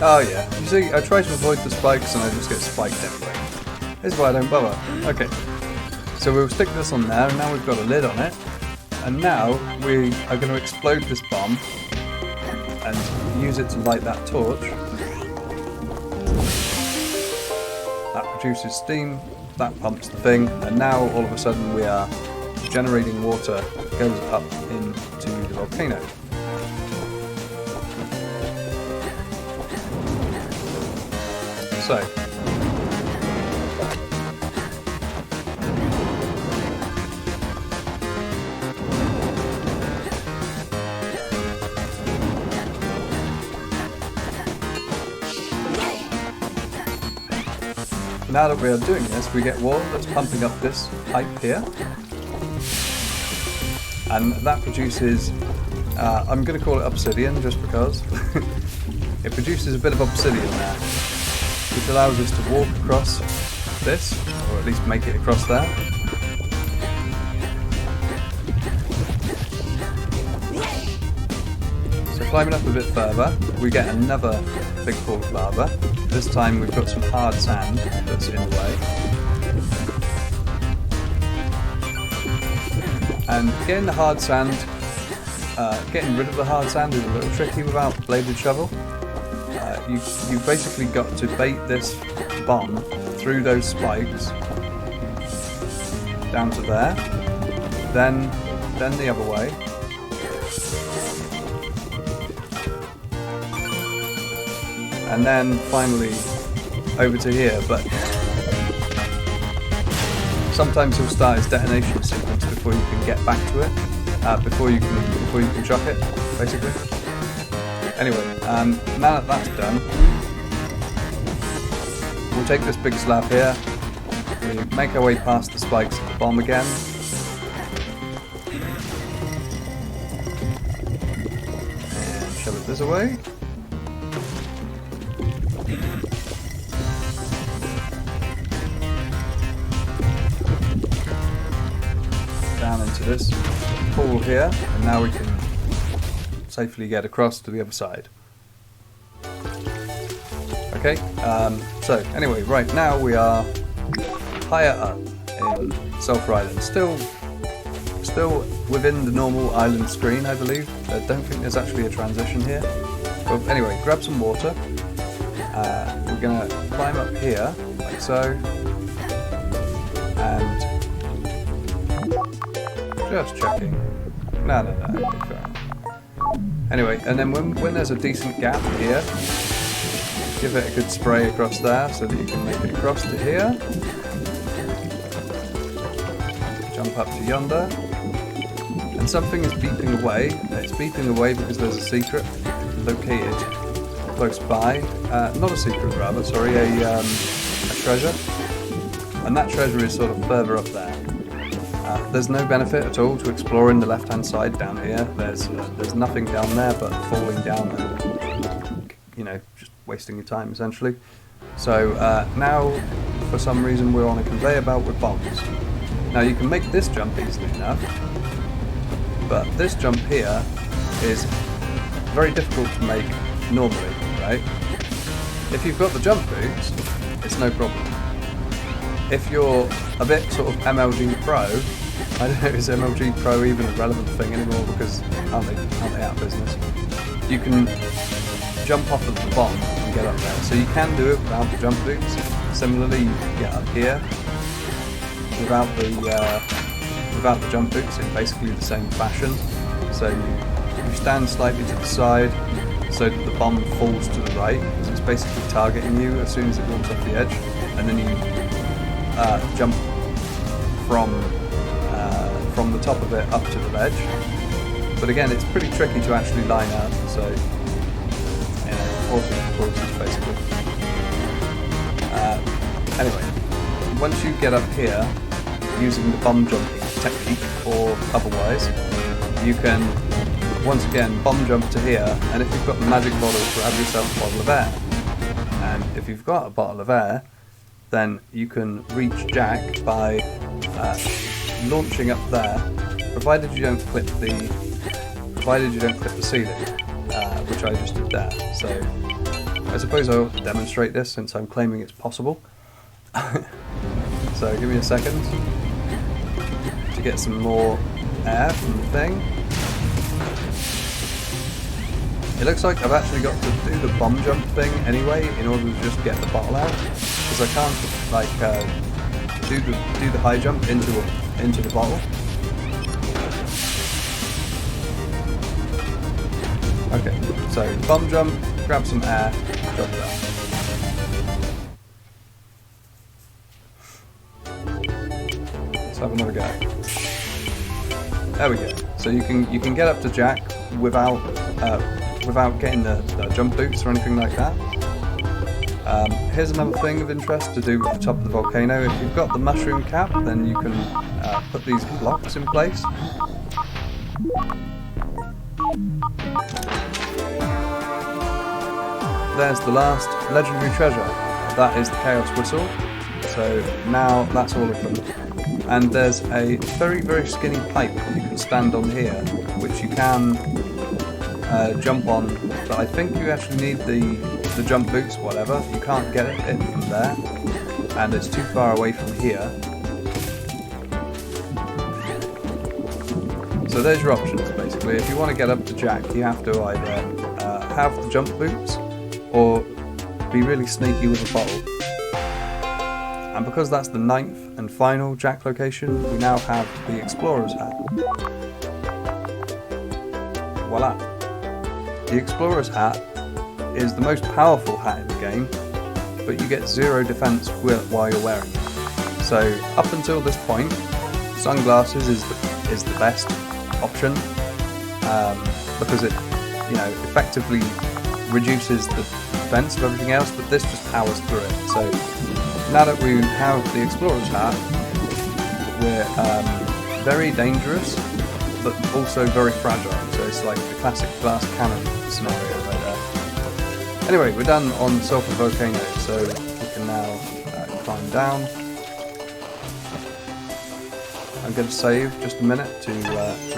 Oh yeah, you see, I try to avoid the spikes and I just get spiked anyway. This is why I don't bother. Okay, so we'll stick this on there, and now we've got a lid on it. And now we are going to explode this bomb and use it to light that torch. That produces steam, that pumps the thing, and now all of a sudden we are generating water that goes up into the volcano. So, now that we are doing this, we get water that's pumping up this pipe here, and that produces, I'm going to call it obsidian just because, it produces a bit of obsidian there, which allows us to walk across this, or at least make it across there. So climbing up a bit further, we get another big pool of lava. This time we've got some hard sand that's in the way. And getting the hard sand, getting rid of the hard sand is a little tricky without a bladed shovel. You've basically got to bait this bomb through those spikes down to there, then the other way, and then finally over to here. But sometimes he'll start his detonation sequence before you can get back to it, before you can chuck it, basically. Anyway, now that that's done, we'll take this big slab here, we make our way past the spikes of the bomb again, and shove it this away. Down into this pool here, and now we can safely get across to the other side. Okay, so anyway, right now we are higher up in Sulphur Island, still within the normal island screen, I believe. I don't think there's actually a transition here. But anyway, grab some water. We're going to climb up here, like so, and just checking. No, fair enough. Anyway, and then when there's a decent gap here, give it a good spray across there so that you can make it across to here. Jump up to yonder. And something is beeping away. It's beeping away because there's a secret located close by. Not a secret, rather, sorry, a treasure. And that treasure is sort of further up there. There's no benefit at all to exploring the left-hand side down here. There's nothing down there but falling down and, you know, just wasting your time essentially. So now, for some reason, we're on a conveyor belt with bombs. Now you can make this jump easily enough, but this jump here is very difficult to make normally, right? if you've got the jump boots, it's no problem. If you're a bit sort of MLG Pro, I don't know, is MLG Pro even a relevant thing anymore, because aren't they out of business? You can jump off of the bomb and get up there. So you can do it without the jump boots. Similarly, you can get up here without the jump boots in basically the same fashion. So you stand slightly to the side so that the bomb falls to the right, so it's basically targeting you as soon as it walks off the edge, and then you jump from the top of it up to the ledge. But again, it's pretty tricky to actually line up, so alternate courses basically. Anyway, once you get up here using the bomb jumping technique or otherwise, you can once again bomb jump to here, and if you've got the magic bottle, grab yourself a bottle of air. And if you've got a bottle of air, then you can reach Jack by launching up there, provided you don't clip the ceiling, which I just did there. So I suppose I ought to demonstrate this since I'm claiming it's possible. So give me a second to get some more air from the thing. It looks like I've actually got to do the bomb jump thing anyway in order to just get the bottle out, because I can't like do the high jump into the bottle. Okay, so bomb jump, grab some air, jump down. Let's have another go. There we go. So you can get up to Jack without getting the jump boots or anything like that. Here's another thing of interest to do at the top of the volcano. If you've got the mushroom cap, then you can put these blocks in place. There's the last legendary treasure. That is the Chaos Whistle. So now that's all of them. And there's a very, very skinny pipe you can stand on here, which you can jump on, but I think you actually need the jump boots, whatever. You can't get it in from there, and it's too far away from here. So there's your options, basically. If you want to get up to Jack, you have to either have the jump boots, or be really sneaky with a bottle. And because that's the 9th and final Jack location, we now have the Explorer's Hat. Voila! The Explorer's Hat is the most powerful hat in the game, but you get 0 defense while you're wearing it. So up until this point, sunglasses is the best option, because it effectively reduces the defense of everything else, but this just powers through it. So now that we have the Explorer's Hat, we're very dangerous, but also very fragile. So it's like the classic glass cannon scenario right there. Anyway, we're done on Sulphur Volcano, so we can now climb down. I'm going to save just a minute to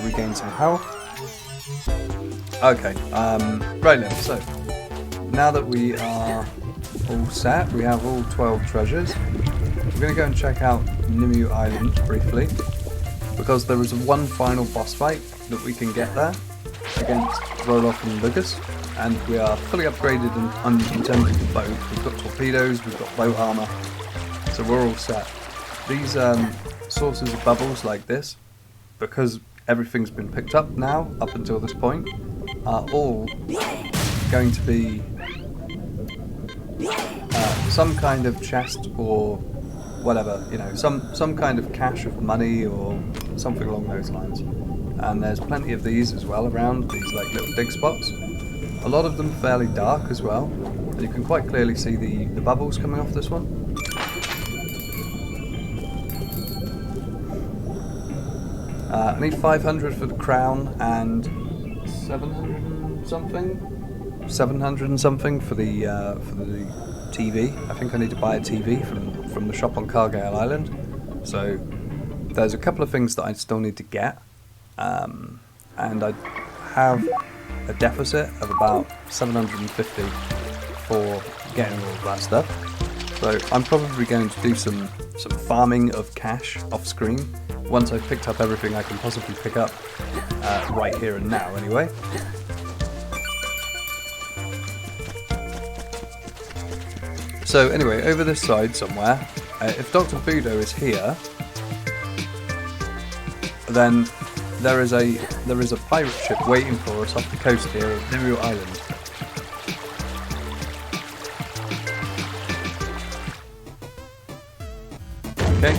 regain some health. Okay, right then, so now that we are all set, we have all 12 treasures. We're going to go and check out Numi Island briefly, because there is one final boss fight that we can get there against Roelof and Lugus, and we are fully upgraded in terms of the boat. We've got torpedoes, we've got boat armour, so we're all set. These sources of bubbles like this, because everything's been picked up now up until this point, are all going to be some kind of chest or whatever, some kind of cache of money or something along those lines. And there's plenty of these as well around, these like little dig spots. A lot of them fairly dark as well, and you can quite clearly see the bubbles coming off this one. I need 500 for the crown and 700 and something for the TV. I think I need to buy a TV from the shop on Cargale Island. So there's a couple of things that I still need to get, and I have a deficit of about 750 for getting all of that stuff. So I'm probably going to do some farming of cash off screen once I've picked up everything I can possibly pick up right here and now anyway. So anyway, over this side somewhere, if Dr. Budo is here, then there is a pirate ship waiting for us off the coast here of Numi Island. Okay,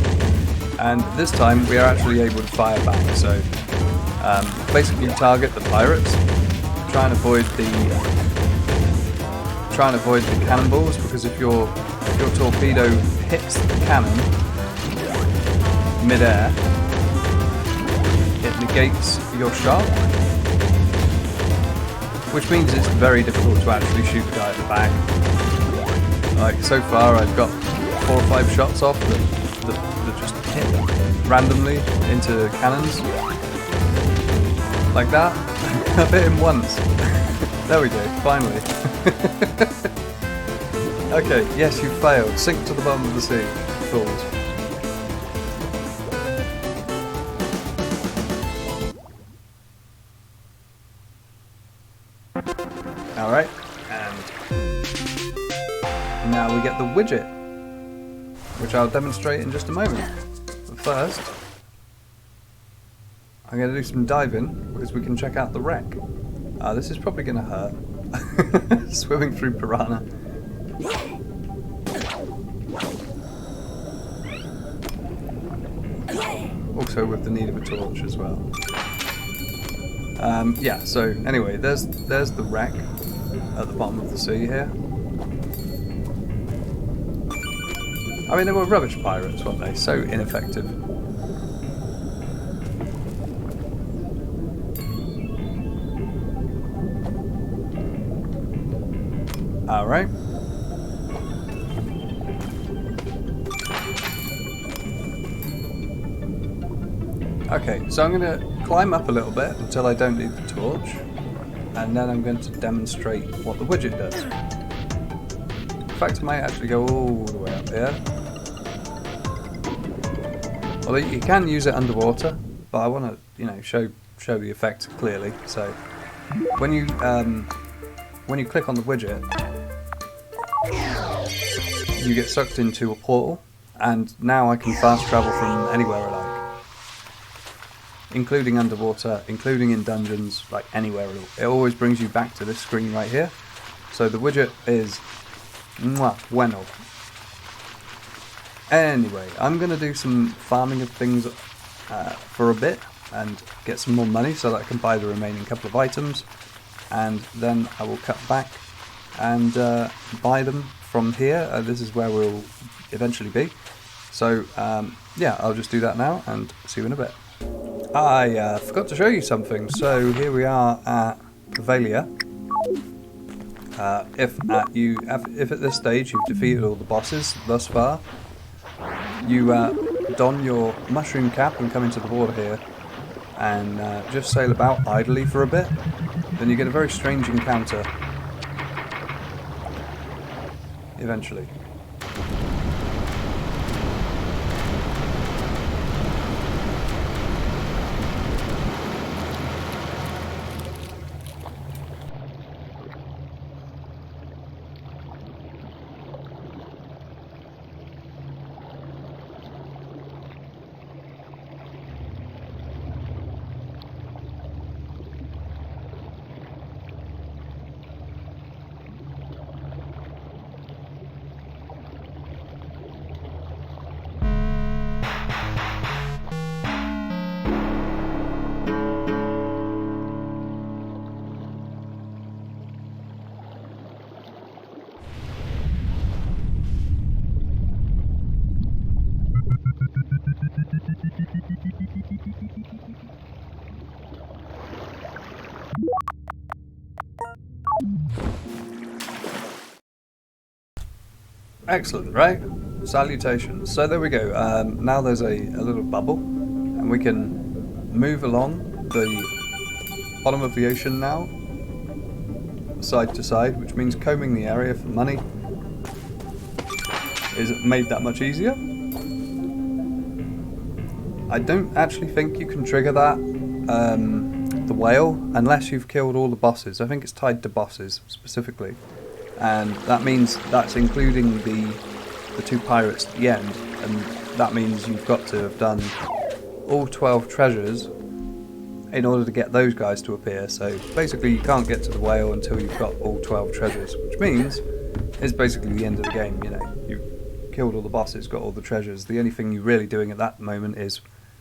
and this time we are actually able to fire back. So basically, target the pirates, try and avoid the cannonballs, because if your torpedo hits the cannon mid-air, it negates your shot, which means it's very difficult to actually shoot the guy at the back. Like, so far I've got 4 or 5 shots off that just hit randomly into cannons. Like that. I've hit him once. There we go, finally. Okay, yes, you failed. Sink to the bottom of the sea, fools. Alright, and now we get the widget, which I'll demonstrate in just a moment. But first, I'm going to do some diving, because we can check out the wreck. This is probably going to hurt. Swimming through piranha. Also with the need of a torch as well. Yeah, so anyway, there's the wreck at the bottom of the sea here. I mean, they were rubbish pirates, weren't they? So ineffective. Alright. Okay, so I'm going to climb up a little bit until I don't need the torch, and then I'm going to demonstrate what the widget does. In fact, I might actually go all the way up here. Well, you can use it underwater, but I want to, you know, show the effect clearly. So when you click on the widget, you get sucked into a portal, and now I can fast travel from anywhere I like. Including underwater, including in dungeons, like anywhere at all. It always brings you back to this screen right here. So the widget is bueno. Anyway, I'm going to do some farming of things for a bit and get some more money so that I can buy the remaining couple of items, and then I will cut back and buy them from here. This is where we'll eventually be. So yeah, I'll just do that now and see you in a bit. I forgot to show you something. So here we are at Poveglia. If at this stage you've defeated all the bosses thus far, you don your mushroom cap and come into the water here and just sail about idly for a bit. Then you get a very strange encounter eventually. Excellent, right? Salutations. So there we go. Now there's a little bubble, and we can move along the bottom of the ocean now. side to side, which means combing the area for money is made that much easier. I don't actually think you can trigger that, the whale, unless you've killed all the bosses. I think it's tied to bosses specifically, and that means that's including the 2 pirates at the end, and that means you've got to have done all 12 treasures in order to get those guys to appear. So basically you can't get to the whale until you've got all 12 treasures, which means it's basically the end of the game. You know, you've killed all the bosses, got all the treasures. The only thing you're really doing at that moment is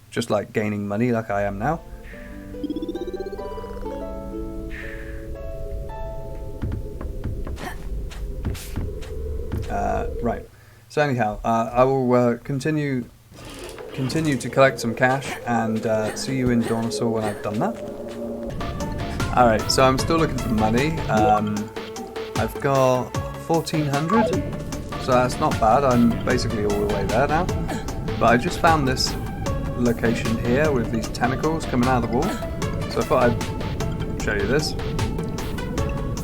just like gaining money, like I am now. Right. So anyhow, I will continue to collect some cash and see you in Dornosaur when I've done that. Alright, so I'm still looking for money. I've got 1400, so that's not bad. I'm basically all the way there now. But I just found this location here with these tentacles coming out of the wall, so I thought I'd show you this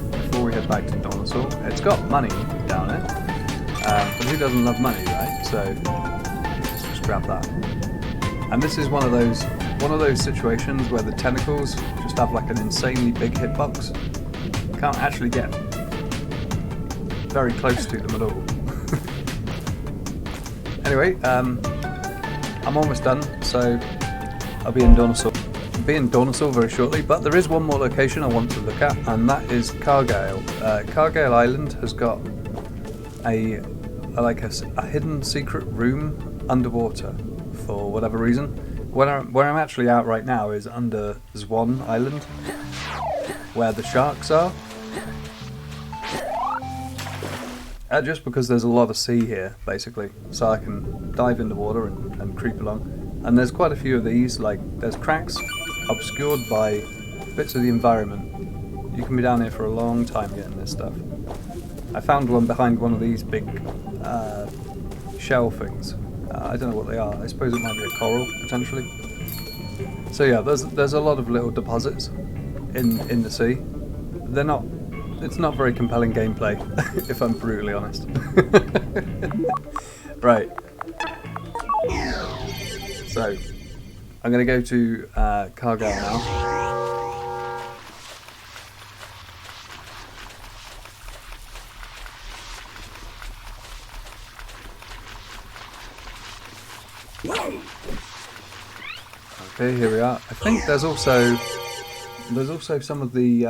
before we head back to Dornosaur. It's got money down it, but who doesn't love money, right? So let's just grab that. And this is one of those situations where the tentacles just have like an insanely big hitbox. You can't actually get very close to them at all. Anyway, I'm almost done, so I'll be in Dornosaur. Very shortly, but there is one more location I want to look at, and that is Cargale. Cargale Island has got a hidden secret room underwater for whatever reason. Where I'm actually at right now is under Swan Island, where the sharks are. Just because there's a lot of sea here, basically, so I can dive in the water and creep along. And there's quite a few of these, like there's cracks obscured by bits of the environment. You can be down here for a long time getting this stuff. I found one behind one of these big shell things. I don't know what they are. I suppose it might be a coral, potentially. So yeah, there's a lot of little deposits in the sea. It's not very compelling gameplay, if I'm brutally honest. Right. So, I'm going to go to Cargale now. Okay, here we are. I think there's also some of the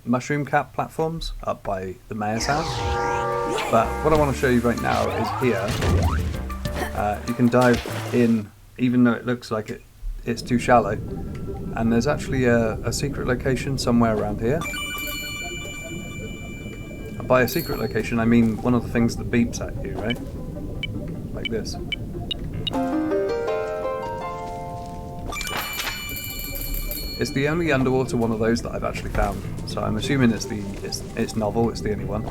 mushroom cap platforms up by the mayor's house. But what I want to show you right now is here. You can dive in, even though it looks like it's too shallow. And there's actually a secret location somewhere around here. And by a secret location, I mean one of the things that beeps at you, right? Like this. It's the only underwater one of those that I've actually found, so I'm assuming it's novel. It's the only one.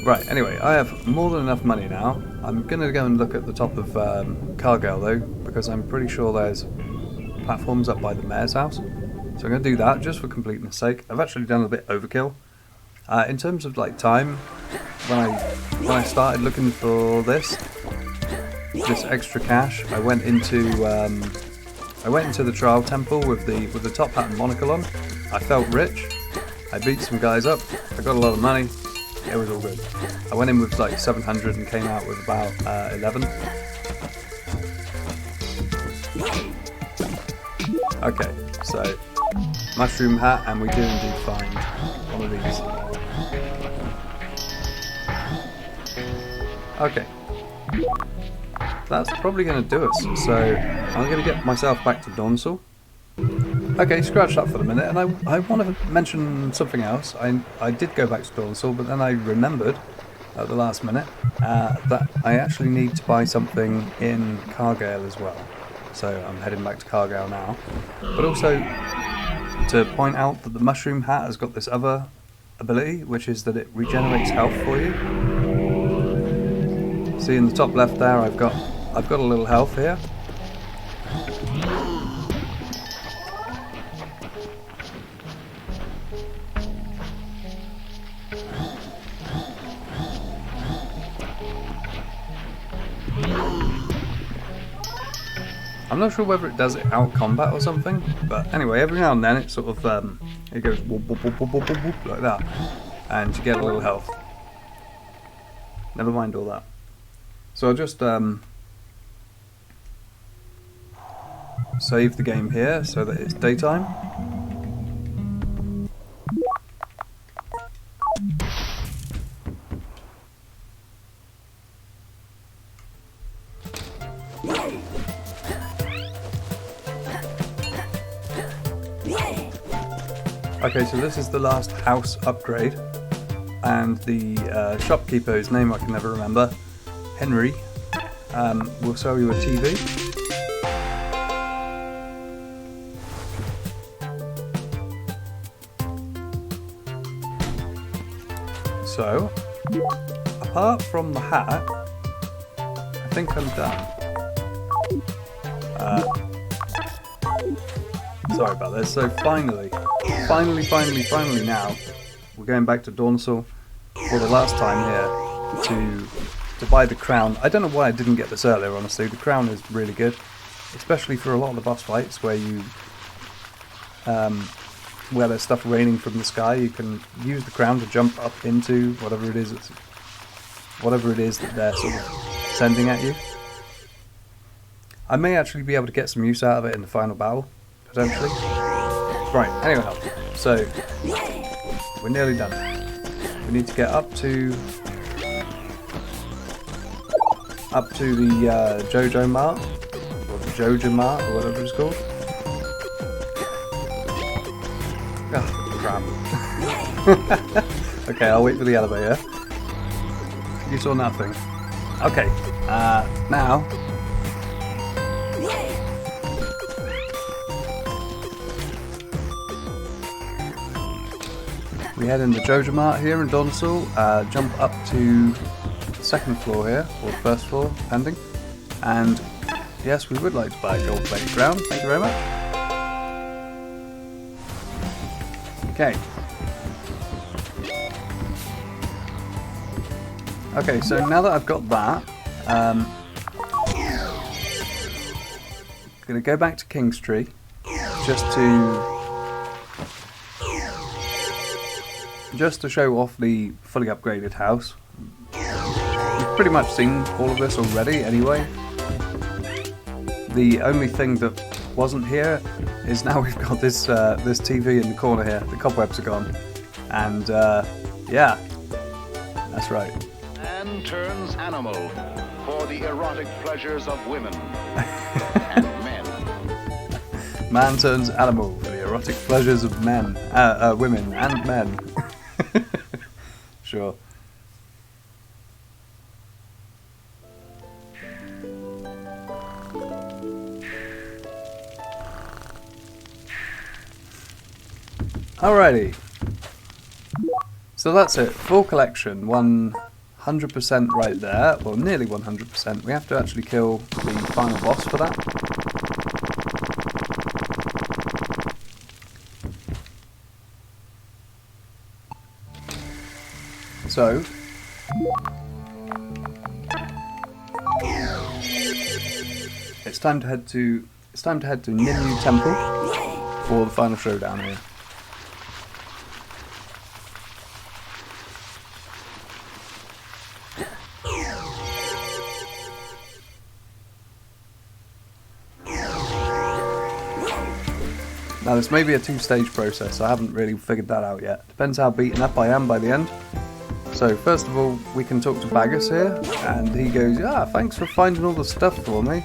Right. Anyway, I have more than enough money now. I'm gonna go and look at the top of Cargale though, because I'm pretty sure there's platforms up by the mayor's house. So I'm gonna do that just for completeness sake. I've actually done a bit overkill. In terms of like time, when I started looking for this extra cash, I went into the trial temple with the top hat and monocle on. I felt rich. I beat some guys up. I got a lot of money. It was all good. I went in with like 700 and came out with about 11. Okay, so mushroom hat, and we do indeed find one of these. Okay. That's probably going to do us, so I'm going to get myself back to Dornosaur. Okay, scratch that for the minute, and I want to mention something else. I did go back to Dornosaur, but then I remembered at the last minute that I actually need to buy something in Cargale as well. So I'm heading back to Cargale now. But also to point out that the mushroom hat has got this other ability, which is that it regenerates health for you. See in the top left there, I've got a little health here. I'm not sure whether it does it out combat or something, but anyway, every now and then it sort of it goes whoop, whoop, whoop, whoop, whoop, whoop, whoop, like that, and you get a little health. Never mind all that. So I'll just save the game here so that it's daytime. Okay, so this is the last house upgrade, and the shopkeeper, whose name I can never remember, Henry, will sell you a TV. So, apart from the hat, I think I'm done. Sorry about this. So finally now, we're going back to Dornsal for the last time here to buy the crown. I don't know why I didn't get this earlier, honestly. The crown is really good, especially for a lot of the boss fights where you where there's stuff raining from the sky. You can use the crown to jump up into whatever it is that they're sort of sending at you. I may actually be able to get some use out of it in the final battle, potentially. Right, anyway, so we're nearly done. We need to get up to the Jojo Mart, or the Jojo Mart, or whatever it's called. Ah, crap. Okay, I'll wait for the elevator. You saw nothing. Okay, now we head into Jojo Mart here in Dornsal, jump up to the second floor here, or the first floor, depending. And yes, we would like to buy a gold-plated crown. Thank you very much. Okay. Okay, so now that I've got that, I'm going to go back to King's Tree, just to show off the fully upgraded house. You've pretty much seen all of this already anyway. The only thing that wasn't here is now we've got this this TV in the corner here. The cobwebs are gone. And yeah, that's right. Man turns animal for the erotic pleasures of women and men. Man turns animal for the erotic pleasures of men, women and men. Sure. Alrighty. So that's it. Full collection. 100% right there. Well, nearly 100%. We have to actually kill the final boss for that. So it's time to head to Numi Temple for the final showdown here. Now this may be a two-stage process, I haven't really figured that out yet. Depends how beaten up I am by the end. So first of all, we can talk to Bagus here, and he goes, "Ah, thanks for finding all the stuff for me."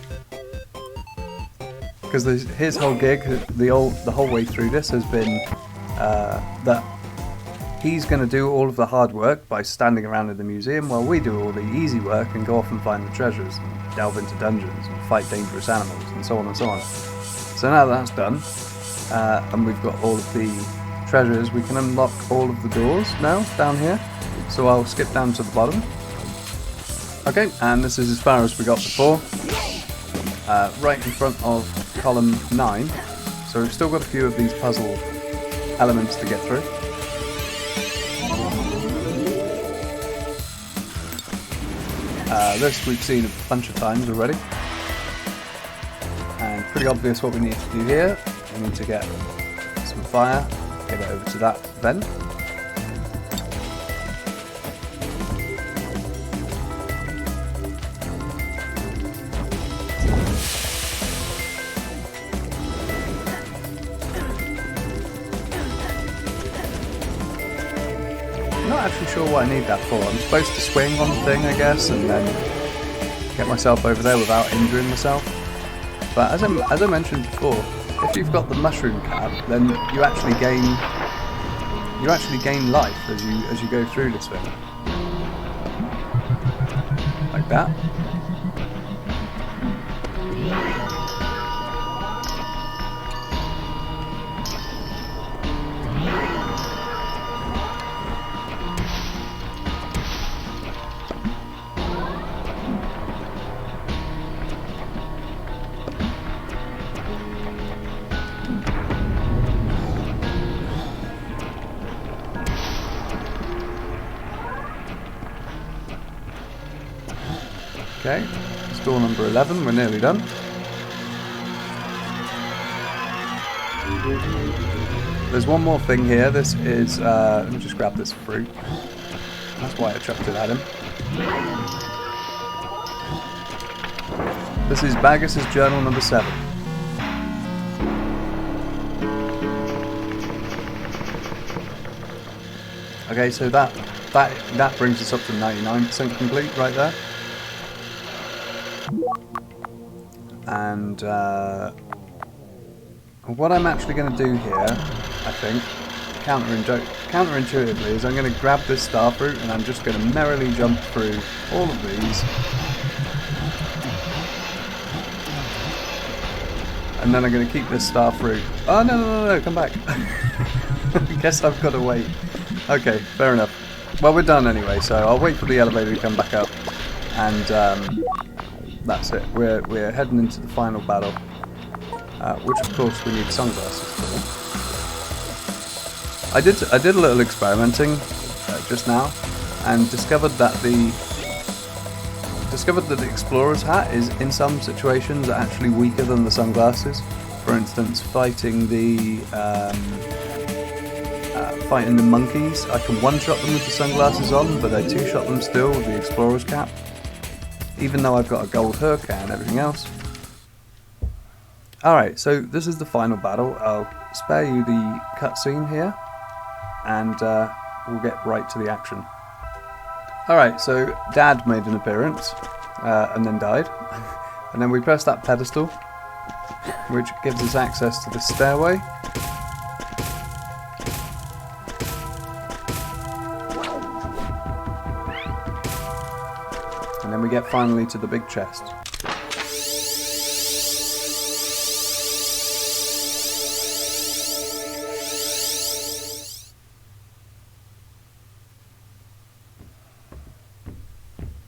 Because his whole gig, the whole way through this has been that he's going to do all of the hard work by standing around in the museum, while we do all the easy work and go off and find the treasures, and delve into dungeons, and fight dangerous animals, and so on and so on. So now that's done, and we've got all of the treasures, we can unlock all of the doors now down here. So I'll skip down to the bottom. Okay, and this is as far as we got before. Right in front of column 9. So we've still got a few of these puzzle elements to get through. This we've seen a bunch of times already. And pretty obvious what we need to do here. We need to get some fire, get it over to that vent. Not actually sure what I need that for. I'm supposed to swing on the thing, I guess, and then get myself over there without injuring myself. But as I mentioned before, if you've got the mushroom cap, then you actually gain life as you go through this thing, like that. Okay, it's door number 11, we're nearly done. There's one more thing here. This is, let me just grab this fruit. That's why I chucked it at him. This is Bagus's journal number 7. Okay, so that brings us up to 99% complete right there. And what I'm actually going to do here, I think, counterintuitively, is I'm going to grab this star fruit and I'm just going to merrily jump through all of these. And then I'm going to keep this star fruit. Oh, no, come back. I guess I've got to wait. Okay, fair enough. Well, we're done anyway, so I'll wait for the elevator to come back up. And that's it. We're heading into the final battle, which of course we need sunglasses for. I did a little experimenting just now, and discovered that the explorer's hat is in some situations actually weaker than the sunglasses. For instance, fighting the monkeys, I can one-shot them with the sunglasses on, but I two-shot them still with the explorer's cap, even though I've got a gold hook and everything else. Alright, so this is the final battle. I'll spare you the cutscene here, and we'll get right to the action. Alright, so Dad made an appearance, and then died. And then we press that pedestal, which gives us access to the stairway. And then we get finally to the big chest.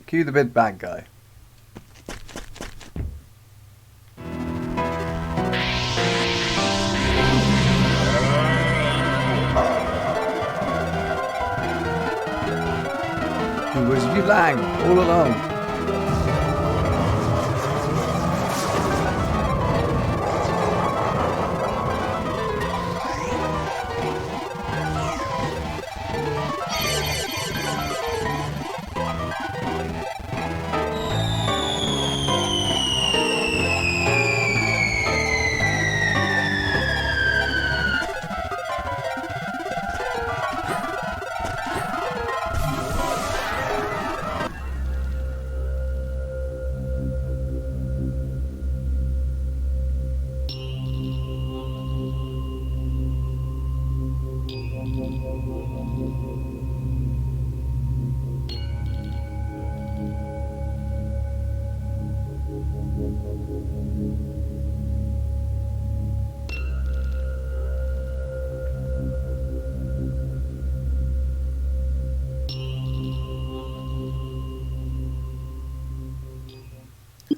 Cue the big bad guy. It was Youlang all along.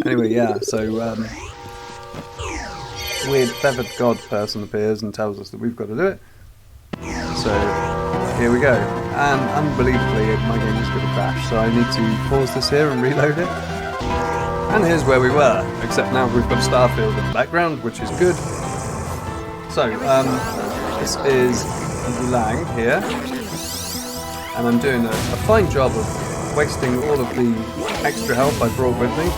Anyway, yeah, so weird feathered god person appears and tells us that we've got to do it. So here we go. and unbelievably my game is going to crash, so I need to pause this here and reload it. And here's where we were, except now we've got a starfield in the background, which is good. So, this is Youlang here, and I'm doing a fine job of wasting all of the extra health I brought with me.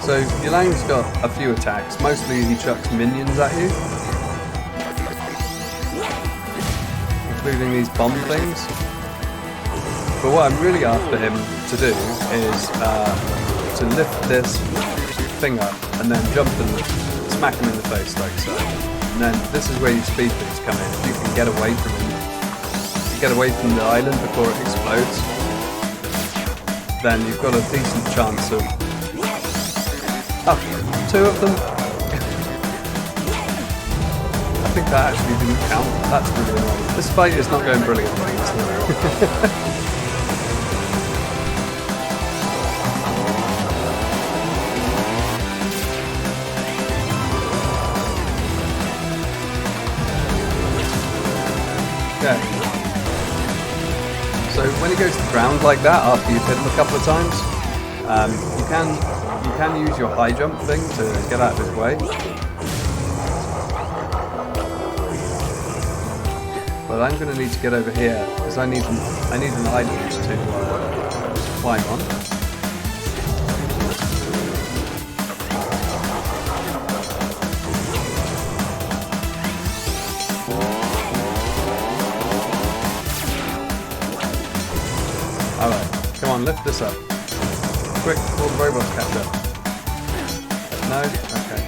So Youlang's got a few attacks, mostly he chucks minions at you, including these bomb things. But what I'm really after him to do is to lift this thing up and then jump and smack him in the face like so. And then this is where your speed boots come in. If you can get away from him, get away from the island before it explodes, then you've got a decent chance of... Oh, 2 of them? I think that actually didn't count. That's really annoying. This fight is not going brilliantly. Okay. So when he goes to the ground like that, after you've hit him a couple of times, you can use your high jump thing to get out of his way. But I'm going to need to get over here because I need an island to climb on. Alright, come on, lift this up. Quick, all the robots catch up. No? Okay.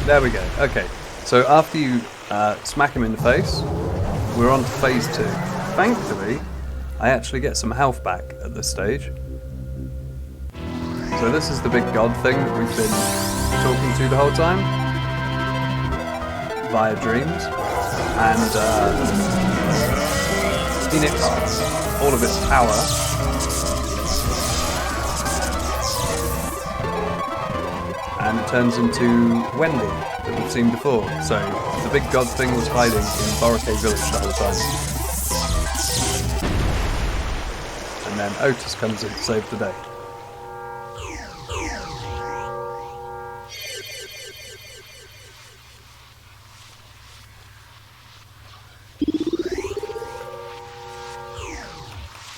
There we go. Okay, so after you smack him in the face, we're on to phase 2. Thankfully, I actually get some health back at this stage. So this is the big god thing that we've been talking to the whole time via dreams, and Phoenix all of its power and it turns into Wendy that we've seen before. So the big god thing was hiding in Voltaic village the whole time, and then Otis comes in to save the day.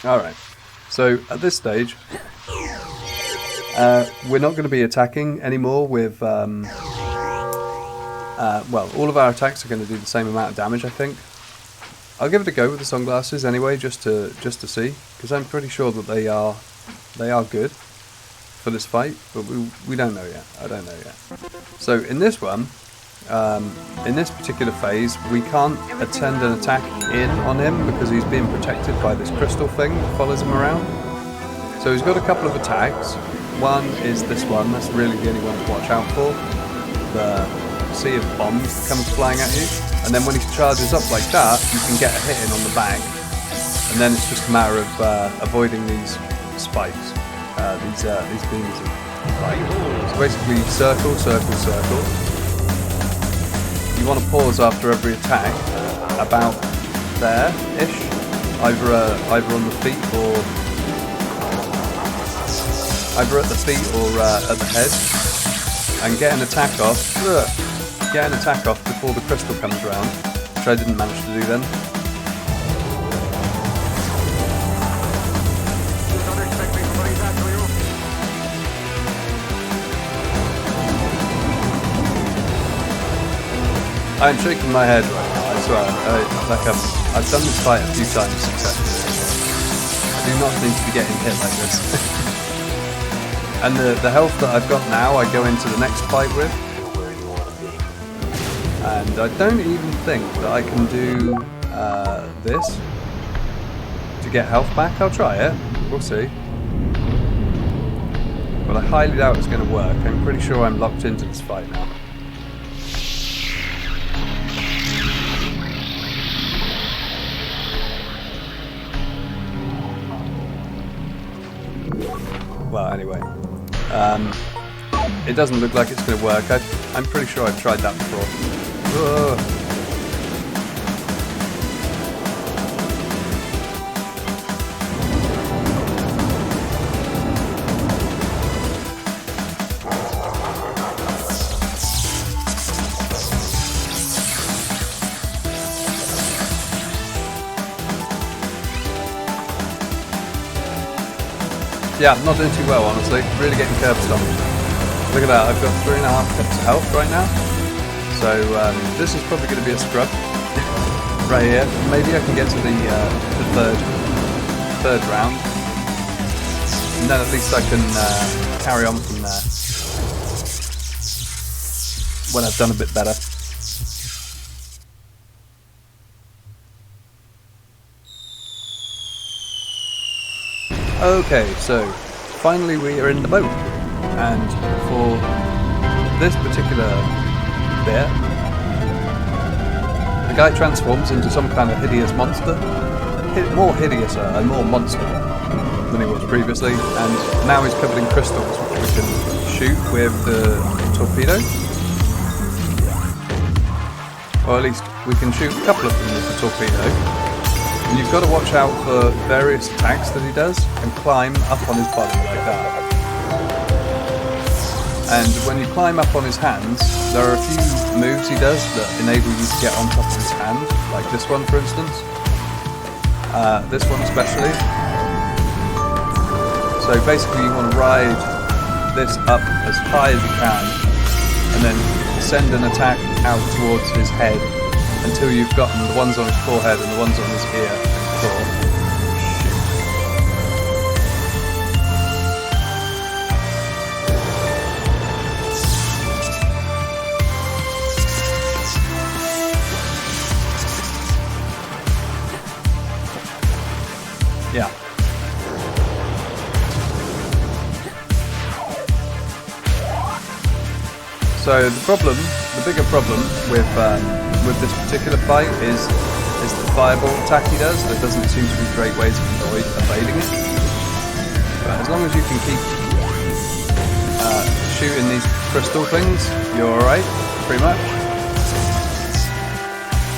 Alright, so at this stage, we're not going to be attacking anymore with, well, all of our attacks are going to do the same amount of damage, I think. I'll give it a go with the sunglasses anyway, just to see, because I'm pretty sure that they are good for this fight, but we don't know yet. I don't know yet. So in this one, in this particular phase, we can't attend an attack in on him because he's being protected by this crystal thing that follows him around. So he's got a couple of attacks. One is this one, that's really the only one to watch out for. The sea of bombs comes flying at you, and then when he charges up like that, you can get a hit in on the back, and then it's just a matter of avoiding these spikes, these beams of light. So basically, circle, circle, circle. You want to pause after every attack, about there-ish, either on the feet or either at the feet or at the head, and get an attack off. Get an attack off before the crystal comes around, which I didn't manage to do then. I'm shaking my head right now, I swear. I've done this fight a few times successfully. I do not need to be getting hit like this. And the health that I've got now, I go into the next fight with. And I don't even think that I can do this to get health back. I'll try it, we'll see. But I highly doubt it's going to work. I'm pretty sure I'm locked into this fight now. Well, anyway. It doesn't look like it's going to work. I'm pretty sure I've tried that before. Ugh. Yeah, not doing too well, honestly. Really getting curb stomped. Look at that, I've got 3.5 cups of health right now. So this is probably going to be a scrub right here. Maybe I can get to the third round, and then at least I can carry on from there when I've done a bit better. Okay, so finally we are in the boat, and for this particular bit, the guy transforms into some kind of hideous monster, more hideous and more monster than he was previously, and now he's covered in crystals which we can shoot with the torpedo, or at least we can shoot a couple of them with the torpedo. And you've got to watch out for various attacks that he does and climb up on his body like that. And when you climb up on his hands, there are a few moves he does that enable you to get on top of his hand, like this one for instance. This one especially. So basically you want to ride this up as high as you can and then send an attack out towards his head until you've gotten the ones on his forehead and the ones on his ear. Yeah. So the bigger problem with this particular fight is the fireball attack he does. There doesn't seem to be great ways of evading it. But as long as you can keep shooting these crystal things, you're alright, pretty much.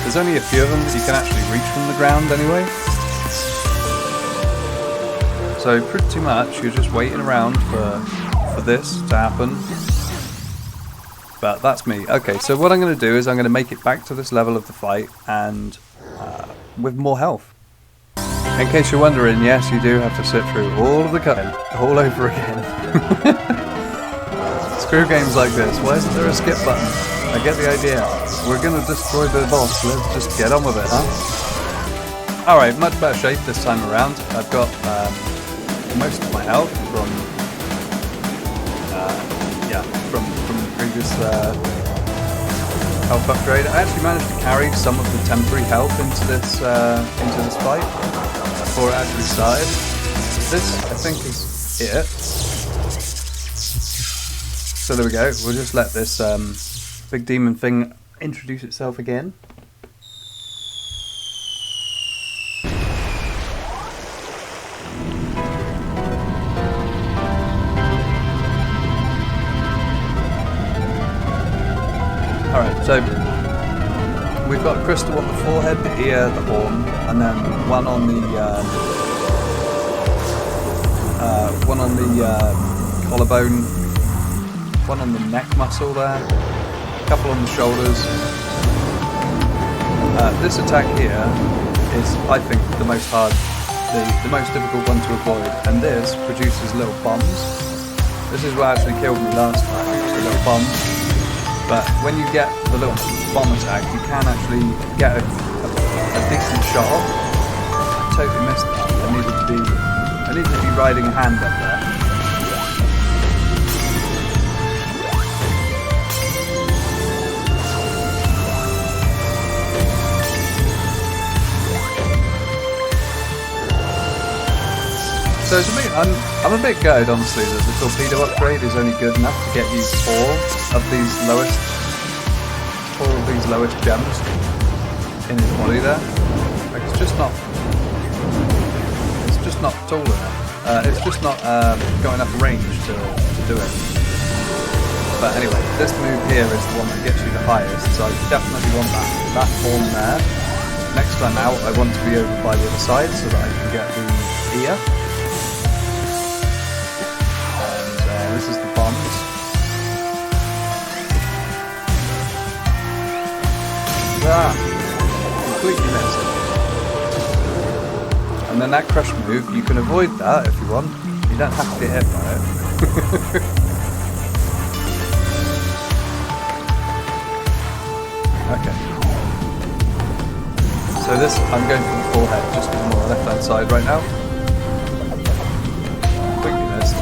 There's only a few of them that you can actually reach from the ground anyway. So pretty much you're just waiting around for this to happen. But that's me. Okay, so what I'm going to do is I'm going to make it back to this level of the fight and with more health. In case you're wondering, yes, you do have to sit through all of the cutting all over again. Screw games like this. Why isn't there a skip button? I get the idea. We're going to destroy the boss. Let's just get on with it, huh? Alright, much better shape this time around. I've got most of my health from the previous health upgrade. I actually managed to carry some of the temporary health into this fight before it actually started. This, I think, is it. So there we go. We'll just let this big demon thing introduce itself again. Alright, so we've got a crystal on the forehead, the ear, the horn, and then one on the collarbone, one on the neck muscle there, a couple on the shoulders. This attack here is, I think, the most difficult one to avoid, and this produces little bombs. This is what actually killed me last time, the little bombs. But when you get the little bomb attack, you can actually get a decent shot off. I totally missed that. I needed to be riding a hand up there. So it's I'm a bit gutted, honestly, that the torpedo upgrade is only good enough to get you four of these lowest gems in his body there. Like it's just not tall enough. It's just not got enough range to do it. But anyway, this move here is the one that gets you the highest, so I definitely want that horn there. Next time out, I want to be over by the other side so that I can get the ear. And this is the bombs. Ah, completely missed. And then that crush move, you can avoid that if you want. You don't have to get hit by it. Okay. So this, I'm going for the forehead, just because I'm on the left hand side right now. Completely missed.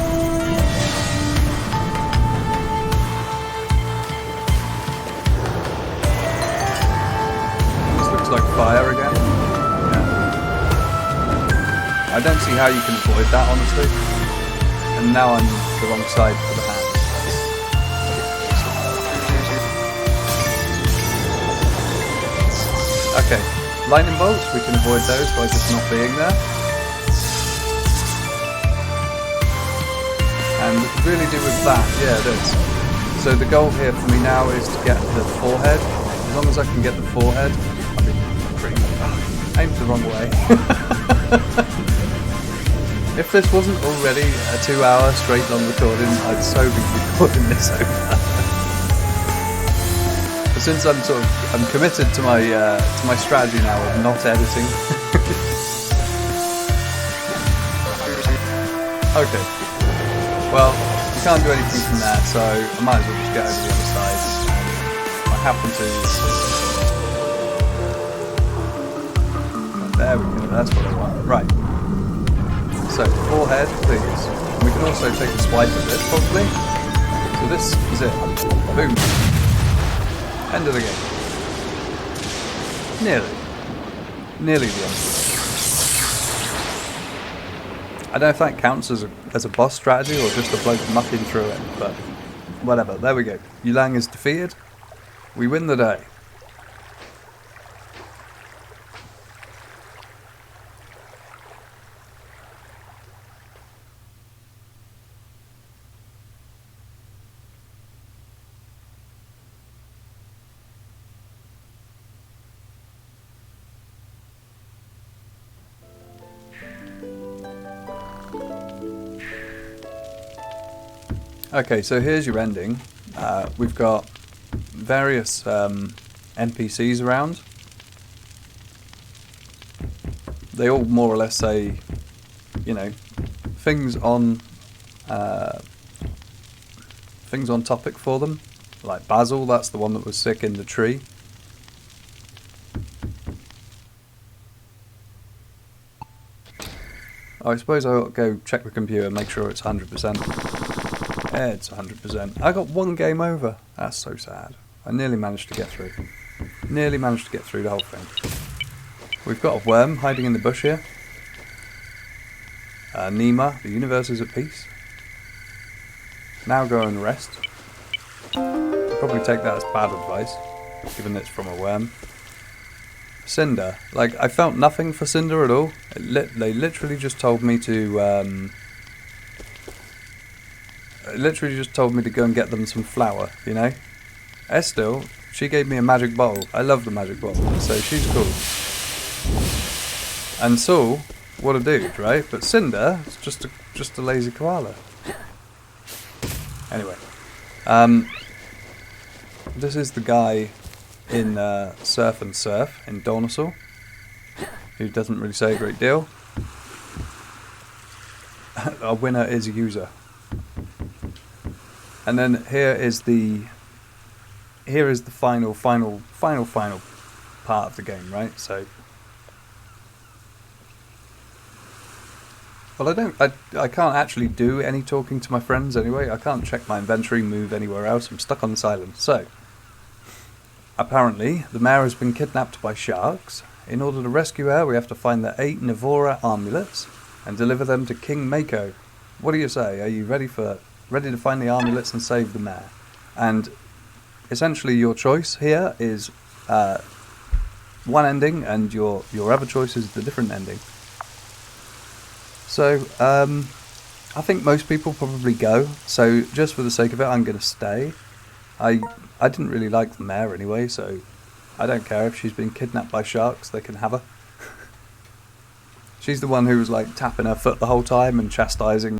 This looks like fire again. I don't see how you can avoid that, honestly. And now I'm the wrong side for the hand. Okay, lightning bolts, we can avoid those by just not being there. And really do with that, yeah it is. So the goal here for me now is to get the forehead. As long as I can get the forehead, I'll be pretty much... aimed the wrong way. If this wasn't already a 2-hour straight long recording, I'd so be recording this over. But since I'm committed to my strategy now of not editing. Okay. Well, you can't do anything from there, so I might as well just get over the other side. I happen to. There we go. That's what I want. Right. So, forehead, please. And we can also take a swipe at this, probably. So this is it. Boom. End of the game. Nearly the end. I don't know if that counts as a boss strategy or just a bloke mucking through it, but whatever. There we go. Youlang is defeated. We win the day. Okay, so here's your ending. We've got various NPCs around. They all more or less say, you know, things on topic for them. Like Basil, that's the one that was sick in the tree. I suppose I'll go check the computer and make sure it's 100%. Yeah, it's 100%. I got one game over. That's so sad. I nearly managed to get through. Nearly managed to get through the whole thing. We've got a worm hiding in the bush here. Nima, the universe is at peace. Now go and rest. I'll probably take that as bad advice, given it's from a worm. Cinder. Like, I felt nothing for Cinder at all. They literally just told me to... literally just told me to go and get them some flour, you know? Estel, she gave me a magic bottle. I love the magic bottle, so she's cool. And Saul, what a dude, right? But Cinder, it's just a lazy koala. Anyway, this is the guy in Surf and Surf in Dornosaur, who doesn't really say a great deal. Our winner is a user. And then here is the final part of the game, right? So, well, I can't actually do any talking to my friends anyway. I can't check my inventory, move anywhere else. I'm stuck on this island. So, apparently, the mayor has been kidnapped by sharks. In order to rescue her, we have to find the 8 Navora amulets and deliver them to King Mako. What do you say? Are you ready to find the amulets and save the mayor? And essentially your choice here is one ending, and your other choice is the different ending. So, I think most people probably go, so just for the sake of it, I'm going to stay. I didn't really like the mare anyway, so I don't care if she's been kidnapped by sharks, they can have her. She's the one who was like tapping her foot the whole time and chastising